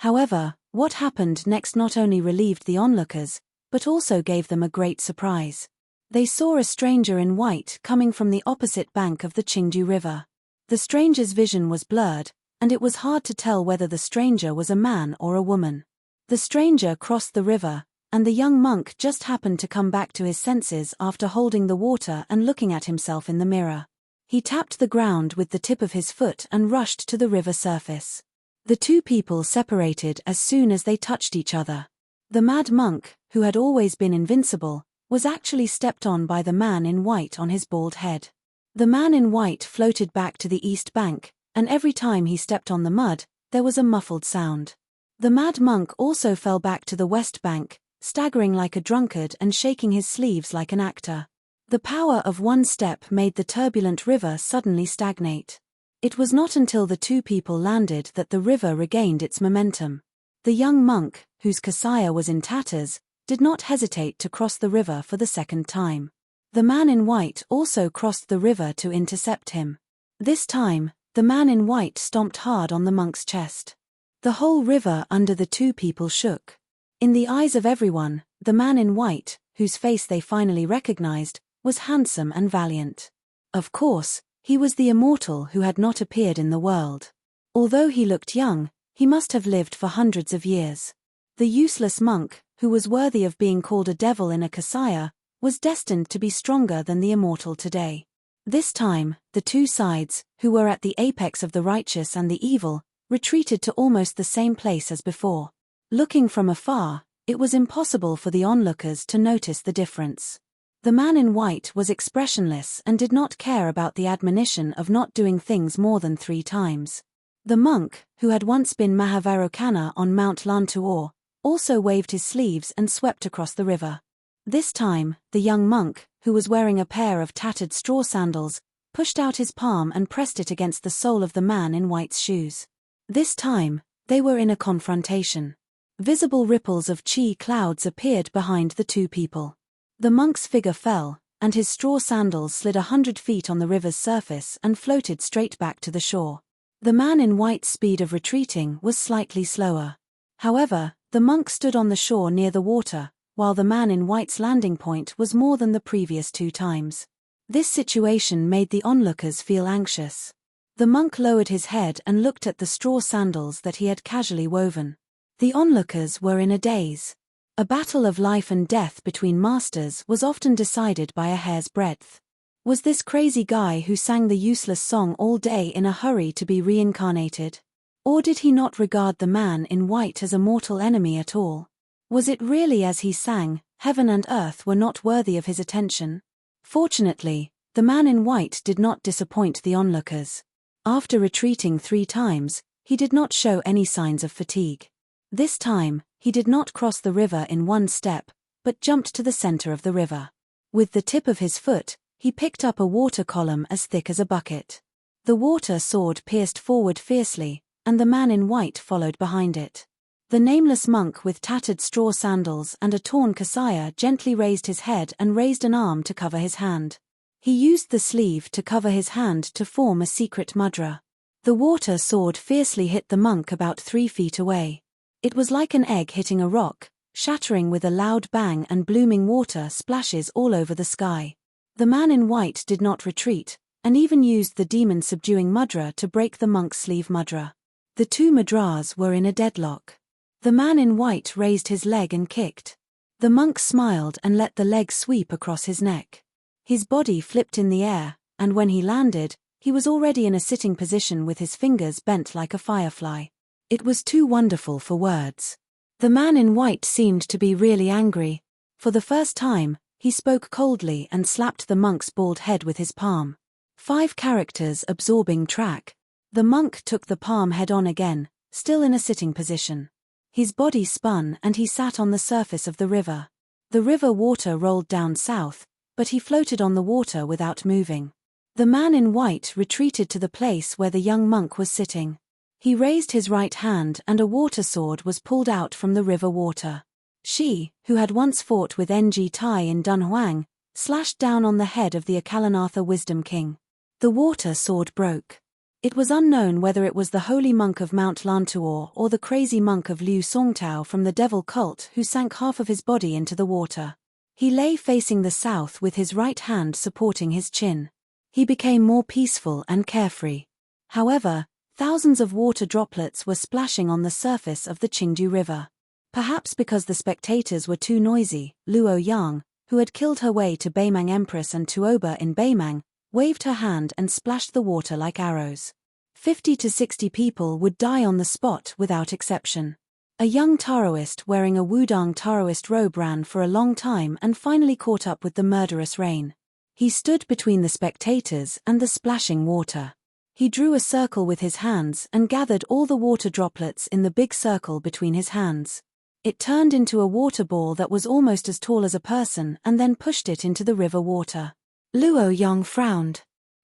However, what happened next not only relieved the onlookers, but also gave them a great surprise. They saw a stranger in white coming from the opposite bank of the Qingju River. The stranger's vision was blurred, and it was hard to tell whether the stranger was a man or a woman. The stranger crossed the river, and the young monk just happened to come back to his senses after holding the water and looking at himself in the mirror. He tapped the ground with the tip of his foot and rushed to the river surface. The two people separated as soon as they touched each other. The mad monk, who had always been invincible, was actually stepped on by the man in white on his bald head. The man in white floated back to the east bank, and every time he stepped on the mud, there was a muffled sound. The mad monk also fell back to the west bank, staggering like a drunkard and shaking his sleeves like an actor. The power of one step made the turbulent river suddenly stagnate. It was not until the two people landed that the river regained its momentum. The young monk, whose kasaya was in tatters, did not hesitate to cross the river for the second time. The man in white also crossed the river to intercept him. This time, the man in white stomped hard on the monk's chest. The whole river under the two people shook. In the eyes of everyone, the man in white, whose face they finally recognized, was handsome and valiant. Of course, he was the immortal who had not appeared in the world. Although he looked young, he must have lived for hundreds of years. The useless monk, who was worthy of being called a devil in a kasaya, was destined to be stronger than the immortal today. This time, the two sides, who were at the apex of the righteous and the evil, retreated to almost the same place as before. Looking from afar, it was impossible for the onlookers to notice the difference. The man in white was expressionless and did not care about the admonition of not doing things more than 3 times. The monk, who had once been Mahavarokana on Mount Lantuor, also waved his sleeves and swept across the river. This time, the young monk, who was wearing a pair of tattered straw sandals, pushed out his palm and pressed it against the sole of the man in white's shoes. This time, they were in a confrontation. Visible ripples of chi clouds appeared behind the 2 people. The monk's figure fell, and his straw sandals slid 100 feet on the river's surface and floated straight back to the shore. The man in white's speed of retreating was slightly slower. However, the monk stood on the shore near the water, while the man in white's landing point was more than the previous 2 times. This situation made the onlookers feel anxious. The monk lowered his head and looked at the straw sandals that he had casually woven. The onlookers were in a daze. A battle of life and death between masters was often decided by a hair's breadth. Was this crazy guy who sang the useless song all day in a hurry to be reincarnated? Or did he not regard the man in white as a mortal enemy at all? Was it really as he sang, heaven and earth were not worthy of his attention? Fortunately, the man in white did not disappoint the onlookers. After retreating 3 times, he did not show any signs of fatigue. This time, he did not cross the river in 1 step, but jumped to the center of the river. With the tip of his foot, he picked up a water column as thick as a bucket. The water sword pierced forward fiercely, and the man in white followed behind it. The nameless monk with tattered straw sandals and a torn kasaya gently raised his head and raised an arm to cover his hand. He used the sleeve to cover his hand to form a secret mudra. The water sword fiercely hit the monk about 3 feet away. It was like an egg hitting a rock, shattering with a loud bang, and blooming water splashes all over the sky. The man in white did not retreat, and even used the demon subduing mudra to break the monk's sleeve mudra. The 2 mudras were in a deadlock. The man in white raised his leg and kicked. The monk smiled and let the leg sweep across his neck. His body flipped in the air, and when he landed, he was already in a sitting position with his fingers bent like a firefly. It was too wonderful for words. The man in white seemed to be really angry. For the first time, he spoke coldly and slapped the monk's bald head with his palm. 5 characters absorbing track. The monk took the palm head on again, still in a sitting position. His body spun and he sat on the surface of the river. The river water rolled down south, but he floated on the water without moving. The man in white retreated to the place where the young monk was sitting. He raised his right hand and a water sword was pulled out from the river water. She, who had once fought with Ng Tai in Dunhuang, slashed down on the head of the Akalanatha Wisdom King. The water sword broke. It was unknown whether it was the holy monk of Mount Lantuor or the crazy monk of Liu Songtao from the devil cult who sank half of his body into the water. He lay facing the south with his right hand supporting his chin. He became more peaceful and carefree. However, thousands of water droplets were splashing on the surface of the Qingdu River. Perhaps because the spectators were too noisy, Luo Yang, who had killed her way to Beimang Empress and Tuoba in Beimang, waved her hand and splashed the water like arrows. 50 to 60 people would die on the spot without exception. A young Taoist wearing a Wudang Taoist robe ran for a long time and finally caught up with the murderous rain. He stood between the spectators and the splashing water. He drew a circle with his hands and gathered all the water droplets in the big circle between his hands. It turned into a water ball that was almost as tall as a person and then pushed it into the river water. Luo Yang frowned.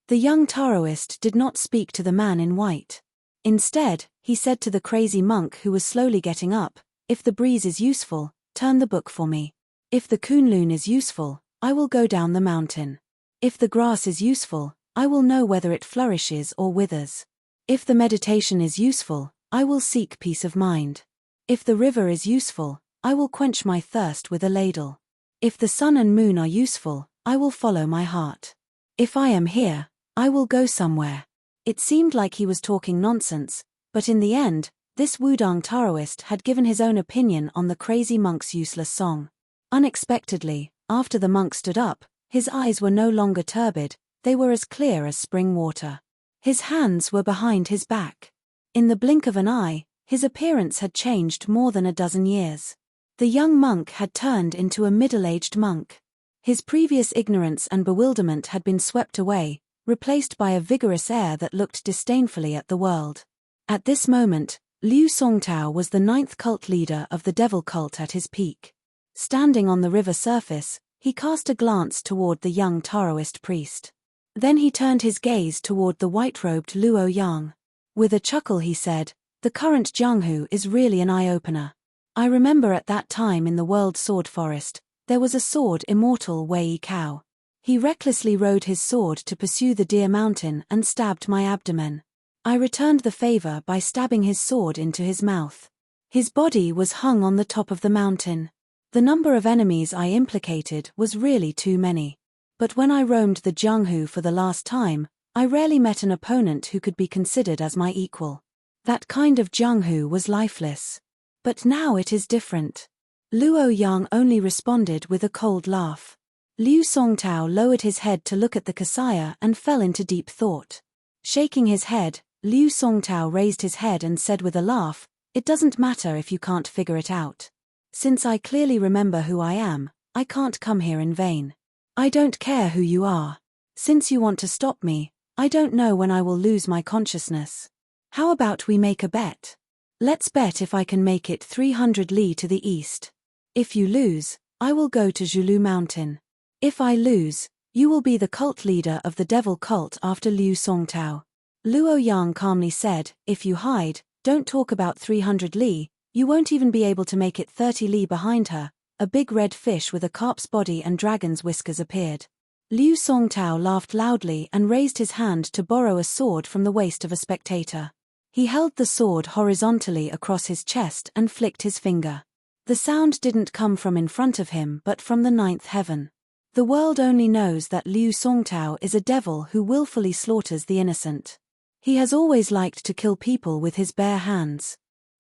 The young Taoist did not speak to the man in white. Instead, he said to the crazy monk who was slowly getting up, "If the breeze is useful, turn the book for me. If the Kunlun is useful, I will go down the mountain. If the grass is useful, I will know whether it flourishes or withers. If the meditation is useful, I will seek peace of mind. If the river is useful, I will quench my thirst with a ladle. If the sun and moon are useful, I will follow my heart. If I am here, I will go somewhere." It seemed like he was talking nonsense, but in the end, this Wudang Taoist had given his own opinion on the crazy monk's useless song. Unexpectedly, after the monk stood up, his eyes were no longer turbid, they were as clear as spring water. His hands were behind his back. In the blink of an eye, his appearance had changed more than a dozen years. The young monk had turned into a middle-aged monk. His previous ignorance and bewilderment had been swept away, replaced by a vigorous air that looked disdainfully at the world. At this moment, Liu Songtao was the 9th cult leader of the devil cult at his peak. Standing on the river surface, he cast a glance toward the young Taoist priest. Then he turned his gaze toward the white-robed Luo Yang. With a chuckle he said, "The current Jianghu is really an eye-opener. I remember at that time in the World Sword Forest, there was a sword immortal Wei Cao. He recklessly rode his sword to pursue the deer mountain and stabbed my abdomen. I returned the favor by stabbing his sword into his mouth. His body was hung on the top of the mountain. The number of enemies I implicated was really too many. But when I roamed the Jianghu for the last time, I rarely met an opponent who could be considered as my equal. That kind of Jianghu was lifeless. But now it is different." Luo Yang only responded with a cold laugh. Liu Songtao lowered his head to look at the Kasaya and fell into deep thought. Shaking his head, Liu Songtao raised his head and said with a laugh, "It doesn't matter if you can't figure it out. Since I clearly remember who I am, I can't come here in vain. I don't care who you are. Since you want to stop me, I don't know when I will lose my consciousness. How about we make a bet? Let's bet if I can make it 300 li to the east. If you lose, I will go to Zhulu Mountain. If I lose, you will be the cult leader of the devil cult after Liu Songtao." Luo Yang calmly said, "If you hide, don't talk about 300 li, you won't even be able to make it 30 li behind her." A big red fish with a carp's body and dragon's whiskers appeared. Liu Songtao laughed loudly and raised his hand to borrow a sword from the waist of a spectator. He held the sword horizontally across his chest and flicked his finger. The sound didn't come from in front of him but from the 9th heaven. The world only knows that Liu Songtao is a devil who willfully slaughters the innocent. He has always liked to kill people with his bare hands.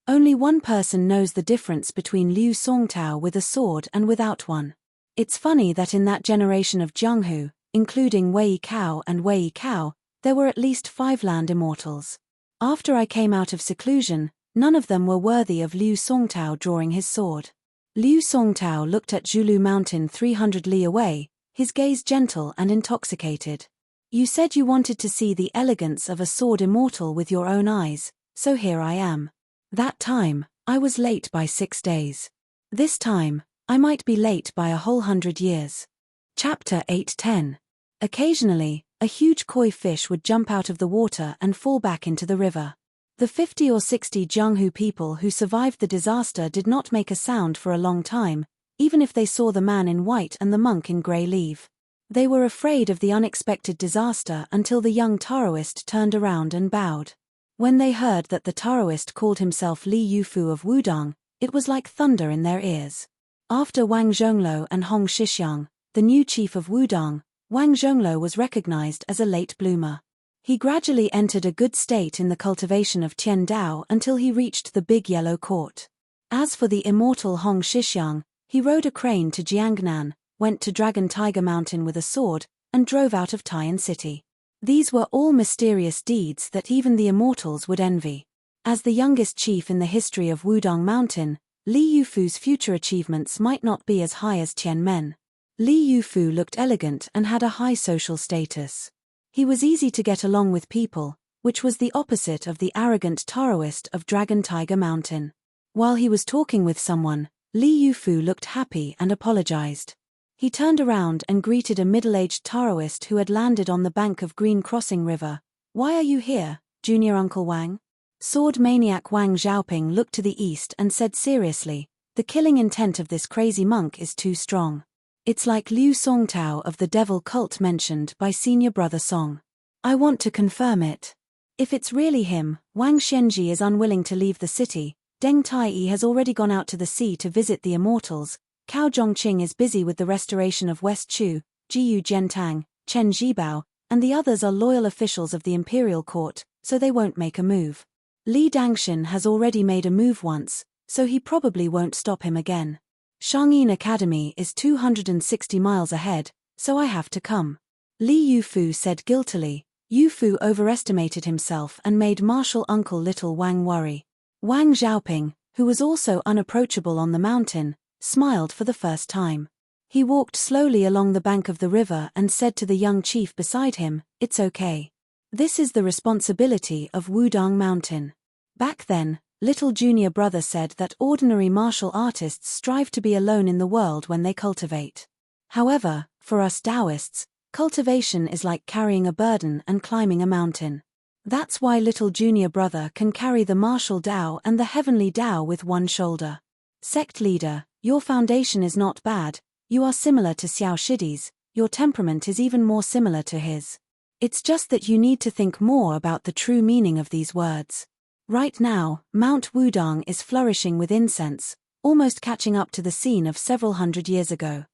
Only one person knows the difference between Liu Songtao with a sword and without one. It's funny that in that generation of Jianghu, including Wei Cao and Wei Cao, there were at least 5 land immortals. After I came out of seclusion, none of them were worthy of Liu Songtao drawing his sword. Liu Songtao looked at Zhulu Mountain 300 li away, his gaze gentle and intoxicated. "You said you wanted to see the elegance of a sword immortal with your own eyes, so here I am. That time, I was late by 6 days. This time, I might be late by a whole 100 years." Chapter 8:10. Occasionally, a huge koi fish would jump out of the water and fall back into the river. The 50 or 60 Jianghu people who survived the disaster did not make a sound for a long time, even if they saw the man in white and the monk in grey leave. They were afraid of the unexpected disaster until the young Taoist turned around and bowed. When they heard that the Taoist called himself Li Yufu of Wudong, it was like thunder in their ears. After Wang Zhongluo and Hong Shixiang, the new chief of Wudong, Wang Zhongluo was recognized as a late bloomer. He gradually entered a good state in the cultivation of Tian Dao until he reached the big yellow court. As for the immortal Hong Shixiang, he rode a crane to Jiangnan, went to Dragon Tiger Mountain with a sword, and drove out of Taiyan City. These were all mysterious deeds that even the immortals would envy. As the youngest chief in the history of Wudong Mountain, Li Yufu's future achievements might not be as high as Tian Men. Li Yufu looked elegant and had a high social status. He was easy to get along with people, which was the opposite of the arrogant Taoist of Dragon Tiger Mountain. While he was talking with someone, Li Yufu looked happy and apologized. He turned around and greeted a middle-aged Taoist who had landed on the bank of Green Crossing River. "Why are you here, Junior Uncle Wang?" Sword maniac Wang Xiaoping looked to the east and said seriously, "The killing intent of this crazy monk is too strong. It's like Liu Songtao of the devil cult mentioned by senior brother Song. I want to confirm it. If it's really him, Wang Xianji is unwilling to leave the city, Deng Taiyi has already gone out to the sea to visit the immortals, Cao Zhongqing is busy with the restoration of West Chu, Jiyu Jiantang, Chen Zhibao, and the others are loyal officials of the imperial court, so they won't make a move. Li Dangshan has already made a move once, so he probably won't stop him again. Shangyin Academy is 260 miles ahead, so I have to come." Li Yufu said guiltily, Yufu overestimated himself and made martial uncle little Wang worry. Wang Xiaoping, who was also unapproachable on the mountain, smiled for the first time. He walked slowly along the bank of the river and said to the young chief beside him, "It's okay. This is the responsibility of Wudang Mountain." Back then, little junior brother said that ordinary martial artists strive to be alone in the world when they cultivate. However, for us Taoists, cultivation is like carrying a burden and climbing a mountain. That's why little junior brother can carry the martial Tao and the heavenly Tao with one shoulder. Sect leader, your foundation is not bad, you are similar to Xiao Shidi's, your temperament is even more similar to his. It's just that you need to think more about the true meaning of these words. Right now, Mount Wudang is flourishing with incense, almost catching up to the scene of several hundred years ago.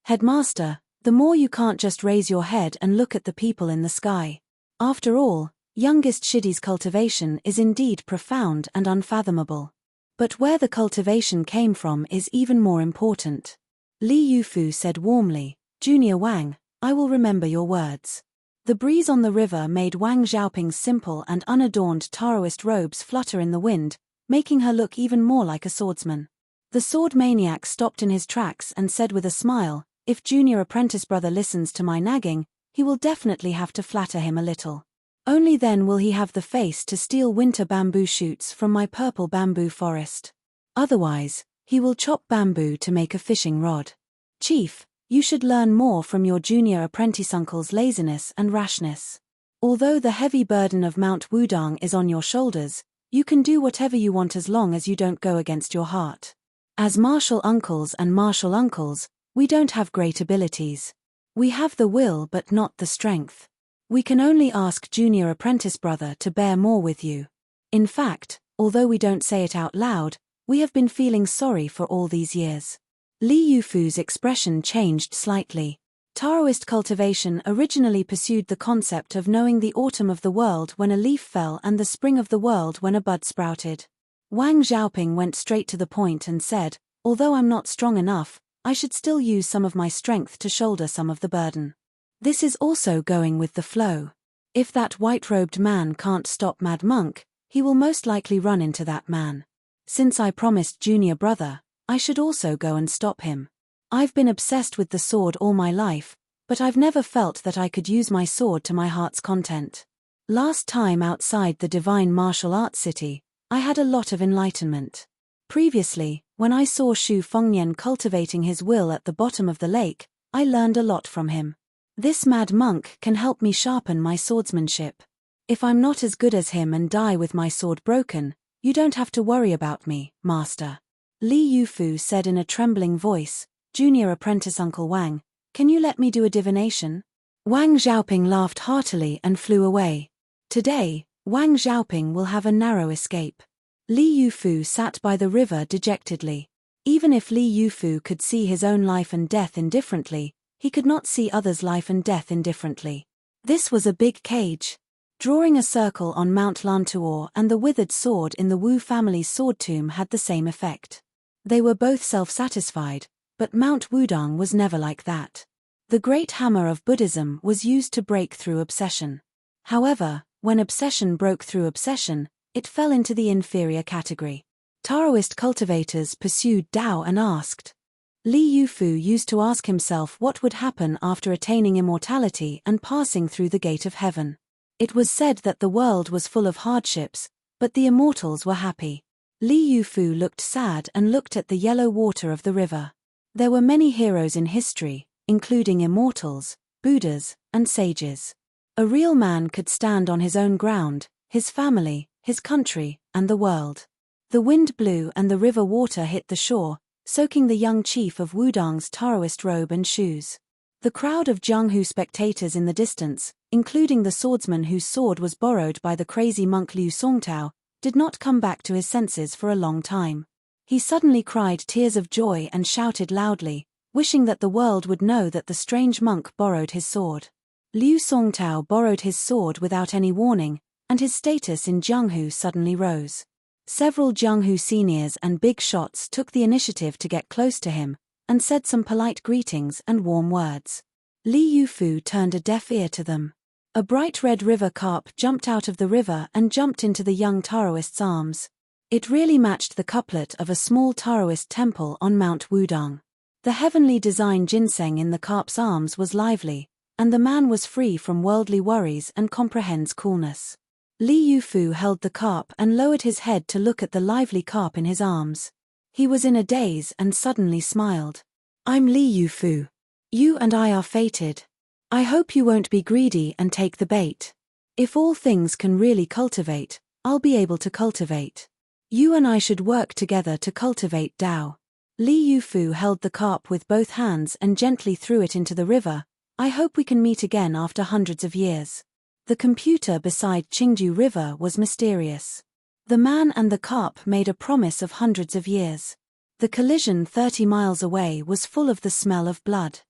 Headmaster, the more you can't just raise your head and look at the people in the sky. After all, youngest Shidi's cultivation is indeed profound and unfathomable. But where the cultivation came from is even more important. Li Yufu said warmly, "Junior Wang, I will remember your words." The breeze on the river made Wang Xiaoping's simple and unadorned Taoist robes flutter in the wind, making her look even more like a swordsman. The sword maniac stopped in his tracks and said with a smile, "If junior apprentice brother listens to my nagging, he will definitely have to flatter him a little. Only then will he have the face to steal winter bamboo shoots from my purple bamboo forest. Otherwise, he will chop bamboo to make a fishing rod. Chief, you should learn more from your junior apprentice uncle's laziness and rashness. Although the heavy burden of Mount Wudang is on your shoulders, you can do whatever you want as long as you don't go against your heart. As martial uncles, we don't have great abilities. We have the will but not the strength. We can only ask junior apprentice brother to bear more with you. In fact, although we don't say it out loud, we have been feeling sorry for all these years." Li Yufu's expression changed slightly. Taoist cultivation originally pursued the concept of knowing the autumn of the world when a leaf fell and the spring of the world when a bud sprouted. Wang Xiaoping went straight to the point and said, "Although I'm not strong enough, I should still use some of my strength to shoulder some of the burden. This is also going with the flow. If that white-robed man can't stop Mad Monk, he will most likely run into that man. Since I promised junior brother, I should also go and stop him. I've been obsessed with the sword all my life, but I've never felt that I could use my sword to my heart's content. Last time outside the divine martial arts city, I had a lot of enlightenment. Previously, when I saw Shu Fengnian cultivating his will at the bottom of the lake, I learned a lot from him. This mad monk can help me sharpen my swordsmanship. If I'm not as good as him and die with my sword broken, you don't have to worry about me, master." Li Yufu said in a trembling voice, "Junior apprentice Uncle Wang, can you let me do a divination?" Wang Xiaoping laughed heartily and flew away. Today, Wang Xiaoping will have a narrow escape. Li Yufu sat by the river dejectedly. Even if Li Yufu could see his own life and death indifferently, he could not see others' life and death indifferently. This was a big cage. Drawing a circle on Mount Lantuor and the withered sword in the Wu family's sword tomb had the same effect. They were both self-satisfied, but Mount Wudang was never like that. The great hammer of Buddhism was used to break through obsession. However, when obsession broke through obsession, it fell into the inferior category. Taoist cultivators pursued Tao and asked. Li Yufu used to ask himself what would happen after attaining immortality and passing through the gate of heaven. It was said that the world was full of hardships, but the immortals were happy. Li Yufu looked sad and looked at the yellow water of the river. There were many heroes in history, including immortals, Buddhas, and sages. A real man could stand on his own ground, his family, his country, and the world. The wind blew and the river water hit the shore, soaking the young chief of Wudang's Taoist robe and shoes. The crowd of Jianghu spectators in the distance, including the swordsman whose sword was borrowed by the crazy monk Liu Songtao, did not come back to his senses for a long time. He suddenly cried tears of joy and shouted loudly, wishing that the world would know that the strange monk borrowed his sword. Liu Songtao borrowed his sword without any warning, and his status in Jianghu suddenly rose. Several Jianghu seniors and big shots took the initiative to get close to him, and said some polite greetings and warm words. Li Yufu turned a deaf ear to them. A bright red river carp jumped out of the river and jumped into the young Taoist's arms. It really matched the couplet of a small Taoist temple on Mount Wudang. The heavenly design ginseng in the carp's arms was lively, and the man was free from worldly worries and comprehends coolness. Li Yufu held the carp and lowered his head to look at the lively carp in his arms. He was in a daze and suddenly smiled. "I'm Li Yufu. You and I are fated. I hope you won't be greedy and take the bait. If all things can really cultivate, I'll be able to cultivate. You and I should work together to cultivate Tao." Li Yufu held the carp with both hands and gently threw it into the river. "I hope we can meet again after hundreds of years." The computer beside Qingju River was mysterious. The man and the carp made a promise of hundreds of years. The collision 30 miles away was full of the smell of blood.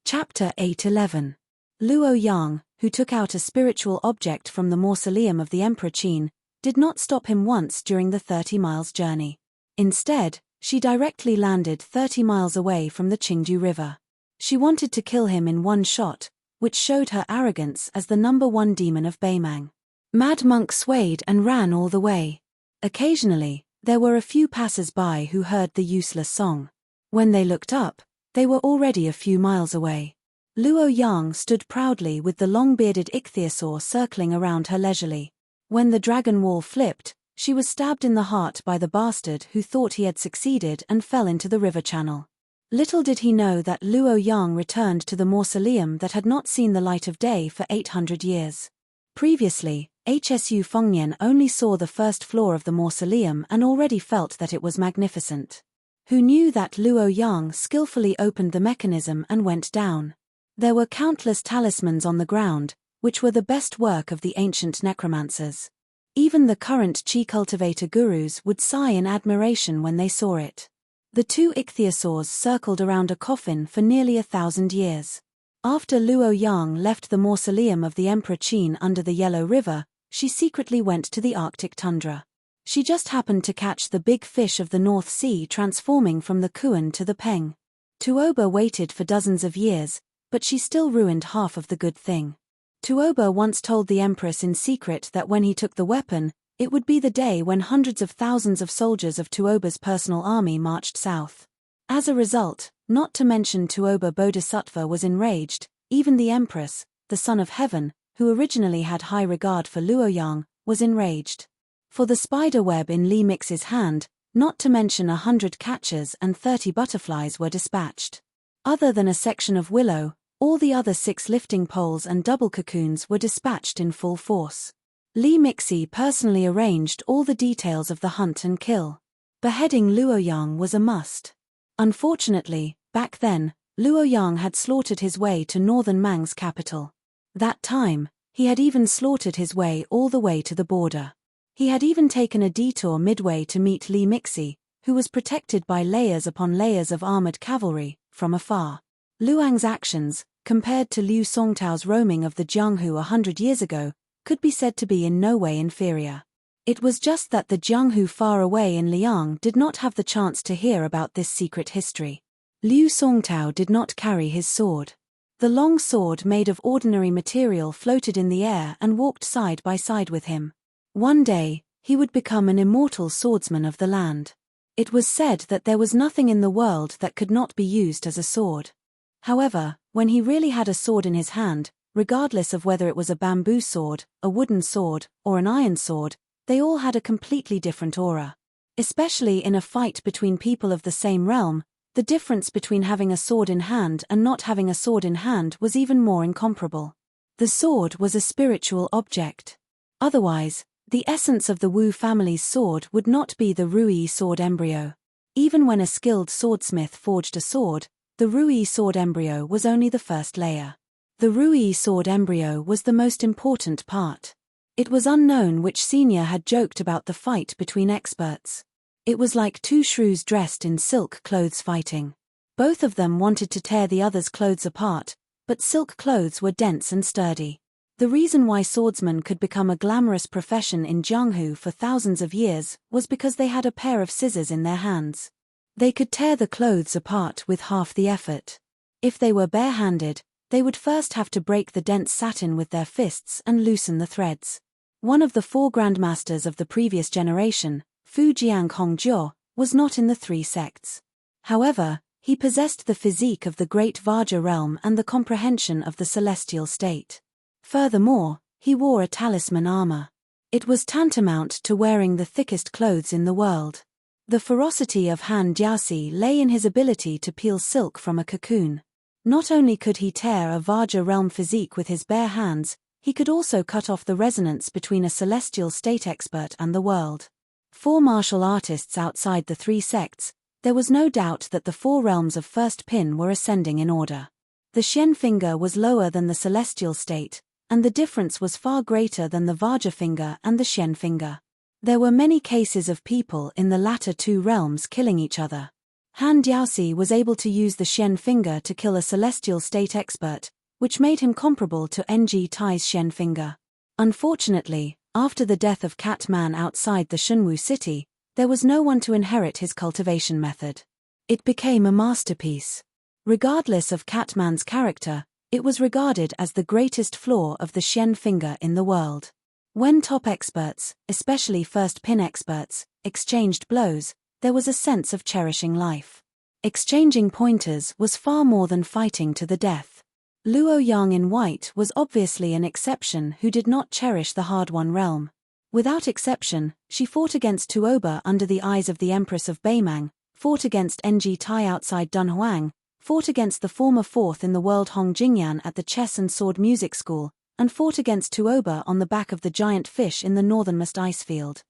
Chapter 8:11. Luo Yang, who took out a spiritual object from the mausoleum of the Emperor Qin, did not stop him once during the 30 miles journey. Instead, she directly landed 30 miles away from the Qingju River. She wanted to kill him in one shot, which showed her arrogance as the #1 demon of Beimang. Mad Monk swayed and ran all the way. Occasionally, there were a few passers-by who heard the useless song. When they looked up, they were already a few miles away. Luo Yang stood proudly with the long-bearded ichthyosaur circling around her leisurely. When the dragon wall flipped, she was stabbed in the heart by the bastard who thought he had succeeded and fell into the river channel. Little did he know that Luo Yang returned to the mausoleum that had not seen the light of day for 800 years. Previously, Hsu Fengnian only saw the first floor of the mausoleum and already felt that it was magnificent. Who knew that Luo Yang skillfully opened the mechanism and went down? There were countless talismans on the ground, which were the best work of the ancient necromancers. Even the current Qi cultivator gurus would sigh in admiration when they saw it. The two ichthyosaurs circled around a coffin for nearly 1,000 years. After Luo Yang left the mausoleum of the Emperor Qin under the Yellow River, she secretly went to the Arctic tundra. She just happened to catch the big fish of the North Sea transforming from the Kuan to the Peng. Tuoba waited for dozens of years, but she still ruined half of the good thing. Tuoba once told the Empress in secret that when he took the weapon, it would be the day when hundreds of thousands of soldiers of Tuoba's personal army marched south. As a result, not to mention Tuoba Bodhisattva was enraged, even the Empress, the Son of Heaven, who originally had high regard for Luo Yang, was enraged. For the spider web in Li Mix's hand, not to mention 100 catchers and 30 butterflies were dispatched. Other than a section of willow, all the other 6 lifting poles and double cocoons were dispatched in full force. Li Mixi personally arranged all the details of the hunt and kill. Beheading Luo Yang was a must. Unfortunately, back then, Luo Yang had slaughtered his way to northern Mang's capital. That time, he had even slaughtered his way all the way to the border. He had even taken a detour midway to meet Li Mixi, who was protected by layers upon layers of armored cavalry, from afar. Luang's actions, compared to Liu Songtao's roaming of the Jianghu 100 years ago, could be said to be in no way inferior. It was just that the Jianghu far away in Liang did not have the chance to hear about this secret history. Liu Songtao did not carry his sword. The long sword made of ordinary material floated in the air and walked side by side with him. One day, he would become an immortal swordsman of the land. It was said that there was nothing in the world that could not be used as a sword. However, when he really had a sword in his hand, regardless of whether it was a bamboo sword, a wooden sword, or an iron sword, they all had a completely different aura. Especially in a fight between people of the same realm, the difference between having a sword in hand and not having a sword in hand was even more incomparable. The sword was a spiritual object. Otherwise, the essence of the Wu family's sword would not be the Rui sword embryo. Even when a skilled swordsmith forged a sword, the Rui sword embryo was only the first layer. The Rui sword embryo was the most important part. It was unknown which senior had joked about the fight between experts. It was like two shrews dressed in silk clothes fighting. Both of them wanted to tear the other's clothes apart, but silk clothes were dense and sturdy. The reason why swordsmen could become a glamorous profession in Jianghu for thousands of years was because they had a pair of scissors in their hands. They could tear the clothes apart with half the effort. If they were barehanded, They would first have to break the dense satin with their fists and loosen the threads. One of the 4 grandmasters of the previous generation, Fu Jiang Hongjiu, was not in the 3 sects. However, he possessed the physique of the great Vajra realm and the comprehension of the celestial state. Furthermore, he wore a talisman armor. It was tantamount to wearing the thickest clothes in the world. The ferocity of Han Jiaoxi lay in his ability to peel silk from a cocoon. Not only could he tear a Vajra realm physique with his bare hands, he could also cut off the resonance between a celestial state expert and the world. 4 martial artists outside the 3 sects, there was no doubt that the 4 realms of first pin were ascending in order. The Xian finger was lower than the celestial state, and the difference was far greater than the Vajra finger and the Xian finger. There were many cases of people in the latter 2 realms killing each other. Han Jiaoxi was able to use the Xian finger to kill a celestial state expert, which made him comparable to Ng Tai's Xian finger. Unfortunately, after the death of Cat Man outside the Shunwu city, there was no one to inherit his cultivation method. It became a masterpiece. Regardless of Cat Man's character, it was regarded as the greatest flaw of the Xian finger in the world. When top experts, especially first pin experts, exchanged blows, there was a sense of cherishing life. Exchanging pointers was far more than fighting to the death. Luo Yang in white was obviously an exception who did not cherish the hard-won realm. Without exception, she fought against Tuoba under the eyes of the Empress of Beimang, fought against Ng Tai outside Dunhuang, fought against the former 4th in the world Hong Jingyan at the chess and sword music school, and fought against Tuoba on the back of the giant fish in the northernmost ice field.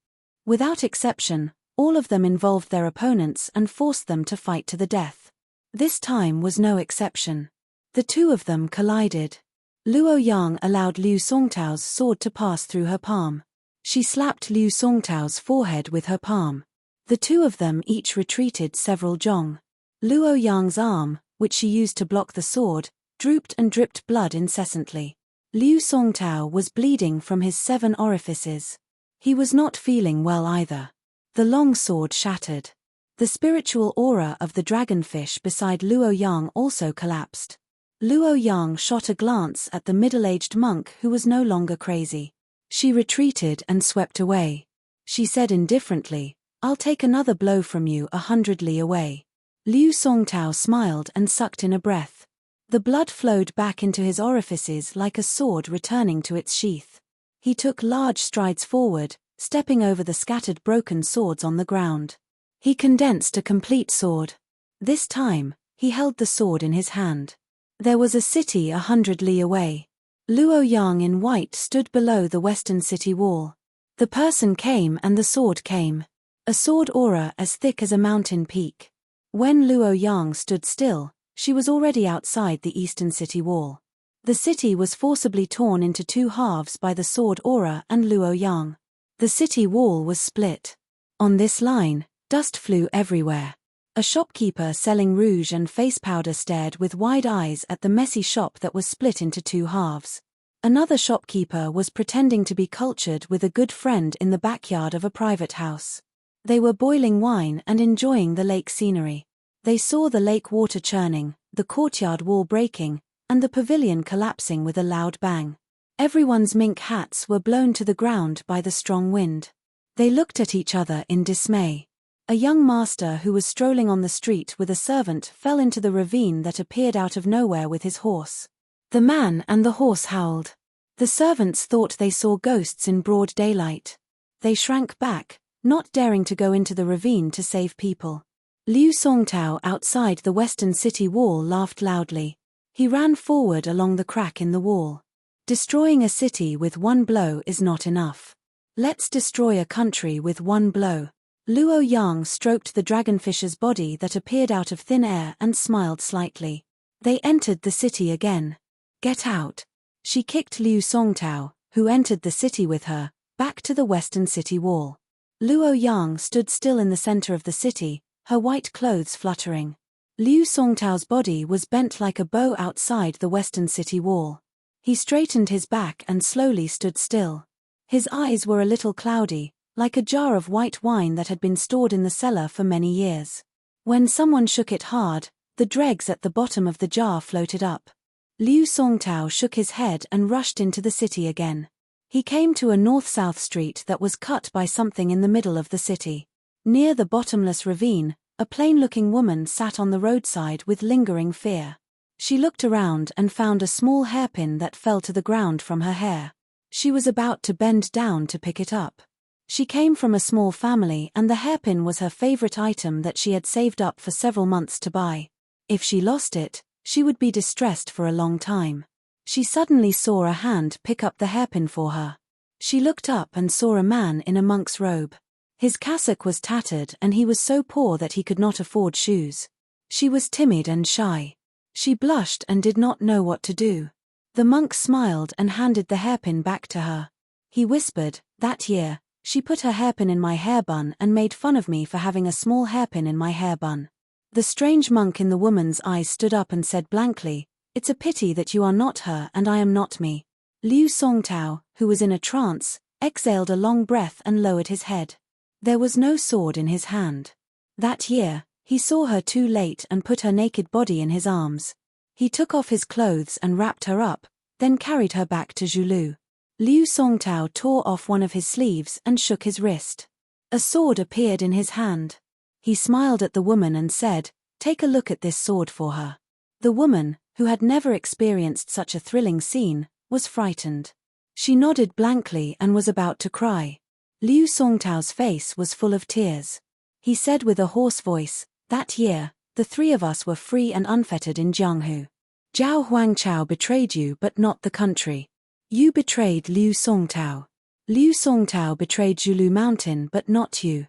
Without exception, all of them involved their opponents and forced them to fight to the death. This time was no exception. The 2 of them collided. Luo Yang allowed Liu Songtao's sword to pass through her palm. She slapped Liu Songtao's forehead with her palm. The 2 of them each retreated several zhong. Luo Yang's arm, which she used to block the sword, drooped and dripped blood incessantly. Liu Songtao was bleeding from his 7 orifices. He was not feeling well either. The long sword shattered. The spiritual aura of the dragonfish beside Luo Yang also collapsed. Luo Yang shot a glance at the middle-aged monk who was no longer crazy. She retreated and swept away. She said indifferently, "I'll take another blow from you 100 li away." Liu Songtao smiled and sucked in a breath. The blood flowed back into his orifices like a sword returning to its sheath. He took large strides forward, stepping over the scattered broken swords on the ground. He condensed a complete sword. This time, he held the sword in his hand. There was a city 100 li away. Luo Yang in white stood below the western city wall. The person came and the sword came. A sword aura as thick as a mountain peak. When Luo Yang stood still, she was already outside the eastern city wall. The city was forcibly torn into 2 halves by the sword aura and Luo Yang. The city wall was split. On this line, dust flew everywhere. A shopkeeper selling rouge and face powder stared with wide eyes at the messy shop that was split into 2 halves. Another shopkeeper was pretending to be cultured with a good friend in the backyard of a private house. They were boiling wine and enjoying the lake scenery. They saw the lake water churning, the courtyard wall breaking, and the pavilion collapsing with a loud bang. Everyone's mink hats were blown to the ground by the strong wind. They looked at each other in dismay. A young master who was strolling on the street with a servant fell into the ravine that appeared out of nowhere with his horse. The man and the horse howled. The servants thought they saw ghosts in broad daylight. They shrank back, not daring to go into the ravine to save people. Liu Songtao outside the western city wall laughed loudly. He ran forward along the crack in the wall. Destroying a city with 1 blow is not enough. Let's destroy a country with 1 blow. Luo Yang stroked the dragonfish's body that appeared out of thin air and smiled slightly. They entered the city again. Get out. She kicked Liu Songtao, who entered the city with her, back to the western city wall. Luo Yang stood still in the center of the city, her white clothes fluttering. Liu Songtao's body was bent like a bow outside the western city wall. He straightened his back and slowly stood still. His eyes were a little cloudy, like a jar of white wine that had been stored in the cellar for many years. When someone shook it hard, the dregs at the bottom of the jar floated up. Liu Songtao shook his head and rushed into the city again. He came to a north-south street that was cut by something in the middle of the city. Near the bottomless ravine, a plain-looking woman sat on the roadside with lingering fear. She looked around and found a small hairpin that fell to the ground from her hair. She was about to bend down to pick it up. She came from a small family and the hairpin was her favorite item that she had saved up for several months to buy. If she lost it, she would be distressed for a long time. She suddenly saw a hand pick up the hairpin for her. She looked up and saw a man in a monk's robe. His cassock was tattered and he was so poor that he could not afford shoes. She was timid and shy. She blushed and did not know what to do. The monk smiled and handed the hairpin back to her. He whispered, "That year, she put her hairpin in my hair bun and made fun of me for having a small hairpin in my hair bun." The strange monk in the woman's eyes stood up and said blankly, "It's a pity that you are not her and I am not me." Liu Songtao, who was in a trance, exhaled a long breath and lowered his head. There was no sword in his hand. That year, he saw her too late and put her naked body in his arms. He took off his clothes and wrapped her up, then carried her back to Zhulu. Liu Songtao tore off one of his sleeves and shook his wrist. A sword appeared in his hand. He smiled at the woman and said, "Take a look at this sword for her." The woman, who had never experienced such a thrilling scene, was frightened. She nodded blankly and was about to cry. Liu Songtao's face was full of tears. He said with a hoarse voice, "That year, the three of us were free and unfettered in Jianghu. Zhao Huangchao betrayed you but not the country. You betrayed Liu Songtao. Liu Songtao betrayed Zhulu Mountain but not you."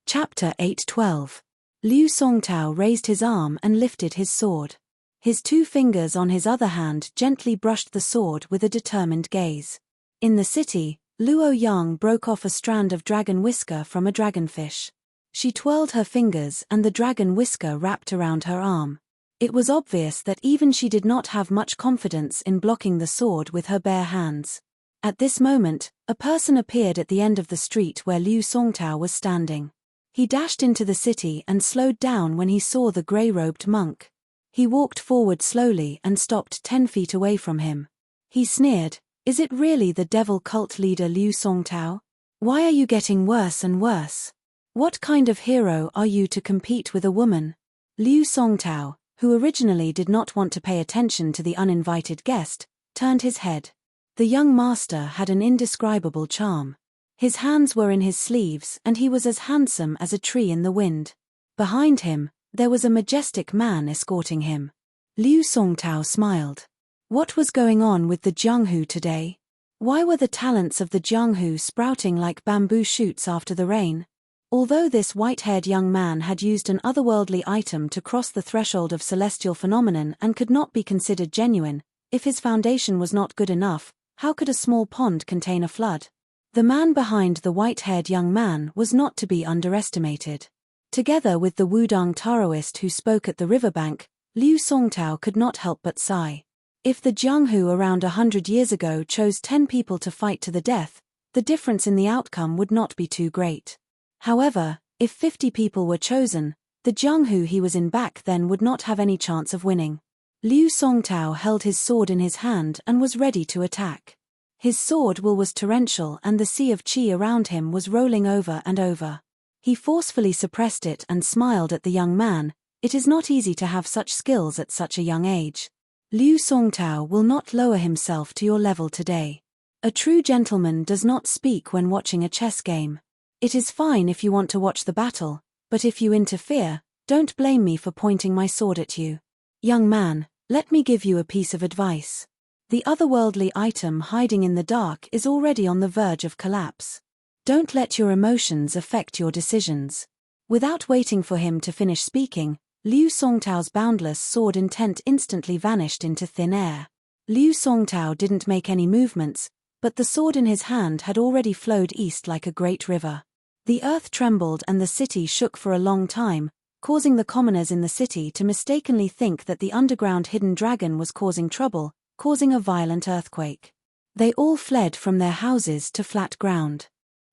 Chapter 8:12. Liu Songtao raised his arm and lifted his sword. His two fingers on his other hand gently brushed the sword with a determined gaze. In the city, Luo Yang broke off a strand of dragon whisker from a dragonfish. She twirled her fingers and the dragon whisker wrapped around her arm. It was obvious that even she did not have much confidence in blocking the sword with her bare hands. At this moment, a person appeared at the end of the street where Liu Songtao was standing. He dashed into the city and slowed down when he saw the grey-robed monk. He walked forward slowly and stopped 10 feet away from him. He sneered, "Is it really the devil cult leader Liu Songtao? Why are you getting worse and worse? What kind of hero are you to compete with a woman?" Liu Songtao, who originally did not want to pay attention to the uninvited guest, turned his head. The young master had an indescribable charm. His hands were in his sleeves and he was as handsome as a tree in the wind. Behind him, there was a majestic man escorting him. Liu Songtao smiled. What was going on with the Jianghu today? Why were the talents of the Jianghu sprouting like bamboo shoots after the rain? Although this white-haired young man had used an otherworldly item to cross the threshold of celestial phenomenon and could not be considered genuine, if his foundation was not good enough, how could a small pond contain a flood? The man behind the white-haired young man was not to be underestimated. Together with the Wudang Taoist who spoke at the riverbank, Liu Songtao could not help but sigh. If the Jianghu around 100 years ago chose 10 people to fight to the death, the difference in the outcome would not be too great. However, if 50 people were chosen, the Jianghu he was in back then would not have any chance of winning. Liu Songtao held his sword in his hand and was ready to attack. His sword will was torrential and the sea of qi around him was rolling over and over. He forcefully suppressed it and smiled at the young man. It is not easy to have such skills at such a young age. Liu Songtao will not lower himself to your level today. A true gentleman does not speak when watching a chess game. It is fine if you want to watch the battle, but if you interfere, don't blame me for pointing my sword at you. Young man, let me give you a piece of advice. The otherworldly item hiding in the dark is already on the verge of collapse. Don't let your emotions affect your decisions. Without waiting for him to finish speaking, Liu Songtao's boundless sword intent instantly vanished into thin air. Liu Songtao didn't make any movements, but the sword in his hand had already flowed east like a great river. The earth trembled and the city shook for a long time, causing the commoners in the city to mistakenly think that the underground hidden dragon was causing trouble, causing a violent earthquake. They all fled from their houses to flat ground.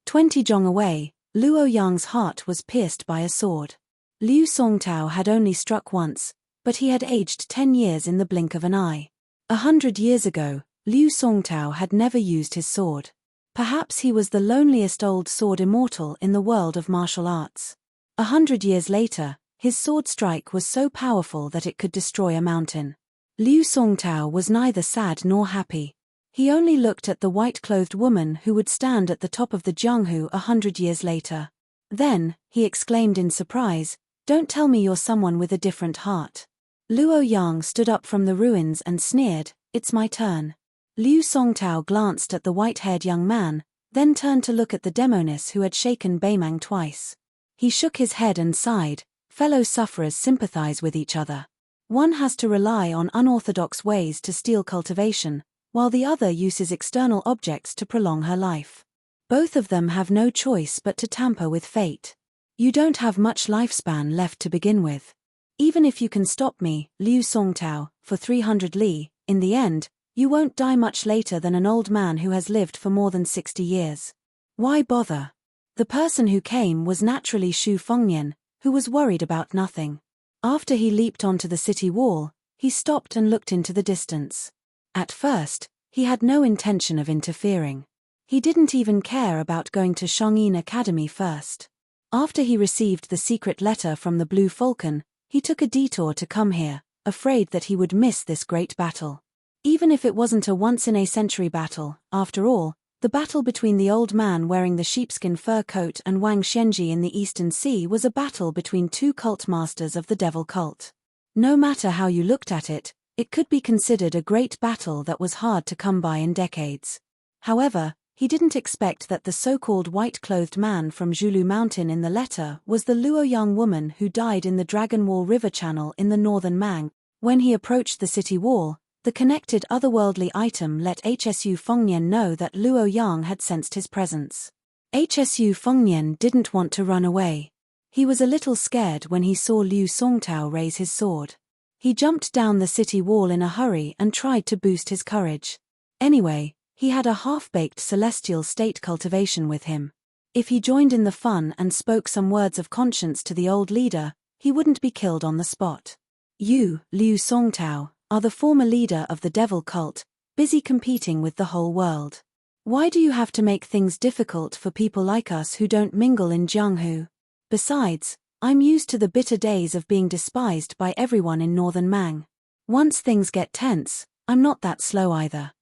20 zhong away, Luo Yang's heart was pierced by a sword. Liu Songtao had only struck once, but he had aged 10 years in the blink of an eye. 100 years ago, Liu Songtao had never used his sword. Perhaps he was the loneliest old sword immortal in the world of martial arts. 100 years later, his sword strike was so powerful that it could destroy a mountain. Liu Songtao was neither sad nor happy. He only looked at the white-clothed woman who would stand at the top of the Jianghu 100 years later. Then, he exclaimed in surprise, "Don't tell me you're someone with a different heart." Luo Yang stood up from the ruins and sneered, "It's my turn." Liu Songtao glanced at the white-haired young man, then turned to look at the demoness who had shaken Beimang twice. He shook his head and sighed, "Fellow sufferers sympathize with each other. One has to rely on unorthodox ways to steal cultivation, while the other uses external objects to prolong her life. Both of them have no choice but to tamper with fate. You don't have much lifespan left to begin with. Even if you can stop me, Liu Songtao, for 300 li, in the end, you won't die much later than an old man who has lived for more than 60 years. Why bother?" The person who came was naturally Xu Fengnian, who was worried about nothing. After he leaped onto the city wall, he stopped and looked into the distance. At first, he had no intention of interfering. He didn't even care about going to Shangyin Academy first. After he received the secret letter from the Blue Falcon, he took a detour to come here, afraid that he would miss this great battle. Even if it wasn't a once-in-a-century battle, after all, the battle between the old man wearing the sheepskin fur coat and Wang Xianji in the Eastern Sea was a battle between two cult masters of the devil cult. No matter how you looked at it, it could be considered a great battle that was hard to come by in decades. However, he didn't expect that the so-called white-clothed man from Zhulu Mountain in the letter was the Luoyang woman who died in the Dragon Wall River channel in the northern Mang. When he approached the city wall, the connected otherworldly item let Hsu Fengnian know that Luoyang had sensed his presence. Hsu Fengnian didn't want to run away. He was a little scared when he saw Liu Songtao raise his sword. He jumped down the city wall in a hurry and tried to boost his courage. Anyway, he had a half-baked celestial state cultivation with him. If he joined in the fun and spoke some words of conscience to the old leader, he wouldn't be killed on the spot. "You, Liu Songtao, are the former leader of the devil cult, busy competing with the whole world. Why do you have to make things difficult for people like us who don't mingle in Jianghu? Besides, I'm used to the bitter days of being despised by everyone in northern Mang. Once things get tense, I'm not that slow either."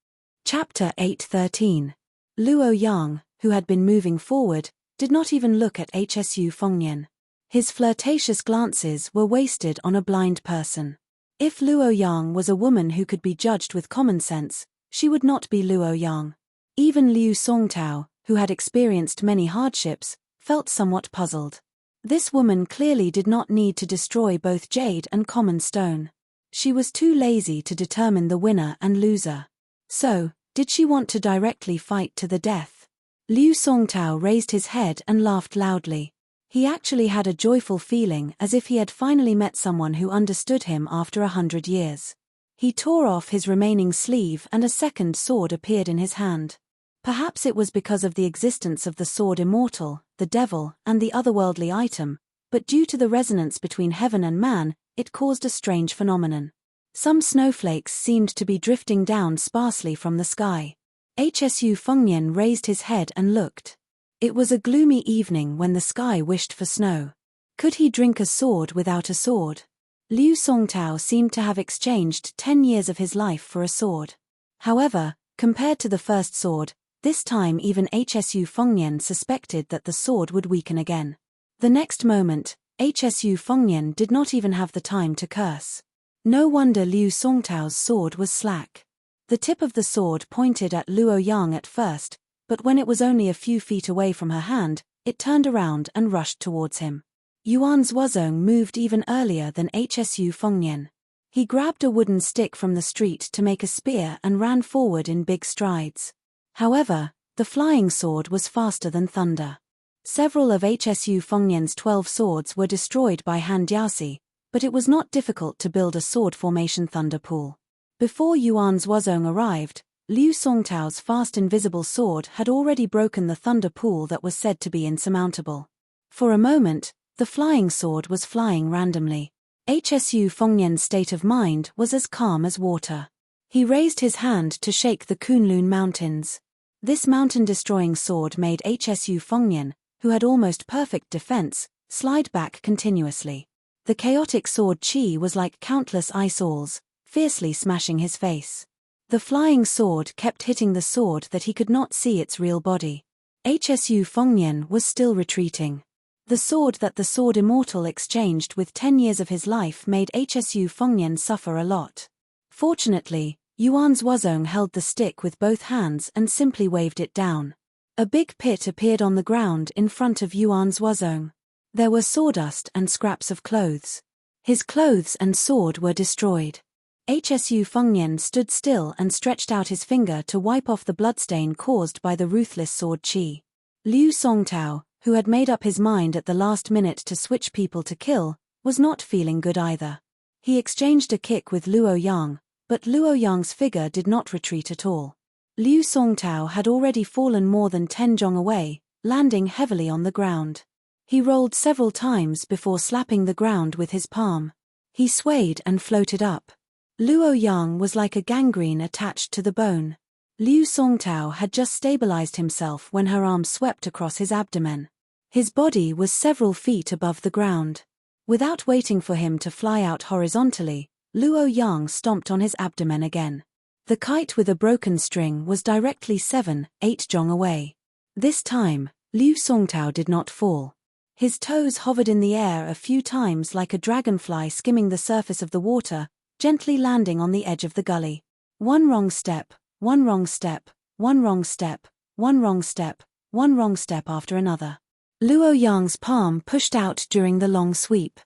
Chapter 8:13. Luo Yang, who had been moving forward, did not even look at Hsu Fengnian. His flirtatious glances were wasted on a blind person. If Luo Yang was a woman who could be judged with common sense, she would not be Luo Yang. Even Liu Songtao, who had experienced many hardships, felt somewhat puzzled. This woman clearly did not need to destroy both jade and common stone. She was too lazy to determine the winner and loser. So, did she want to directly fight to the death? Liu Songtao raised his head and laughed loudly. He actually had a joyful feeling as if he had finally met someone who understood him after 100 years. He tore off his remaining sleeve and a second sword appeared in his hand. Perhaps it was because of the existence of the sword immortal, the devil, and the otherworldly item, but due to the resonance between heaven and man, it caused a strange phenomenon. Some snowflakes seemed to be drifting down sparsely from the sky. Hsu Fengnian raised his head and looked. It was a gloomy evening when the sky wished for snow. Could he drink a sword without a sword? Liu Songtao seemed to have exchanged 10 years of his life for a sword. However, compared to the first sword, this time even Hsu Fengnian suspected that the sword would weaken again. The next moment, Hsu Fengnian did not even have the time to curse. No wonder Liu Songtao's sword was slack. The tip of the sword pointed at Luo Yang at first, but when it was only a few feet away from her hand, it turned around and rushed towards him. Yuan Zhuozong moved even earlier than Hsu Fengnian. He grabbed a wooden stick from the street to make a spear and ran forward in big strides. However, the flying sword was faster than thunder. Several of Hsu Fengnian's 12 swords were destroyed by Han Diaosi, but it was not difficult to build a sword formation thunder pool. Before Yuan Zhuozong arrived, Liu Songtao's fast invisible sword had already broken the thunder pool that was said to be insurmountable. For a moment, the flying sword was flying randomly. Hsu Fengnian's state of mind was as calm as water. He raised his hand to shake the Kunlun Mountains. This mountain-destroying sword made Hsu Fengnian, who had almost perfect defense, slide back continuously. The chaotic sword chi was like countless ice balls, fiercely smashing his face. The flying sword kept hitting the sword that he could not see its real body. Hsu Fengnian was still retreating. The sword that the sword immortal exchanged with 10 years of his life made Hsu Fengnian suffer a lot. Fortunately, Yuan Zhuozong held the stick with both hands and simply waved it down. A big pit appeared on the ground in front of Yuan Zhuozong. There were sawdust and scraps of clothes. His clothes and sword were destroyed. Hsu Fengnian stood still and stretched out his finger to wipe off the bloodstain caused by the ruthless sword chi. Liu Songtao, who had made up his mind at the last minute to switch people to kill, was not feeling good either. He exchanged a kick with Luo Yang, but Luo Yang's figure did not retreat at all. Liu Songtao had already fallen more than 10 zhong away, landing heavily on the ground. He rolled several times before slapping the ground with his palm. He swayed and floated up. Luo Yang was like a gangrene attached to the bone. Liu Songtao had just stabilized himself when her arm swept across his abdomen. His body was several feet above the ground. Without waiting for him to fly out horizontally, Luo Yang stomped on his abdomen again. The kite with a broken string was directly 7-8 zhong away. This time, Liu Songtao did not fall. His toes hovered in the air a few times like a dragonfly skimming the surface of the water, gently landing on the edge of the gully. One wrong step, one wrong step, one wrong step, one wrong step, one wrong step after another. Luo Yang's palm pushed out during the long sweep.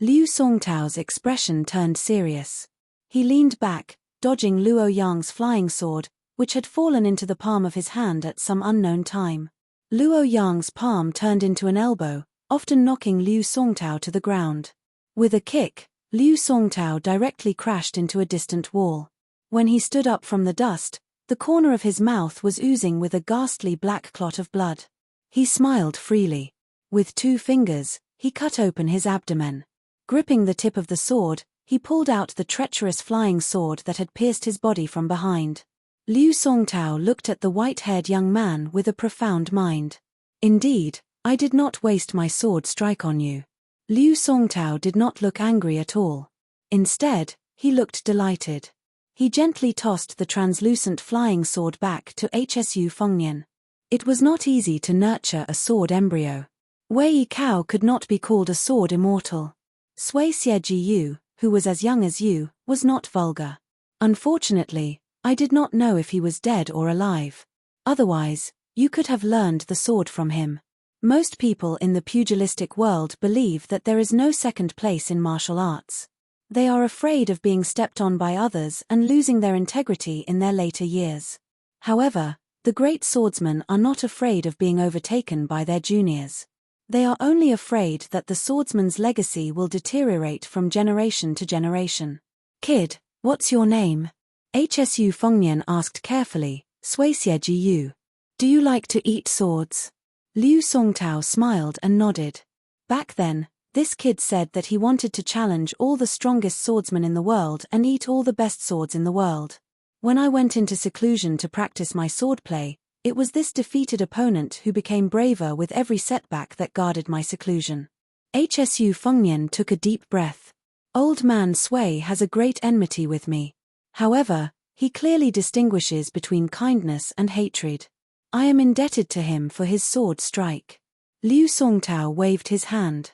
Liu Songtao's expression turned serious. He leaned back, dodging Luo Yang's flying sword, which had fallen into the palm of his hand at some unknown time. Luo Yang's palm turned into an elbow, often knocking Liu Songtao to the ground. With a kick, Liu Songtao directly crashed into a distant wall. When he stood up from the dust, the corner of his mouth was oozing with a ghastly black clot of blood. He smiled freely. With 2 fingers, he cut open his abdomen. Gripping the tip of the sword, he pulled out the treacherous flying sword that had pierced his body from behind. Liu Songtao looked at the white-haired young man with a profound mind. Indeed, I did not waste my sword strike on you. Liu Songtao did not look angry at all. Instead, he looked delighted. He gently tossed the translucent flying sword back to Hsu Fengnian. It was not easy to nurture a sword embryo. Wei Yikao could not be called a sword immortal. Sui Xieji Yu, who was as young as you, was not vulgar. Unfortunately, I did not know if he was dead or alive. Otherwise, you could have learned the sword from him. Most people in the pugilistic world believe that there is no second place in martial arts. They are afraid of being stepped on by others and losing their integrity in their later years. However, the great swordsmen are not afraid of being overtaken by their juniors. They are only afraid that the swordsman's legacy will deteriorate from generation to generation. Kid, what's your name? Hsu Fengnian asked carefully. Sui Xieji Yu. Do you like to eat swords? Liu Songtao smiled and nodded. Back then, this kid said that he wanted to challenge all the strongest swordsmen in the world and eat all the best swords in the world. When I went into seclusion to practice my swordplay, it was this defeated opponent who became braver with every setback that guarded my seclusion. Hsu Fengnian took a deep breath. Old man Sui has a great enmity with me. However, he clearly distinguishes between kindness and hatred. I am indebted to him for his sword strike. Liu Songtao waved his hand.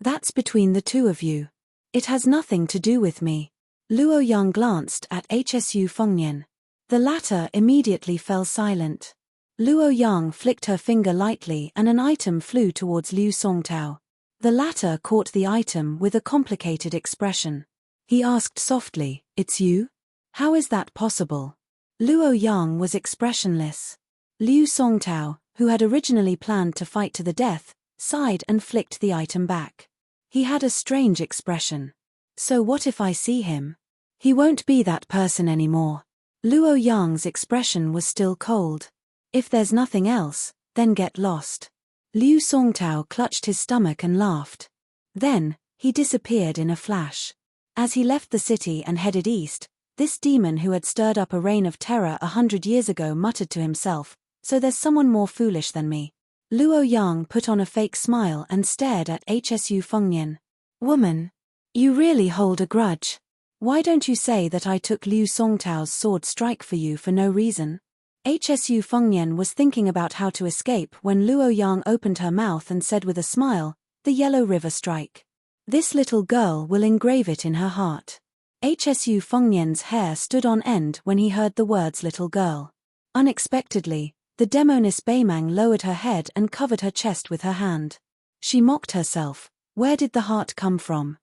That's between the two of you. It has nothing to do with me. Luo Yang glanced at Hsu Fengnian. The latter immediately fell silent. Luo Yang flicked her finger lightly and an item flew towards Liu Songtao. The latter caught the item with a complicated expression. He asked softly, "It's you? How is that possible?" Luo Yang was expressionless. Liu Songtao, who had originally planned to fight to the death, sighed and flicked the item back. He had a strange expression. So what if I see him? He won't be that person anymore. Luo Yang's expression was still cold. If there's nothing else, then get lost. Liu Songtao clutched his stomach and laughed. Then, he disappeared in a flash. As he left the city and headed east, This demon who had stirred up a reign of terror 100 years ago muttered to himself, so there's someone more foolish than me. Luo Yang put on a fake smile and stared at Hsu Fengnian. Woman. You really hold a grudge. Why don't you say that I took Liu Songtao's sword strike for you for no reason? Hsu Fengnian was thinking about how to escape when Luo Yang opened her mouth and said with a smile, the Yellow River Strike. This little girl will engrave it in her heart. Hsu Fengnian's hair stood on end when he heard the words little girl. Unexpectedly, the demoness Beimang lowered her head and covered her chest with her hand. She mocked herself. Where did the heart come from?